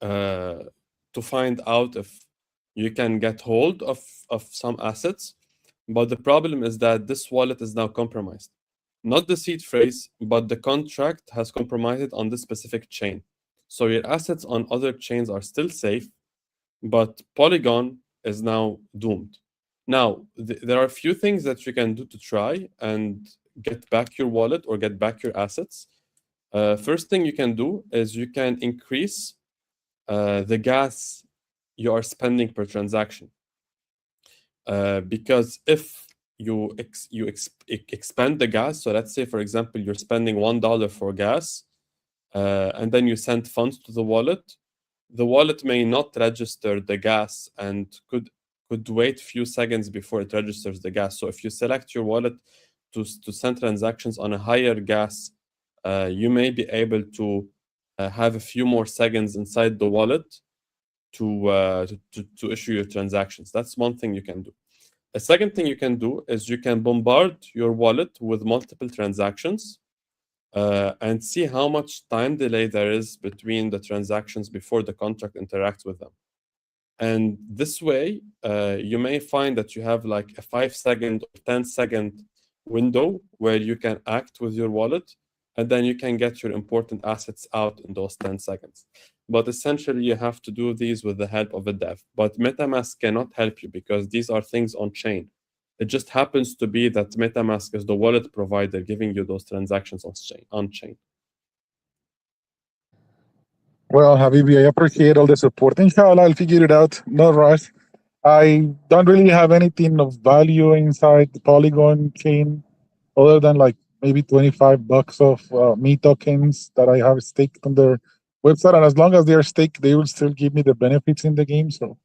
to find out if you can get hold of some assets, but the problem is that this wallet is now compromised. Not the seed phrase, but the contract has compromised it on this specific chain. So your assets on other chains are still safe, but Polygon is now doomed. Now, there are a few things that you can do to try and get back your wallet or get back your assets. First thing you can do is you can increase the gas you are spending per transaction. Because if you expand the gas, so let's say, for example, you're spending $1 for gas, and then you send funds to the wallet may not register the gas and could wait a few seconds before it registers the gas. So if you select your wallet to send transactions on a higher gas, you may be able to have a few more seconds inside the wallet to issue your transactions. That's one thing you can do. A second thing you can do is you can bombard your wallet with multiple transactions and see how much time delay there is between the transactions before the contract interacts with them. And this way, you may find that you have like a 5-second or 10-second window where you can act with your wallet, and then you can get your important assets out in those 10 seconds. But essentially, you have to do these with the help of a dev. But MetaMask cannot help you because these are things on chain. It just happens to be that MetaMask is the wallet provider giving you those transactions on chain. Well, Habibi, I appreciate all the support. Inshallah, I'll figure it out. No rush. I don't really have anything of value inside the Polygon chain other than like maybe $25 of me tokens that I have staked on their website. And as long as they are staked, they will still give me the benefits in the game. So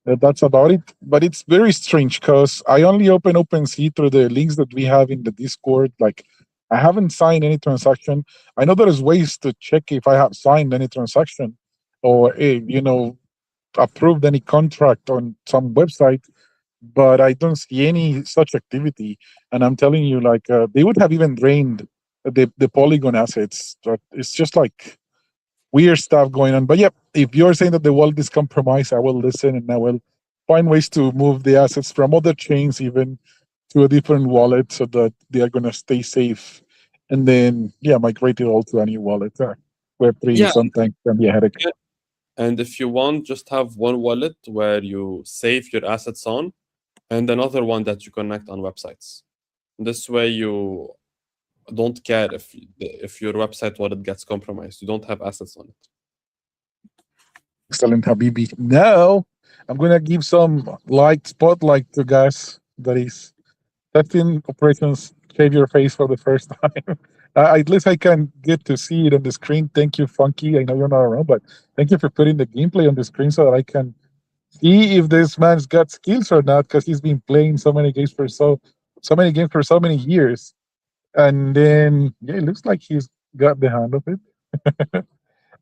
that's about it. But it's very strange because I only open OpenSea through the links that we have in the Discord. Like, I haven't signed any transaction. I know there's ways to check if I have signed any transaction or, approved any contract on some website, but I don't see any such activity. And I'm telling you, like, they would have even drained the Polygon assets. But it's just like weird stuff going on. But yeah, if you're saying that the wallet is compromised, I will listen and I will find ways to move the assets from other chains even to a different wallet so that they are going to stay safe. And then, yeah, migrate it all to a new wallet. Web3 Yeah. sometimes can be a headache. Yeah. And if you want, just have one wallet where you save your assets on, and another one that you connect on websites. This way, you don't care if your website wallet gets compromised. You don't have assets on it. Excellent, Habibi. Now, I'm going to give some spotlight to guys that is testing operations Save Your Face for the first time. At least I can get to see it on the screen. Thank you, Funky. I know you're not around, but thank you for putting the gameplay on the screen so that I can see if this man's got skills or not, because he's been playing so many games for so many years. And then, yeah, it looks like he's got the hand of it.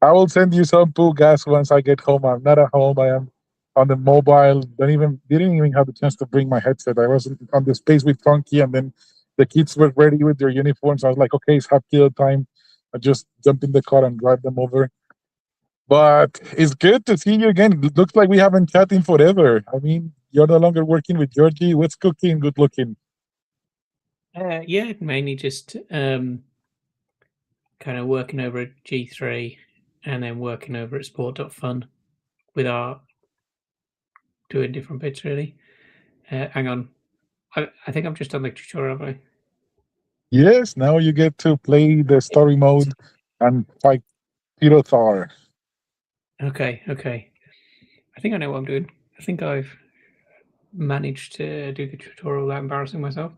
I will send you some pool gas once I get home. I'm not at home. I am on the mobile. Didn't even have the chance to bring my headset. I was on the space with Funky, and then the kids were ready with their uniforms. I was like, okay, it's half kilo time. I just jump in the car and drive them over. But it's good to see you again. It looks like we haven't chatted in forever. I mean, you're no longer working with Georgie. What's cooking? Good looking. Yeah, mainly just kind of working over at G3 and then working over at Sport.fun with our doing different bits really. Hang on. I think I'm just on the tutorial, have I? Yes, now you get to play the story mode and fight Pyrothar. Okay. I think I know what I'm doing. I think I've managed to do the tutorial without embarrassing myself.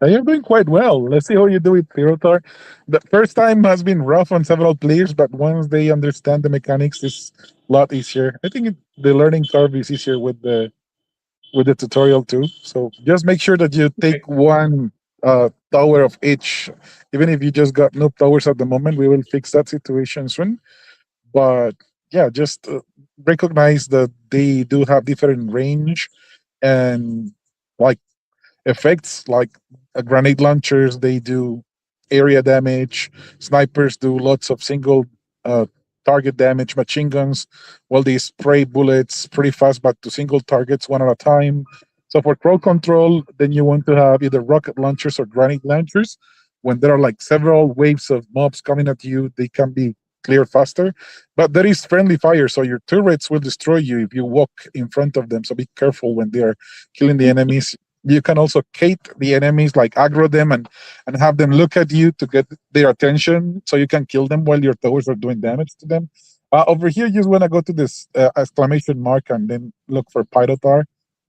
You're doing quite well. Let's see how you do with Pyrothar. The first time has been rough on several players, but once they understand the mechanics, it's a lot easier. I think the learning curve is easier with the tutorial too. So just make sure that you take one tower of each. Even if you just got noob towers at the moment, we will fix that situation soon. But yeah, just recognize that they do have different range and like effects, like grenade launchers, they do area damage. Snipers do lots of single target damage. Machine guns, well, they spray bullets pretty fast, but to single targets one at a time. So for crowd control, then you want to have either rocket launchers or grenade launchers. When there are like several waves of mobs coming at you, they can be clear faster. But there is friendly fire, so your turrets will destroy you if you walk in front of them. So be careful when they are killing the enemies. You can also kate the enemies, like aggro them and have them look at you to get their attention so you can kill them while your towers are doing damage to them. Over here, you just want to go to this exclamation mark and then look for Pyrothar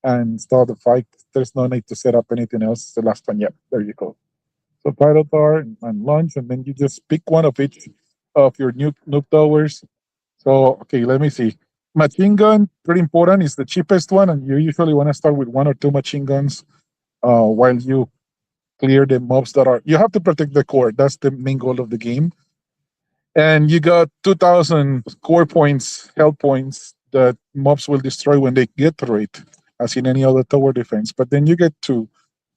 and start the fight. There's no need to set up anything else. The last one, yeah, there you go. So Pyrothar and launch, and then you just pick one of each of your noob towers. So, okay, let me see. Machine gun, pretty important, is the cheapest one, and you usually want to start with 1 or 2 machine guns while you clear the mobs that are... You have to protect the core. That's the main goal of the game. And you got 2,000 core points, health points, that mobs will destroy when they get to it, as in any other tower defense. But then you get to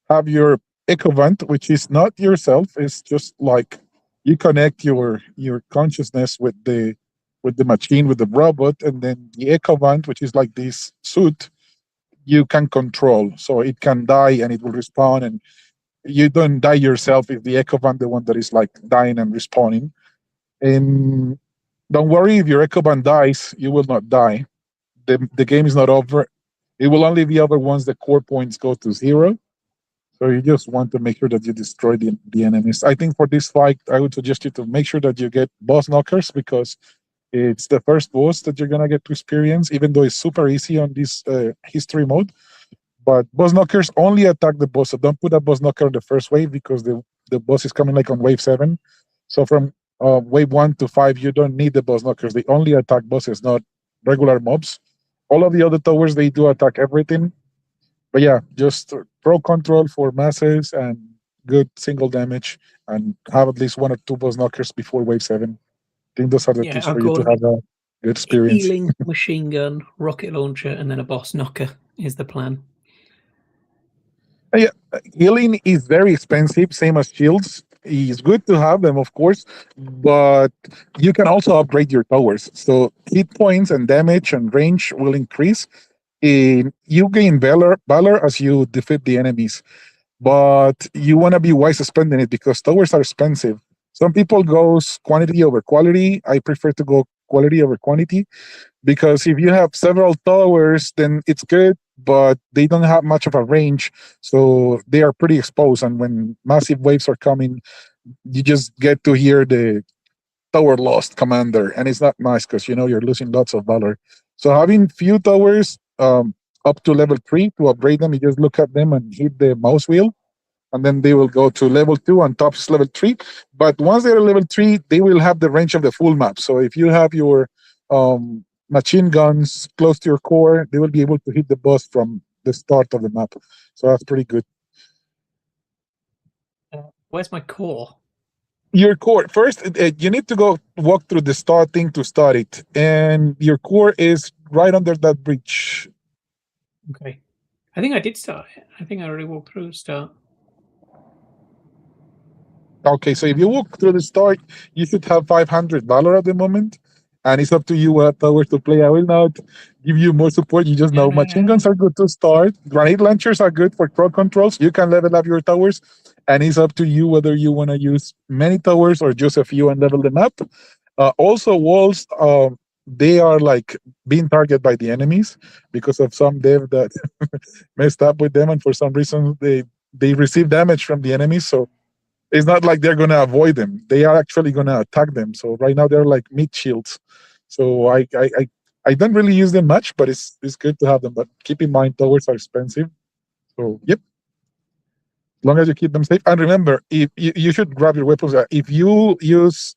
have your Ecovant, which is not yourself. It's just like you connect your consciousness with the machine, with the robot, and then the Ecovant, which is like this suit, you can control. So it can die and it will respawn, and you don't die yourself if the Ecovant, the one that is like dying and respawning. And don't worry, if your Ecovant dies, you will not die. The game is not over. It will only be over once the core points go to 0. So you just want to make sure that you destroy the enemies. I think for this fight, I would suggest you to make sure that you get boss knockers, because It's the first boss that you're gonna get to experience, even though it's super easy on this history mode. But boss knockers only attack the boss. So don't put a boss knocker on the first wave because the boss is coming like on wave 7. So from wave 1 to 5, you don't need the boss knockers. They only attack bosses, not regular mobs. All of the other towers, they do attack everything. But yeah, just pro control for masses and good single damage, and have at least 1 or 2 boss knockers before wave 7. I think those are the Yeah, tips I've for for you to got have a good experience. Healing, machine gun, rocket launcher, and then a boss knocker is the plan. Yeah, healing is very expensive, same as shields. It's good to have them, of course, but you can also upgrade your towers. So hit points and damage and range will increase. You gain valor as you defeat the enemies, but you want to be wise spending it because towers are expensive. Some people goes quantity over quality. I prefer to go quality over quantity because if you have several towers, then it's good, but they don't have much of a range, so they are pretty exposed. And when massive waves are coming, you just get to hear the tower lost commander, and it's not nice because you're losing lots of valor. So having few towers up to level 3 to upgrade them, you just look at them and hit the mouse wheel, and then they will go to level 2 and top is level 3. But once they're level 3, they will have the range of the full map. So if you have your machine guns close to your core, they will be able to hit the boss from the start of the map. So that's pretty good. Where's my core? Your core first, you need to go walk through the start thing to start it, and your core is right under that bridge. Okay, I think I did start it. I think I already walked through the start. Okay, so if you walk through the start, you should have $500 at the moment, and it's up to you what towers to play. I will not give you more support. You just know machine guns are good to start. Grenade launchers are good for crowd controls. You can level up your towers, and it's up to you whether you want to use many towers or just a few and level them up. Also, walls, they are like being targeted by the enemies because of some dev that messed up with them, and for some reason they receive damage from the enemies. So it's not like they're gonna avoid them; they are actually gonna attack them. So right now they're like meat shields. So I don't really use them much, but it's good to have them. But keep in mind, towers are expensive. So yep, as long as you keep them safe. And remember, if you should grab your weapons. If you use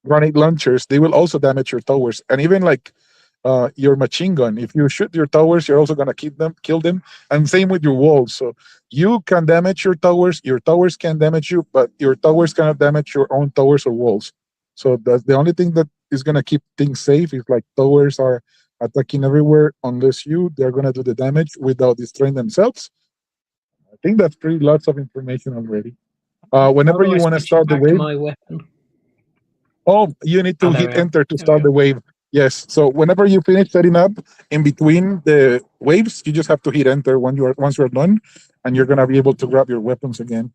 grenade launchers, they will also damage your towers, and even like your machine gun. If you shoot your towers, you're also gonna kill them, and same with your walls. So you can damage your towers can damage you, but your towers cannot damage your own towers or walls. So that's the only thing that is gonna keep things safe. Is like towers are attacking everywhere unless they're gonna do the damage without destroying themselves. I think that's pretty lots of information already. Whenever you want to start the wave, my weapon. oh, you need to there hit we are. enter to There we start go. the wave. Yes. So whenever you finish setting up in between the waves, you just have to hit enter once you're done, and you're gonna be able to grab your weapons again.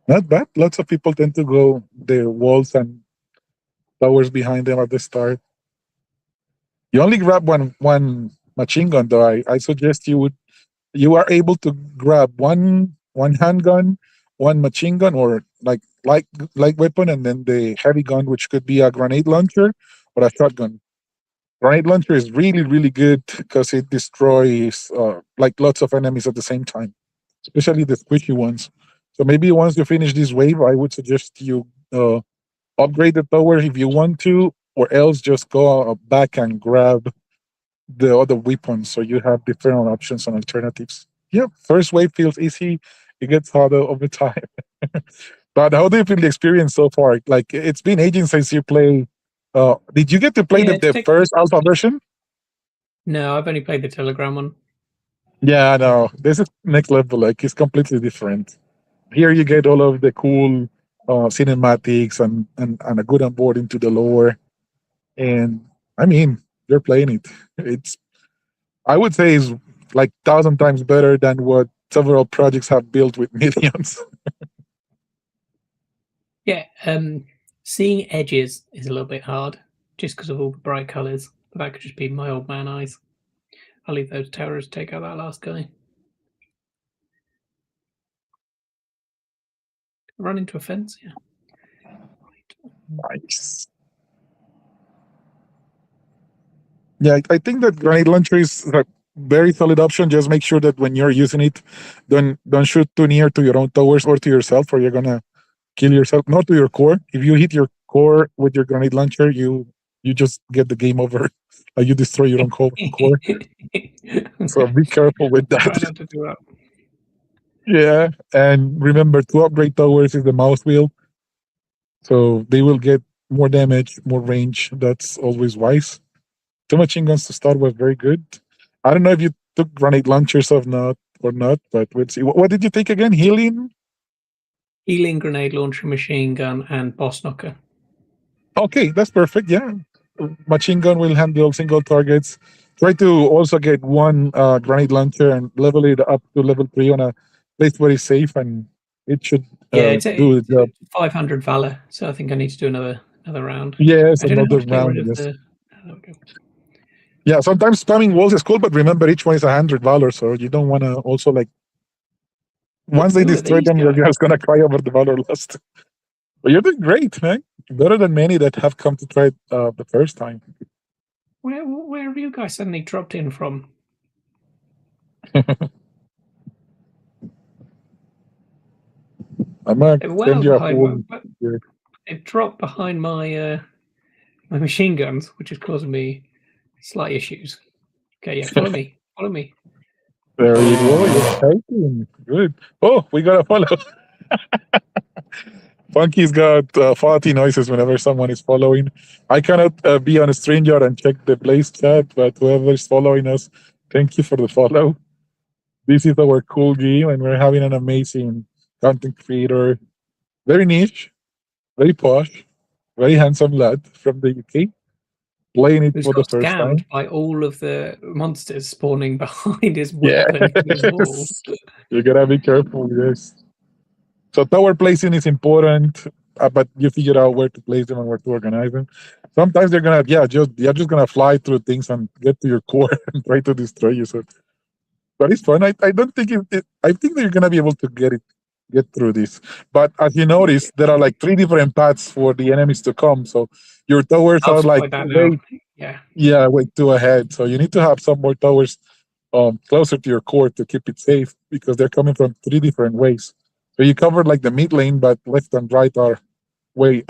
Not bad. Lots of people tend to go the walls and towers behind them at the start. You only grab one machine gun though. I suggest you are able to grab one handgun, one machine gun, or like light weapon, and then the heavy gun, which could be a grenade launcher or a shotgun. Grenade launcher is really good because it destroys like lots of enemies at the same time, especially the squishy ones. So maybe once you finish this wave, I would suggest you upgrade the tower if you want to, or else just go back and grab the other weapons so you have different options and alternatives. Yeah, first wave feels easy. It gets harder over time. But how do you feel the experience so far? Like it's been ages since you play. Did you get to play Yeah, the first alpha version? No, I've only played the Telegram one. Yeah, no. This is next level. Like it's completely different. Here you get all of the cool cinematics and a good onboard into the lore. And I mean, you're playing it. It's I would say is like 1,000 times better than what several projects have built with millions. Yeah, seeing edges is a little bit hard just because of all the bright colours. But that could just be my old man eyes. I'll leave those terrors take out that last guy. run into a fence. Yeah. Nice. Yeah, I think that grenade launcher is a very solid option. Just make sure that when you're using it, don't shoot too near to your own towers or to yourself, or you're gonna kill yourself. Not to your core. If you hit your core with your grenade launcher, you just get the game over. You destroy your own core. So be careful with Try that. not to do that. Yeah, and remember to upgrade towers is the mouse wheel, so they will get more damage, more range. That's always wise. Two machine guns to start was very good. I don't know if you took grenade launchers or not, but we'll see. What did you take again? Healing? Healing, grenade launcher, machine gun, and boss knocker. Okay, that's perfect. Yeah, machine gun will handle single targets. Try to also get one grenade launcher and level it up to level 3 on a place where it's safe, and it should Yeah, it's do the job. 500 valor, so I think I need to do another round. Yes, I don't know another how to get round. rid of Yes. the. There we go. Yeah, sometimes spamming walls is cool, but remember each one is 100 valor, so you don't want to also like. Once they Who are destroy these them, you're guys? just gonna cry over the valor lost. But you're doing great, man. Better than many that have come to try it the first time. Where have you guys suddenly dropped in from? I'm gonna Well send you a behind whole. it dropped behind my my machine guns, which is causing me slight issues. Okay, yeah, follow me. Follow me. There you go. You're typing. Good. Oh, we got a follow. Funky's got faulty noises whenever someone is following. I cannot be on a StreamYard and check the Blaze chat, but whoever is following us, thank you for the follow. This is our cool game, and we're having an amazing content creator. Very niche, very posh, very handsome lad from the UK, playing it Who's for the got first time. scammed by all of the monsters spawning behind his weapon in his wall. You gotta be careful, yes. So tower placing is important, but you figure out where to place them and where to organize them. Sometimes they're they're just gonna fly through things and get to your core and try to destroy you. So, but it's fun. I don't think I think that you're gonna be able to get through this. But as you notice, there are like 3 different paths for the enemies to come. So your towers I'll are like like that now. way too ahead. So you need to have some more towers closer to your core to keep it safe because they're coming from 3 different ways. So you covered like the mid lane, but left and right are way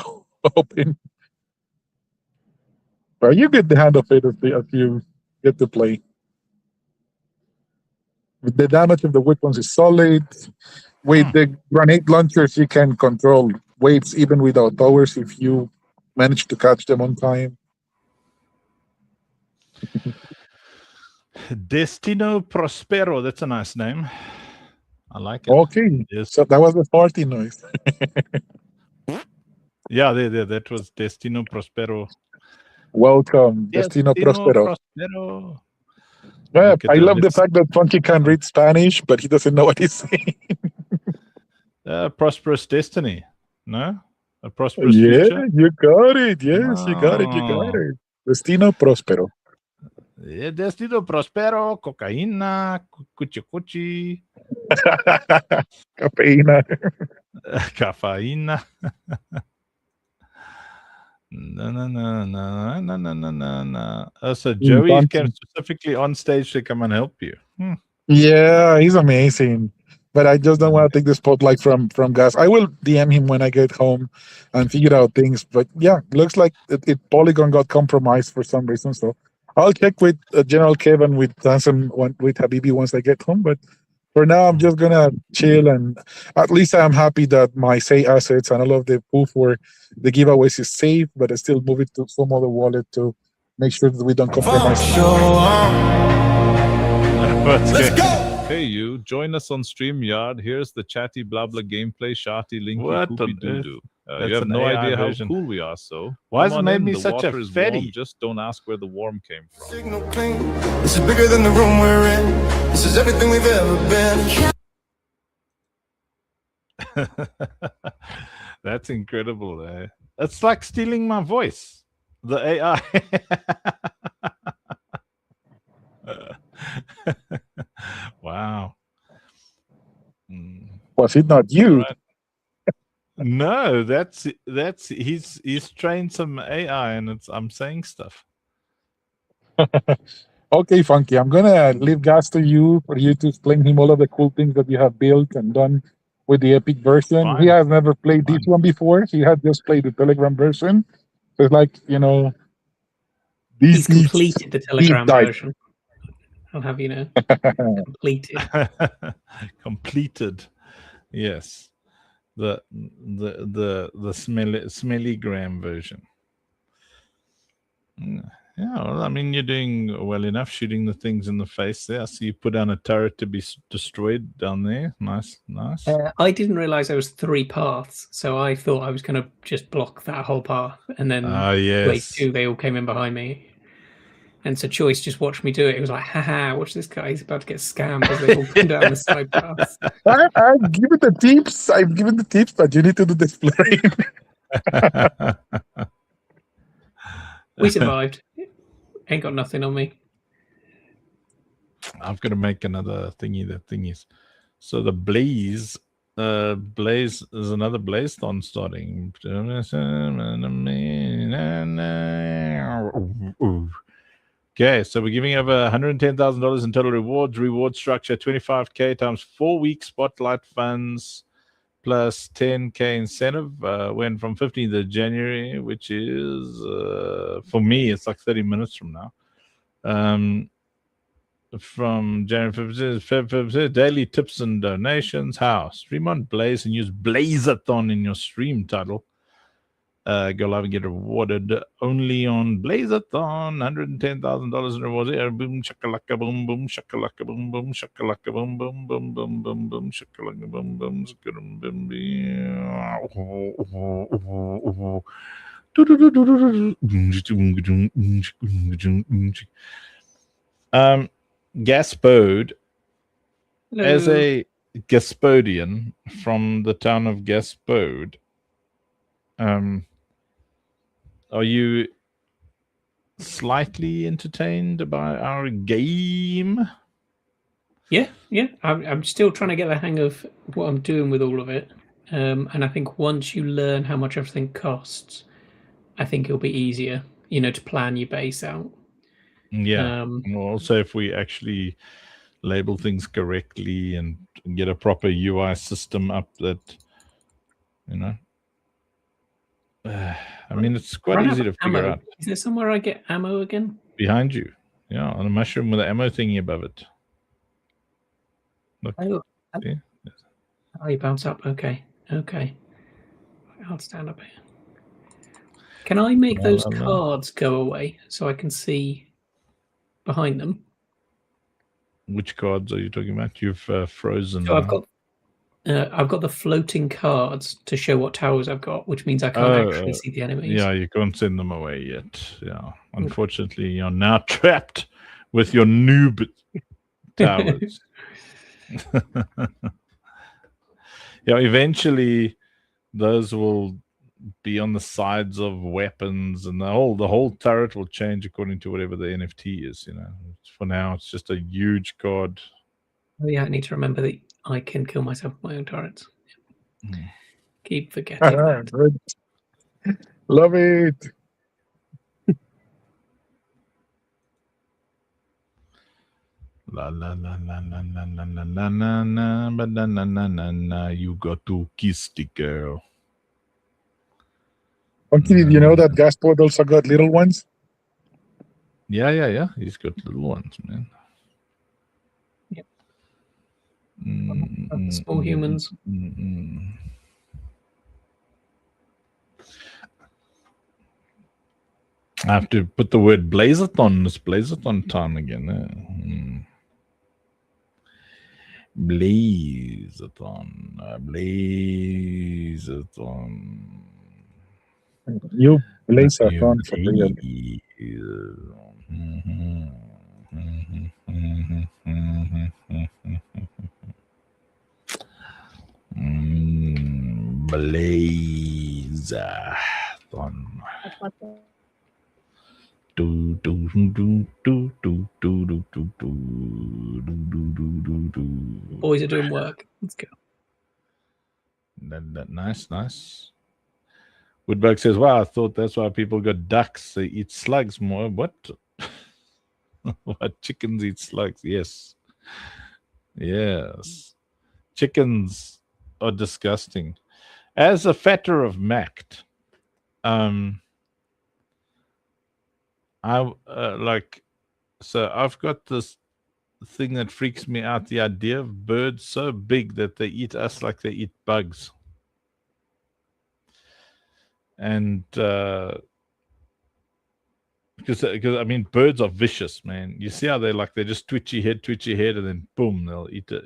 open. But you get the hand of it as you get to play. The damage of the weapons is solid. With the grenade launchers, you can control waves even without towers if you manage to catch them on time. Destino Prospero. That's a nice name. I like it. Okay, Yes. so that was the party noise. Yeah, that was Destino Prospero. Welcome, Destino Prospero. Prospero. Yeah, Look at I that. love the fact that Funky can read Spanish, but he doesn't know what he's saying. Prosperous destiny. No? A prosperous Yeah, future? you got it. Yes, you got it. You got Oh. it. Destino Prospero. Yeah, Destino Prospero, cocaína, cuchi. Cafeína. Cafeína. No. So Joey came specifically on stage to come and help you. Yeah, he's amazing. But I just don't want to take the spotlight from Gus. I will DM him when I get home and figure out things. But yeah, looks like Polygon got compromised for some reason. So I'll check with General Kevin with Hanson with Habibi once I get home. But for now, I'm just gonna chill, and at least I'm happy that my Say assets and all of the pool for the giveaways is safe. But I still move it to some other wallet to make sure that we don't compromise. Let's go. Hey, you join us on StreamYard. Here's the chatty blabla gameplay, sharty linky What poopy on doo earth? doo. That's You have an no AI idea version. how cool we are. So Why come has it on made in, me the such a water is fatty? warm, just don't ask where the warm came from. Signal clean. This is bigger than the room we're in. This is everything we've ever been. That's incredible. Eh? It's like stealing my voice. The AI. Wow. Was it not you? Right. No, that's he's trained some AI, and I'm saying stuff. Okay, Funky, I'm gonna leave gas to you for you to explain him all of the cool things that you have built and done with the Epic version. He Fine. has never played this one before. He had just played the Telegram version. So it's like, He's completed the Telegram version. I'll have you know. Completed. Completed. Yes. The smellygram version. Yeah, well, I mean, you're doing well enough shooting the things in the face there. I see you put down a turret to be destroyed down there. Nice. I didn't realize there was 3 paths, so I thought I was going to just block that whole path, and then wave 2, they all came in behind me. And so Choice just watched me do it. It was like, haha, watch this guy. He's about to get scammed as they all come down the side paths. I've given the tips, but you need to do the exploring. We survived. Ain't got nothing on me. I've got to make another thingy. The thing is, so the Blaze is another Blaze-thon starting. Okay, so we're giving over $110,000 in total rewards. Reward structure 25K times 4 week spotlight funds plus 10K incentive. Went from 15th of January, which is for me, it's like 30 minutes from now. From January 5th, daily tips and donations. How? Stream on Blaze and use Blazathon in your stream title. Go live and get rewarded only on Blazathon. $110,000 in rewards. Boom shakalaka boom boom shakalaka boom boom shakalaka boom boom boom boom boom boom shakalaka boom boom boom boom. Gaspode, as a Gaspodian from the town of Gaspode, are you slightly entertained by our game? Yeah. I'm still trying to get the hang of what I'm doing with all of it. And I think once you learn how much everything costs, I think it'll be easier, to plan your base out. Yeah. Also, if we actually label things correctly and get a proper UI system up that, I mean, it's quite easy to figure out. Is there somewhere I get ammo again? Behind you. Yeah, on a mushroom with an ammo thingy above it. Look. Oh, see? You bounce up. Okay. I'll stand up here. Can I make those cards go away so I can see behind them? Which cards are you talking about? You've frozen. So I've got the floating cards to show what towers I've got, which means I can't actually see the enemies. Yeah, you can't send them away yet. Yeah, unfortunately, you're now trapped with your noob towers. Yeah, eventually those will be on the sides of weapons, and the whole turret will change according to whatever the NFT is. For now, it's just a huge card. Oh yeah, I need to remember that I can kill myself with my own turrets. Keep forgetting that. Love it. La la la la la la la la la na na ba na na na na na. You got to kiss the girl. Funky, did you know that Gaspod also got little ones? Yeah. He's got little ones, man. Yep. Small humans. I have to put the word Blazathon. It's Blazathon time again. Blazathon. You Blazathon for real. Blazathon. Boys are doing work. Let's go. Nice, nice. Woodbug says, "Wow, I thought that's why people got ducks. They eat slugs more. What? What? Chickens eat slugs? Yes, yes. Chickens are disgusting. As a fatter of Mact, I like. So I've got this thing that freaks me out: the idea of birds so big that they eat us like they eat bugs. And because I mean, birds are vicious, man. You see how they just twitchy head, and then boom, they'll eat it.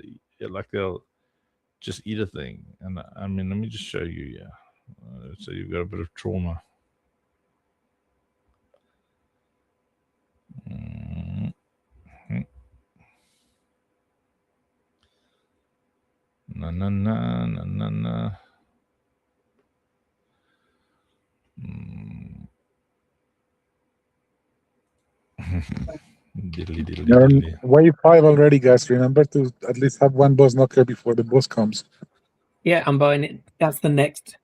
Like they'll just eat a thing. And I mean, let me just show you. Yeah, so you've got a bit of trauma. Na. You're on wave 5 already, guys. Remember to at least have one boss knocker before the boss comes. Yeah, I'm buying it. That's the next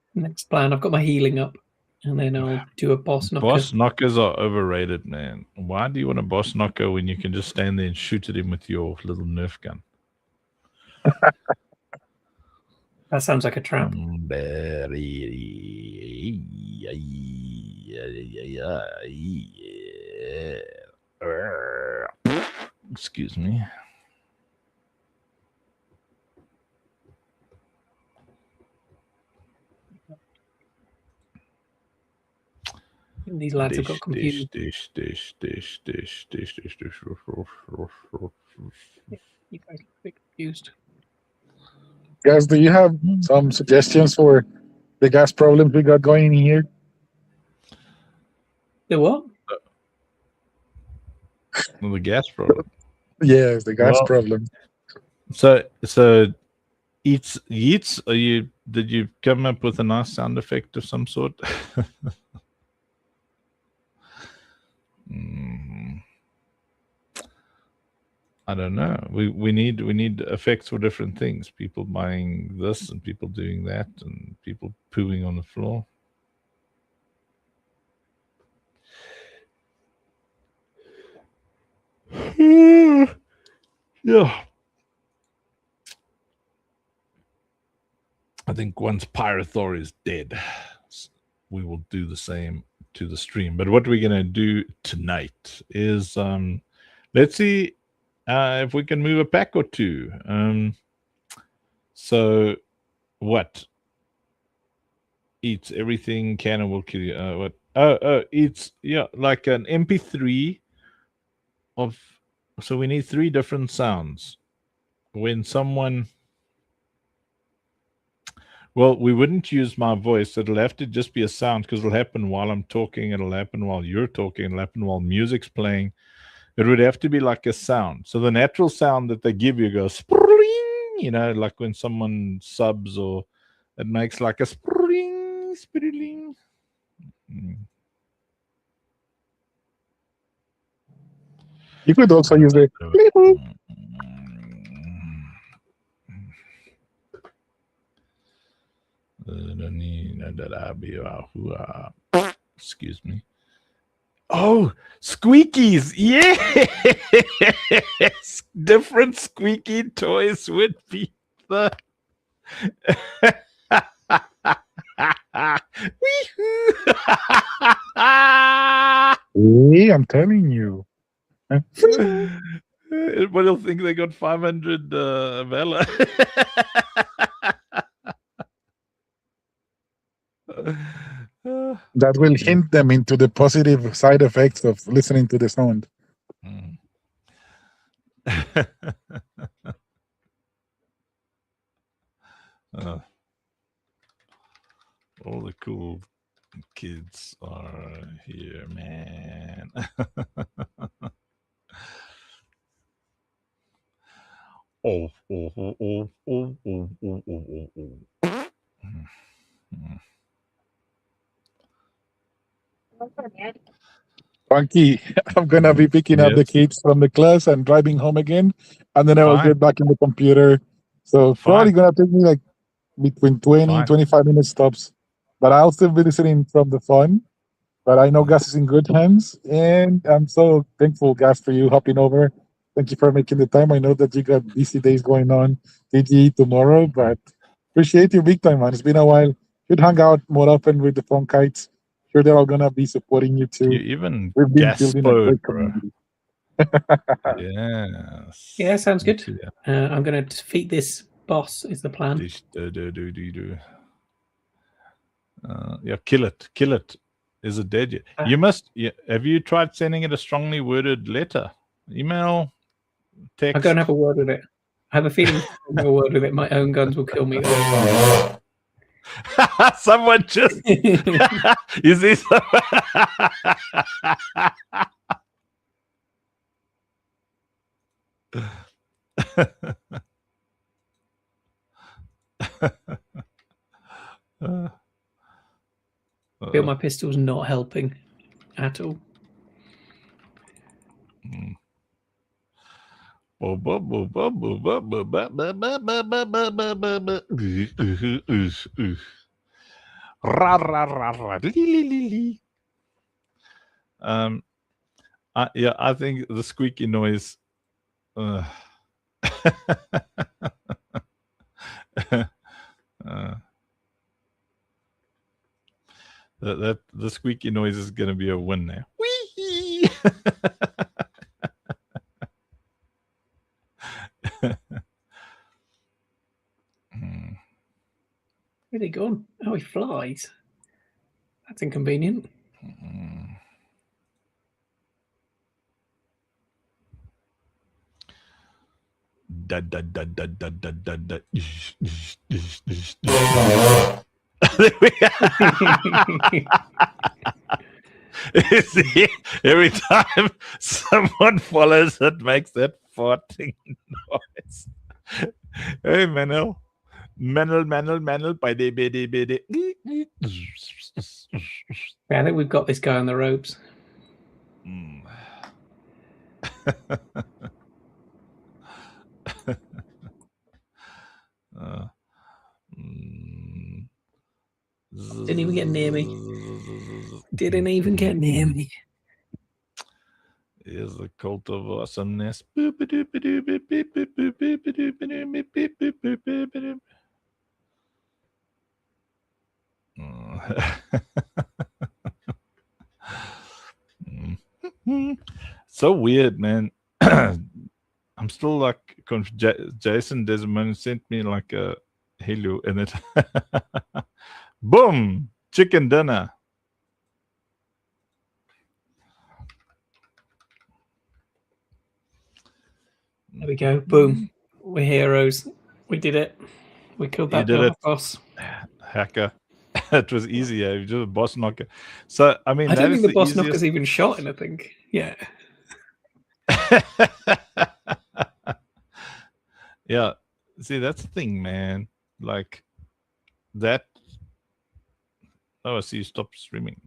plan. I've got my healing up, and then I'll do a boss knocker. Boss knockers are overrated, man. Why do you want a boss knocker when you can just stand there and shoot at him with your little Nerf gun? That sounds like a trap. Excuse me. These lads have got confused. You guys look a bit confused. Guys, do you have some suggestions for the gas problems we got going in here? The what? The gas problem. Yes, the gas problem. So Yeats, did you come up with a nice sound effect of some sort? I don't know. We need effects for different things. People buying this and people doing that and people pooing on the floor. Yeah. I think once Pyrothor is dead, we will do the same to the stream. But what we're going to do tonight is let's see if we can move a pack or two. So what? Eats everything can and will kill you. What? Eats, yeah, like an MP3 of. So we need 3 different sounds. When someone. Well, we wouldn't use my voice. It'll have to just be a sound because it'll happen while I'm talking. It'll happen while you're talking. It'll happen while music's playing. It would have to be like a sound. So the natural sound that they give you goes, you know, like when someone subs, or it makes like a spring, spring. You could also use the excuse me. Oh, squeakies. Yes. Different squeaky toys would be the Hey, I'm telling you. But they'll think they got 500 Vela. That will hint them into the positive side effects of listening to the sound. All the cool kids are here, man. Oh. Funky, I'm gonna be picking up the kids from the class and driving home again, and then I will get back in the computer. So probably gonna take me like between 20, 25 minute stops. But I'll still be listening from the phone. But I know Gus is in good hands, and I'm so thankful, Gus, for you hopping over. Thank you for making the time. I know that you got busy days going on, TG tomorrow, but appreciate you big time, man. It's been a while. Should hang out more often with the phone kites. Sure, they're all gonna be supporting you too. You even We've been gas building a great bro. community. Yes. Yeah, sounds good. See that. I'm going to defeat this boss. Is the plan? Yeah, kill it. Kill it. Is it dead yet? You must. Yeah, have you tried sending it a strongly worded letter, email, text? I'm going to have a word with it. I have a feeling if I have a word with it, my own guns will kill me. Someone just. You see, I feel my pistol's not helping at all. Yeah, I think the squeaky noise. That the squeaky noise is going to be a win now. Whee! Where'd he gone? Oh, he flies. That's inconvenient. Da, da, da, da, da, da, da, da. See, every time someone follows, it makes that farting noise. Hey, Manuel. Manuel, by the bidi. Yeah, I think we've got this guy on the ropes. Didn't even get near me. Didn't even get near me. Here's the cult of awesomeness. So weird, man. I'm still like Jason Desmond sent me like a hello and it boom, chicken dinner. There we go. Boom. We're heroes. We did it. We killed that boss. Hacker. It was easy. Just a boss knocker. So I mean, I don't think the boss easiest... knocker's even shot anything. Yeah. Yeah. See, that's the thing, man. Like that. Oh, I see you stopped streaming.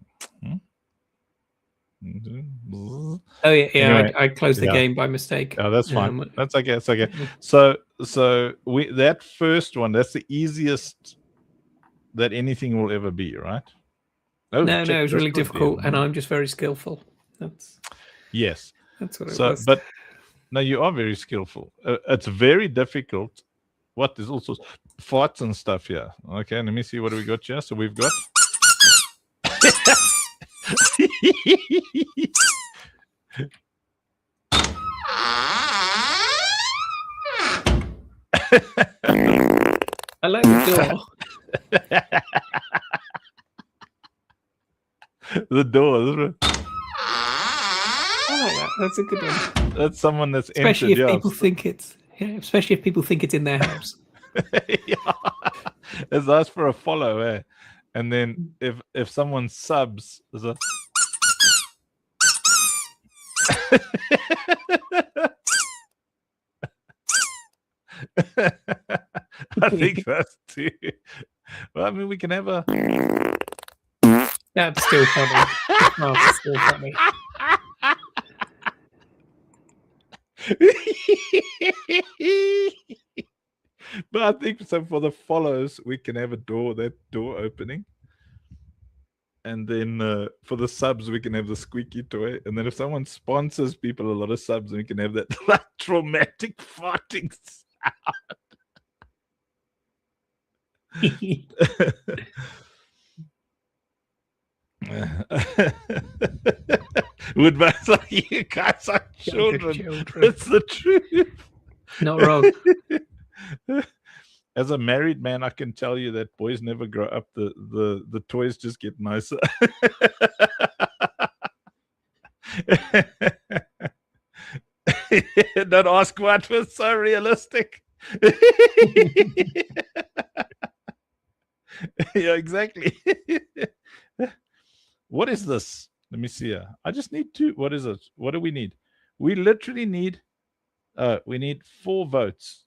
Oh yeah. Anyway, I closed the game by mistake. Oh, that's fine. That's okay. It's okay. So that first one, that's the easiest that anything will ever be, right? Oh, no, it was really difficult, and I'm just very skillful. That's yes. That's what it was. But no, you are very skillful. It's very difficult. What there's also farts and stuff here. Okay, let me see what we got here. So we've got. I like the door. The door. I like that. That's a good one. That's someone that's especially entered, if people think it's especially if people think it's in their house. Yeah. It's asked for a follow, eh? And then if someone subs, there's a I think that's too. Well, I mean, we can have a. That's still funny. Oh, it's still funny. But I think so for the follows, we can have that door opening. And then for the subs, we can have the squeaky toy. And then if someone sponsors people a lot of subs, we can have that like, traumatic farting sound. Woodman's like, you guys are children. It's the truth. Not wrong. As a married man, I can tell you that boys never grow up. The toys just get nicer. Don't ask what was so realistic. Yeah, exactly. What is this? Let me see here. I just need two. What is it? What do we need? We literally need 4 votes.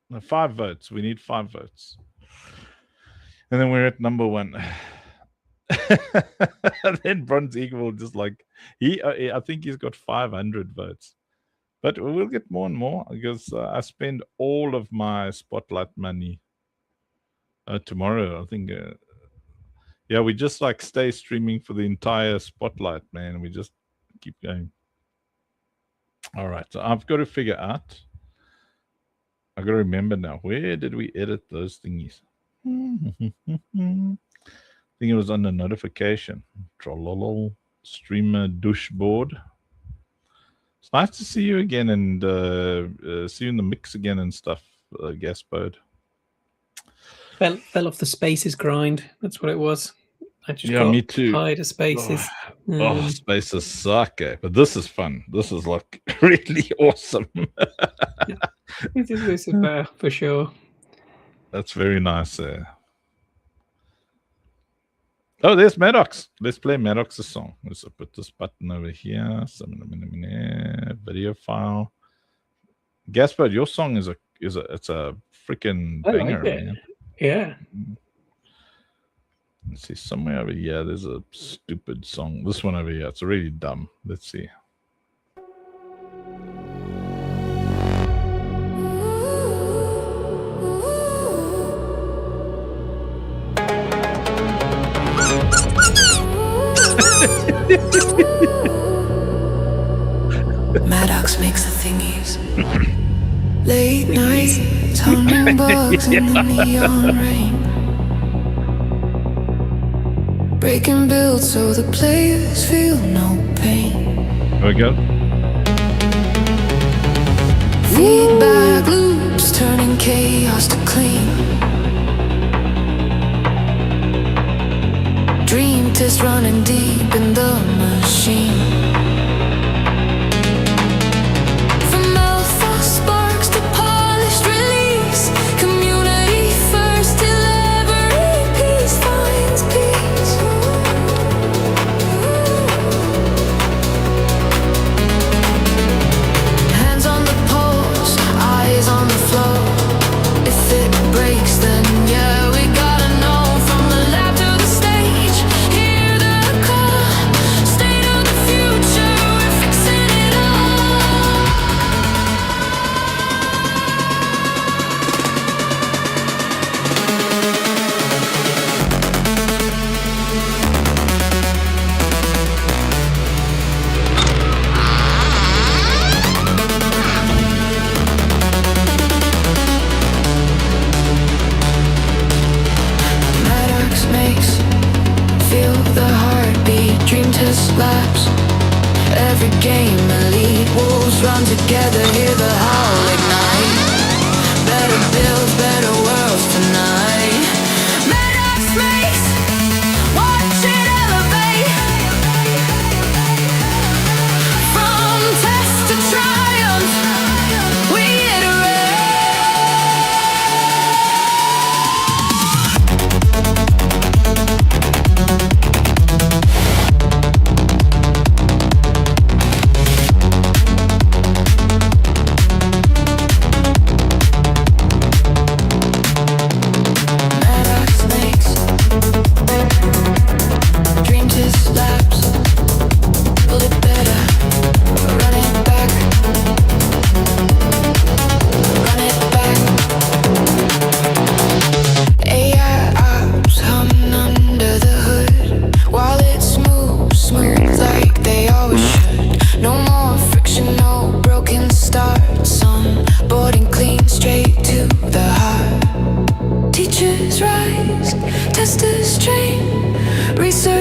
No, 5 votes. We need 5 votes. And then we're at number 1. And then Bronze Eagle just like I think he's got 500 votes. But we'll get more and more because I spend all of my spotlight money tomorrow. I think yeah, we just like stay streaming for the entire spotlight, man. We just keep going. All right, so I've got to figure out. I got to remember now. Where did we edit those thingies? I think it was under notification. Trollolol, streamer doucheboard. It's nice to see you again and see you in the mix again and stuff, Gaspode. Fell off the spaces grind. That's what it was. I just Yeah, got me too. tired of spaces. Oh, spaces suck. But this is fun. This is like really awesome. This is better for sure. That's very nice. Oh, there's Maddox. Let's play Maddox's song. Let's put this button over here. Video file. Gaspard, your song it's a freaking banger, man. Yeah. Let's see, somewhere over here, there's a stupid song. This one over here, it's really dumb. Let's see. Maddox makes the thingies. Late night, tumbling bugs in the neon rain. Breaking builds so the players feel no pain. There we go. Feedback loops turning chaos to clean. Dream test running deep in the machine. From alpha sparks to polished release, community first till every piece finds peace. Hands on the pulse, eyes on the flow. If it breaks, then yeah, we gotta know. From the lab to the stage, hear the call. State of the future, we're fixing it all. Maddox makes, feel the heartbeat, dream test labs. Every game elite, wolves run together, hear the howl ignite. Better builds, better worlds tonight. Maddox makes, watch it elevate. From test to triumph, we iterate.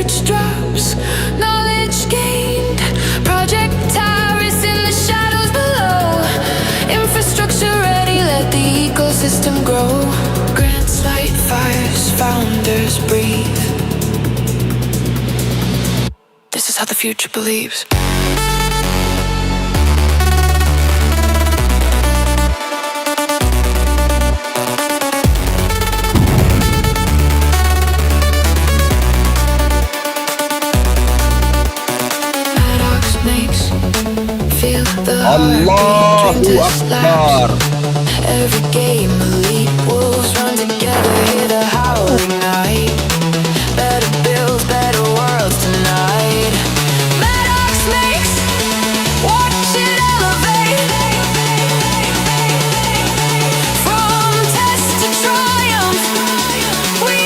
research drops, knowledge gained. Project Tyrus in the shadows below. Infrastructure ready, let the ecosystem grow. Grants light fires, founders breathe. This is how the future believes. Allahu Akbar. Every game, elite wolves run together, hear the howling night. Better builds, better worlds tonight. Maddox makes, watch it elevate. From test to triumph, we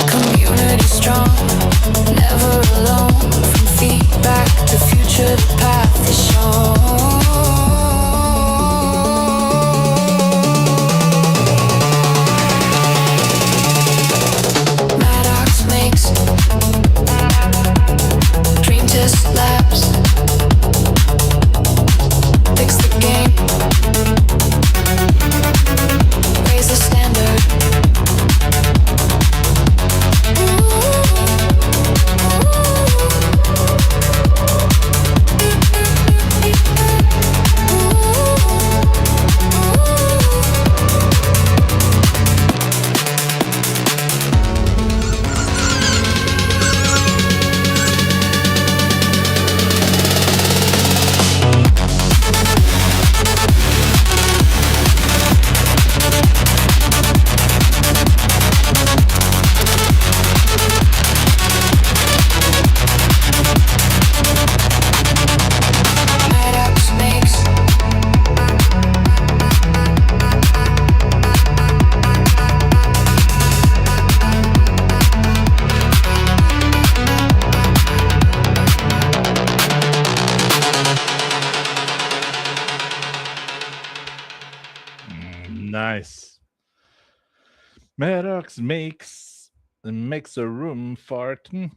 community strong, never alone. From feedback to future, the path is shown. Maddox makes dream test labs, fix the game, raise the standard. Maddox makes Nice. Maddox makes a room fart. D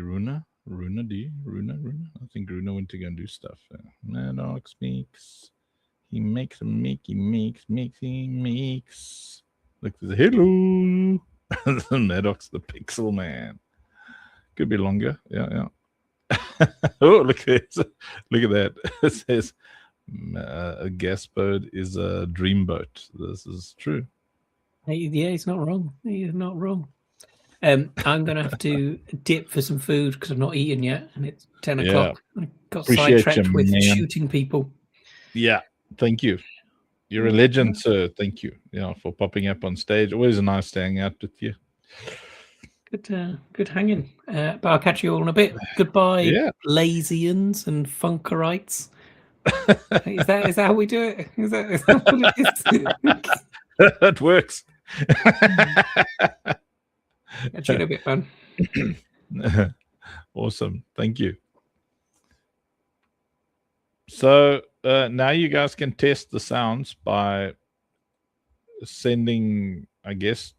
Runa? Runa D? Runa? I think Runa went to go and do stuff. Maddox makes. He makes. Look, there's a hello. Maddox the Pixel Man. Could be longer. Yeah. Oh, look at that. It says a gas boat is a dream boat. This is true. Yeah, he's not wrong. He's not wrong. I'm going to have to dip for some food because I've not eaten yet, and it's 10 Yeah. o'clock. I got Appreciate sidetracked you, with man. shooting people. Yeah, thank you. You're a legend, sir. Thank you. For popping up on stage. Always nice to hang out with you. Good hanging. But I'll catch you all in a bit. Goodbye, Yeah. Lazians and Funkerites. Is that how we do it? Is that what it is? That works. Catch you in a bit, man. Awesome. Thank you. So now you guys can test the sounds by sending, I guess,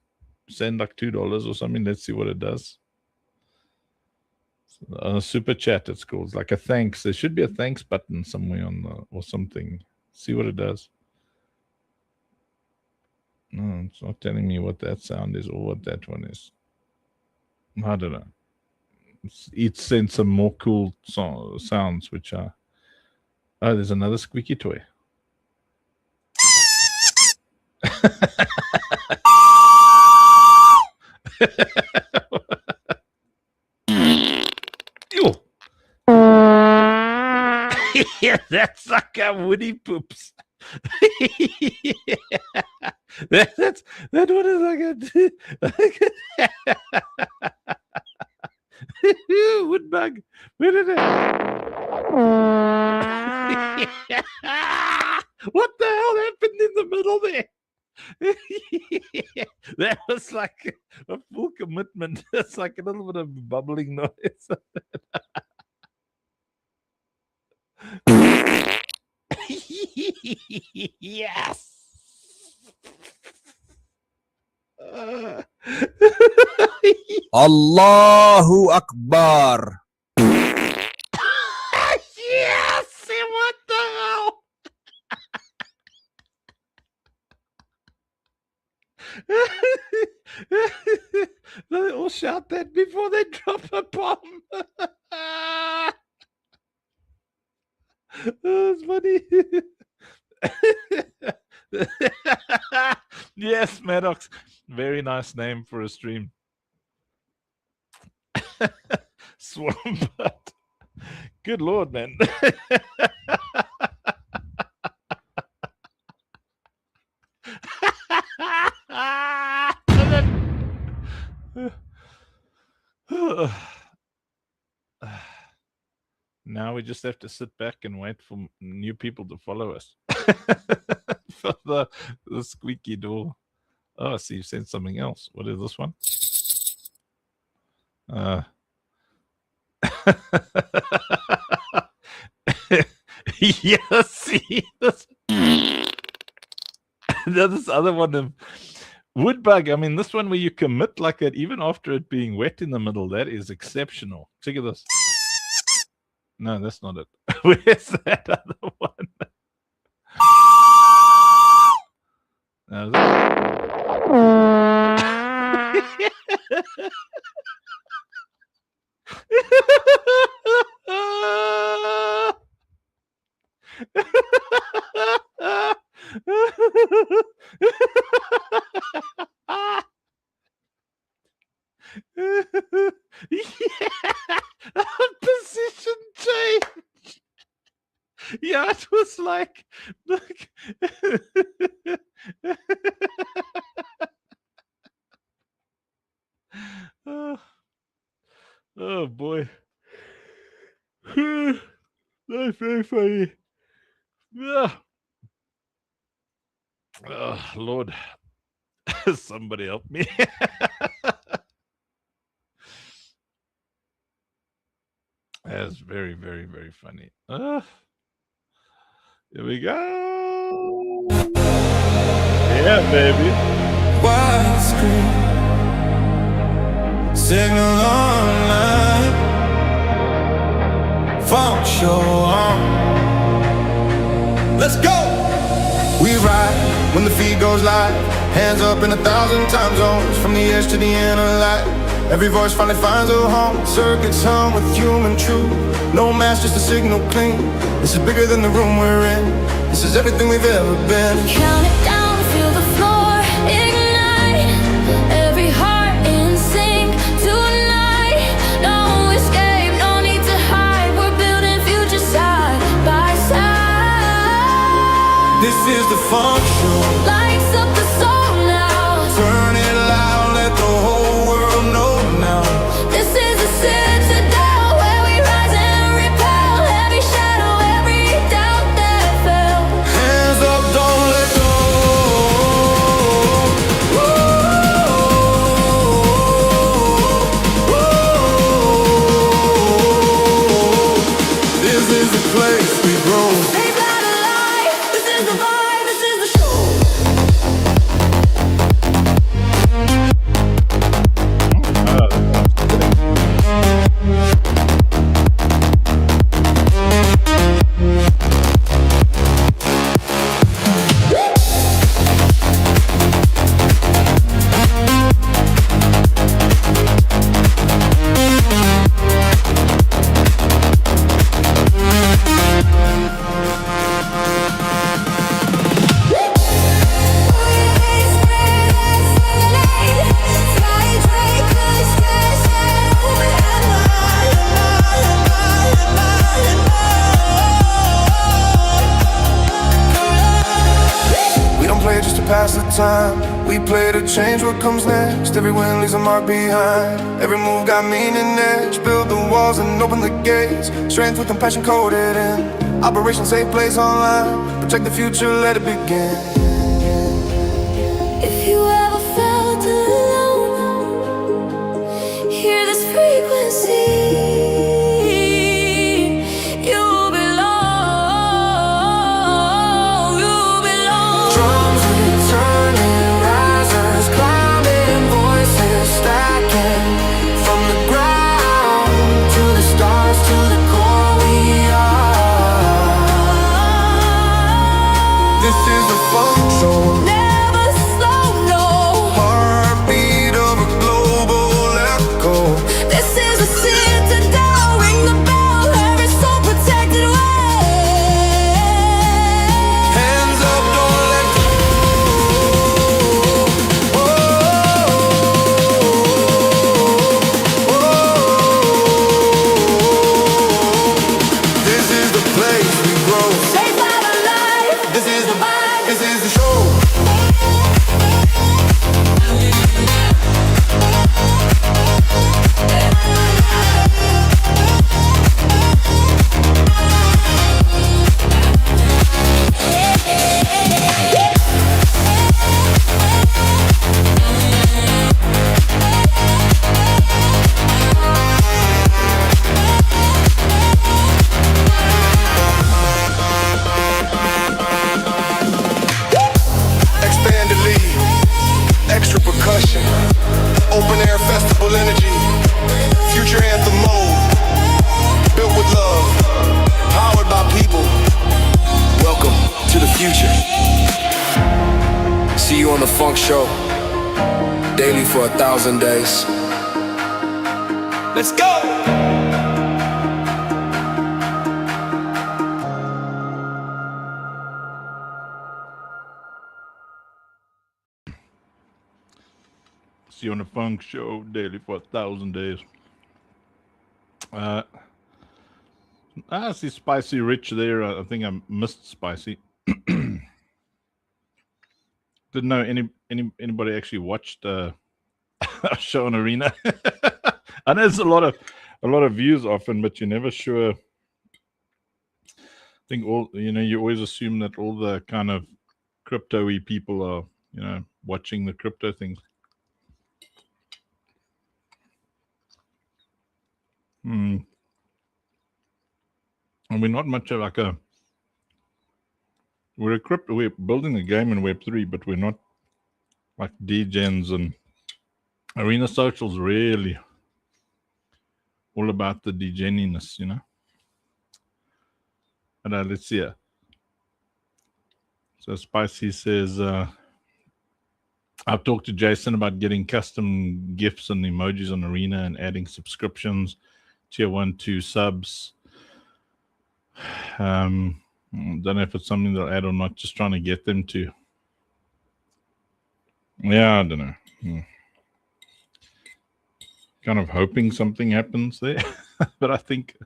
send like $2 or something. Let's see what it does. Super chat, it's called. It's like a thanks. There should be a thanks button somewhere on the or something. See what it does. No, it's not telling me what that sound is or what that one is. I don't know. It sent some more cool sounds, which are. Oh, there's another squeaky toy. Ew. Yeah, that's like a Woody poops. that one is like a wood bug. Where did it? What the hell happened in the middle there? That was like a full commitment. It's like a little bit of bubbling noise. Yes. Allahu Akbar. Yes. What the hell? They all shout that before they drop a bomb. That's funny. Yes, Maddox. Very nice name for a stream. Swamp Butt. Good Lord, man. Now we just have to sit back and wait for new people to follow us. For the squeaky door. Oh, I see you said something else. What is this one? Yes, see this. This other one of Woodbug. I mean, this one where you commit like that, even after it being wet in the middle, that is exceptional. Check at this. No, that's not it. Where's that other one? No, position change. Yeah, it was like oh boy. That's very funny. Yeah. Oh, Lord. Somebody help me. That's very, very, very funny. Here we go. Yeah, baby. Widescreen signal online, funk show on. Let's go. We ride when the feed goes live, hands up in 1,000 time zones, from the edge to the end of light. Every voice finally finds a home. Circuits hum with human truth. No mask, just a signal clean. This is bigger than the room we're in. This is everything we've ever been. Count it down, feel the floor ignite. Every heart in sync tonight. No escape, no need to hide. We're building future side by side. This is the funk show. Lights up the soul now. Turn it loud, let the whole world know now. This is a citadel where we rise and repel every shadow, every doubt that fell. Hands up, don't let go. This is the place we grow. Stay blood alive. This is the vibe. This is the show. We don't play just to pass the time. We play to change what comes next. Every win leaves a mark behind. Every move got meaning edge. Build the walls and open the gates. Strength with compassion coded in. Operation Safe Place Online. Protect the future, let it begin. expression. Open air festival energy. Future anthem mode. Built with love. Powered by people. Welcome to the future. See you on the Funk Show. Daily for 1,000 days. Let's go! See you on the Funk Show daily for 1,000 days. I see Spicy Rich there. I think I missed Spicy. Didn't know anybody actually watched a show on Arena. I know it's a lot of views often, but you're never sure. I think you always assume that all the kind of crypto-y people are, watching the crypto things. And we're not much of like we're building a game in Web3, but we're not like degens, and Arena Social's really all about the degeniness, But let's see here. So Spicy says, I've talked to Jason about getting custom GIFs and emojis on Arena and adding subscriptions, tier 1, 2 subs. Don't know if it's something they'll add or not, just trying to get them to. Yeah, I don't know. Kind of hoping something happens there. But I think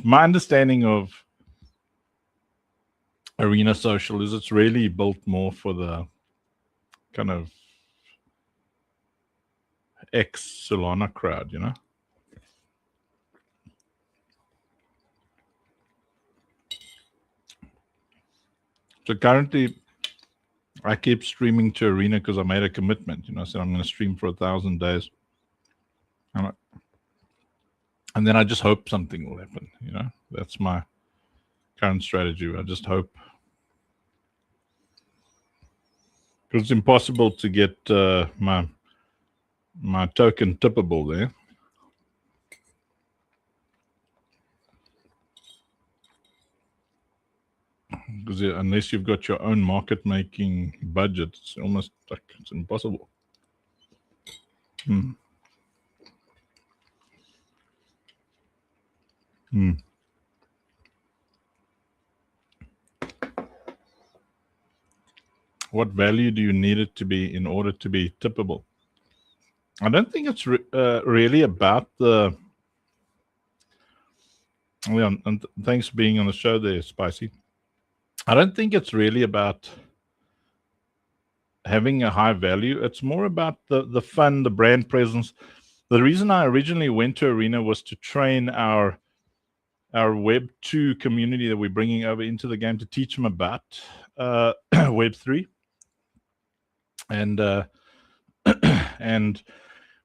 my understanding of Arena Social is it's really built more for the kind of ex-Solana crowd, So currently, I keep streaming to Arena because I made a commitment. I said I'm going to stream for 1,000 days, and then I just hope something will happen. That's my current strategy. I just hope, because it's impossible to get my token tippable there. Because unless you've got your own market making budget, it's almost like it's impossible. What value do you need it to be in order to be tippable? I don't think it's really about the... Yeah, and thanks for being on the show there, Spicy. I don't think it's really about having a high value. It's more about the fun, the brand presence. The reason I originally went to Arena was to train our Web 2 community that we're bringing over into the game, to teach them about Web 3. And and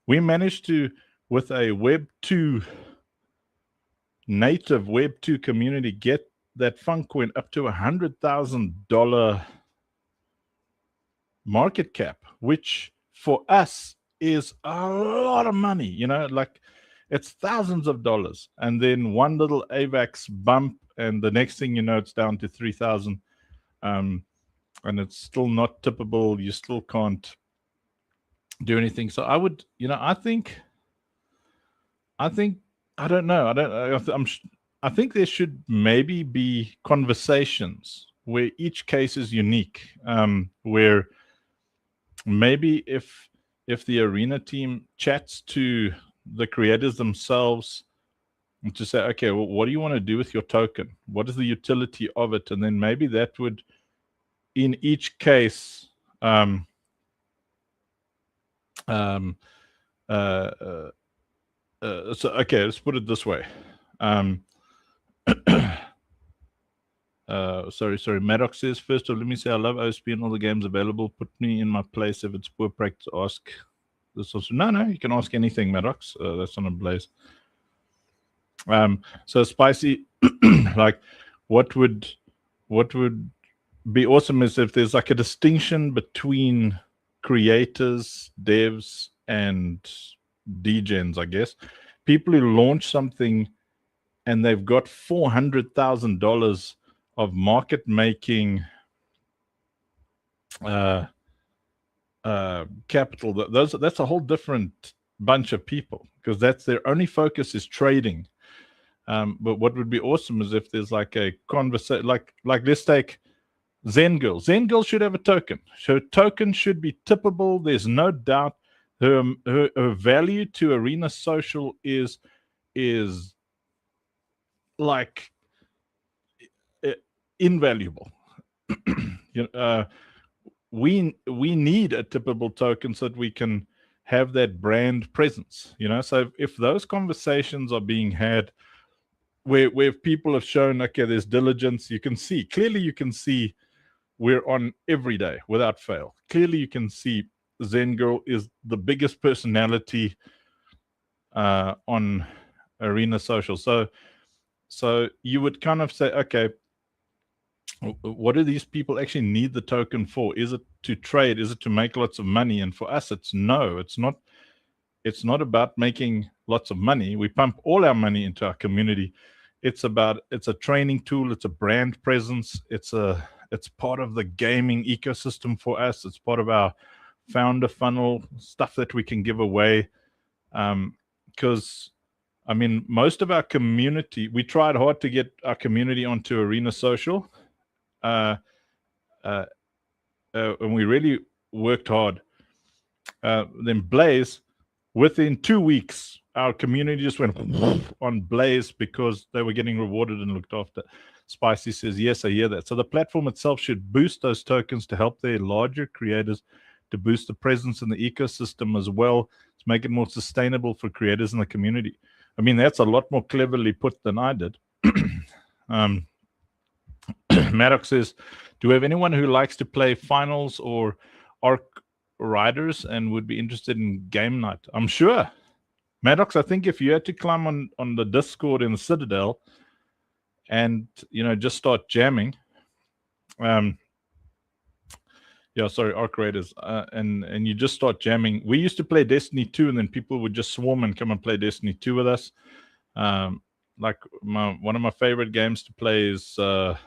we managed to, with a Web 2 native Web 2 community, get that Funk coin up to $100,000 market cap, which for us is a lot of money. Like it's thousands of dollars. And then one little AVAX bump, and the next thing you know, it's down to 3,000. And it's still not tippable. You still can't do anything. So I would, I think, I don't know. I think there should maybe be conversations where each case is unique, where maybe if the Arena team chats to the creators themselves to say, okay, well, what do you want to do with your token? What is the utility of it? And then maybe that would, in each case, so okay, let's put it this way. Sorry. Maddox says, first of all, let me say I love OSP and all the games available. Put me in my place if it's poor practice. Ask this also. No, you can ask anything, Maddox. That's on a blaze. So Spicy, like, what would be awesome is if there's like a distinction between creators, devs, and degens, I guess, people who launch something and they've got $400,000 of market making capital. That's a whole different bunch of people, because that's their only focus is trading. But what would be awesome is if there's like a conversation, like let's take Zen Girl. Zen Girl should have a token. Her token should be tippable. There's no doubt. Her value to Arena Social is like invaluable. You know, we need a tippable token so that we can have that brand presence. You know, so if those conversations are being had where people have shown, okay, there's diligence, you can see we're on every day without fail. Clearly you can see Zen Girl is the biggest personality on Arena Social. So you would kind of say, okay, what do these people actually need the token for? Is it to trade? Is it to make lots of money? And for us, it's no, it's not. It's not about making lots of money. We pump all our money into our community. It's a training tool. It's a brand presence. It's part of the gaming ecosystem for us. It's part of our founder funnel, stuff that we can give away. Because I mean, most of our community, we tried hard to get our community onto Arena Social. And we really worked hard. Then Blaze, within 2 weeks, our community just went on Blaze because they were getting rewarded and looked after. Spicy says, yes, I hear that. So the platform itself should boost those tokens to help their larger creators to boost the presence in the ecosystem as well, to make it more sustainable for creators in the community. I mean, that's a lot more cleverly put than I did. Maddox says, do we have anyone who likes to play finals or Arc Riders and would be interested in game night? I'm sure. Maddox, I think if you had to climb on the Discord in the Citadel and, you know, just start jamming, yeah, sorry, Arc Raiders, and you just start jamming. We used to play Destiny 2, and then people would just swarm and come and play Destiny 2 with us. Like one of my favorite games to play is a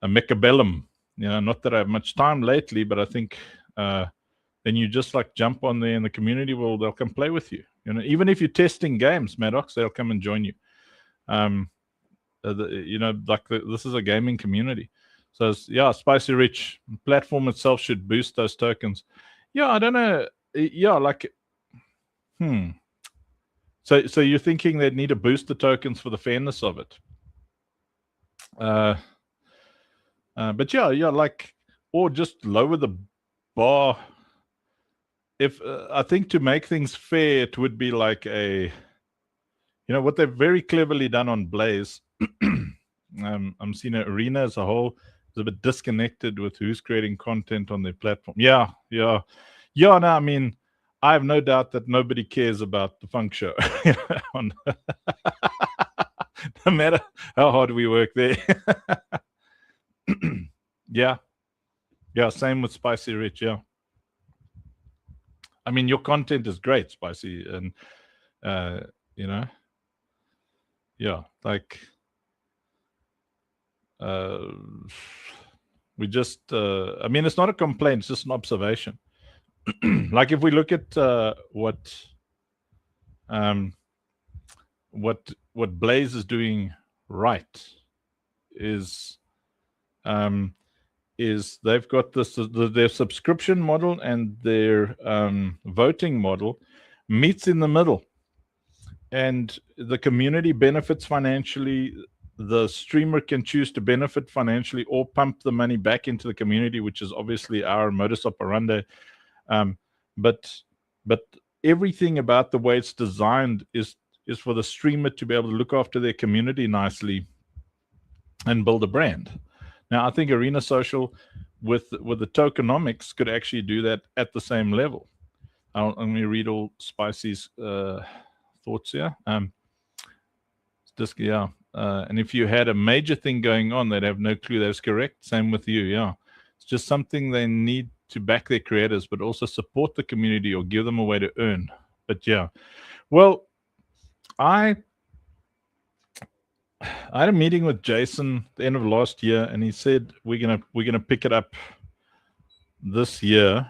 Mechabellum. You know, not that I have much time lately, but I think then you just like jump on there in the community. Well, they'll come play with you. You know, even if you're testing games, Maddox, they'll come and join you. You know, like this is a gaming community. So yeah, Spicy Rich platform itself should boost those tokens. Yeah, I don't know. Yeah, like, So you're thinking they'd need to boost the tokens for the fairness of it. But yeah, like, or just lower the bar. If I think to make things fair, it would be like you know, what they've very cleverly done on Blaze. I'm seeing Arena as a whole is a bit disconnected with who's creating content on their platform. Yeah. No, I mean, I have no doubt that nobody cares about the Funk Show. No matter how hard we work there. Yeah, same with Spicy Rich. Yeah, I mean, your content is great, Spicy, and you know, yeah, like we just I mean, it's not a complaint, it's just an observation. Like if we look at what Blaze is doing right is they've got their subscription model and their voting model meets in the middle, and the community benefits financially. The streamer can choose to benefit financially or pump the money back into the community, which is obviously our modus operandi. But everything about the way it's designed is for the streamer to be able to look after their community nicely and build a brand. Now, I think Arena Social with the tokenomics could actually do that at the same level. Let me read all Spicy's thoughts here. And if you had a major thing going on, they'd have no clue. That's correct. Same with you. Yeah, it's just something they need to back their creators, but also support the community or give them a way to earn. But yeah, well, I had a meeting with Jason at the end of last year, and he said we're gonna pick it up this year,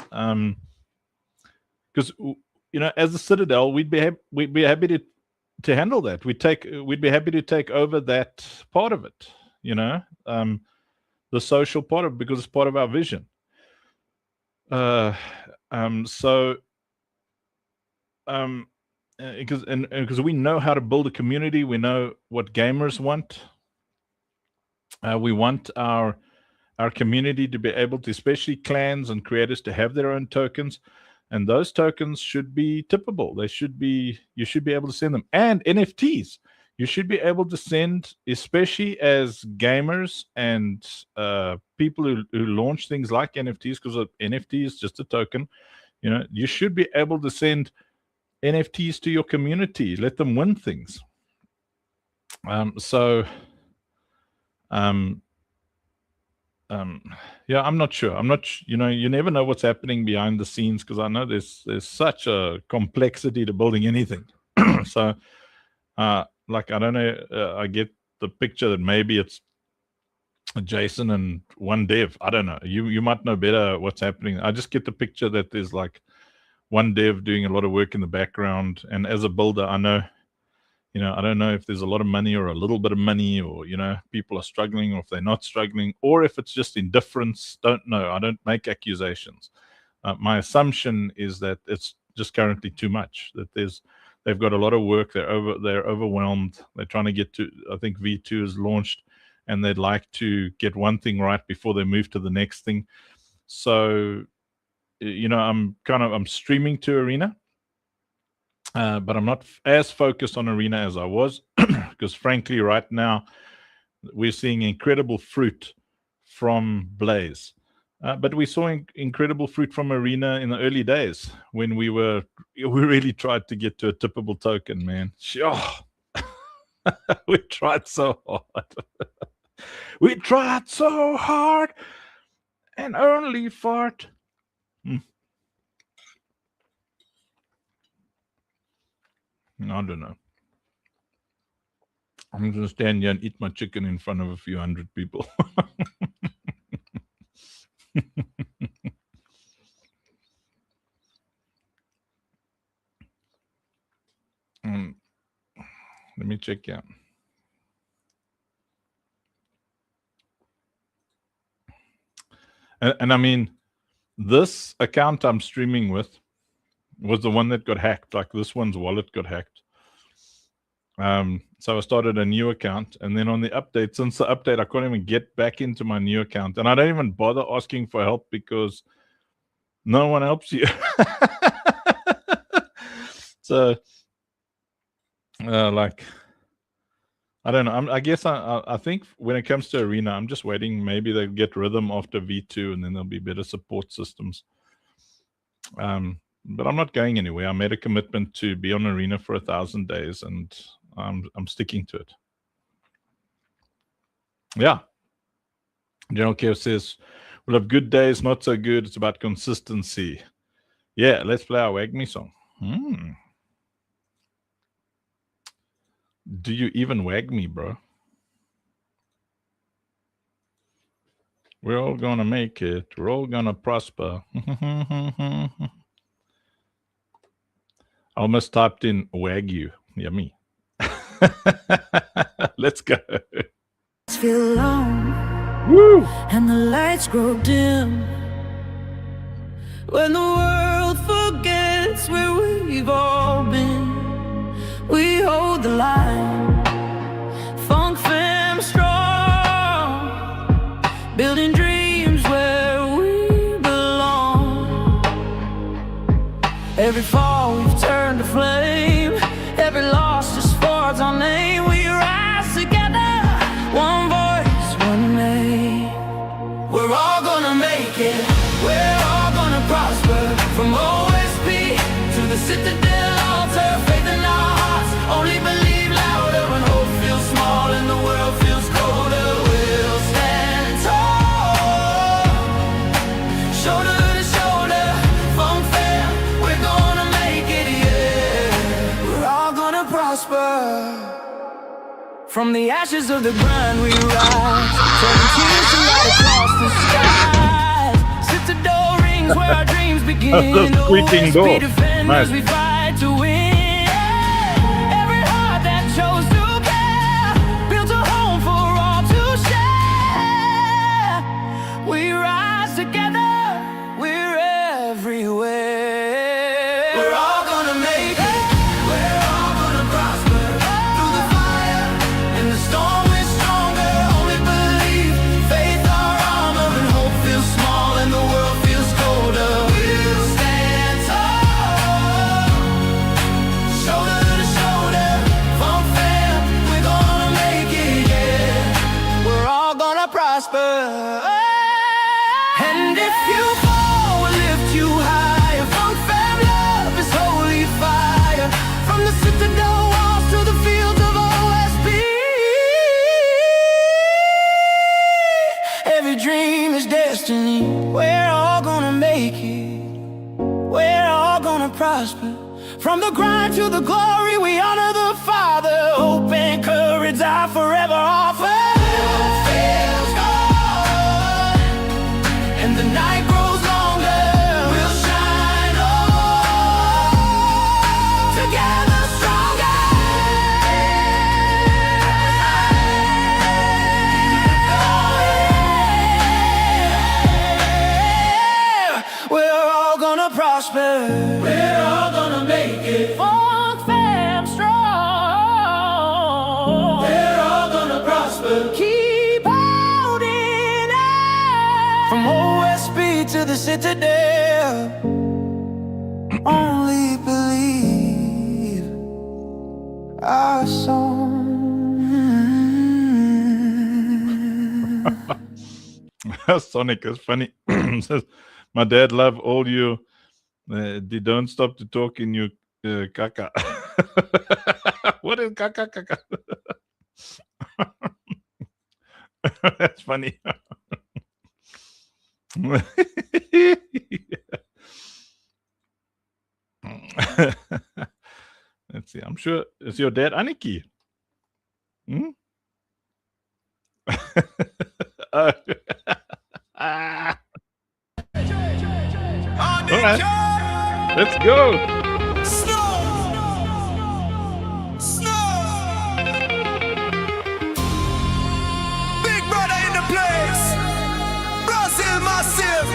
because as a Citadel, we'd be happy to handle that. We'd be happy to take over that part of it, the social part of it, because it's part of our vision. Because we know how to build a community, we know what gamers want. We want our community to be able to, especially clans and creators, to have their own tokens, and those tokens should be tippable. You should be able to send them, and NFTs. You should be able to send, especially as gamers and people who launch things like NFTs, because an NFT is just a token. You should be able to send NFTs to your community, let them win things. Yeah, I'm not sure. You never know what's happening behind the scenes, because I know there's such a complexity to building anything. So, I don't know. I get the picture that maybe it's Jason and one dev. I don't know. You might know better what's happening. I just get the picture that there's like one dev doing a lot of work in the background, and as a builder, I know, I don't know if there's a lot of money or a little bit of money, or people are struggling, or if they're not struggling, or if it's just indifference. Don't know. I don't make accusations. My assumption is that it's just currently too much, that they've got a lot of work, they're overwhelmed, they're trying to get to, I think V2 is launched, and they'd like to get one thing right before they move to the next thing. So I'm streaming to Arena, but I'm not as focused on Arena as I was, because frankly, right now, we're seeing incredible fruit from Blaze. But we saw incredible fruit from Arena in the early days when we really tried to get to a tippable token, man. We tried so hard. We tried so hard and only fart. I don't know. I'm going to stand here and eat my chicken in front of a few hundred people. Let me check out. And I mean, this account I'm streaming with was the one that got hacked. Like, this one's wallet got hacked. So I started a new account, and then on the update, since the update, I couldn't even get back into my new account, and I don't even bother asking for help because no one helps you. So, I don't know. I guess I think when it comes to Arena, I'm just waiting. Maybe they'll get rhythm after V2, and then there'll be better support systems. But I'm not going anywhere. I made a commitment to be on Arena for 1,000 days, and I'm sticking to it. Yeah. General Care says, we'll have good days, not so good. It's about consistency. Yeah, let's play our Wag Me song. Do you even wag me, bro? We're all gonna make it. We're all gonna prosper. I almost typed in Wagyu. Yummy. Let's go. Feel alone. Woo! And the lights grow dim. When the world forgets where we've all been, we hold the line. Funk fam strong, building dreams where we belong. Every fall we've turned to flame, every loss just forged our name. We rise together, one voice, one name. We're all gonna make it, we're all gonna prosper. From OSP to the Citadel altar, faith in our hearts, only believe louder when hope feels small and the world feels colder. We'll stand tall, show From the ashes of the grind we rise, turning tears to light across the skies. Citadel rings where our dreams begin. Squeaking door. OSP Defense, Nice. we fight to win. Every heart that chose to care built a home for all to share. We rise together, we're everywhere. We're all gonna make it. We're all gonna prosper. Through the fire and the storm, we're stronger. Only believe, faith our armor, and hope feels small and the world feels colder. We'll stand tall, shoulder to shoulder. Funk fam, we're gonna make it, yeah. We're all gonna prosper. And if you fall, we'll lift you higher. Funk fam love is holy fire. From the Citadel walls to the fields of OSP. Every dream is destiny. We're all gonna make it. We're all gonna prosper. From the grind to the glory, we honor the Father. Hope and courage I forever offer. Fails gone, and the night grows longer. We'll shine on, together stronger. We're all gonna prosper. We're all gonna make it. Funk fam strong. We're all gonna prosper. Keep holding on. From OSP to the Citadel. Only believe our song. Sonic is funny. Says, my dad love all you. They don't stop to talk in your caca. What is caca caca? That's funny. Let's see. I'm sure it's your dad, Aniki. Hmm? All right, let's go. Big brother in the place. Brazil massive.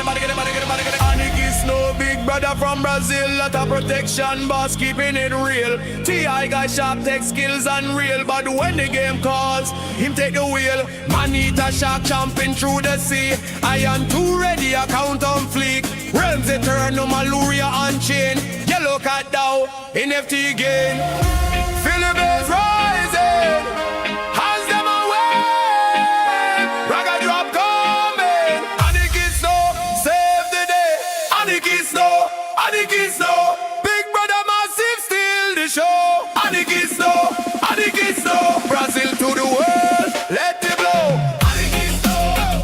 Aniki Snow, big brother from Brazil. Lot of protection, boss keeping it real. T.I. guy sharp tech skills unreal. But when the game calls, him take the wheel. Manita shark jumping through the sea. I am too ready, account on fleek. Realms eternal, Maluria on chain. Yellow cat down, NFT gain. Feel the bass rising. Hands them away. Ragga drop coming. Aniki Snow, save the day. Aniki Snow, Aniki Snow. Big brother massive, steal the show. Aniki Snow, Aniki Snow. Brazil to the world, let it blow. Aniki Snow,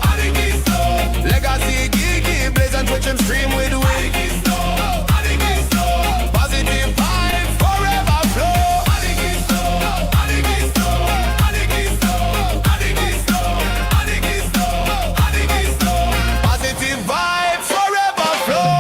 Aniki Snow. Legacy geeky, blaze and twitch and stream with the wind. Aniki Snow, Aniki Snow. Positive vibes forever flow. Aniki Snow, Aniki Snow. Aniki Snow, Aniki Snow. Aniki Snow, Aniki Snow. Positive vibes forever flow.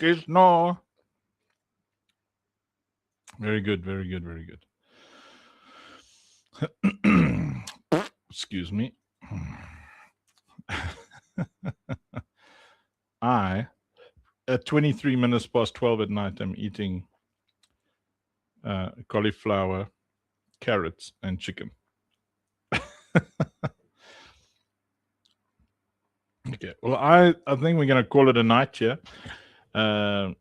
Turkish, no. Very good, very good, very good. Excuse me. I, at 23 minutes past 12 at night, I'm eating cauliflower, carrots, and chicken. Okay, well, I think we're going to call it a night here. Don't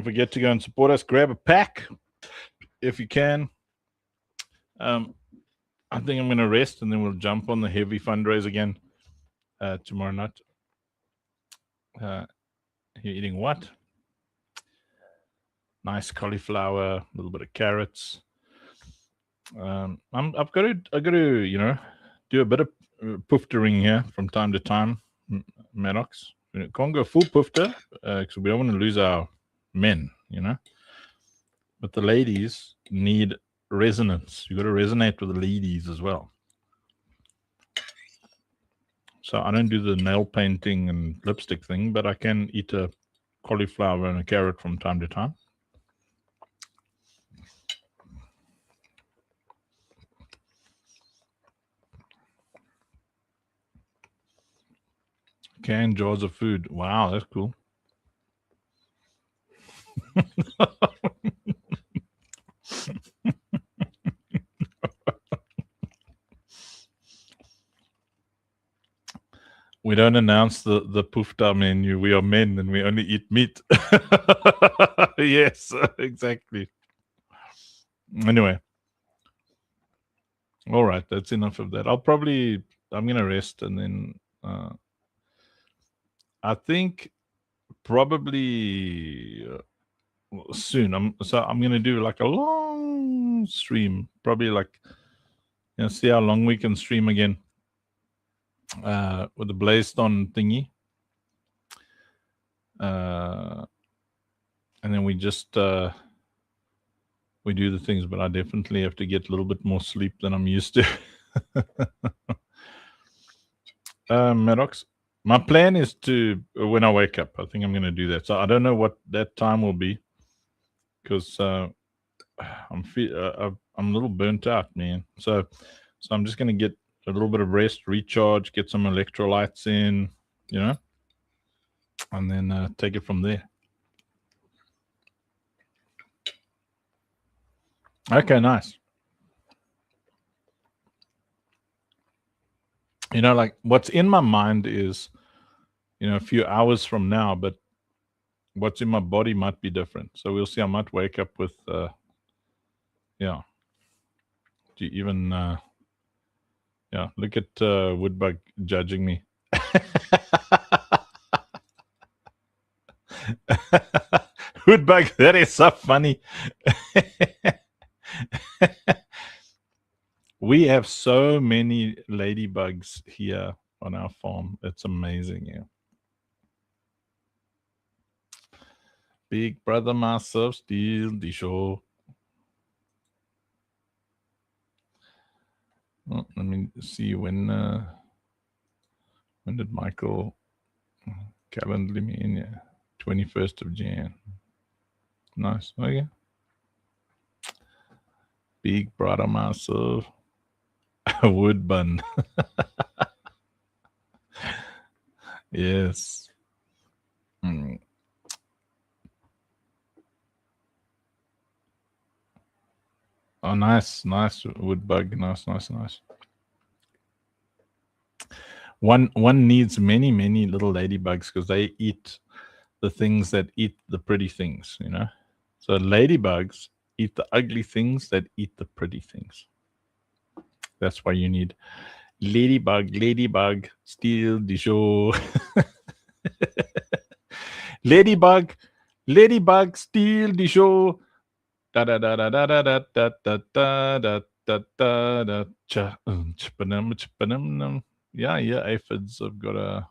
forget to go and support us. Grab a pack if you can. I think I'm going to rest, and then we'll jump on the heavy fundraise again tomorrow night. You're eating what? Nice cauliflower, a little bit of carrots. I've got to, you know, do a bit of pooftering here from time to time, Maddox. We can't go full poofter because we don't want to lose our men, you know. But the ladies need resonance. You got to resonate with the ladies as well. So I don't do the nail painting and lipstick thing, but I can eat a cauliflower and a carrot from time to time. Canned jars of food. Wow, that's cool. We don't announce the poofta menu. We are men and we only eat meat. Yes, exactly. Anyway. All right, that's enough of that. I'm going to rest and then I think probably soon. I'm going to do like a long stream, probably like, you know, see how long we can stream again with the Blaze-Ton thingy. And then we just we do the things, but I definitely have to get a little bit more sleep than I'm used to. Maddox, my plan is to, when I wake up, I think I'm going to do that. So I don't know what that time will be because I'm a little burnt out, man. So I'm just going to get a little bit of rest, recharge, get some electrolytes in, you know, and then take it from there. Okay, nice. You know, like what's in my mind is, you know, a few hours from now, but what's in my body might be different. So we'll see. I might wake up with, yeah. Do you even, yeah, look at Woodbug judging me. Woodbug, that is so funny. We have so many ladybugs here on our farm. It's amazing, yeah. Big brother myself steal the show. Well, let me see when did Michael calendar me in? Yeah, 21st of Jan. Nice. Okay. Big brother myself. A wood bun. Yes. Mm. Oh, nice wood bug. Nice. One needs many little ladybugs because they eat the things that eat the pretty things, you know. So ladybugs eat the ugly things that eat the pretty things. That's why you need ladybug, steal the show. ladybug, steal the show. Da da da da da da da da da da da da da cha chipanum. Yeah, aphids have got a,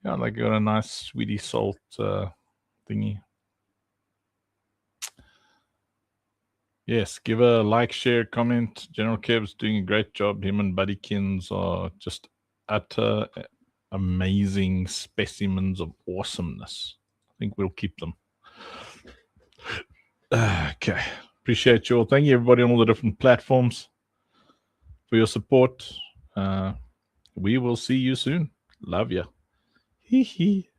yeah, they got a nice sweetie salt thingy. Yes, give a like, share, comment. General Kev's doing a great job. Him and Buddykins are just utter amazing specimens of awesomeness. I think we'll keep them. Okay. Appreciate you all. Thank you, everybody, on all the different platforms for your support. We will see you soon. Love ya. Hee hee.